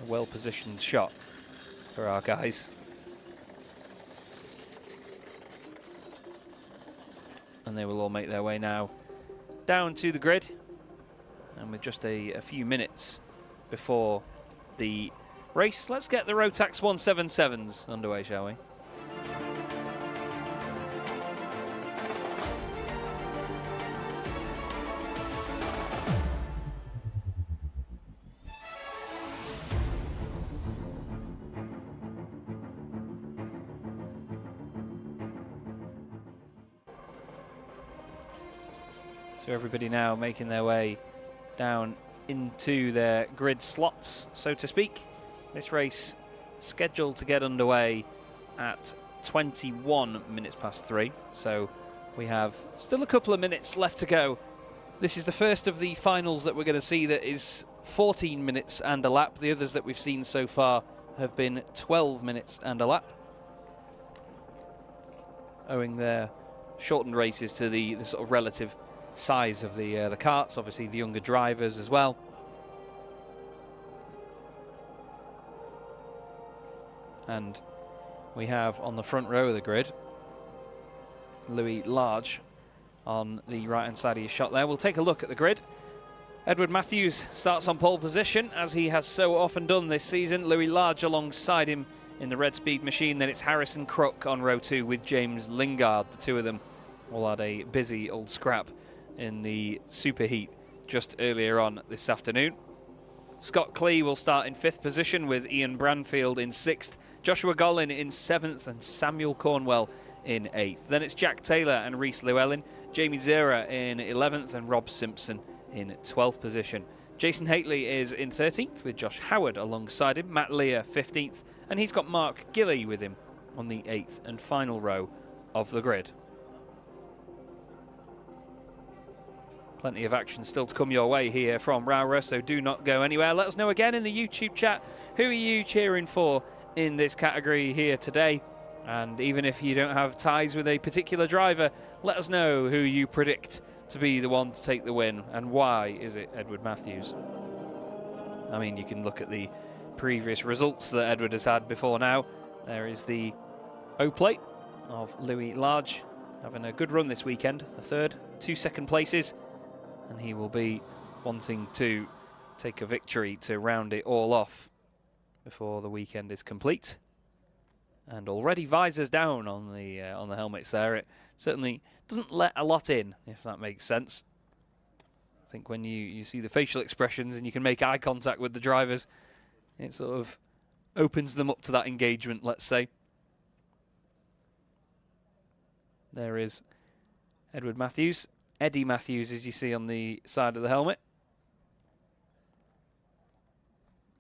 A well-positioned shot for our guys. And they will all make their way now down to the grid. And with just a few minutes before the race, let's get the Rotax 177s underway, shall we? So everybody now making their way down into their grid slots, so to speak. This race scheduled to get underway at 21 minutes past 3, so we have still a couple of minutes left to go. This is the first of the finals that we're going to see that is 14 minutes and a lap. The others that we've seen so far have been 12 minutes and a lap, owing their shortened races to the sort of relative size of the karts, obviously the younger drivers as well. And we have on the front row of the grid Louis Large on the right hand side of your shot there. We'll take a look at the grid. Edward Matthews starts on pole position, as he has so often done this season. Louis Large alongside him in the red speed machine. Then it's Harrison Crook on row 2 with James Lingard. The two of them all had a busy old scrap in the superheat just earlier on this afternoon. Scott Clee will start in 5th position with Ian Branfield in 6th, Joshua Gollin in 7th and Samuel Cornwell in 8th. Then it's Jack Taylor and Rhys Llewellyn, Jamie Zera in 11th and Rob Simpson in 12th position. Jason Haitley is in 13th with Josh Howard alongside him, Matt Lear 15th, and he's got Mark Gilley with him on the 8th and final row of the grid. Plenty of action still to come your way here from Rowrah, so do not go anywhere. Let us know again in the YouTube chat, who are you cheering for in this category here today? And even if you don't have ties with a particular driver, let us know who you predict to be the one to take the win, and why is it Edward Matthews? I mean, you can look at the previous results that Edward has had before now. There is the O-plate of Louis Large, having a good run this weekend, a 3rd, 2 second places. And he will be wanting to take a victory to round it all off before the weekend is complete. And already visors down on the helmets there. It certainly doesn't let a lot in, if that makes sense. I think when you see the facial expressions and you can make eye contact with the drivers, it sort of opens them up to that engagement, let's say. There is Edward Matthews. Eddie Matthews, as you see on the side of the helmet.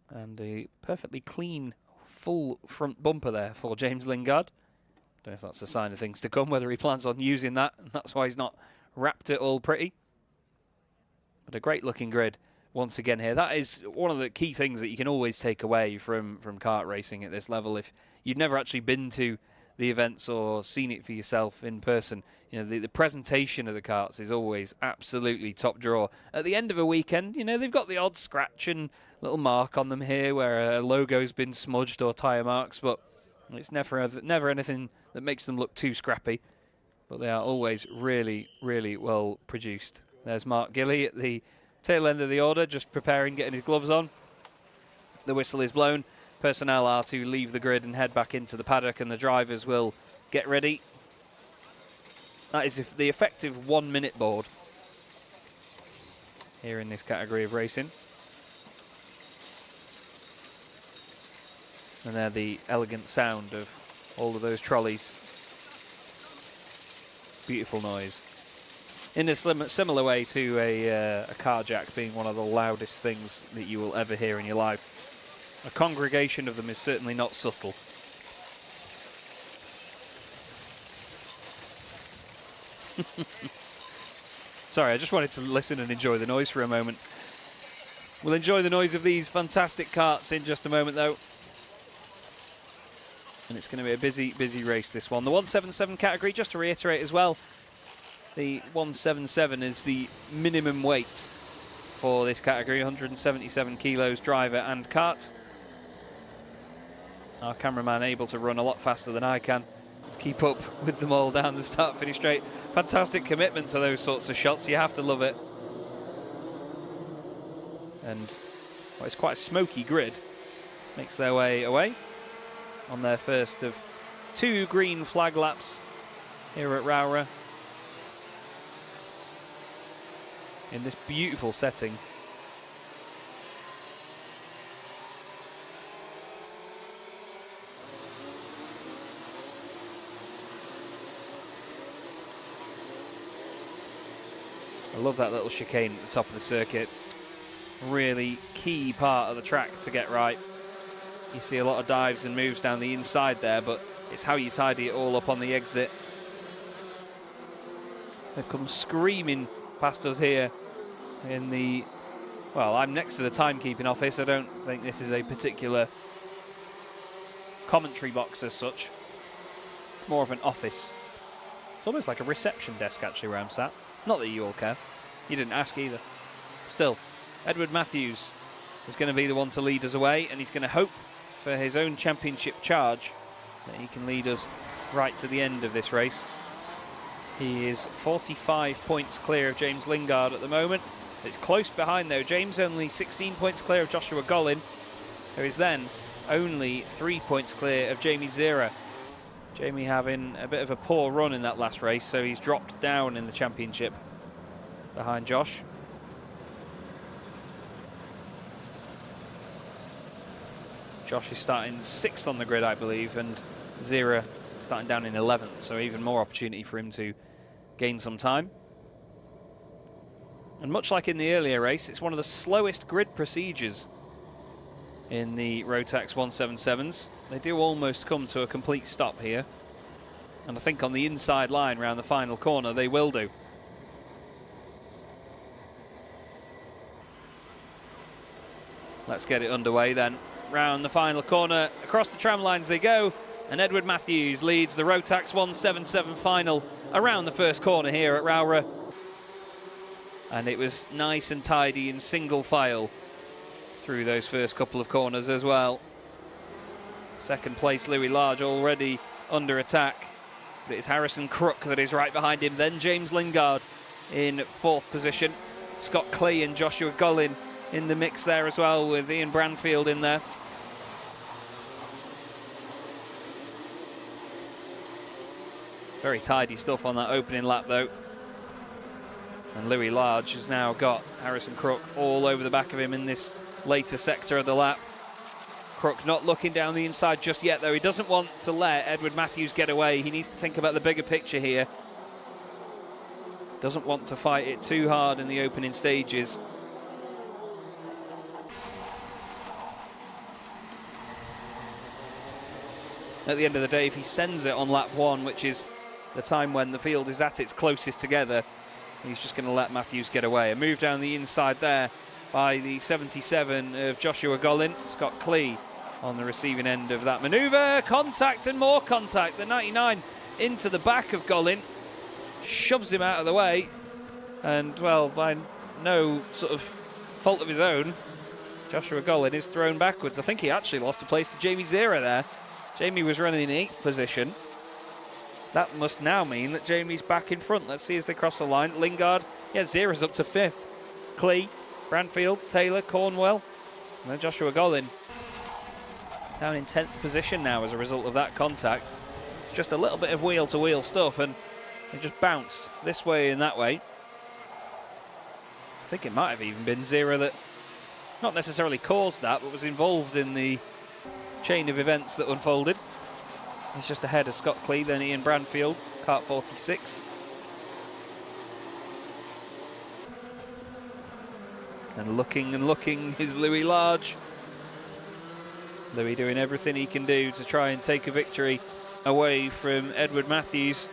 And a perfectly clean, full front bumper there for James Lingard. Don't know if that's a sign of things to come, whether he plans on using that, and that's why he's not wrapped it all pretty. But a great looking grid once again here. That is one of the key things that you can always take away from kart racing at this level. If you've never actually been to the events or seen it for yourself in person, you know, the presentation of the karts is always absolutely top drawer. At the end of a weekend, you know, they've got the odd scratch and little mark on them here where a logo's been smudged or tyre marks, but it's never anything that makes them look too scrappy. But they are always really, really well produced. There's Mark Gilley at the tail end of the order, just preparing, getting his gloves on. The whistle is blown. Personnel are to leave the grid and head back into the paddock, and the drivers will get ready. That is the effective 1 minute board here in this category of racing. And there the elegant sound of all of those trolleys. Beautiful noise. In a similar way to a car jack being one of the loudest things that you will ever hear in your life. A congregation of them is certainly not subtle. Sorry, I just wanted to listen and enjoy the noise for a moment. We'll enjoy the noise of these fantastic karts in just a moment, though. And it's going to be a busy, busy race, this one. The 177 category, just to reiterate as well, the 177 is the minimum weight for this category, 177 kilos driver and kart. Our cameraman able to run a lot faster than I can to keep up with them all down the start-finish straight. Fantastic commitment to those sorts of shots. You have to love it. And well, it's quite a smoky grid. Makes their way away on their first of 2 green flag laps here at Rowrah in this beautiful setting. I love that little chicane at the top of the circuit. Really key part of the track to get right. You see a lot of dives and moves down the inside there, but it's how you tidy it all up on the exit. They've come screaming past us here in the... Well, I'm next to the timekeeping office. I don't think this is a particular commentary box as such. More of an office. It's almost like a reception desk, actually, where I'm sat. Not that you all care. You didn't ask either. Still, Edward Matthews is going to be the one to lead us away, and he's going to hope for his own championship charge that he can lead us right to the end of this race. He is 45 points clear of James Lingard at the moment. It's close behind, though. James only 16 points clear of Joshua Gollin, who is then only 3 points clear of Jamie Zera. Jamie having a bit of a poor run in that last race, so he's dropped down in the championship behind Josh. Josh is starting 6th on the grid, I believe, and Zera starting down in 11th, so even more opportunity for him to gain some time. And much like in the earlier race, it's one of the slowest grid procedures in the Rotax 177s. They do almost come to a complete stop here. And I think on the inside line around the final corner, they will do. Let's get it underway then. Round the final corner, across the tram lines they go, and Edward Matthews leads the Rotax 177 final around the first corner here at Rowrah. And it was nice and tidy in single file through those first couple of corners as well. Second place, Louis Large, already under attack. But it's Harrison Crook that is right behind him. Then James Lingard in 4th position. Scott Clee and Joshua Gollin in the mix there as well, with Ian Branfield in there. Very tidy stuff on that opening lap though. And Louis Large has now got Harrison Crook all over the back of him in this later sector of the lap. Crook not looking down the inside just yet though. He doesn't want to let Edward Matthews get away. He needs to think about the bigger picture here. Doesn't want to fight it too hard in the opening stages. At the end of the day, if he sends it on lap 1, which is the time when the field is at its closest together, he's just going to let Matthews get away. A move down the inside there by the 77 of Joshua Gollin. Scott Clee on the receiving end of that manoeuvre. Contact and more contact. The 99 into the back of Gollin. Shoves him out of the way. And, well, by no sort of fault of his own, Joshua Gollin is thrown backwards. I think he actually lost a place to Jamie Zera there. Jamie was running in 8th position. That must now mean that Jamie's back in front. Let's see as they cross the line. Lingard, yeah, Zera's up to 5th. Clee, Branfield, Taylor, Cornwell, and then Joshua Gollin down in 10th position now as a result of that contact. It's just a little bit of wheel-to-wheel stuff, and it just bounced this way and that way. I think it might have even been Zera that not necessarily caused that, but was involved in the chain of events that unfolded. He's just ahead of Scott Clee, then Ian Branfield, kart 46. And looking is Louis Large. Louis doing everything he can do to try and take a victory away from Edward Matthews.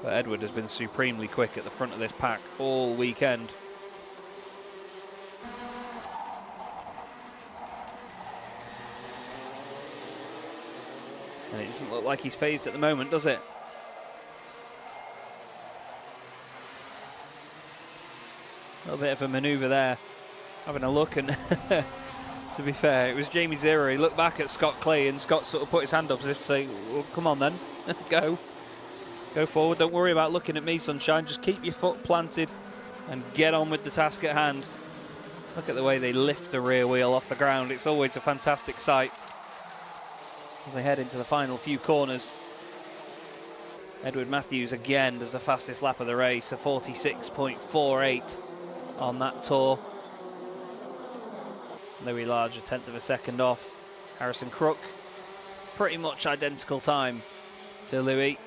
But Edward has been supremely quick at the front of this pack all weekend. And it doesn't look like he's phased at the moment, does it? A little bit of a manoeuvre there. Having a look, and to be fair, it was Jamie Zera. He looked back at Scott Clee, and Scott sort of put his hand up as if to say, well, come on then, go forward. Don't worry about looking at me, sunshine. Just keep your foot planted and get on with the task at hand. Look at the way they lift the rear wheel off the ground. It's always a fantastic sight as they head into the final few corners. Edward Matthews again does the fastest lap of the race, a 46.48 on that tour. Louis Large a 10th of a second off. Harrison Crook, pretty much identical time to Louis.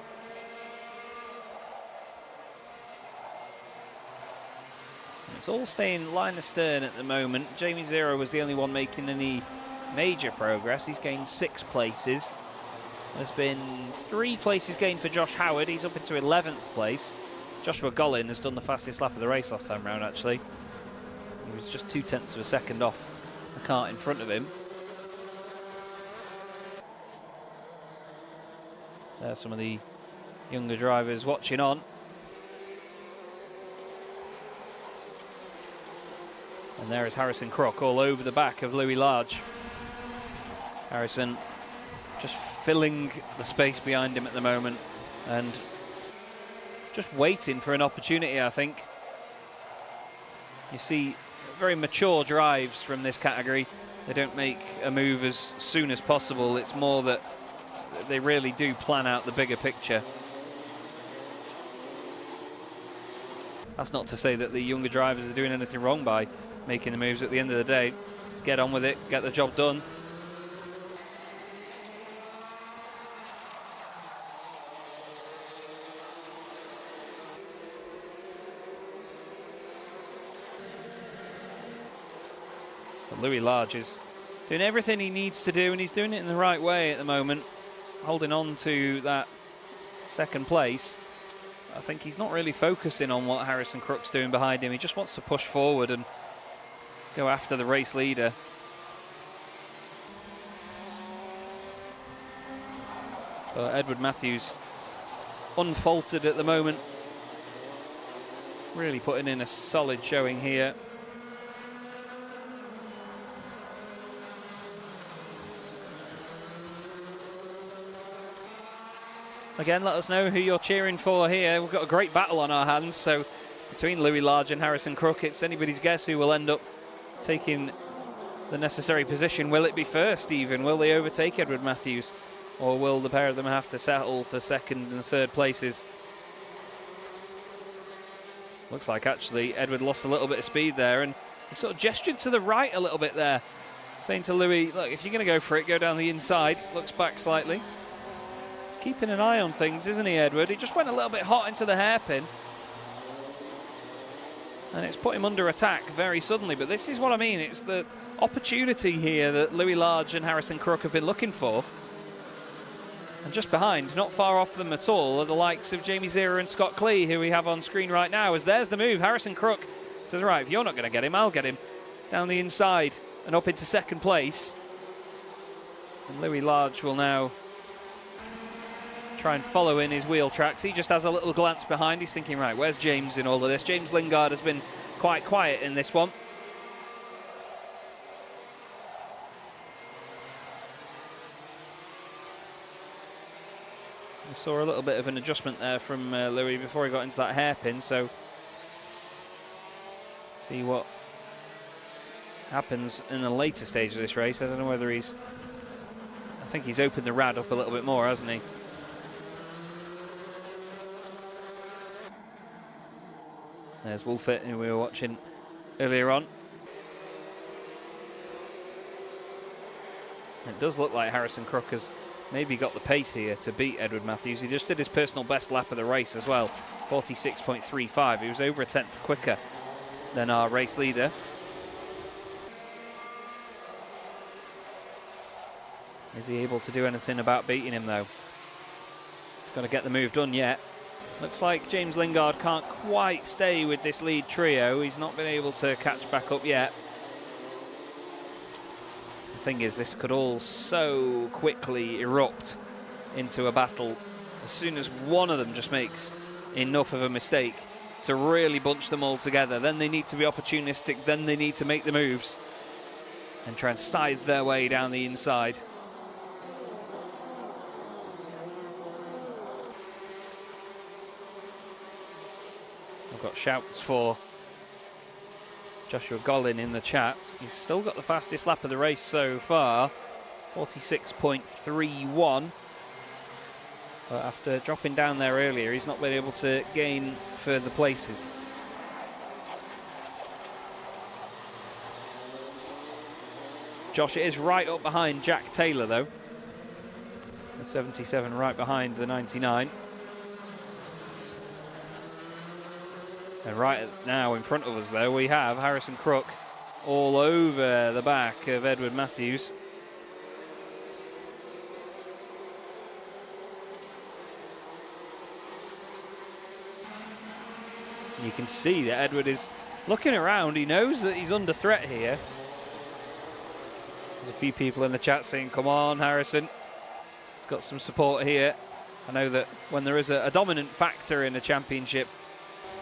It's all staying line astern at the moment. Jamie Zera was the only one making any major progress. He's gained 6 places. There's been 3 places gained for Josh Howard. He's up into 11th place. Joshua Gollin has done the fastest lap of the race last time round, actually. He was just 0.2 of a second off the kart in front of him. There's some of the younger drivers watching on. And there is Harrison Crook all over the back of Louis Large. Harrison just filling the space behind him at the moment and just waiting for an opportunity, I think. You see very mature drives from this category. They don't make a move as soon as possible. It's more that they really do plan out the bigger picture. That's not to say that the younger drivers are doing anything wrong by making the moves. At the end of the day, get on with it, get the job done. But Louis Large is doing everything he needs to do, and he's doing it in the right way at the moment, holding on to that second place. I think he's not really focusing on what Harrison Crook's doing behind him. He just wants to push forward and go after the race leader. But Edward Matthews unfaltered at the moment. Really putting in a solid showing here. Again, let us know who you're cheering for here. We've got a great battle on our hands, so between Louis Large and Harrison Crook, it's anybody's guess who will end up taking the necessary position. Will it be first even? Will they overtake Edward Matthews? Or will the pair of them have to settle for second and third places? Looks like actually Edward lost a little bit of speed there, and he sort of gestured to the right a little bit there, saying to Louis, look, if you're going to go for it, go down the inside. Looks back slightly. Keeping an eye on things, isn't he, Edward? He just went a little bit hot into the hairpin. And it's put him under attack very suddenly. But this is what I mean. It's the opportunity here that Louis Large and Harrison Crook have been looking for. And just behind, not far off them at all, are the likes of Jamie Zera and Scott Clee, who we have on screen right now. As there's the move. Harrison Crook says, right, if you're not going to get him, I'll get him. Down the inside and up into second place. And Louis Large will now try and follow in his wheel tracks. He just has a little glance behind. He's thinking, right, where's James in all of this? James Lingard has been quite quiet in this one. We saw a little bit of an adjustment there from Louis before he got into that hairpin, so see what happens in the later stage of this race. I don't know whether I think he's opened the rad up a little bit more, hasn't he? There's Wolfett, who we were watching earlier on. It does look like Harrison Crook has maybe got the pace here to beat Edward Matthews. He just did his personal best lap of the race as well, 46.35. He was over a tenth quicker than our race leader. Is he able to do anything about beating him, though? He's got to get the move done yet. Looks like James Lingard can't quite stay with this lead trio. He's not been able to catch back up yet. The thing is, this could all so quickly erupt into a battle as soon as one of them just makes enough of a mistake to really bunch them all together. Then they need to be opportunistic, then they need to make the moves and try and scythe their way down the inside. Got shouts for Joshua Gollin in the chat. He's still got the fastest lap of the race so far, 46.31. But after dropping down there earlier, he's not been able to gain further places. Josh is right up behind Jack Taylor, though. The 77 right behind the 99. And right now in front of us, though, we have Harrison Crook all over the back of Edward Matthews. You can see that Edward is looking around. He knows that he's under threat here. There's a few people in the chat saying, come on, Harrison. He's got some support here. I know that when there is a dominant factor in a championship,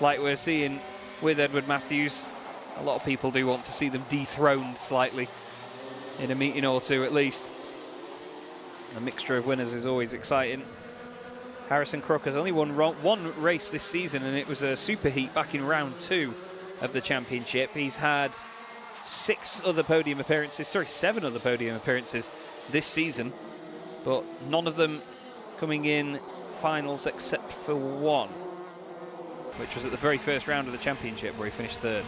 like we're seeing with Edward Matthews, a lot of people do want to see them dethroned slightly in a meeting or two at least. A mixture of winners is always exciting. Harrison Crook has only won one race this season, and it was a super heat back in round 2 of the championship. He's had 7 other podium appearances this season, but none of them coming in finals except for one, which was at the very first round of the championship where he finished 3rd.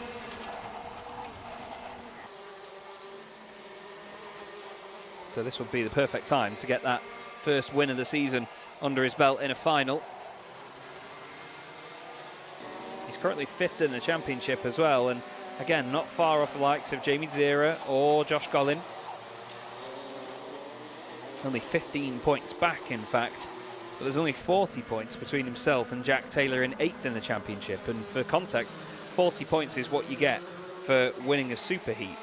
So this would be the perfect time to get that first win of the season under his belt in a final. He's currently 5th in the championship as well, and again, not far off the likes of Jamie Zera or Josh Gollin. Only 15 points back, in fact, but there's only 40 points between himself and Jack Taylor in 8th in the championship. And for context, 40 points is what you get for winning a super heat.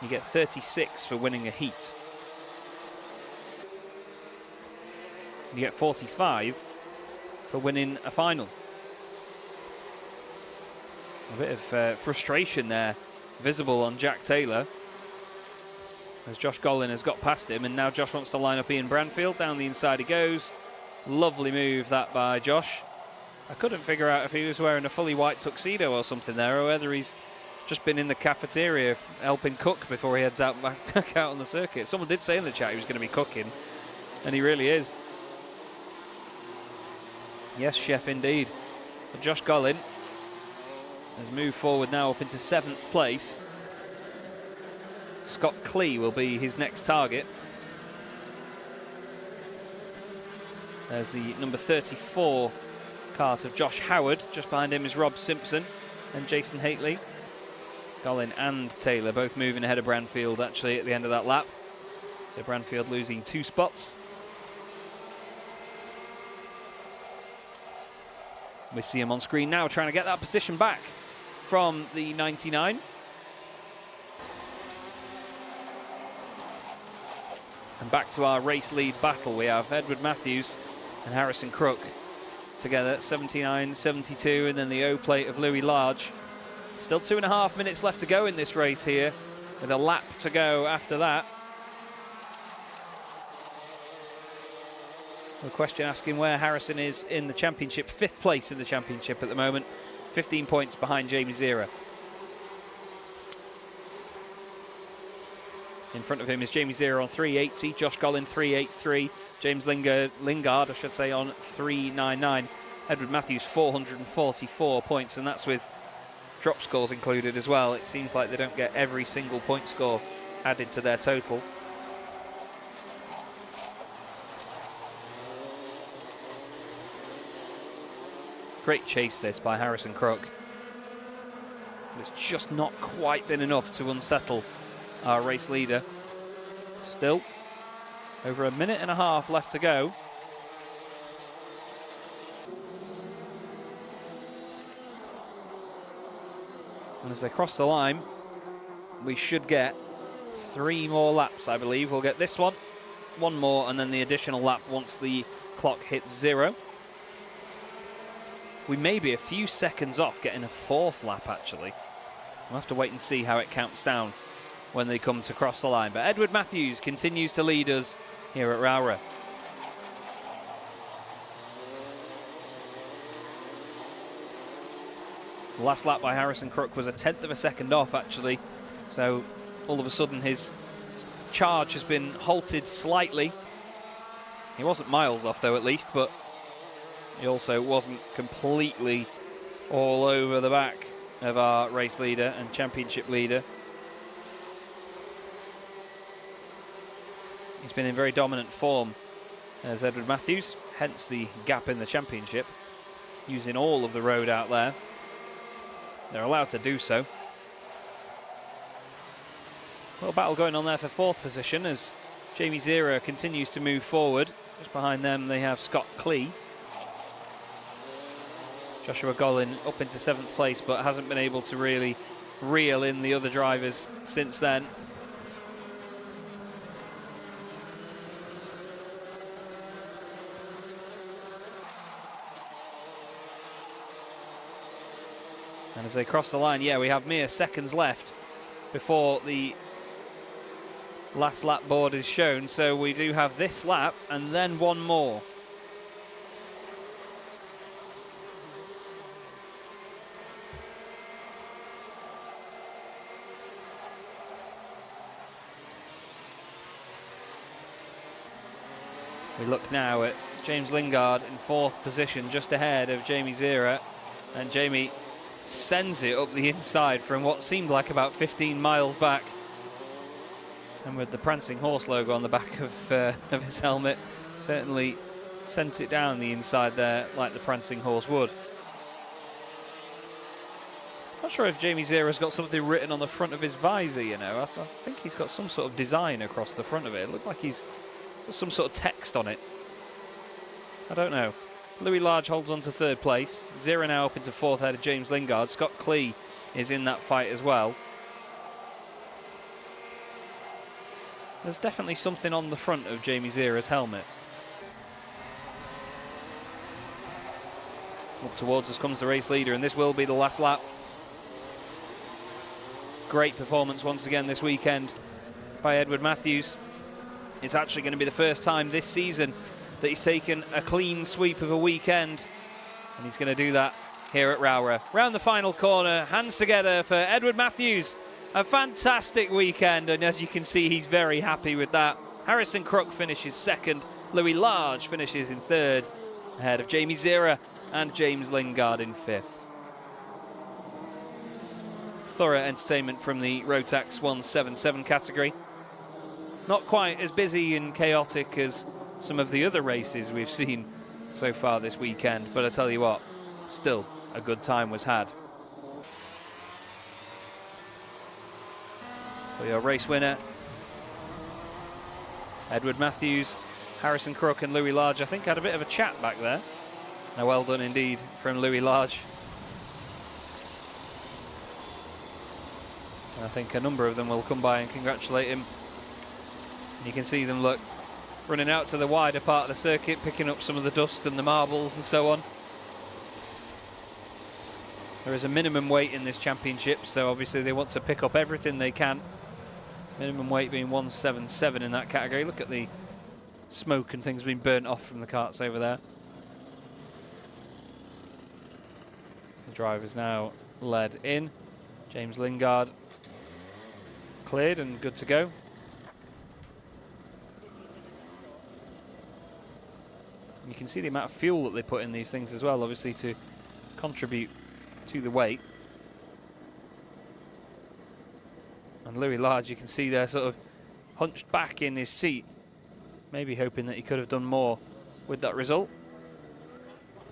You get 36 for winning a heat. You get 45 for winning a final. A bit of frustration there visible on Jack Taylor, as Josh Gollin has got past him, and now Josh wants to line up Ian Branfield. Down the inside he goes. Lovely move that by Josh. I couldn't figure out if he was wearing a fully white tuxedo or something there, or whether he's just been in the cafeteria helping cook before he heads out back out on the circuit. Someone did say in the chat he was going to be cooking, and he really is. Yes, chef indeed. But Josh Gollin has moved forward now up into 7th place. Scott Klee will be his next target. There's the number 34 kart of Josh Howard. Just behind him is Rob Simpson and Jason Haitley. Gollin and Taylor both moving ahead of Branfield actually at the end of that lap. So Branfield losing 2 spots. We see him on screen now trying to get that position back from the 99. And back to our race lead battle. We have Edward Matthews and Harrison Crook together, 79-72, and then the O plate of Louis Large. Still 2.5 minutes left to go in this race here, with a lap to go after that. The question asking where Harrison is in the championship. 5th place in the championship at the moment, 15 points behind Jamie Zera. In front of him is Jamie Zera on 380, Josh Gollin 383, James Lingard, I should say, on 399. Edward Matthews 444 points, and that's with drop scores included as well. It seems like they don't get every single point score added to their total. Great chase this by Harrison Crook. It's just not quite been enough to unsettle our race leader. Still over 1.5 minutes left to go. And as they cross the line, we should get 3 more laps, I believe. We'll get this one more, and then the additional lap once the clock hits 0. We may be a few seconds off getting a 4th lap, actually. We'll have to wait and see how it counts down when they come to cross the line. But Edward Matthews continues to lead us here at Rowrah. The last lap by Harrison Crook was 1/10 of a second off, actually. So all of a sudden his charge has been halted slightly. He wasn't miles off, though, at least, but he also wasn't completely all over the back of our race leader and championship leader. He's been in very dominant form as Edward Matthews, hence the gap in the championship, using all of the road out there. They're allowed to do so. Little battle going on there for 4th position as Jamie Zera continues to move forward. Just behind them they have Scott Klee. Joshua Gollin up into 7th place, but hasn't been able to really reel in the other drivers since then. And as they cross the line, yeah, we have mere seconds left before the last lap board is shown. So we do have this lap and then one more. We look now at James Lingard in 4th position, just ahead of Jamie Zera, and Jamie sends it up the inside from what seemed like about 15 miles back. And with the Prancing Horse logo on the back of his helmet, certainly sent it down the inside there like the Prancing Horse would. Not sure if Jamie Zera's got something written on the front of his visor, you know. I think he's got some sort of design across the front of it. It looked like he's got some sort of text on it. I don't know. Louis Large holds on to 3rd place. Zera now up into 4th ahead of James Lingard. Scott Clee is in that fight as well. There's definitely something on the front of Jamie Zera's helmet. Up towards us comes the race leader, and this will be the last lap. Great performance once again this weekend by Edward Matthews. It's actually going to be the first time this season that he's taken a clean sweep of a weekend, and he's going to do that here at Rowrah. Round the final corner, hands together for Edward Matthews. A fantastic weekend, and as you can see, he's very happy with that. Harrison Crook finishes 2nd, Louis Large finishes in 3rd, ahead of Jamie Zera and James Lingard in 5th. Thorough entertainment from the Rotax 177 category. Not quite as busy and chaotic as some of the other races we've seen so far this weekend, but I tell you what, still a good time was had. For your race winner, Edward Matthews, Harrison Crook and Louis Large, I think, had a bit of a chat back there. Now, well done indeed from Louis Large. I think a number of them will come by and congratulate him. You can see them, look, running out to the wider part of the circuit, picking up some of the dust and the marbles and so on. There is a minimum weight in this championship, so obviously they want to pick up everything they can. Minimum weight being 177 in that category. Look at the smoke and things being burnt off from the carts over there. The driver's now led in. James Lingard cleared and good to go. You can see the amount of fuel that they put in these things as well, obviously to contribute to the weight. And Louis Large, you can see there sort of hunched back in his seat, maybe hoping that he could have done more with that result.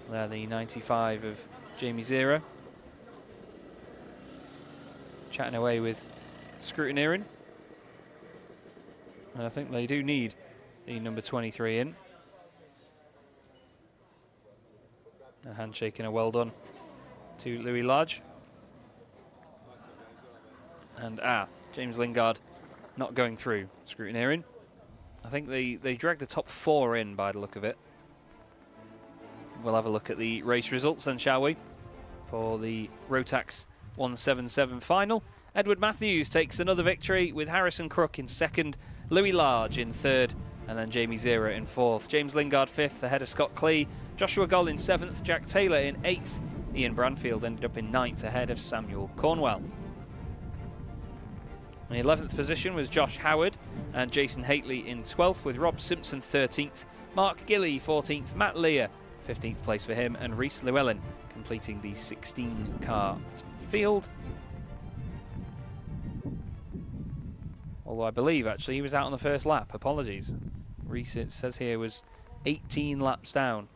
There, the 95 of Jamie Zera. Chatting away with scrutineering. And I think they do need the number 23 in. A handshake and a well done to Louis Large. And James Lingard not going through scrutineering. I think they dragged the top 4 in by the look of it. We'll have a look at the race results then, shall we? For the Rotax 177 final. Edward Matthews takes another victory with Harrison Crook in 2nd, Louis Large in 3rd, and then Jamie Zera in 4th. James Lingard 5th ahead of Scott Clee. Joshua Goll in 7th, Jack Taylor in 8th. Ian Branfield ended up in 9th ahead of Samuel Cornwell. In the 11th position was Josh Howard and Jason Haitley in 12th, with Rob Simpson 13th, Mark Gilly 14th, Matt Lear 15th place for him, and Rhys Llewellyn completing the 16-car field. Although I believe actually he was out on the first lap. Apologies. Rhys, it says here, was 18 laps down.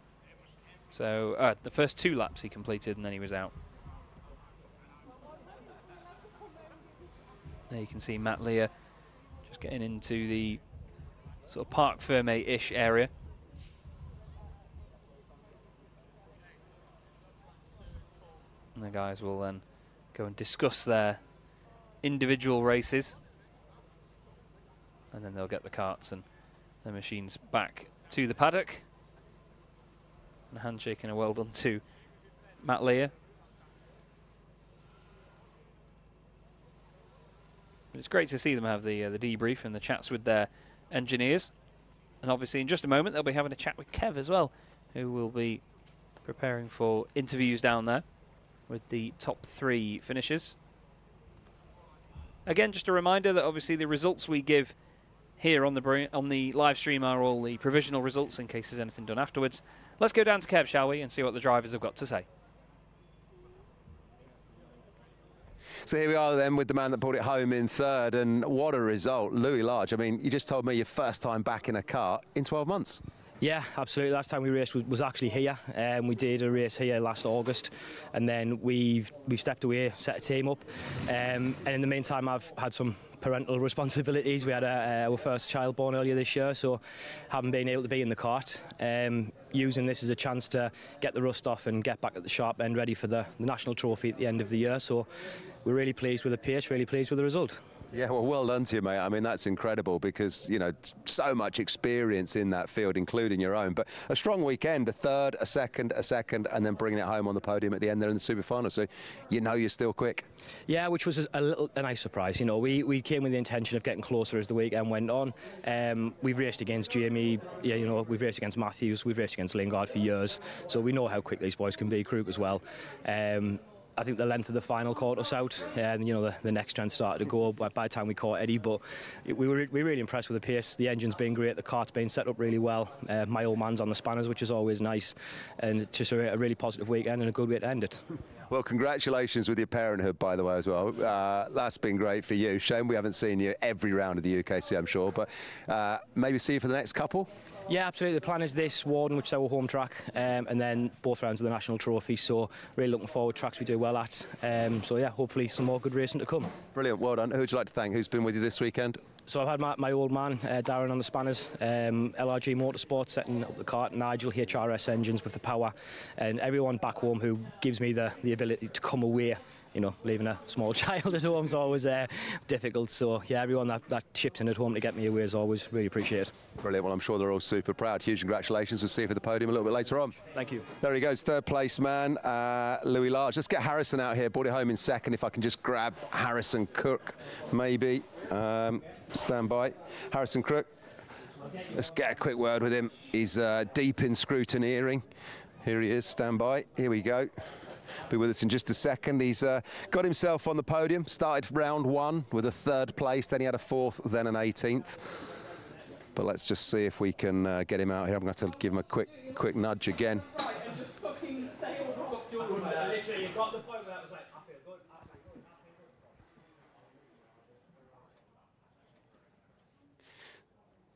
So the first 2 laps he completed and then he was out. There you can see Matt Lear just getting into the sort of Parc Fermé-ish area. And the guys will then go and discuss their individual races. And then they'll get the carts and the machines back to the paddock. And a handshake and a well done to Matt Lear. But it's great to see them have the debrief and the chats with their engineers. And obviously in just a moment they'll be having a chat with Kev as well, who will be preparing for interviews down there with the top 3 finishers. Again, just a reminder that obviously the results we give Here on the live stream are all the provisional results in case there's anything done afterwards. Let's go down to Kev, shall we, and see what the drivers have got to say. So here we are then with the man that brought it home in third, and what a result, Louis Large. I mean, you just told me your first time back in a kart in 12 months. Yeah, absolutely. Last time we raced was actually here. We did a race here last August, and then we've stepped away, set a team up, and in the meantime I've had some parental responsibilities. We had our first child born earlier this year, so haven't been able to be in the kart. Using this as a chance to get the rust off and get back at the sharp end, ready for the national trophy at the end of the year. So we're really pleased with the pace, really pleased with the result. Yeah, well done to you, mate. I mean, that's incredible because, you know, so much experience in that field, including your own. But a strong weekend, a third, a second, and then bringing it home on the podium at the end there in the super final. So you know you're still quick. Yeah, which was a nice surprise. You know, we came with the intention of getting closer as the weekend went on. We've raced against Jamie, yeah, you know, we've raced against Matthews, we've raced against Lingard for years. So we know how quick these boys can be, Krug as well. I think the length of the final caught us out. You know, the next strength started to go by the time we caught Eddie, but we were really impressed with the pace. The engine's been great, the kart's been set up really well. My old man's on the spanners, which is always nice, and just a really positive weekend and a good way to end it. Well, congratulations with your parenthood, by the way, as well. That's been great for you. Shame we haven't seen you every round of the UKC, I'm sure, but maybe see you for the next couple? Yeah, absolutely. The plan is this, Warden, which is our home track, and then both rounds of the national trophy. So really looking forward, tracks we do well at. So yeah, hopefully some more good racing to come. Brilliant, well done. Who would you like to thank? Who's been with you this weekend? So I've had my old man, Darren on the spanners, LRG Motorsport setting up the kart, Nigel, HRS Engines with the power, and everyone back home who gives me the ability to come away. You know, leaving a small child at home is always difficult. So, yeah, everyone that chipped in at home to get me away is always really appreciated. Brilliant. Well, I'm sure they're all super proud. Huge congratulations. We'll see you for the podium a little bit later on. Thank you. There he goes, third place man, Louis Large. Let's get Harrison out here. Brought it home in second. If I can just grab Harrison Cook, maybe. Stand by. Harrison Cook. Let's get a quick word with him. He's deep in scrutineering. Here he is. Stand by. Here we go. Be with us in just a second. He's got himself on the podium, started round one with a third place, then he had a fourth, then an 18th. But let's just see if we can get him out here. I'm going to have to give him a quick nudge again.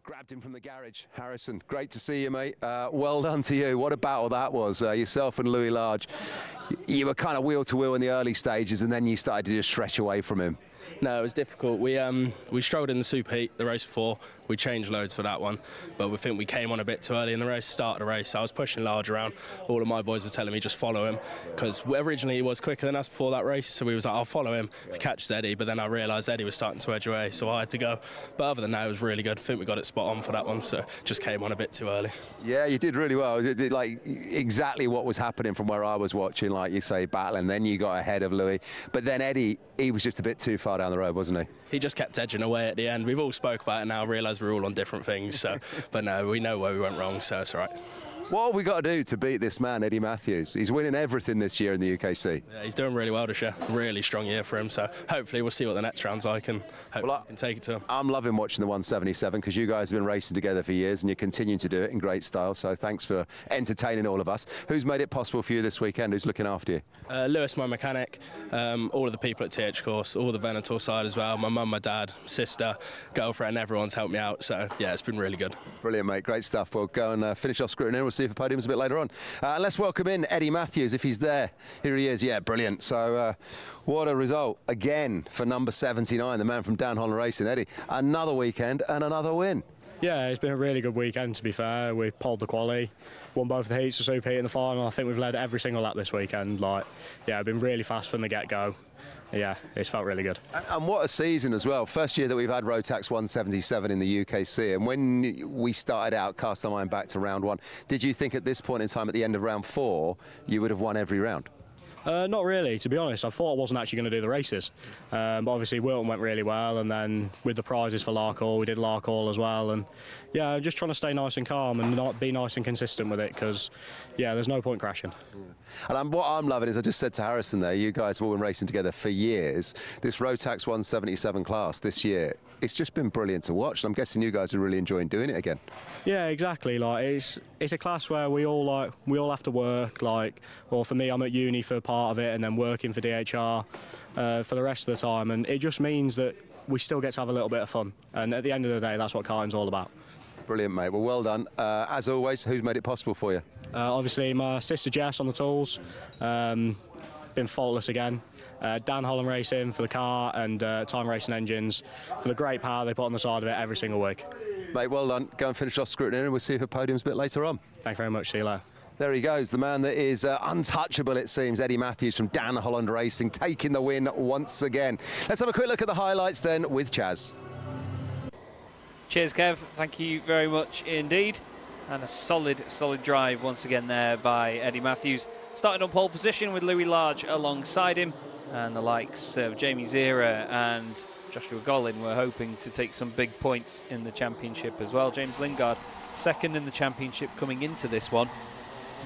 Grabbed him from the garage. Harrison, great to see you, mate. Well done to you. What a battle that was. Yourself and Louis Large. You were kind of wheel to wheel in the early stages, and then you started to just stretch away from him. No, it was difficult. We struggled in the super heat the race before. We changed loads for that one, but we think we came on a bit too early in the race, started the race. I was pushing Large around. All of my boys were telling me just follow him, because originally he was quicker than us before that race, so we was like, I'll follow him if he catches Eddie, but then I realised Eddie was starting to edge away, so I had to go. But other than that, it was really good. I think we got it spot on for that one, so just came on a bit too early. Yeah, you did really well. It did, like, exactly what was happening from where I was watching, like you say, battling. Then you got ahead of Louis, but then Eddie, he was just a bit too far down the road, wasn't he? He just kept edging away at the end. We've all spoke about it now, realised we're all on different things, so, but no, we know where we went wrong, so it's all right. What have we got to do to beat this man, Eddie Matthews? He's winning everything this year in the UKC. Yeah, he's doing really well this year. Really strong year for him, so hopefully we'll see what the next round's like and hopefully we can take it to him. I'm loving watching the 177 because you guys have been racing together for years and you're continuing to do it in great style, so thanks for entertaining all of us. Who's made it possible for you this weekend? Who's looking after you? Lewis, my mechanic, all of the people at TH Course, all the Venator side as well, my mum, my dad, sister, girlfriend, everyone's helped me out, so yeah, it's been really good. Brilliant, mate, great stuff. We'll go and finish off scrutineering. We'll see if the podium's a bit later on. Let's welcome in Eddie Matthews, if he's there. Here he is, yeah, brilliant. So what a result again for number 79, the man from Down Holland Racing. Eddie, another weekend and another win. Yeah, it's been a really good weekend, to be fair. We pulled the quali, won both the heats, the super heat in the final. I think we've led every single lap this weekend. Like, yeah, been really fast from the get-go. Yeah, it's felt really good. And what a season as well. First year that we've had Rotax 177 in the UKC, and when we started out, cast our mind back to round one, did you think at this point in time, at the end of round 4, you would have won every round? Not really, to be honest. I thought I wasn't actually going to do the races. But obviously Wilton went really well, and then with the prizes for Larkhall, we did Larkhall as well. And yeah, I'm just trying to stay nice and calm and not be nice and consistent with it, because yeah, there's no point crashing. And what I'm loving is, I just said to Harrison there, you guys have all been racing together for years. This Rotax 177 class this year, it's just been brilliant to watch. And I'm guessing you guys are really enjoying doing it again. Yeah, exactly. Like it's a class where we all have to work. Like, well, for me, I'm at uni for part of it, and then working for DHR for the rest of the time. And it just means that we still get to have a little bit of fun. And at the end of the day, that's what karting's all about. Brilliant, mate. Well, well done. As always, who's made it possible for you? Obviously, my sister Jess on the tools. Been faultless again. Dan Holland Racing for the car, and Time Racing Engines for the great power they put on the side of it every single week. Mate, well done. Go and finish off scrutiny, and we'll see you for podiums a bit later on. Thank you very much. See you later. There he goes, the man that is untouchable, it seems, Eddie Matthews from Dan Holland Racing, taking the win once again. Let's have a quick look at the highlights then with Chaz. Cheers, Kev. Thank you very much indeed. And a solid drive once again there by Eddie Matthews. Started on pole position with Louis Large alongside him, and the likes of Jamie Zera and Joshua Gollin were hoping to take some big points in the championship as well. James Lingard, second in the championship coming into this one.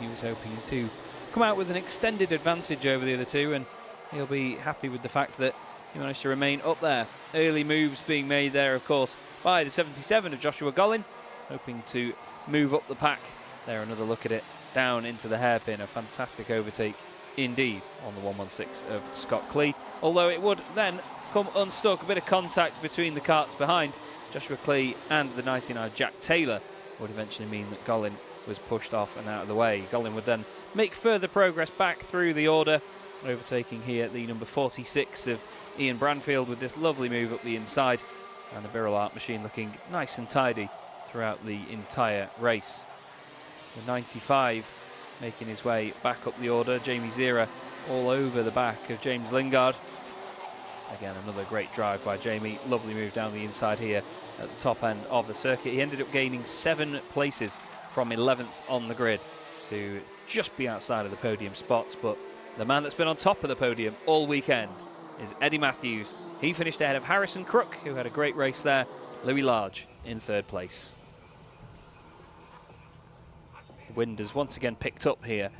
He was hoping to come out with an extended advantage over the other two, and he'll be happy with the fact that he managed to remain up there. Early moves being made there, of course, by the 77 of Joshua Gollin, hoping to move up the pack. There, another look at it, down into the hairpin. A fantastic overtake indeed on the 116 of Scott Clee, although it would then come unstuck. A bit of contact between the carts behind Joshua Clee and the 99 Jack Taylor would eventually mean that Gollin was pushed off and out of the way. Gollin would then make further progress back through the order, overtaking here the number 46 of Ian Branfield with this lovely move up the inside, and the Birrell Art machine looking nice and tidy throughout the entire race. The 95 making his way back up the order. Jamie Zera all over the back of James Lingard. Again, another great drive by Jamie. Lovely move down the inside here at the top end of the circuit. He ended up gaining 7 places from 11th on the grid to just be outside of the podium spots. But the man that's been on top of the podium all weekend is Eddie Matthews. He finished ahead of Harrison Crook, who had a great race there. Louis Large in 3rd place. The wind has once again picked up here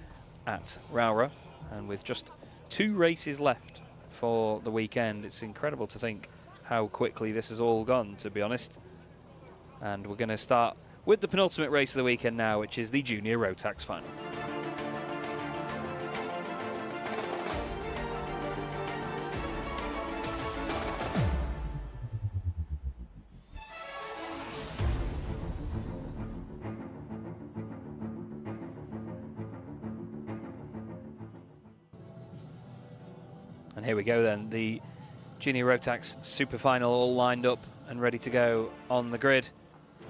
at Rowrah, and with just 2 races left for the weekend, it's incredible to think how quickly this has all gone, to be honest. And we're going to start with the penultimate race of the weekend now, which is the Junior Rotax Final. And here we go then, the Junior Rotax Super Final all lined up and ready to go on the grid.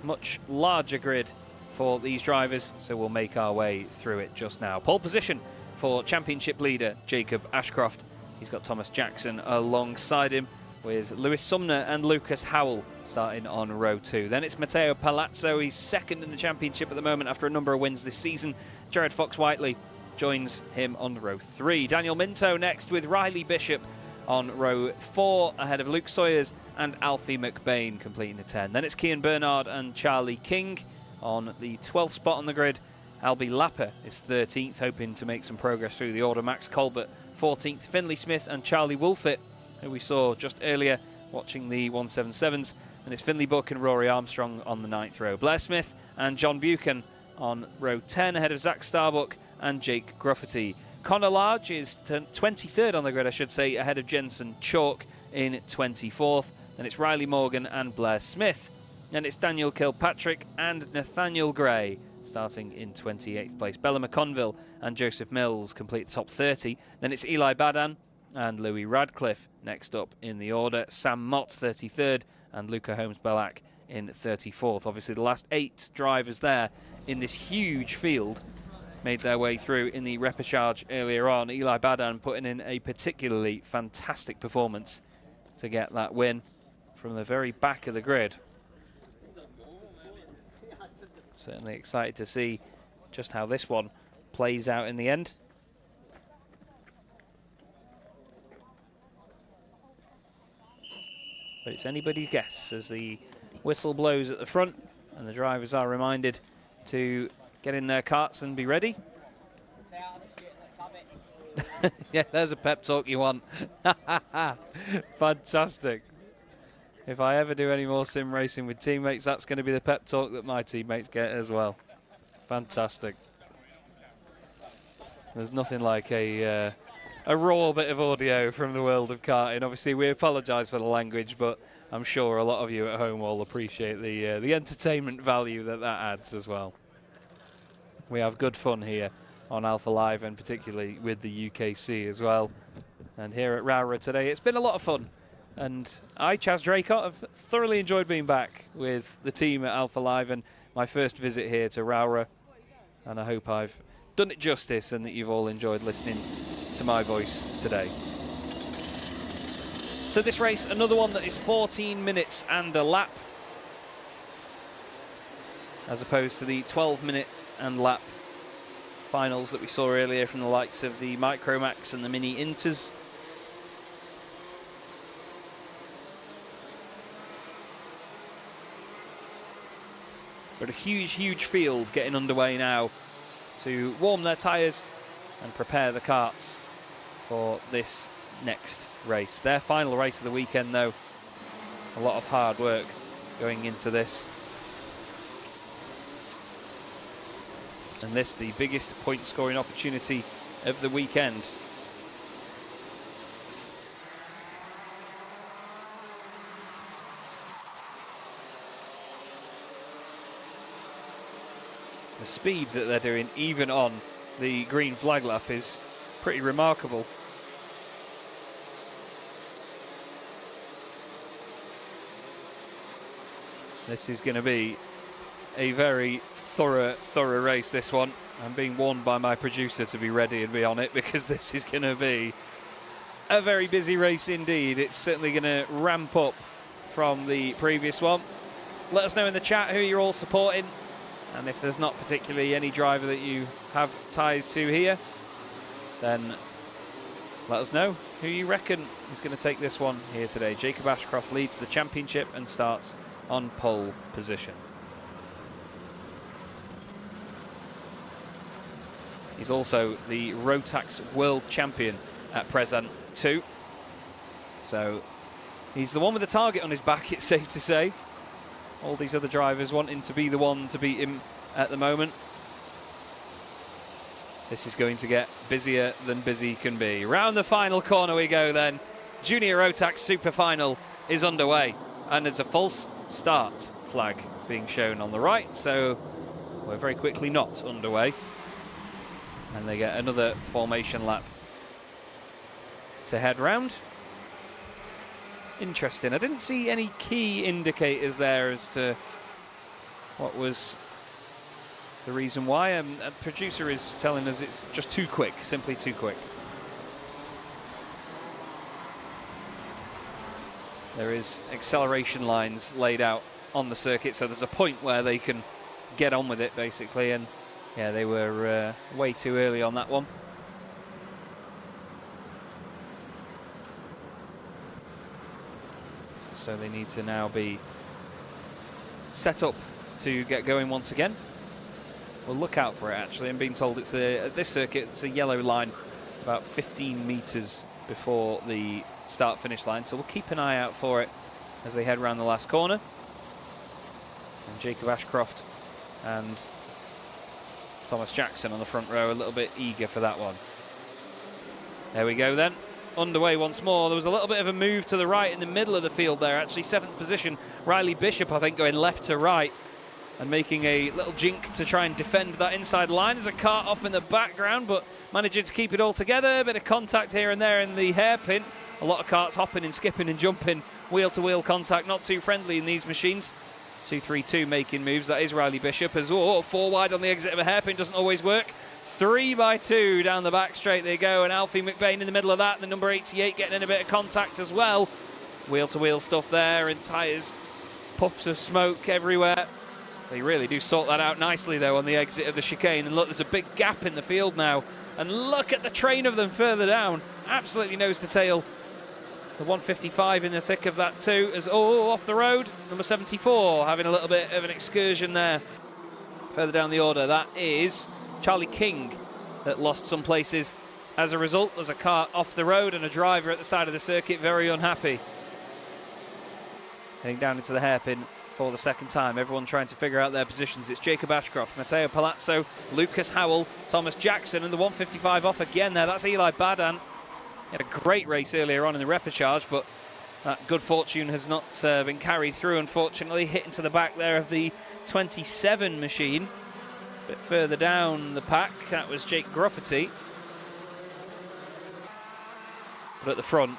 Much larger grid for these drivers, so we'll make our way through it just now. Pole position for championship leader Jacob Ashcroft. He's got Thomas Jackson alongside him, with Lewis Sumner and Lucas Howell starting on row 2. Then it's Matteo Palazzo. He's second in the championship at the moment after a number of wins this season. Jared Fox-Whiteley joins him on row 3. Daniel Minto next with Riley Bishop on row 4, ahead of Luke Sawyers and Alfie McBain completing the 10. Then it's Kian Bernard and Charlie King on the 12th spot on the grid. Albie Lapper is 13th, hoping to make some progress through the order. Max Colbert 14th. Finley Smith and Charlie Wolfett, who we saw just earlier watching the 177s. And it's Finley Buck and Rory Armstrong on the 9th row. Blair Smith and John Buchan on row 10, ahead of Zach Starbuck and Jake Gruffety. Connor Large is 23rd on the grid, I should say, ahead of Jensen Chalk in 24th. Then it's Riley Morgan and Blair Smith. Then it's Daniel Kilpatrick and Nathaniel Gray starting in 28th place. Bella McConville and Joseph Mills complete the top 30. Then it's Eli Badan and Louis Radcliffe next up in the order. Sam Mott 33rd and Luca Holmes-Bellac in 34th. Obviously the last 8 drivers there in this huge field made their way through in the repechage earlier on. Eli Badan putting in a particularly fantastic performance to get that win from the very back of the grid. Certainly excited to see just how this one plays out in the end. But it's anybody's guess as the whistle blows at the front and the drivers are reminded to get in their karts and be ready. Yeah, there's a pep talk you want. Fantastic. If I ever do any more sim racing with teammates, that's going to be the pep talk that my teammates get as well. Fantastic. There's nothing like a raw bit of audio from the world of karting. Obviously, we apologise for the language, but I'm sure a lot of you at home will appreciate the entertainment value that adds as well. We have good fun here on Alpha Live, and particularly with the UKC as well. And here at Rowrah today, it's been a lot of fun. And I, Chaz Draycott, have thoroughly enjoyed being back with the team at Alpha Live and my first visit here to Rowrah. And I hope I've done it justice and that you've all enjoyed listening to my voice today. So this race, another one that is 14 minutes and a lap, as opposed to the 12-minute and lap finals that we saw earlier from the likes of the Micromax and the Mini Inters. But a huge field getting underway now to warm their tyres and prepare the karts for this next race. Their final race of the weekend, though. A lot of hard work going into this. And this, the biggest point-scoring opportunity of the weekend. The speed that they're doing, even on the green flag lap, is pretty remarkable. This is going to be a very thorough race, this one. I'm being warned by my producer to be ready and be on it, because this is going to be a very busy race indeed. It's certainly going to ramp up from the previous one. Let us know in the chat who you're all supporting, and if there's not particularly any driver that you have ties to here, then let us know who you reckon is going to take this one here today. Jacob Ashcroft leads the championship and starts on pole position. He's also the Rotax World Champion at present too. So he's the one with the target on his back, it's safe to say. All these other drivers wanting to be the one to beat him at the moment. This is going to get busier than busy can be. Round the final corner we go then. Junior Rotax Super Final is underway. And there's a false start flag being shown on the right. So we're very quickly not underway. And they get another formation lap to head round. Interesting. I didn't see any key indicators there as to what was the reason why. A producer is telling us it's just too quick, simply too quick. There is acceleration lines laid out on the circuit, so there's a point where they can get on with it, basically, and yeah, they were way too early on that one. So they need to now be set up to get going once again. We'll look out for it, actually. I'm being told it's at this circuit, it's a yellow line about 15 meters before the start-finish line, so we'll keep an eye out for it as they head around the last corner. And Jacob Ashcroft and Thomas Jackson on the front row, a little bit eager for that one. There we go then. Underway once more. There was a little bit of a move to the right in the middle of the field there. Actually, 7th position, Riley Bishop, I think, going left to right and making a little jink to try and defend that inside line. There's a kart off in the background, but managing to keep it all together. A bit of contact here and there in the hairpin. A lot of karts hopping and skipping and jumping. Wheel-to-wheel contact, not too friendly in these machines. 2-3-2 making moves. That is Riley Bishop as well. 4 wide on the exit of a hairpin doesn't always work. 3x2 down the back straight they go, and Alfie McBain in the middle of that. The number 88 getting in a bit of contact as well. Wheel-to-wheel stuff there, and tyres, puffs of smoke everywhere. They really do sort that out nicely, though, on the exit of the chicane. And look, there's a big gap in the field now. And look at the train of them further down. Absolutely nose to tail The 155 in the thick of that too, as off the road. Number 74 having a little bit of an excursion there. Further down the order, that is Charlie King that lost some places. As a result, there's a car off the road and a driver at the side of the circuit very unhappy. Heading down into the hairpin for the second time. Everyone trying to figure out their positions. It's Jacob Ashcroft, Matteo Palazzo, Lucas Howell, Thomas Jackson, and the 155 off again there. That's Eli Badan. He had a great race earlier on in the repechage, but that good fortune has not been carried through, unfortunately. Hit into the back there of the 27 machine. A bit further down the pack, that was Jake Grufferty. But at the front,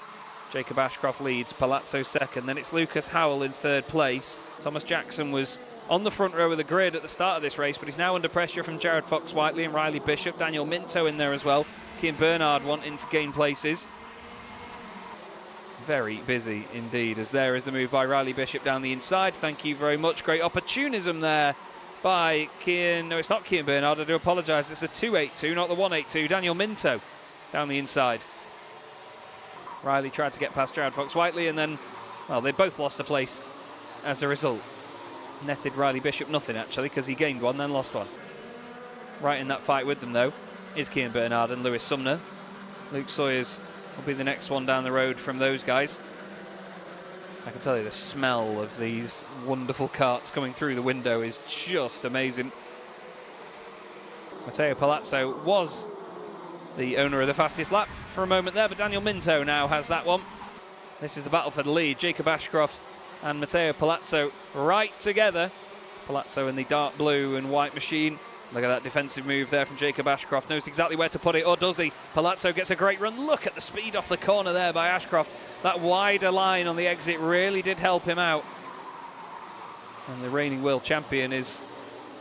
Jacob Ashcroft leads, Palazzo second, then it's Lucas Howell in third place. Thomas Jackson was on the front row of the grid at the start of this race, but he's now under pressure from Jared Fox-Whiteley and Riley Bishop. Daniel Minto in there as well. Cian Bernard wanting to gain places. Very busy indeed, as there is the move by Riley Bishop down the inside. Thank you very much. Great opportunism there by Cian. No, it's not Cian Bernard, I do apologise. It's the 282, not the 182. Daniel Minto down the inside. Riley tried to get past Jared Fox-Whiteley, and then, well, they both lost a place as a result. Netted Riley Bishop nothing, actually, because he gained one, then lost one. Right in that fight with them, though, is Cian Bernard and Lewis Sumner. Luke Sawyers will be the next one down the road from those guys. I can tell you the smell of these wonderful carts coming through the window is just amazing. Matteo Palazzo was the owner of the fastest lap for a moment there, but Daniel Minto now has that one. This is the battle for the lead. Jacob Ashcroft and Matteo Palazzo right together. Palazzo in the dark blue and white machine. Look at that defensive move there from Jacob Ashcroft. Knows exactly where to put it, or does he? Palazzo gets a great run. Look at the speed off the corner there by Ashcroft. That wider line on the exit really did help him out. And the reigning world champion is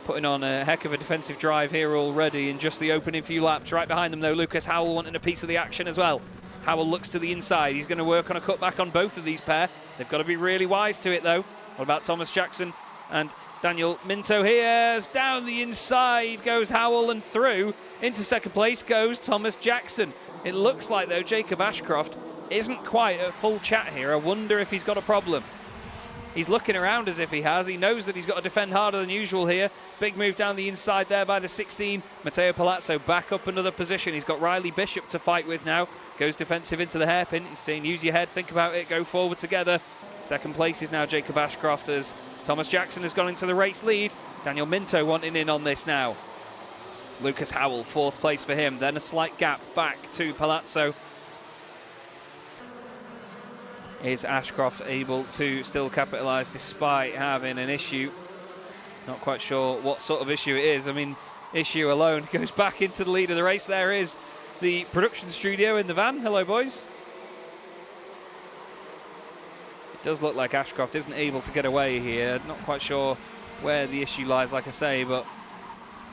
putting on a heck of a defensive drive here already in just the opening few laps. Right behind them, though, Lucas Howell wanting a piece of the action as well. Howell looks to the inside. He's going to work on a cutback on both of these pair. They've got to be really wise to it, though. What about Thomas Jackson and Daniel Minto here? Down the inside goes Howell, and through into second place goes Thomas Jackson. It looks like, though, Jacob Ashcroft isn't quite at full chat here. I wonder if he's got a problem. He's looking around as if he has. He knows that he's got to defend harder than usual here. Big move down the inside there by the 16. Matteo Palazzo back up another position. He's got Riley Bishop to fight with now. Goes defensive into the hairpin. He's saying, use your head, think about it, go forward together. Second place is now Jacob Ashcroft as Thomas Jackson has gone into the race lead. Daniel Minto wanting in on this now. Lucas Howell, fourth place for him. Then a slight gap back to Palazzo. Is Ashcroft able to still capitalise despite having an issue? Not quite sure what sort of issue it is. I mean, issue alone goes back into the lead of the race. There is the production studio in the van. Hello, boys. It does look like Ashcroft isn't able to get away here. Not quite sure where the issue lies, like I say, but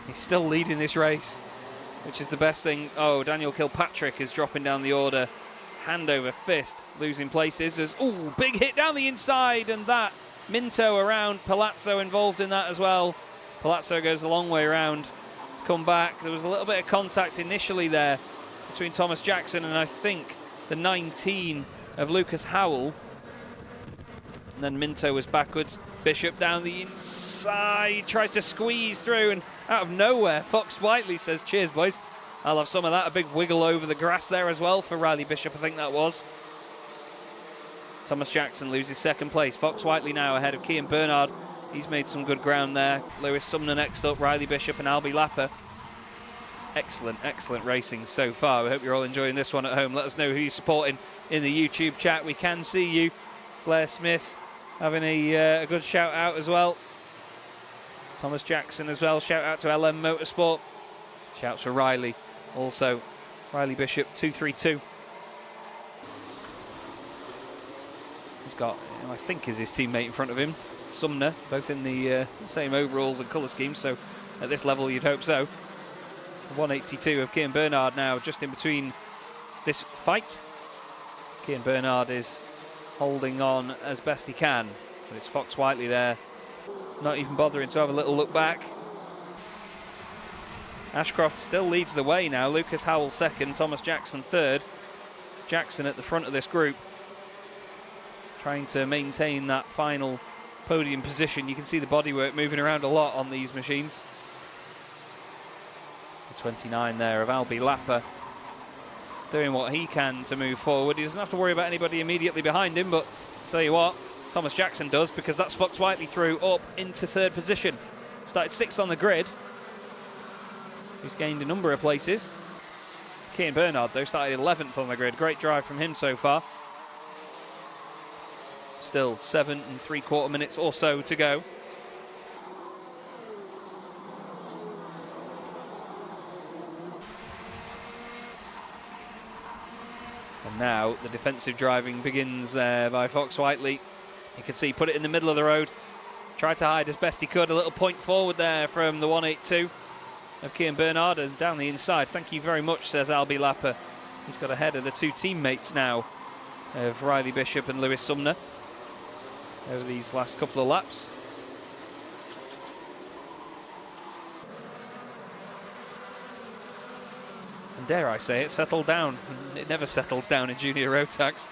he's still leading this race, which is the best thing. Oh, Daniel Kilpatrick is dropping down the order. Hand over fist, losing places as, ooh, big hit down the inside, and that Minto around, Palazzo involved in that as well. Palazzo goes a long way around to come back. There was a little bit of contact initially there between Thomas Jackson and I think the 19 of Lucas Howell. And then Minto was backwards. Bishop down the inside, tries to squeeze through, and out of nowhere, Fox-Whiteley says, cheers, boys. I'll have some of that. A big wiggle over the grass there as well for Riley Bishop, I think that was. Thomas Jackson loses second place. Fox-Whiteley now ahead of Cian Bernard. He's made some good ground there. Lewis Sumner next up, Riley Bishop and Albie Lapper. Excellent, excellent racing so far. We hope you're all enjoying this one at home. Let us know who you're supporting in the YouTube chat. We can see you. Blair Smith having a good shout out as well. Thomas Jackson as well. Shout out to LM Motorsport. Shouts for Riley. Also, Riley Bishop, 232. He's got, I think, is his teammate in front of him, Sumner, both in the same overalls and colour schemes, so at this level you'd hope so. 182 of Cian Bernard now, just in between this fight. Cian Bernard is holding on as best he can, but it's Fox-Whiteley there, not even bothering to have a little look back. Ashcroft still leads the way now. Lucas Howell second, Thomas Jackson third. It's Jackson at the front of this group. trying to maintain that final podium position. You can see the bodywork moving around a lot on these machines. The 29 there of Albi Lapper doing what he can to move forward. He doesn't have to worry about anybody immediately behind him, but I'll tell you what, Thomas Jackson does, because that's Fox Whiteley through up into third position. Started 6th on the grid. He's gained a number of places. Cian Bernard, though, started 11th on the grid. Great drive from him so far. Still 7 3/4 minutes or so to go. And now the defensive driving begins there by Fox Whiteley. You can see, put it in the middle of the road. Tried to hide as best he could. A little point forward there from the 182 of Cian Bernard, and down the inside. Thank you very much, says Albi Lapper. He's got ahead of the two teammates now of Riley Bishop and Lewis Sumner over these last couple of laps. And dare I say it, settled down. It never settles down in junior Rotax.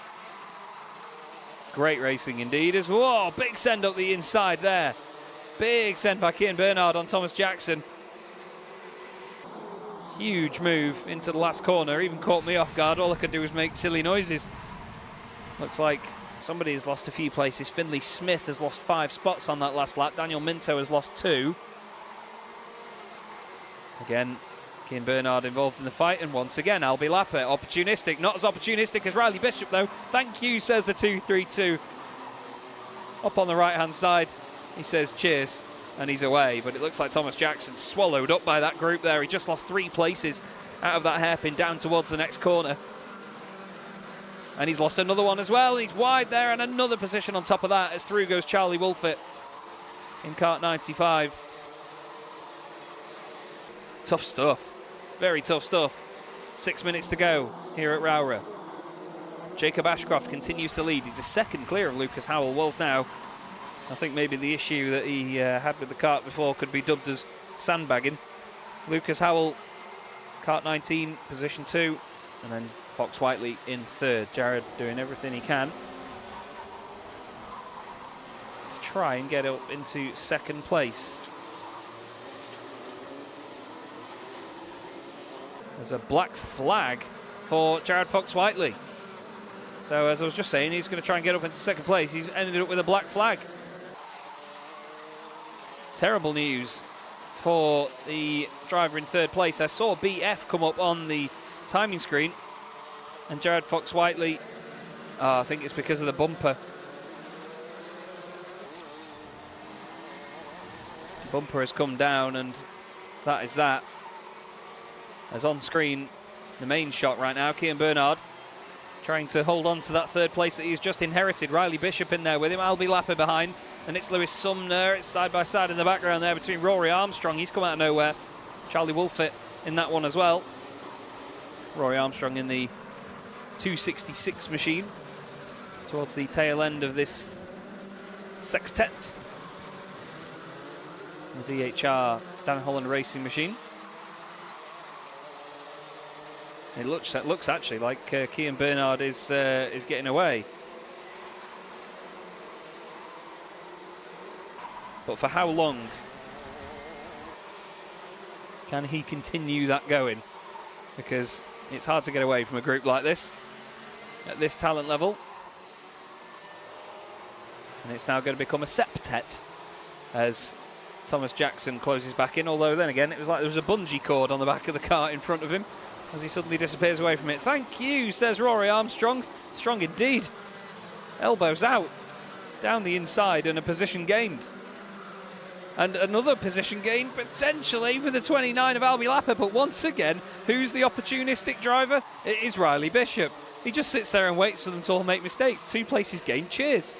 Great racing indeed. As whoa, big send up the inside there. Big send by Cian Bernard on Thomas Jackson. Huge move into the last corner. Even caught me off guard. All I could do was make silly noises. Looks like somebody has lost a few places. Finley Smith has lost 5 spots on that last lap. Daniel Minto has lost 2. Again, Cian Bernard involved in the fight, and once again Albi Lapper opportunistic. Not as opportunistic as Riley Bishop though. Thank you, says the 232. Up on the right hand side, he says cheers, and he's away. But it looks like Thomas Jackson swallowed up by that group there. He just lost 3 places out of that hairpin down towards the next corner. And he's lost another one as well. He's wide there, and another position on top of that as through goes Charlie Wolfett in kart 95. Tough stuff. Very tough stuff. 6 minutes to go here at Rowrah. Jacob Ashcroft continues to lead. He's a second clear of Lucas Howell. Was now. I think maybe the issue that he had with the kart before could be dubbed as sandbagging. Lucas Howell, kart 19, position 2. And then Fox Whiteley in 3rd. Jared doing everything he can to try and get up into 2nd place. There's a black flag for Jared Fox Whiteley. So as I was just saying, he's going to try and get up into 2nd place. He's ended up with a black flag. Terrible news for the driver in 3rd place. I saw BF come up on the timing screen, and Jared Fox Whiteley, I think it's because of the bumper. The bumper has come down, and that is that. As on screen, the main shot right now, Cian Bernard trying to hold on to that 3rd place that he's just inherited. Riley Bishop in there with him, Albi Lapper behind, and it's Lewis Sumner. It's side by side in the background there between Rory Armstrong. He's come out of nowhere. Charlie Wolfett in that one as well. Rory Armstrong in the 266 machine towards the tail end of this sextet. The DHR Dan Holland Racing machine. It looks actually like Cian Bernard is getting away. But for how long can he continue that going? Because it's hard to get away from a group like this at this talent level. And it's now going to become a septet as Thomas Jackson closes back in. Although then again, it was like there was a bungee cord on the back of the cart in front of him as he suddenly disappears away from it. Thank you, says Rory Armstrong. Strong indeed. Elbows out. Down the inside and a position gained. And another position gained potentially for the 29 of Albi Lapper. But once again, who's the opportunistic driver? It is Riley Bishop. He just sits there and waits for them to all make mistakes. 2 places gained. Cheers.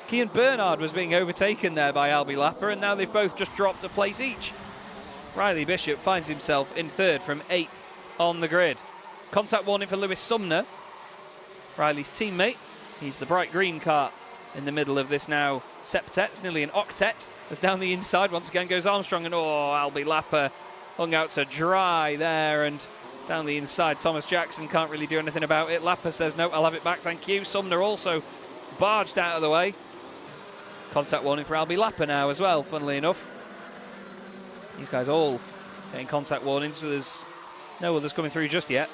Cian Bernard was being overtaken there by Albi Lapper, and now they've both just dropped a place each. Riley Bishop finds himself in 3rd from 8th on the grid. Contact warning for Lewis Sumner, Riley's teammate. He's the bright green kart in the middle of this now septet. It's nearly an octet. As down the inside once again goes Armstrong, and Albi Lapper hung out to dry there, and down the inside Thomas Jackson can't really do anything about it. Lapper says no, I'll have it back, thank you. Sumner also barged out of the way. Contact warning for Albie Lapper now as well, funnily enough. These guys all getting contact warnings, so there's no others coming through just yet.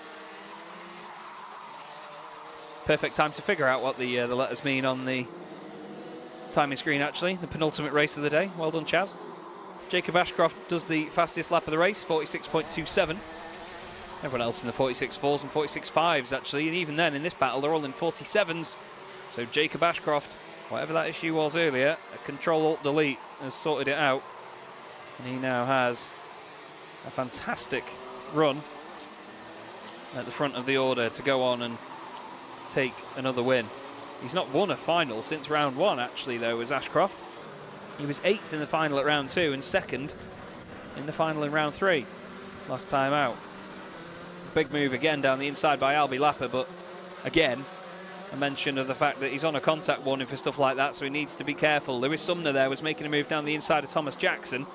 Perfect time to figure out what the letters mean on the timing screen, actually. The penultimate race of the day. Well done, Chaz. Jacob Ashcroft does the fastest lap of the race, 46.27. Everyone else in the 46.4s and 46.5s, actually. And even then, in this battle, they're all in 47s. So Jacob Ashcroft, whatever that issue was earlier, a Control-Alt-Delete has sorted it out. And he now has a fantastic run at the front of the order to go on and take another win. He's not won a final since round 1, actually, though, was Ashcroft. He was 8th in the final at round 2 and 2nd in the final in round 3 last time out. Big move again down the inside by Albie Lapper, but again, a mention of the fact that he's on a contact warning for stuff like that, so he needs to be careful. Lewis Sumner there was making a move down the inside of Thomas Jackson.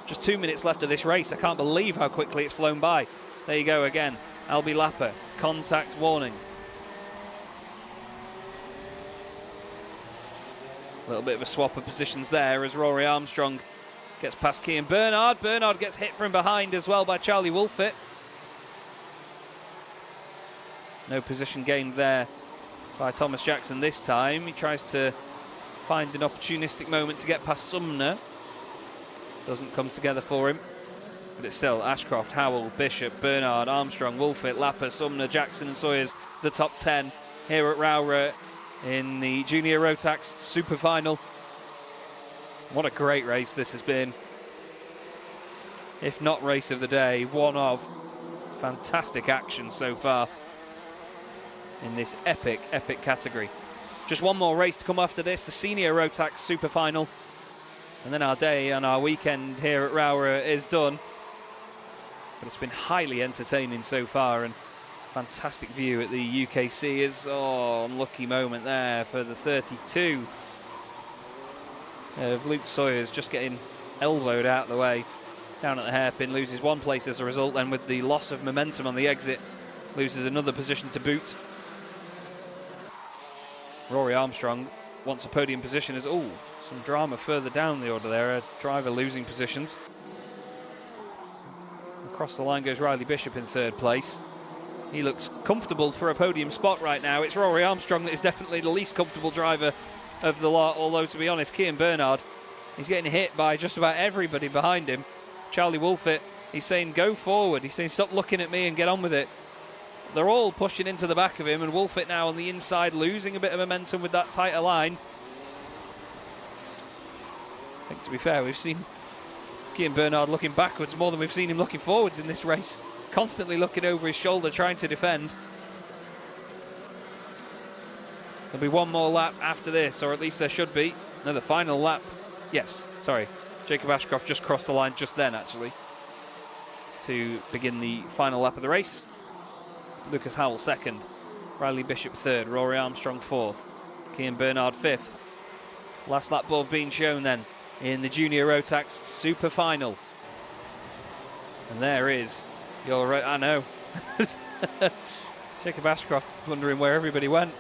Just 2 minutes left of this race. I can't believe how quickly it's flown by. There you go again. Albie Lapper, contact warning. A little bit of a swap of positions there as Rory Armstrong gets past Cian Bernard. Bernard gets hit from behind as well by Charlie Wolfett. No position gained there by Thomas Jackson this time. He tries to find an opportunistic moment to get past Sumner. Doesn't come together for him. But it's still Ashcroft, Howell, Bishop, Bernard, Armstrong, Wolfett, Lapper, Sumner, Jackson and Sawyers, the top 10 here at Rowrah in the Junior Rotax Super Final. What a great race this has been. If not race of the day, one of fantastic action so far in this epic category. Just one more race to come after this, the Senior Rotax Super Final. And then our day and our weekend here at Rowrah is done. But it's been highly entertaining so far, and fantastic view at the UKC is, unlucky moment there for the 32 of Luke Sawyers, just getting elbowed out of the way down at the hairpin, loses one place as a result, then with the loss of momentum on the exit loses another position to boot. Rory Armstrong wants a podium position as, some drama further down the order there, a driver losing positions. Across the line goes Riley Bishop in 3rd place. He looks comfortable for a podium spot right now. It's Rory Armstrong that is definitely the least comfortable driver of the lot, although to be honest, Cian Bernard, he's getting hit by just about everybody behind him. Charlie Wolfett, he's saying go forward, he's saying stop looking at me and get on with it. They're all pushing into the back of him, and Wolfett now on the inside losing a bit of momentum with that tighter line. I think to be fair, we've seen Cian Bernard looking backwards more than we've seen him looking forwards in this race. Constantly looking over his shoulder, trying to defend. There'll be one more lap after this, or at least there should be. No, the final lap. Yes, sorry. Jacob Ashcroft just crossed the line just then, actually, to begin the final lap of the race. Lucas Howell 2nd, Riley Bishop 3rd, Rory Armstrong 4th, Cian Bernard 5th. Last lap board being shown then in the Junior Rotax Super Final. And there is your, I know, Jacob Ashcroft wondering where everybody went.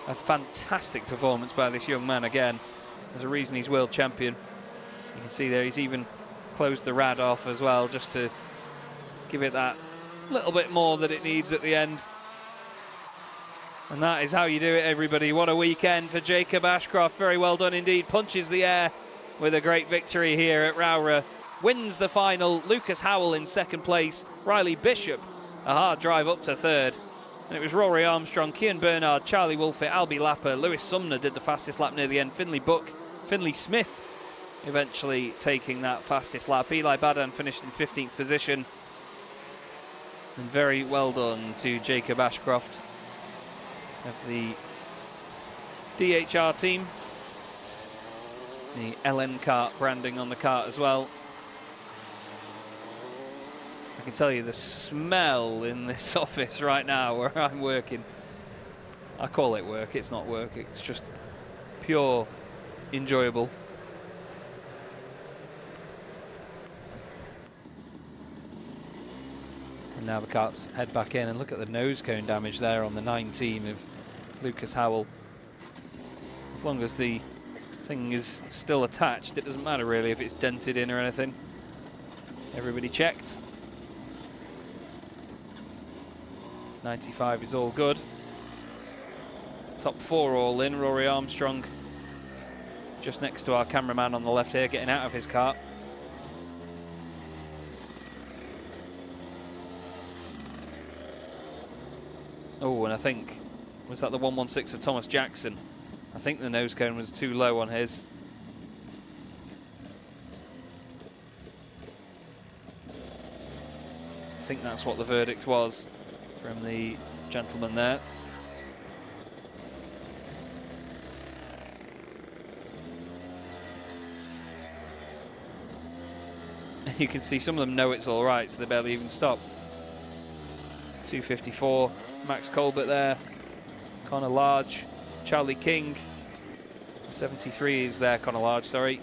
A fantastic performance by this young man again. There's a reason he's world champion. You can see there he's even closed the rad off as well, just to give it that little bit more that it needs at the end. And that is how you do it, everybody. What a weekend for Jacob Ashcroft. Very well done indeed. Punches the air with a great victory here at Rowrah. Wins the final. Lucas Howell in 2nd place. Riley Bishop, a hard drive up to 3rd. And it was Rory Armstrong, Cian Bernard, Charlie Wolfett, Albie Lapper, Lewis Sumner did the fastest lap near the end. Finley Smith eventually taking that fastest lap. Eli Badan finished in 15th position. And very well done to Jacob Ashcroft of the DHR team. The LN kart branding on the kart as well. I can tell you the smell in this office right now where I'm working. I call it work, it's not work, it's just pure enjoyable. And now the karts head back in, and look at the nose cone damage there on the 19 of Lucas Howell. As long as the thing is still attached, it doesn't matter really if it's dented in or anything. Everybody checked. 95 is all good. Top 4 all in. Rory Armstrong just next to our cameraman on the left here, getting out of his car. Oh, and I think, was that the 116 of Thomas Jackson? I think the nose cone was too low on his. I think that's what the verdict was from the gentleman there. And you can see some of them know it's all right, so they barely even stop. 254, Max Colbert there, Connor Large, Charlie King. 73 is there, Connor Large, sorry.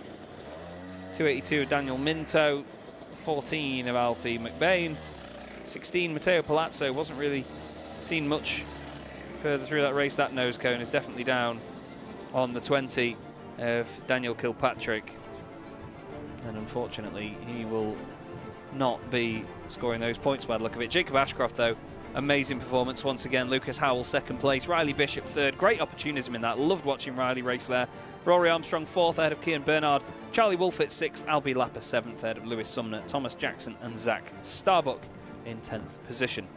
282 Daniel Minto, 14 of Alfie McBain. 16, Matteo Palazzo, wasn't really seen much further through that race. That nose cone is definitely down on the 20 of Daniel Kilpatrick. And unfortunately, he will not be scoring those points by the look of it. Jacob Ashcroft, though, amazing performance once again. Lucas Howell, second place. Riley Bishop, third. Great opportunism in that. Loved watching Riley race there. Rory Armstrong, fourth, ahead of Kian Bernard. Charlie Wolfett, sixth. Albie Lapper, seventh, ahead of Lewis Sumner. Thomas Jackson and Zach Starbuck in 10th position.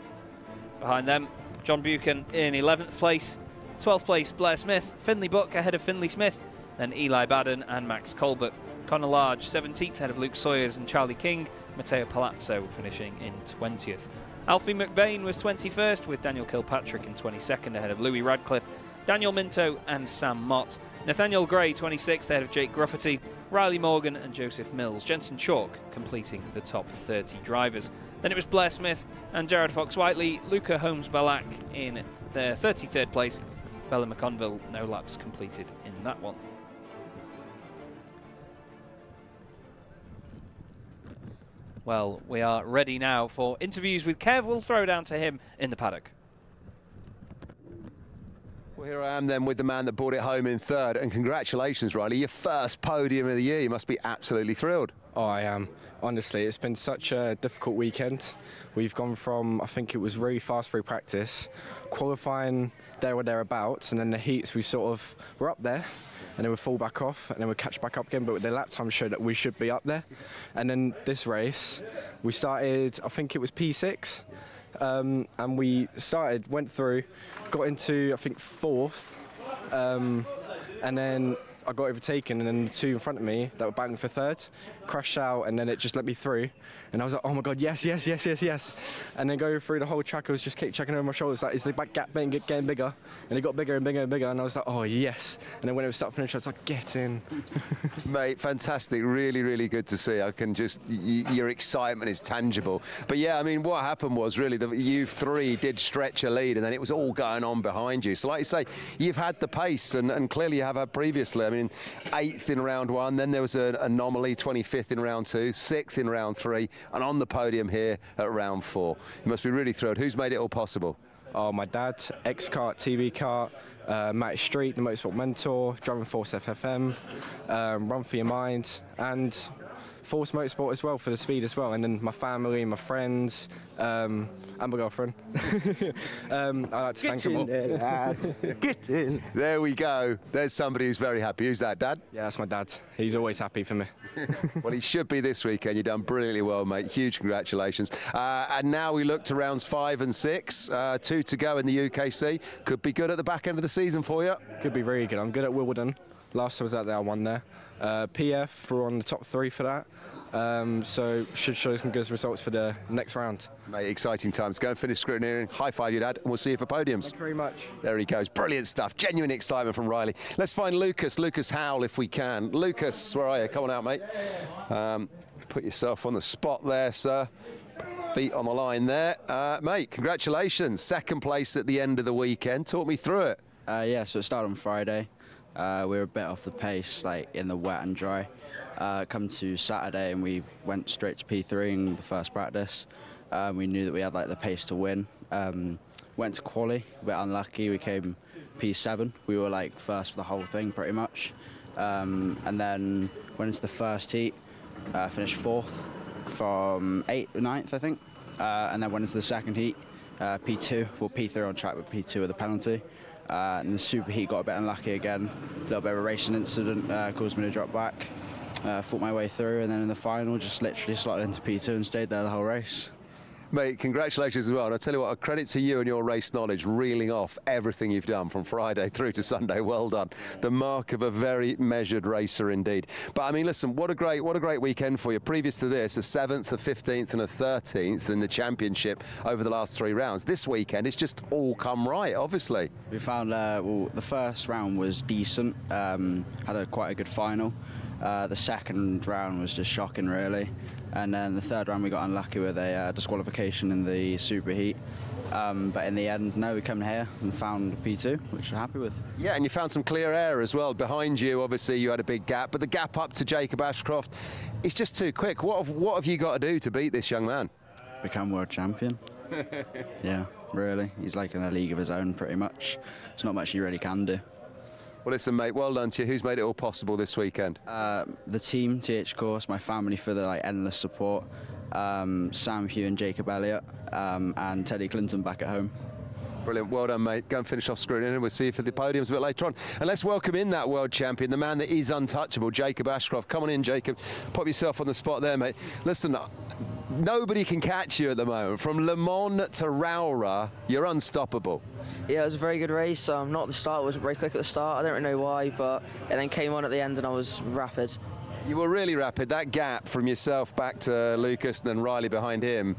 Behind them, John Buchan in 11th place. 12th place, Blair Smith. Finley Buck ahead of Finley Smith. Then Eli Baden and Max Colbert. Connor Large, 17th, ahead of Luke Sawyers and Charlie King. Matteo Palazzo finishing in 20th. Alfie McBain was 21st, with Daniel Kilpatrick in 22nd, ahead of Louis Radcliffe, Daniel Minto and Sam Mott. Nathaniel Gray, 26th, ahead of Jake Grufferty, Riley Morgan and Joseph Mills. Jensen Chalk completing the top 30 drivers. Then it was Blair Smith and Jared Fox-Whiteley. Luca Holmes-Balak in their 33rd place. Bella McConville, no laps completed in that one. Well, we are ready now for interviews with Kev. We'll throw down to him in the paddock. Well, here I am then with the man that brought it home in third. And congratulations, Riley, your first podium of the year. You must be absolutely thrilled. Oh, I am. Honestly, it's been such a difficult weekend. We've gone from, I think it was really fast through practice, qualifying there or thereabouts, and then the heats we're up there, and then we fall back off, and then we catch back up again, but the lap time showed that we should be up there. And then this race, we started, I think it was P6, and we went through, got into, I think, fourth, and then I got overtaken, and then the two in front of me that were battling for third crashed out, and then it just let me through. And I was like, oh my God, yes, yes, yes, yes, yes. And then going through the whole track, I was just keep checking over my shoulders, like, is the back gap getting bigger? And it got bigger and bigger and bigger, and I was like, oh yes. And then when it was start finish, I was like, get in. Mate, fantastic. Really, really good to see. I can just, your excitement is tangible. But yeah, I mean, what happened was really that you three did stretch a lead, and then it was all going on behind you. So like you say, you've had the pace, and clearly you have had previously. I mean, 8th in round 1, then there was an anomaly, 25th in round 2, 6th in round 3, and on the podium here at round 4. You must be really thrilled. Who's made it all possible? Oh, my dad, X-Kart, TV Kart, Matt Street, the Motorsport Mentor, Driving Force FFM, Run For Your Mind, and Force Motorsport as well for the speed as well. And then my family, my friends, and my girlfriend. I like to thank them all. Get in. There we go. There's somebody who's very happy. Who's that, Dad? Yeah, that's my dad. He's always happy for me. Well, he should be this weekend. You've done brilliantly well, mate. Huge congratulations. And now we look to rounds 5 and 6. 2 to go in the UKC. Could be good at the back end of the season for you. Could be very good. I'm good at Wimbledon. Last time I was out there, I won there. PF, we're on the top 3 for that. So should show some good results for the next round. Mate, exciting times. Go and finish scrutineering. High five your dad, and we'll see you for podiums. Thank you very much. There he goes. Brilliant stuff. Genuine excitement from Riley. Let's find Lucas Howell if we can. Lucas, where are you? Come on out, mate. Put yourself on the spot there, sir. Feet on the line there. Mate, congratulations. Second place at the end of the weekend. Talk me through it. Yeah, so it started on Friday. We were a bit off the pace, like in the wet and dry. Come to Saturday and we went straight to P3 in the first practice. We knew that we had like the pace to win. Went to quali, a bit unlucky. We came P7. We were like first for the whole thing pretty much. And then went into the first heat, finished 4th from 9th, I think. And then went into the second heat, P2, well P3 on track, but P2 with a penalty. And the super heat got a bit unlucky again. A little bit of a racing incident caused me to drop back. Fought my way through, and then in the final just literally slotted into P2 and stayed there the whole race. Mate, congratulations as well. And I tell you what, a credit to you and your race knowledge, reeling off everything you've done from Friday through to Sunday. Well done. The mark of a very measured racer indeed. But I mean, listen, what a great weekend for you. Previous to this, a 7th, a 15th and a 13th in the championship over the last 3 rounds. This weekend, it's just all come right, obviously. We found, well, the first round was decent, had quite a good final. The second round was just shocking, really. And then the third round we got unlucky with a disqualification in the super heat. But in the end, no, we come here and found P2, which we're happy with. Yeah, and you found some clear air as well. Behind you, obviously, you had a big gap, but the gap up to Jacob Ashcroft, it's just too quick. What have you got to do to beat this young man? Become world champion. Yeah, really. He's like in a league of his own, pretty much. There's not much he really can do. Well, listen, mate, well done to you. Who's made it all possible this weekend? The team, TH Course, my family for the endless support, Sam Hugh and Jacob Elliott, and Teddy Clinton back at home. Brilliant, well done, mate. Go and finish off screening and we'll see you for the podiums a bit later on. And let's welcome in that world champion, the man that is untouchable, Jacob Ashcroft. Come on in, Jacob. Pop yourself on the spot there, mate. Listen, nobody can catch you at the moment. From Le Mans to Rowrah, you're unstoppable. Yeah, it was a very good race. Not at the start, it wasn't very quick at the start. I don't really know why, but it then came on at the end and I was rapid. You were really rapid. That gap from yourself back to Lucas and then Riley behind him,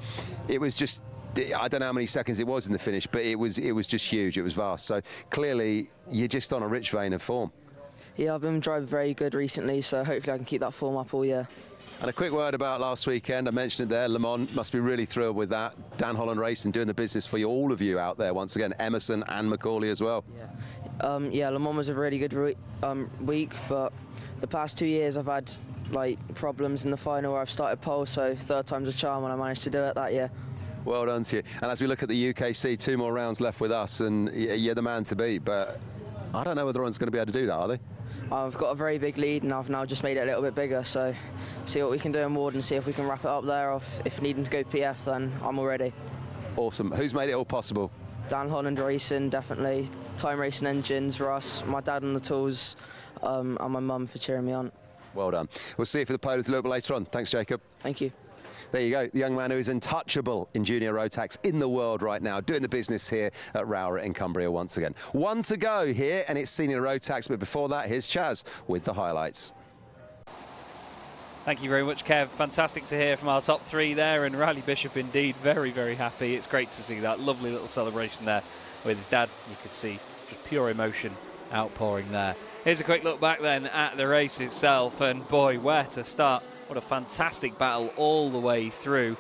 it was just, I don't know how many seconds it was in the finish, but it was just huge. It was vast. So clearly, you're just on a rich vein of form. Yeah, I've been driving very good recently, so hopefully I can keep that form up all year. And a quick word about last weekend. I mentioned it there. Le Mans must be really thrilled with that. Dan Holland Racing doing the business for you, all of you out there. Once again, Emerson and Macaulay as well. Yeah, Le Mans was a really good week, but the past 2 years I've had problems in the final where I've started pole, so 3rd time's a charm and I managed to do it that year. Well done to you. And as we look at the UKC, 2 more rounds left with us, and you're the man to beat. But I don't know whether anyone's going to be able to do that, are they? I've got a very big lead and I've now just made it a little bit bigger, so see what we can do in Ward and see if we can wrap it up there, or if needing to go PF, then I'm all ready. Awesome. Who's made it all possible? Dan Holland Racing, definitely. Time Racing Engines, Russ, my dad on the tools, and my mum for cheering me on. Well done. We'll see you for the podiums a little bit later on. Thanks, Jacob. Thank you. There you go, the young man who is untouchable in junior Rotax in the world right now, doing the business here at Rowrah in Cumbria once again. 1 to go here, and it's senior Rotax, but before that, here's Chaz with the highlights. Thank you very much, Kev. Fantastic to hear from our top 3 there, and Riley Bishop indeed very, very happy. It's great to see that lovely little celebration there with his dad. You could see just pure emotion outpouring there. Here's a quick look back then at the race itself, and boy, where to start. What a fantastic battle all the way through,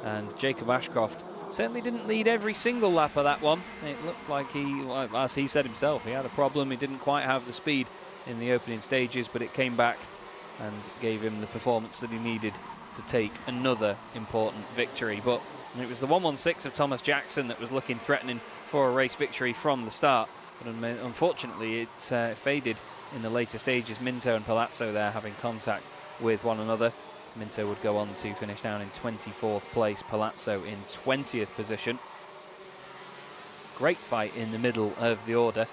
and Jacob Ashcroft certainly didn't lead every single lap of that one. It looked like as he said himself, he had a problem. He didn't quite have the speed in the opening stages, but it came back and gave him the performance that he needed to take another important victory. But it was the 116 of Thomas Jackson that was looking threatening for a race victory from the start, but unfortunately it faded in the later stages. Minto and Palazzo there having contact with one another. Minto would go on to finish down in 24th place, Palazzo in 20th position. Great fight in the middle of the order,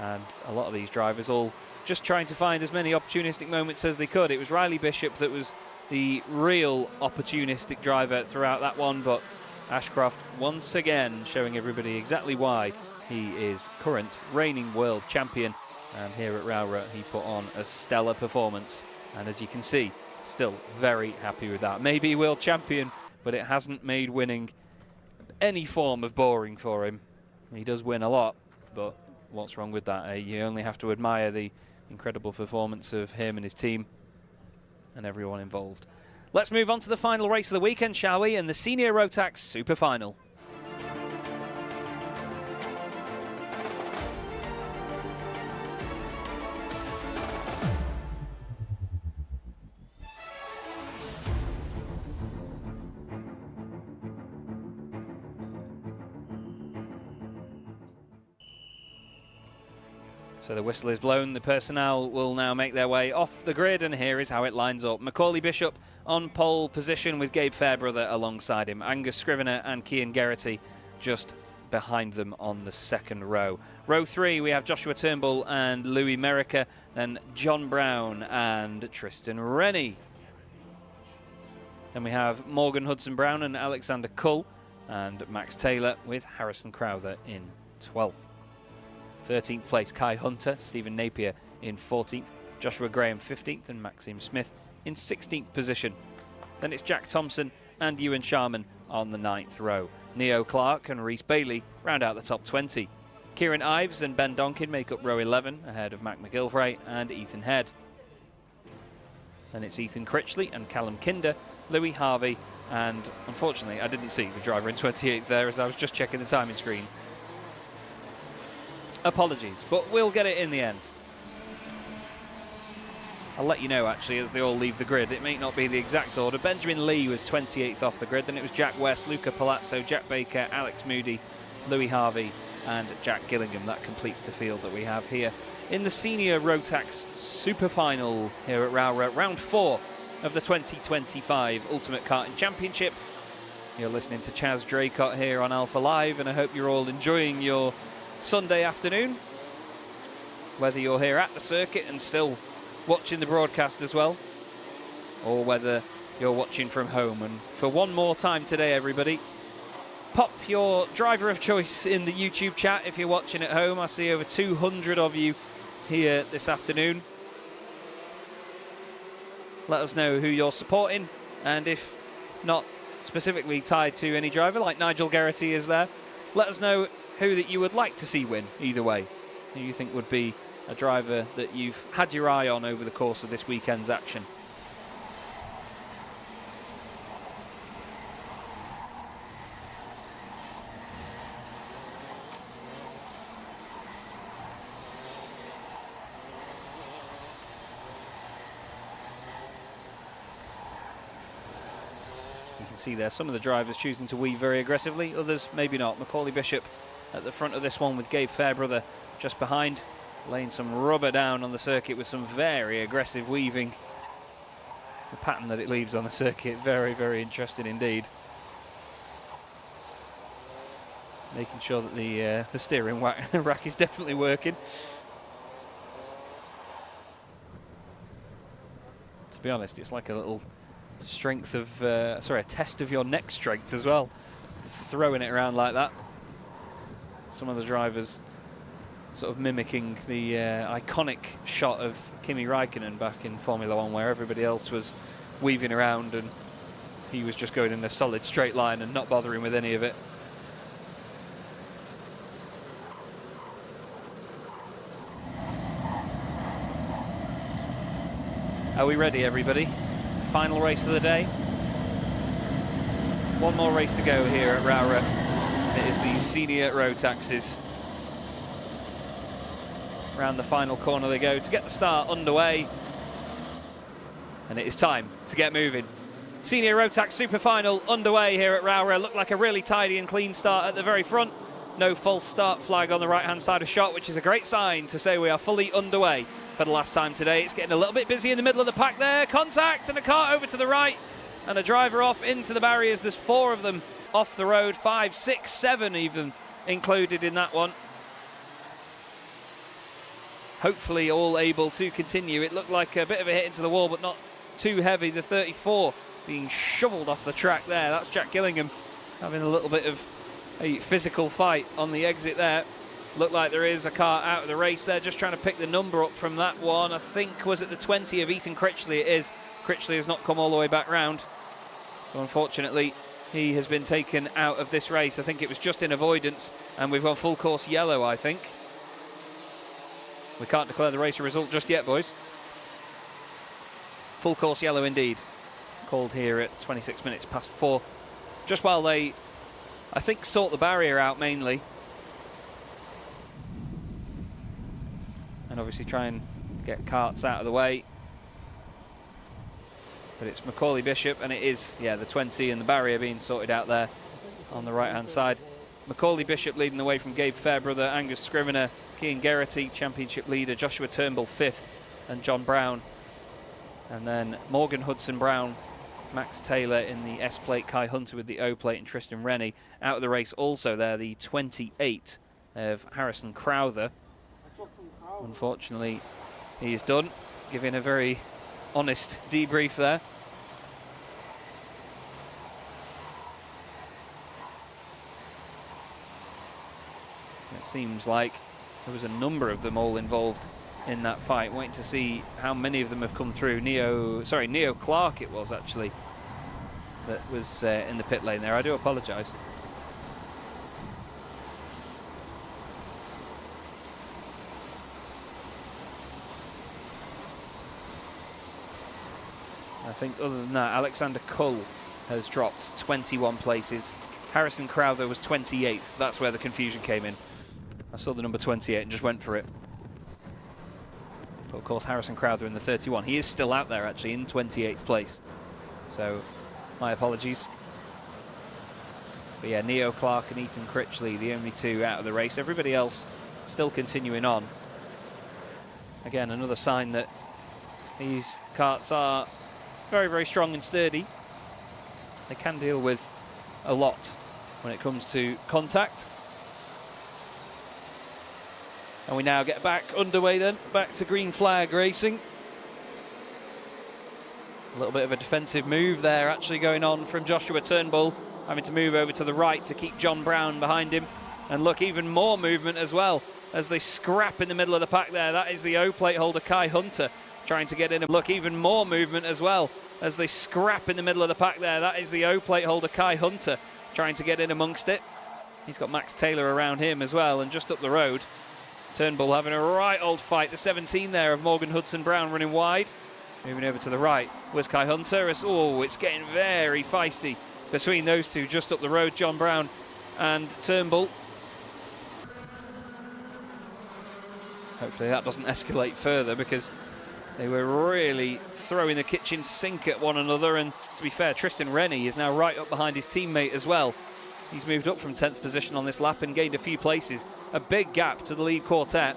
and a lot of these drivers all just trying to find as many opportunistic moments as they could. It was Riley Bishop that was the real opportunistic driver throughout that one, but Ashcroft once again showing everybody exactly why he is current reigning world champion, and here at Rowrah he put on a stellar performance. And as you can see, still very happy with that. Maybe world champion, but it hasn't made winning any form of boring for him. He does win a lot, but what's wrong with that? You only have to admire the incredible performance of him and his team and everyone involved. Let's move on to the final race of the weekend, shall we? And the Senior Rotax Super Final. So the whistle is blown. The personnel will now make their way off the grid, and here is how it lines up. Macaulay Bishop on pole position with Gabe Fairbrother alongside him. Angus Scrivener and Cian Geraghty just behind them on the second row. Row 3, we have Joshua Turnbull and Louis Merica, then John Brown and Tristan Rennie. Then we have Morgan Hudson-Brown and Alexander Cull, and Max Taylor with Harrison Crowther in 12th. 13th place, Kai Hunter, Stephen Napier in 14th, Joshua Graham 15th, and Maxime Smith in 16th position. Then it's Jack Thompson and Ewan Sharman on the 9th row. Neo Clark and Rhys Bailey round out the top 20. Kieran Ives and Ben Donkin make up row 11, ahead of Mac McGilvray and Ethan Head. Then it's Ethan Critchley and Callum Kinder, Louis Harvey, and unfortunately I didn't see the driver in 28th there as I was just checking the timing screen. Apologies, but we'll get it in the end. I'll let you know actually as they all leave the grid. It may not be the exact order. Benjamin Lee was 28th off the grid, then it was Jack West, Luca Palazzo, Jack Baker, Alex Moody, Louis Harvey and Jack Gillingham. That completes the field that we have here in the senior Rotax Super Final here at Rowrah, round 4 of the 2025 Ultimate Karting Championship. You're listening to Chaz Draycott here on Alpha Live, and I hope you're all enjoying your Sunday afternoon, whether you're here at the circuit and still watching the broadcast as well, or whether you're watching from home. And for one more time today, everybody, pop your driver of choice in the YouTube chat if you're watching at home. I see over 200 of you here this afternoon. Let us know who you're supporting, and if not specifically tied to any driver like Nigel Geraghty is there, let us know who that you would like to see win either way, who you think would be a driver that you've had your eye on over the course of this weekend's action. You can see there some of the drivers choosing to weave very aggressively, others maybe not. Macaulay Bishop at the front of this one with Gabe Fairbrother just behind, laying some rubber down on the circuit with some very aggressive weaving. The pattern that it leaves on the circuit, very, very interesting indeed. Making sure that the steering rack is definitely working. To be honest, it's like a little strength of, a test of your neck strength as well, throwing it around like that. Some of the drivers sort of mimicking the iconic shot of Kimi Räikkönen back in Formula 1, where everybody else was weaving around and he was just going in a solid straight line and not bothering with any of it. Are we ready, everybody? Final race of the day. One more race to go here at Rowrah. It is the senior Rotaxes. Round the final corner they go to get the start underway. And it is time to get moving. Senior Rotax Super Final underway here at Rowrah. Looked like a really tidy and clean start at the very front. No false start flag on the right-hand side of shot, which is a great sign to say we are fully underway for the last time today. It's getting a little bit busy in the middle of the pack there. Contact and a car over to the right and a driver off into the barriers. There's 4 of them off the road, 5, 6, 7 even included in that one. Hopefully all able to continue. It looked like a bit of a hit into the wall, but not too heavy. The 34 being shoveled off the track there. That's Jack Gillingham having a little bit of a physical fight on the exit there. Looked like there is a car out of the race there, just trying to pick the number up from that one. I think, was it the 20 of Ethan Critchley? It is. Critchley has not come all the way back round. So unfortunately, he has been taken out of this race. I think it was just in avoidance, and we've gone full course yellow, I think. We can't declare the race result just yet, boys. Full course yellow indeed. Called here at 26 minutes past 4. Just while they, I think, sort the barrier out mainly. And obviously try and get carts out of the way. But it's Macaulay Bishop, and it is, yeah, the 20 and the barrier being sorted out there on the right-hand side. Macaulay Bishop leading the way from Gabe Fairbrother, Angus Scrivener, Cian Geraghty, championship leader, Joshua Turnbull 5th, and John Brown. And then Morgan Hudson-Brown, Max Taylor in the S plate, Kai Hunter with the O plate, and Tristan Rennie. Out of the race also there, the 28 of Harrison Crowther. Unfortunately, he is done, giving a very honest debrief there. It seems like there was a number of them all involved in that fight. Waiting to see how many of them have come through. Neo Clark it was actually that was in the pit lane there. I do apologise. I think other than that, Alexander Kull has dropped 21 places. Harrison Crowther was 28th. That's where the confusion came in. I saw the number 28 and just went for it. But of course, Harrison Crowther in the 31. He is still out there, actually, in 28th place. So, my apologies. But yeah, Neo Clark and Ethan Critchley, the only two out of the race. Everybody else still continuing on. Again, another sign that these karts are very, very strong and sturdy. They can deal with a lot when it comes to contact. And we now get back underway then, back to green flag racing. A little bit of a defensive move there actually going on from Joshua Turnbull, having to move over to the right to keep John Brown behind him. And look, even more movement as well as they scrap in the middle of the pack there. That is the O-plate holder Kai Hunter trying to get in. Look, even more movement as well as they scrap in the middle of the pack there. That is the O-plate holder Kai Hunter trying to get in amongst it. He's got Max Taylor around him as well, and just up the road, Turnbull having a right old fight. The 17 there of Morgan Hudson-Brown running wide. Moving over to the right was Kai Hunter. Oh, it's getting very feisty between those two just up the road, John Brown and Turnbull. Hopefully that doesn't escalate further, because they were really throwing the kitchen sink at one another. And to be fair, Tristan Rennie is now right up behind his teammate as well. He's moved up from 10th position on this lap and gained a few places. A big gap to the lead quartet.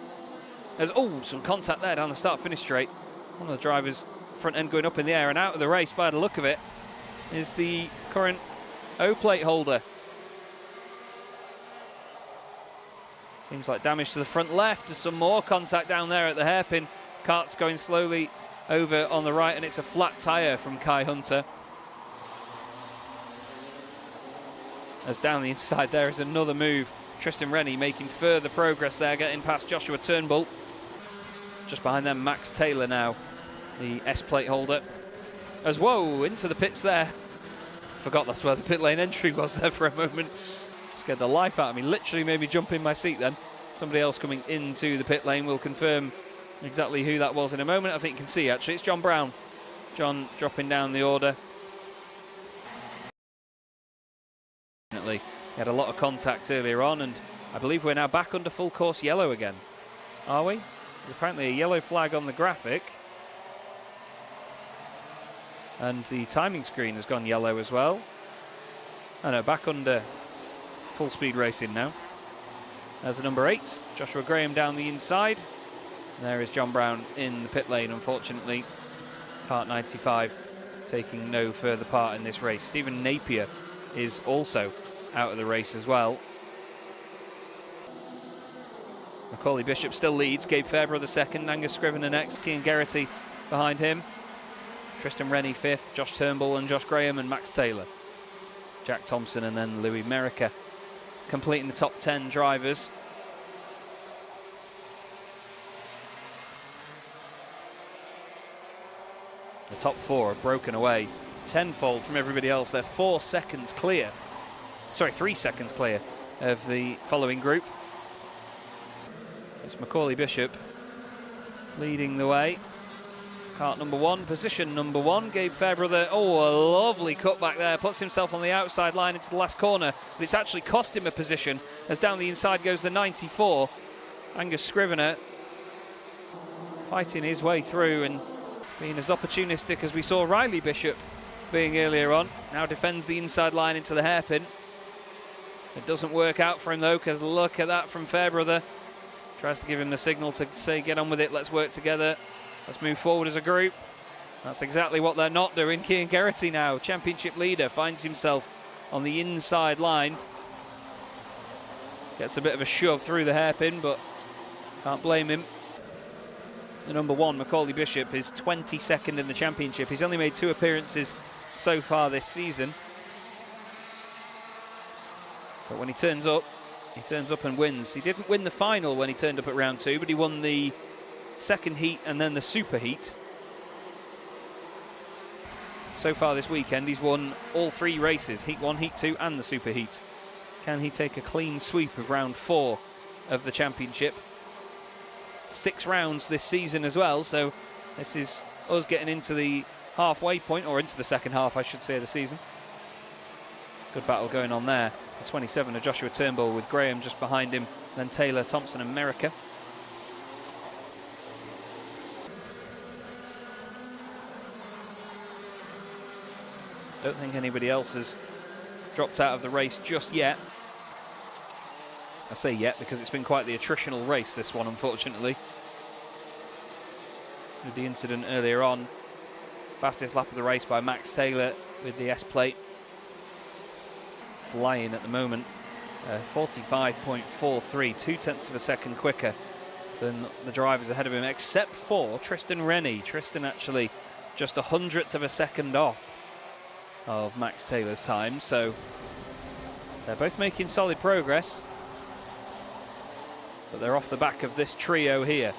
There's, some contact there down the start-finish straight. One of the drivers' front end going up in the air, and out of the race by the look of it is the current O-plate holder. Seems like damage to the front left. There's some more contact down there at the hairpin. Kart's going slowly over on the right, and it's a flat tyre from Kai Hunter. As down the inside there is another move. Tristan Rennie making further progress there, getting past Joshua Turnbull. Just behind them, Max Taylor now, the S-plate holder. As whoa, into the pits there. Forgot that's where the pit lane entry was there for a moment. Scared the life out of me. Literally made me jump in my seat then. Somebody else coming into the pit lane. We'll confirm exactly who that was in a moment. I think you can see, actually, it's John Brown. John dropping down the order. He had a lot of contact earlier on, and I believe we're now back under full course yellow again. Are we? There's apparently a yellow flag on the graphic. And the timing screen has gone yellow as well. I know, back under full speed racing now. There's the number 8, Joshua Graham down the inside. And there is John Brown in the pit lane, unfortunately. Kart 95 taking no further part in this race. Stephen Napier is also out of the race as well. Macaulay Bishop still leads. Gabe Fairbrother second. Angus Scrivener next. Cian Geraghty behind him. Tristan Rennie 5th. Josh Turnbull and Josh Graham and Max Taylor. Jack Thompson and then Louis Merica completing the top 10 drivers. The top 4 have broken away tenfold from everybody else. They're 4 seconds clear. Sorry, 3 seconds clear of the following group. It's Macaulay Bishop leading the way. Kart number 1, position number 1, Gabe Fairbrother. Oh, a lovely cutback there. Puts himself on the outside line into the last corner, but it's actually cost him a position, as down the inside goes the 94. Angus Scrivener fighting his way through and being as opportunistic as we saw Riley Bishop being earlier on. Now defends the inside line into the hairpin. It doesn't work out for him though, because look at that from Fairbrother. Tries to give him the signal to say, get on with it, let's work together, let's move forward as a group. That's exactly what they're not doing. Cian Geraghty now, championship leader, finds himself on the inside line. Gets a bit of a shove through the hairpin, but can't blame him. The number 1, Macaulay Bishop, is 22nd in the championship. He's only made 2 appearances so far this season. But when he turns up and wins. He didn't win the final when he turned up at round 2, but he won the second heat and then the super heat. So far this weekend, he's won all 3 races, heat 1, heat 2 and the super heat. Can he take a clean sweep of round 4 of the championship? 6 rounds this season as well, so this is us getting into the halfway point, or into the second half, I should say, of the season. Good battle going on there. The 27 of Joshua Turnbull with Graham just behind him, then Taylor, Thompson and Merica. Don't think anybody else has dropped out of the race just yet. I say yet because it's been quite the attritional race, this one, unfortunately. With the incident earlier on, fastest lap of the race by Max Taylor with the S-plate. Flying at the moment, 45.43, 0.2 of a second quicker than the drivers ahead of him, except for Tristan Rennie. Tristan actually just 100th of a second off of Max Taylor's time, so they're both making solid progress, but they're off the back of this trio here.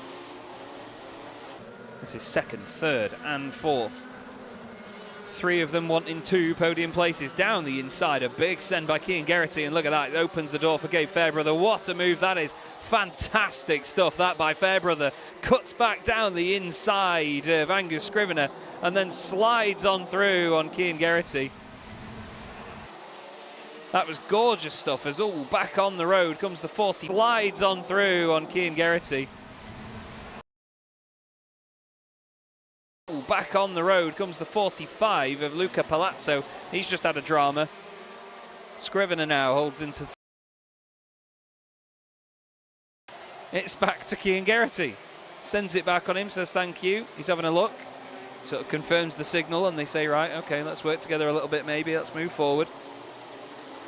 This is 2nd, 3rd and 4th. 3 of them wanting 2 podium places. Down the inside, a big send by Cian Geraghty, and look at that, it opens the door for Gabe Fairbrother. What a move that is. Fantastic stuff that by Fairbrother. Cuts back down the inside of Angus Scrivener and then slides on through on Cian Geraghty. That was gorgeous stuff as all back on the road comes the 40. Slides on through on Cian Geraghty. Back on the road comes the 45 of Luca Palazzo. He's just had a drama. Scrivener now holds into... It's back to Cian Geraghty. Sends it back on him, says thank you. He's having a look. Sort of confirms the signal and they say, right, okay, let's work together a little bit maybe. Let's move forward.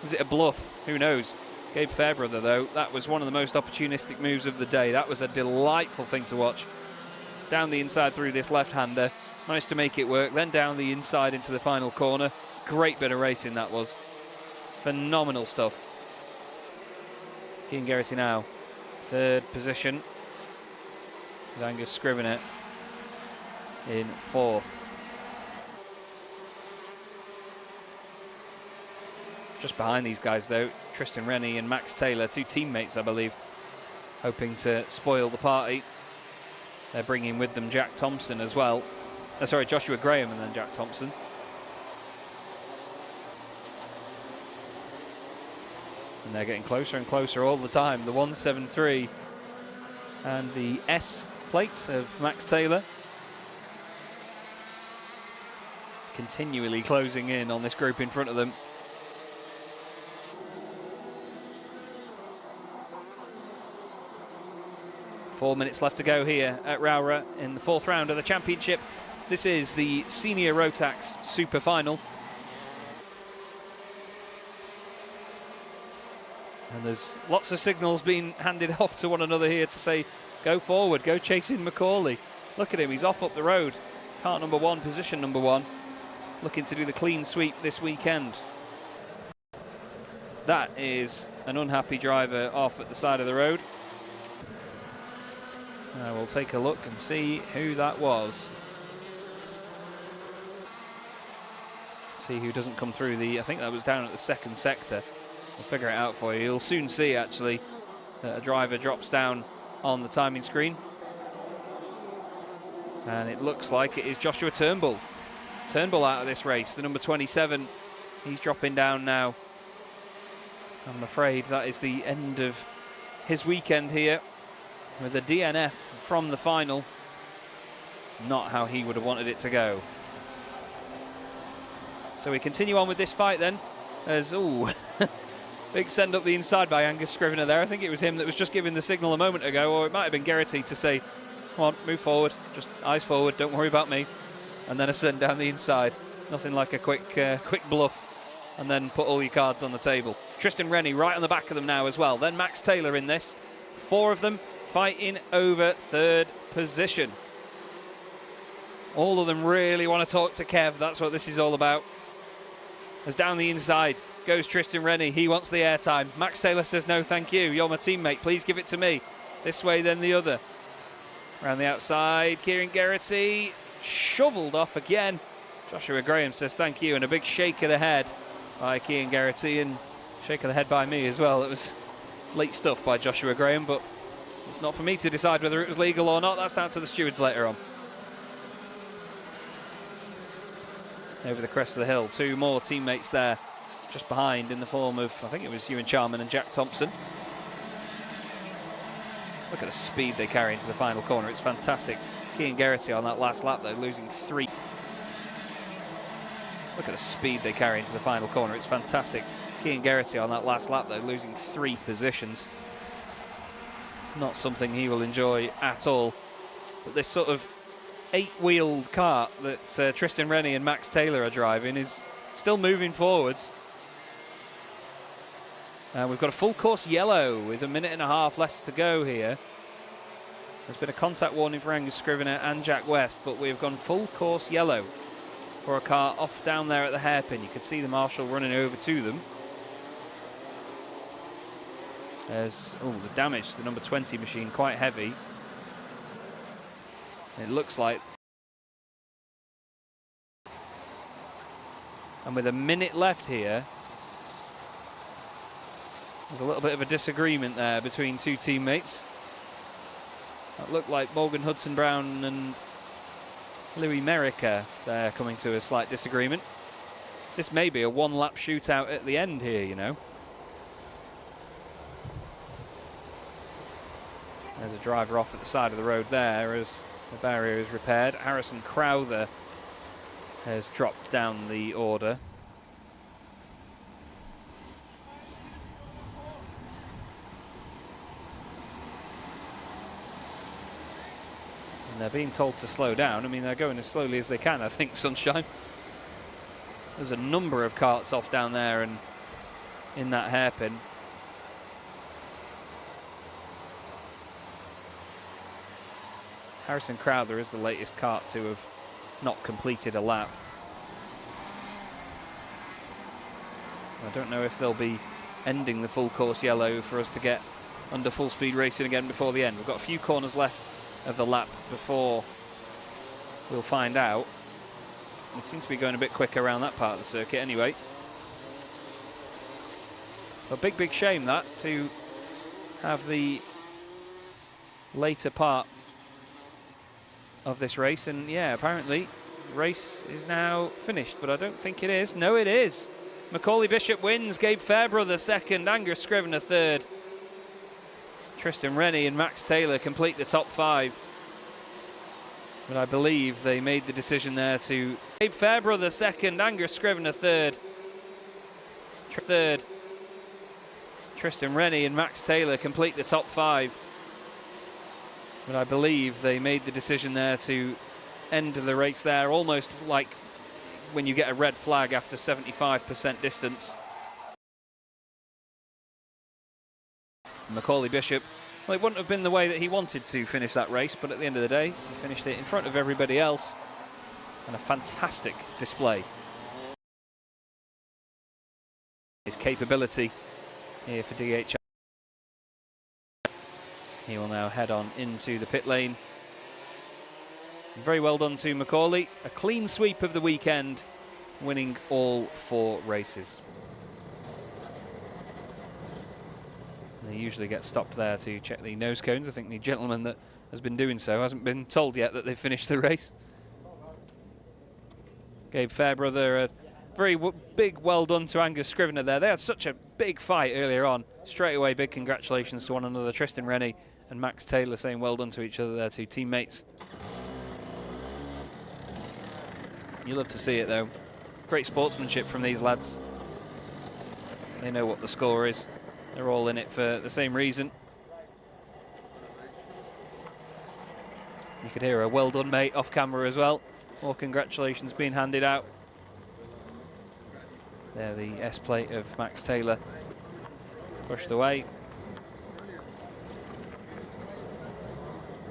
Is it a bluff? Who knows? Gabe Fairbrother, though, that was one of the most opportunistic moves of the day. That was a delightful thing to watch. Down the inside through this left-hander. Managed to make it work. Then down the inside into the final corner. Great bit of racing that was. Phenomenal stuff. Cian Geraghty now. 3rd position. With Angus Scrivener in 4th. Just behind these guys, though, Tristan Rennie and Max Taylor, 2 teammates, I believe, hoping to spoil the party. They're bringing with them Jack Thompson as well. Sorry, Joshua Graham and then Jack Thompson. And they're getting closer and closer all the time. The 173 and the S plate of Max Taylor. Continually closing in on this group in front of them. Four minutes left to go here at Rowrah in the 4th round of the championship. This is the senior Rotax super final. And there's lots of signals being handed off to one another here to say, go forward, go chasing Macaulay. Look at him, he's off up the road. Kart number 1, position number 1. Looking to do the clean sweep this weekend. That is an unhappy driver off at the side of the road. We'll take a look and see who that was. See who doesn't come through the... I think that was down at the 2nd sector. We'll figure it out for you. You'll soon see, actually, that a driver drops down on the timing screen. And it looks like it is Joshua Turnbull. Turnbull out of this race, the number 27. He's dropping down now. I'm afraid that is the end of his weekend here, with a DNF from the final. Not how he would have wanted it to go. So we continue on with this fight then, as Big send up the inside by Angus Scrivener there. I think it was him that was just giving the signal a moment ago, or it might have been Geraghty to say, come on, move forward, just eyes forward, don't worry about me. And then a send down the inside. Nothing like a quick bluff, and then put all your cards on the table. Tristan Rennie right on the back of them now as well. Then Max Taylor in this. 4 of them fighting over 3rd position. All of them really want to talk to Kev. That's what this is all about. As down the inside goes Tristan Rennie. He wants the airtime. Max Taylor says, no, thank you. You're my teammate. Please give it to me. This way, then the other. Around the outside, Kieran Geraghty shoveled off again. Joshua Graham says, thank you. And a big shake of the head by Kieran Geraghty, and shake of the head by me as well. It was late stuff by Joshua Graham, but it's not for me to decide whether it was legal or not. That's down to the stewards later on. Over the crest of the hill, 2 more teammates there just behind in the form of, I think it was Ewan Charman and Jack Thompson. Look at the speed they carry into the final corner. It's fantastic. Kieran Geraghty on that last lap though, losing 3. Look at the speed they carry into the final corner. It's fantastic. Kieran Geraghty on that last lap though, losing 3 positions. Not something he will enjoy at all. But this sort of 8-wheeled cart that Tristan Rennie and Max Taylor are driving is still moving forwards. We've got a full course yellow with 1.5 minutes less to go here. There's been a contact warning for Angus Scrivener and Jack West, but we've gone full course yellow for a car off down there at the hairpin. You can see the marshal running over to them. There's, oh, the damage to the number 20 machine, quite heavy. It looks like. And with 1 minute left here, there's a little bit of a disagreement there between 2 teammates. That looked like Morgan Hudson-Brown and Louis Merica there coming to a slight disagreement. This may be a 1-lap shootout at the end here, you know. There's a driver off at the side of the road there as the barrier is repaired. Harrison Crowther has dropped down the order. And they're being told to slow down. I mean, they're going as slowly as they can, I think, Sunshine. There's a number of carts off down there and in that hairpin. Harrison Crowther is the latest kart to have not completed a lap. I don't know if they'll be ending the full course yellow for us to get under full speed racing again before the end. We've got a few corners left of the lap before we'll find out. It seems to be going a bit quicker around that part of the circuit anyway. A big shame that, to have the later part of this race. And yeah, apparently the race is now finished, but I don't think it is. No, it is. Macaulay Bishop wins, Gabe Fairbrother second, Angus Scrivener third. Tristan Rennie and Max Taylor complete the top 5. But I believe they made the decision there to... Gabe Fairbrother second, Angus Scrivener third. Tristan Rennie and Max Taylor complete the top 5. But I believe they made the decision there to end the race there, almost like when you get a red flag after 75% distance. Macaulay Bishop, well, it wouldn't have been the way that he wanted to finish that race, but at the end of the day, he finished it in front of everybody else. And a fantastic display. His capability here for DHR. He will now head on into the pit lane. Very well done to Macaulay. A clean sweep of the weekend, winning all 4 races. They usually get stopped there to check the nose cones. I think the gentleman that has been doing so hasn't been told yet that they've finished the race. Gabe Fairbrother, a very big well done to Angus Scrivener there. They had such a big fight earlier on. Straight away, big congratulations to one another. Tristan Rennie and Max Taylor saying well done to each other there, 2 teammates. You love to see it though. Great sportsmanship from these lads. They know what the score is. They're all in it for the same reason. You could hear a well done, mate, off camera as well. More congratulations being handed out. There, the S plate of Max Taylor pushed away.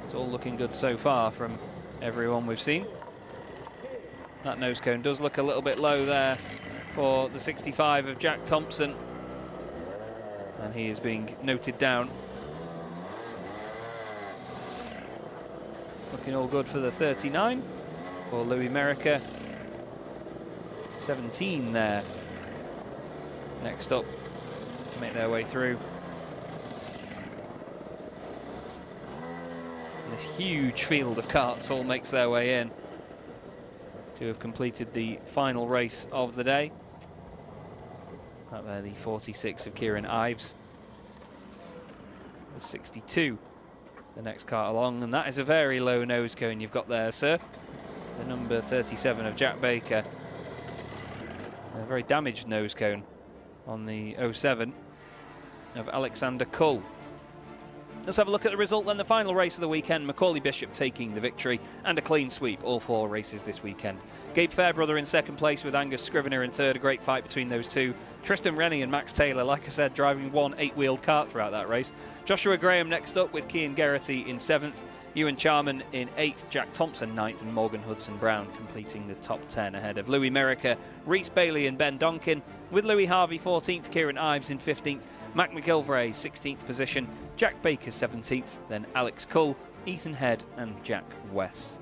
It's all looking good so far from everyone we've seen. That nose cone does look a little bit low there for the 65 of Jack Thompson. And he is being noted down. Looking all good for the 39 for Louis America. 17 there. Next up to make their way through. And this huge field of karts all makes their way in to have completed the final race of the day. That there, the 46 of Kieran Ives. The 62, the next kart along, and that is a very low nose cone you've got there, sir. The number 37 of Jack Baker. A very damaged nose cone on the 07 of Alexander Cull. Let's have a look at the result then. The final race of the weekend, Macaulay Bishop taking the victory and a clean sweep, all 4 races this weekend. Gabe Fairbrother in second place with Angus Scrivener in third. A great fight between those two. Tristan Rennie and Max Taylor, like I said, driving one 8-wheeled kart throughout that race. Joshua Graham next up with Cian Geraghty in 7th. Ewan Charman in 8th, Jack Thompson 9th, and Morgan Hudson-Brown completing the top 10 ahead of Louis Merricker, Rhys Bailey and Ben Donkin, with Louis Harvey 14th, Kieran Ives in 15th, Mac McGilvray 16th position, Jack Baker 17th, then Alex Cull, Ethan Head and Jack West.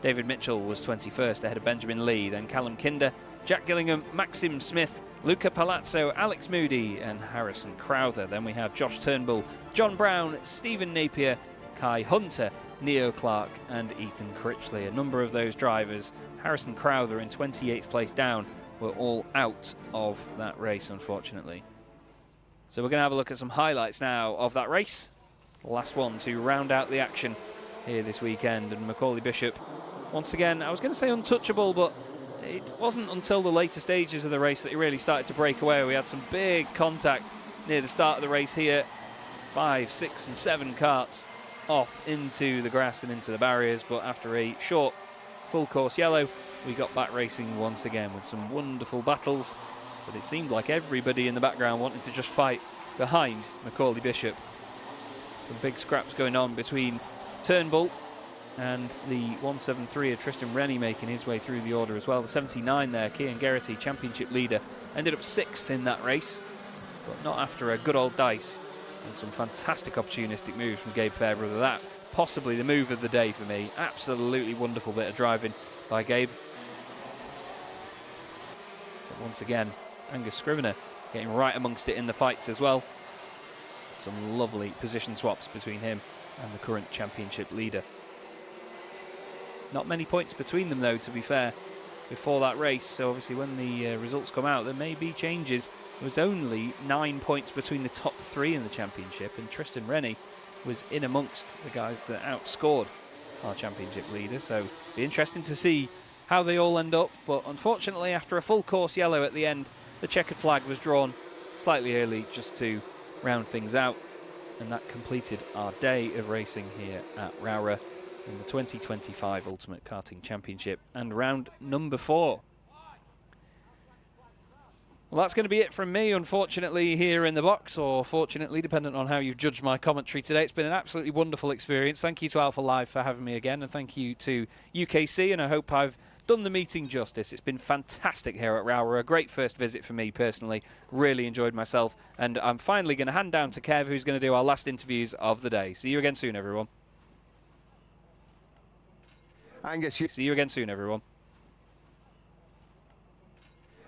David Mitchell was 21st ahead of Benjamin Lee, then Callum Kinder, Jack Gillingham, Maxim Smith, Luca Palazzo, Alex Moody and Harrison Crowther. Then we have Josh Turnbull, John Brown, Stephen Napier, Kai Hunter, Neo Clark and Ethan Critchley. A number of those drivers, Harrison Crowther in 28th place down, were all out of that race, unfortunately. So we're going to have a look at some highlights now of that race. The last one to round out the action here this weekend. And Macaulay Bishop, once again, I was going to say untouchable, but it wasn't until the later stages of the race that he really started to break away. We had some big contact near the start of the race here. 5, 6 and 7 karts off into the grass and into the barriers, but after a short full course yellow, we got back racing once again with some wonderful battles. But it seemed like everybody in the background wanted to just fight behind Macaulay Bishop. Some big scraps going on between Turnbull and the 173 of Tristan Rennie making his way through the order as well. The 79 there, Cian Geraghty, championship leader, ended up 6th in that race, but not after a good old dice and some fantastic opportunistic moves from Gabe Fairbrother. That possibly the move of the day for me. Absolutely wonderful bit of driving by Gabe. But once again, Angus Scrivener getting right amongst it in the fights as well. Some lovely position swaps between him and the current championship leader. Not many points between them though, to be fair, before that race, so obviously when the results come out there may be changes. There was only 9 points between the top 3 in the championship, and Tristan Rennie was in amongst the guys that outscored our championship leader, so be interesting to see how they all end up. But unfortunately, after a full course yellow at the end, the checkered flag was drawn slightly early just to round things out, and that completed our day of racing here at Rowrah in the 2025 Ultimate Karting Championship and round number 4. Well, that's going to be it from me, unfortunately, here in the box, or fortunately, depending on how you've judged my commentary today. It's been an absolutely wonderful experience. Thank you to Alpha Live for having me again, and thank you to UKC, and I hope I've done the meeting justice. It's been fantastic here at Rowrah. A great first visit for me personally. Really enjoyed myself, and I'm finally going to hand down to Kev, who's going to do our last interviews of the day. See you again soon, everyone. Angus, see you again soon, everyone.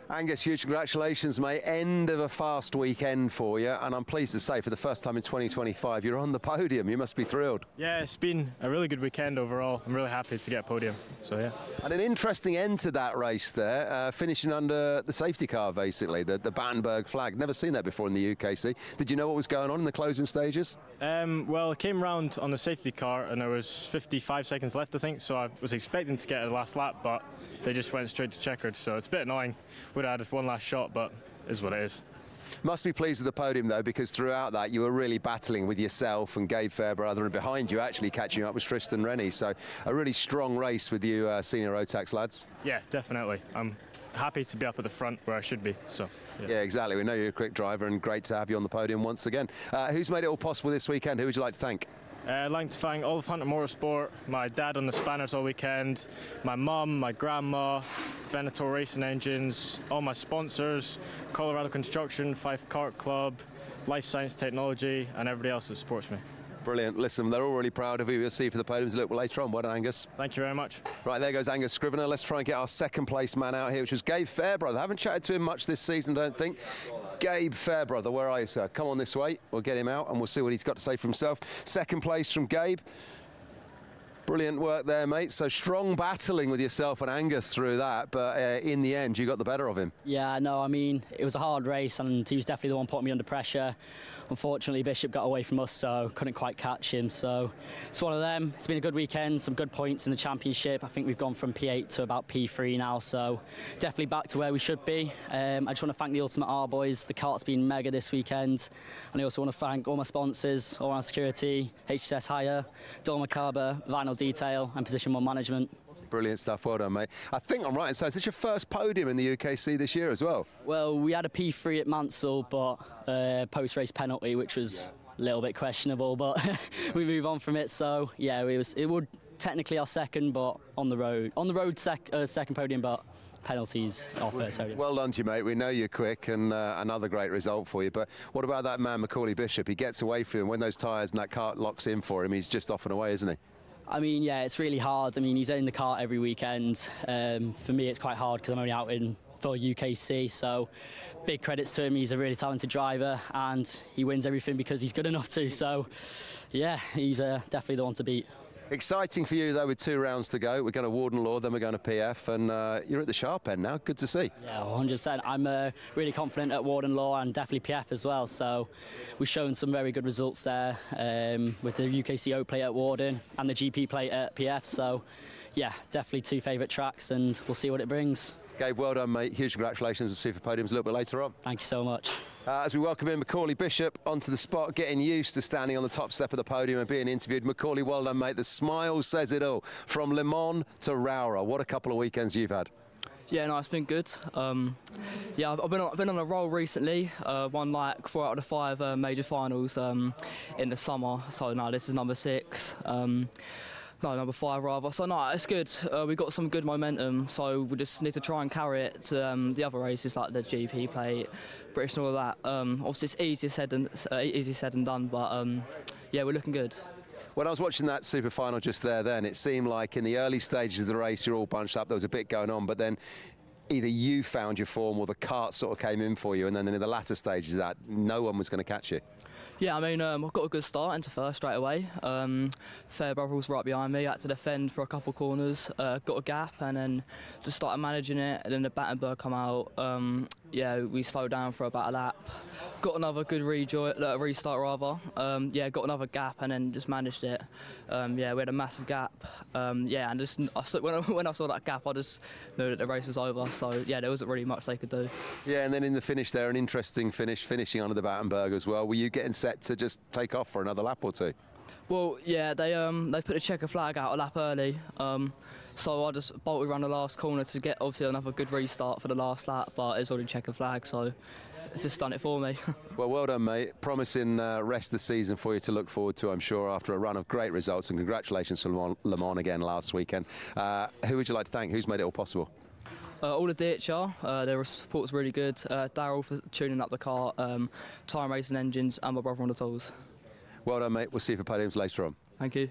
Angus, huge congratulations, mate. End of a fast weekend for you, and I'm pleased to say for the first time in 2025 you're on the podium. You must be thrilled. Yeah, it's been a really good weekend overall. I'm really happy to get a podium, so yeah. And an interesting end to that race there, finishing under the safety car, basically, the Battenberg flag. Never seen that before in the UKC. Did you know what was going on in the closing stages? Well, I came round on the safety car and there was 55 seconds left, I think, so I was expecting to get a last lap, but they just went straight to checkered, so it's a bit annoying. Would have had one last shot, but it is what it is. Must be pleased with the podium, though, because throughout that you were really battling with yourself and Gabe Fairbrother, and behind you actually catching up with Tristan Rennie. So a really strong race with you senior Rotax lads. Yeah, definitely. I'm happy to be up at the front where I should be. So yeah, exactly. We know you're a quick driver, and great to have you on the podium once again. Who's made it all possible this weekend? Who would you like to thank? I'd like to thank all of Hunter Motorsport, my dad on the spanners all weekend, my mum, my grandma, Venator Racing Engines, all my sponsors, Colorado Construction, Fife Kart Club, Life Science Technology, and everybody else that supports me. Brilliant. Listen, they're all really proud of you. We'll see you for the podiums a little bit later on. Well done, Angus. Thank you very much. Right, there goes Angus Scrivener. Let's try and get our second place man out here, which was Gabe Fairbrother. I haven't chatted to him much this season, I don't think. Gabe Fairbrother, where are you, sir? Come on this way. We'll get him out and we'll see what he's got to say for himself. Second place from Gabe. Brilliant work there, mate. So strong battling with yourself and Angus through that, but in the end, you got the better of him. Yeah, no, I mean, it was a hard race and he was definitely the one putting me under pressure. Unfortunately, Bishop got away from us, so couldn't quite catch him. So it's one of them. It's been a good weekend, some good points in the championship. I think we've gone from P8 to about P3 now, so definitely back to where we should be. I just want to thank the Ultimate R boys. The kart's been mega this weekend. And I also want to thank all my sponsors, All Round Security, HSS Hire, Dorma Carber, Vinyl Detail, and Position 1 Management. Brilliant stuff. Well done, mate. I think I'm right in saying, is this your first podium in the UKC this year as well? Well, we had a P3 at Mansell, but post-race penalty, which was a little bit questionable, but we move on from it. So, yeah, it would technically our second, but on the road second podium, but penalties our first podium. Well done to you, mate. We know you're quick, and another great result for you. But what about that man, Macaulay Bishop? He gets away from him when those tyres and that cart locks in for him. He's just off and away, isn't he? I mean, yeah, it's really hard. I mean, he's in the kart every weekend. For me, it's quite hard because I'm only out for UKC, so big credits to him. He's a really talented driver and he wins everything because he's good enough to. So, yeah, he's definitely the one to beat. Exciting for you, though, with 2 rounds to go. We're going to Warden Law, then we're going to PF, and you're at the sharp end now. Good to see. Yeah, 100%. I'm really confident at Warden Law and definitely PF as well. So we've shown some very good results there with the UKCO plate at Warden and the GP plate at PF. So, yeah, definitely 2 favourite tracks, and we'll see what it brings. Gabe, well done, mate. Huge congratulations. We'll see you for podiums a little bit later on. Thank you so much. As we welcome in Macaulay Bishop onto the spot, getting used to standing on the top step of the podium and being interviewed. Macaulay, well done, mate. The smile says it all. From Le Mans to Rowrah, what a couple of weekends you've had. Yeah, no, it's been good. Yeah, I've been on a roll recently. Won like 4 out of the 5 major finals in the summer. So no, this is number 6. No, number 5 rather. So no, it's good. We got some good momentum. So we just need to try and carry it to the other races like the GP plate, British and all of that. Obviously, it's easier said than done. But yeah, we're looking good. When I was watching that super final just there then, it seemed like in the early stages of the race you're all bunched up, there was a bit going on, but then either you found your form or the kart sort of came in for you, and then in the latter stages of that, no one was going to catch you. Yeah, I mean, I've got a good start into first straight away. Fairbrother was right behind me, had to defend for a couple of corners, got a gap and then just started managing it, and then the Battenberg come out. Yeah, we slowed down for about a lap. Got another good restart rather. Yeah, got another gap and then just managed it. Yeah, we had a massive gap. Yeah, and just when I saw that gap, I just knew that the race was over. So yeah, there wasn't really much they could do. Yeah, and then in the finish there, an interesting finish, finishing under the Battenberg as well. Were you getting set to just take off for another lap or two? Well, yeah, they put a checker flag out a lap early. So I just bolted around the last corner to get obviously another good restart for the last lap, but it's already checker flag, so it's just done it for me. Well done, mate. Promising rest of the season for you to look forward to, I'm sure, after a run of great results, and congratulations to Le Mans again last weekend. Who would you like to thank? Who's made it all possible? All of DHR, their support's really good. Daryl for tuning up the car, Time Racing Engines, and my brother on the tools. Well done, mate. We'll see you for podiums later on. Thank you.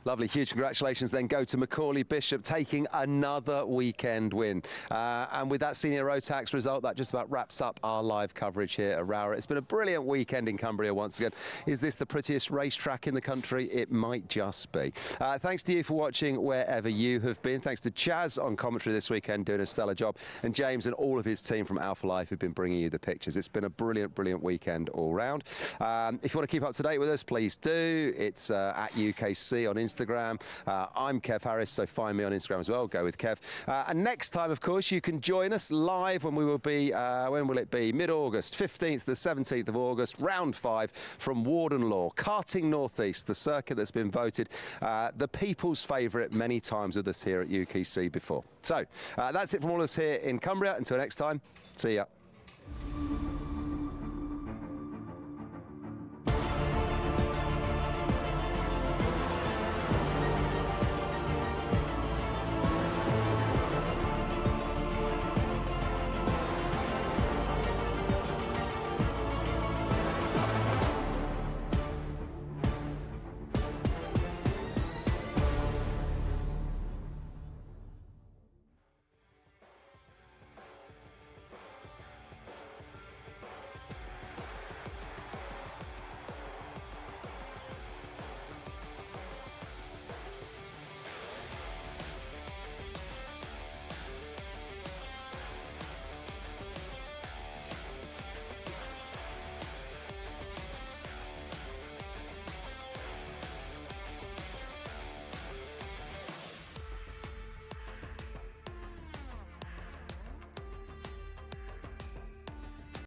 Lovely, huge congratulations then go to Macaulay Bishop, taking another weekend win. And with that senior Rotax result, that just about wraps up our live coverage here at Rowrah. It's been a brilliant weekend in Cumbria once again. Is this the prettiest racetrack in the country? It might just be. Thanks to you for watching wherever you have been. Thanks to Chaz on commentary this weekend, doing a stellar job. And James and all of his team from Alpha Life have been bringing you the pictures. It's been a brilliant, brilliant weekend all round. If you want to keep up to date with us, please do. It's at UKC on Instagram. Instagram. I'm Kev Harris, so find me on Instagram as well. Go with Kev. And next time, of course, you can join us live when we will be, when will it be? Mid-August, 15th to the 17th of August, round 5 from Warden Law, Karting Northeast, the circuit that's been voted the people's favourite many times with us here at UKC before. So that's it from all of us here in Cumbria. Until next time, see ya.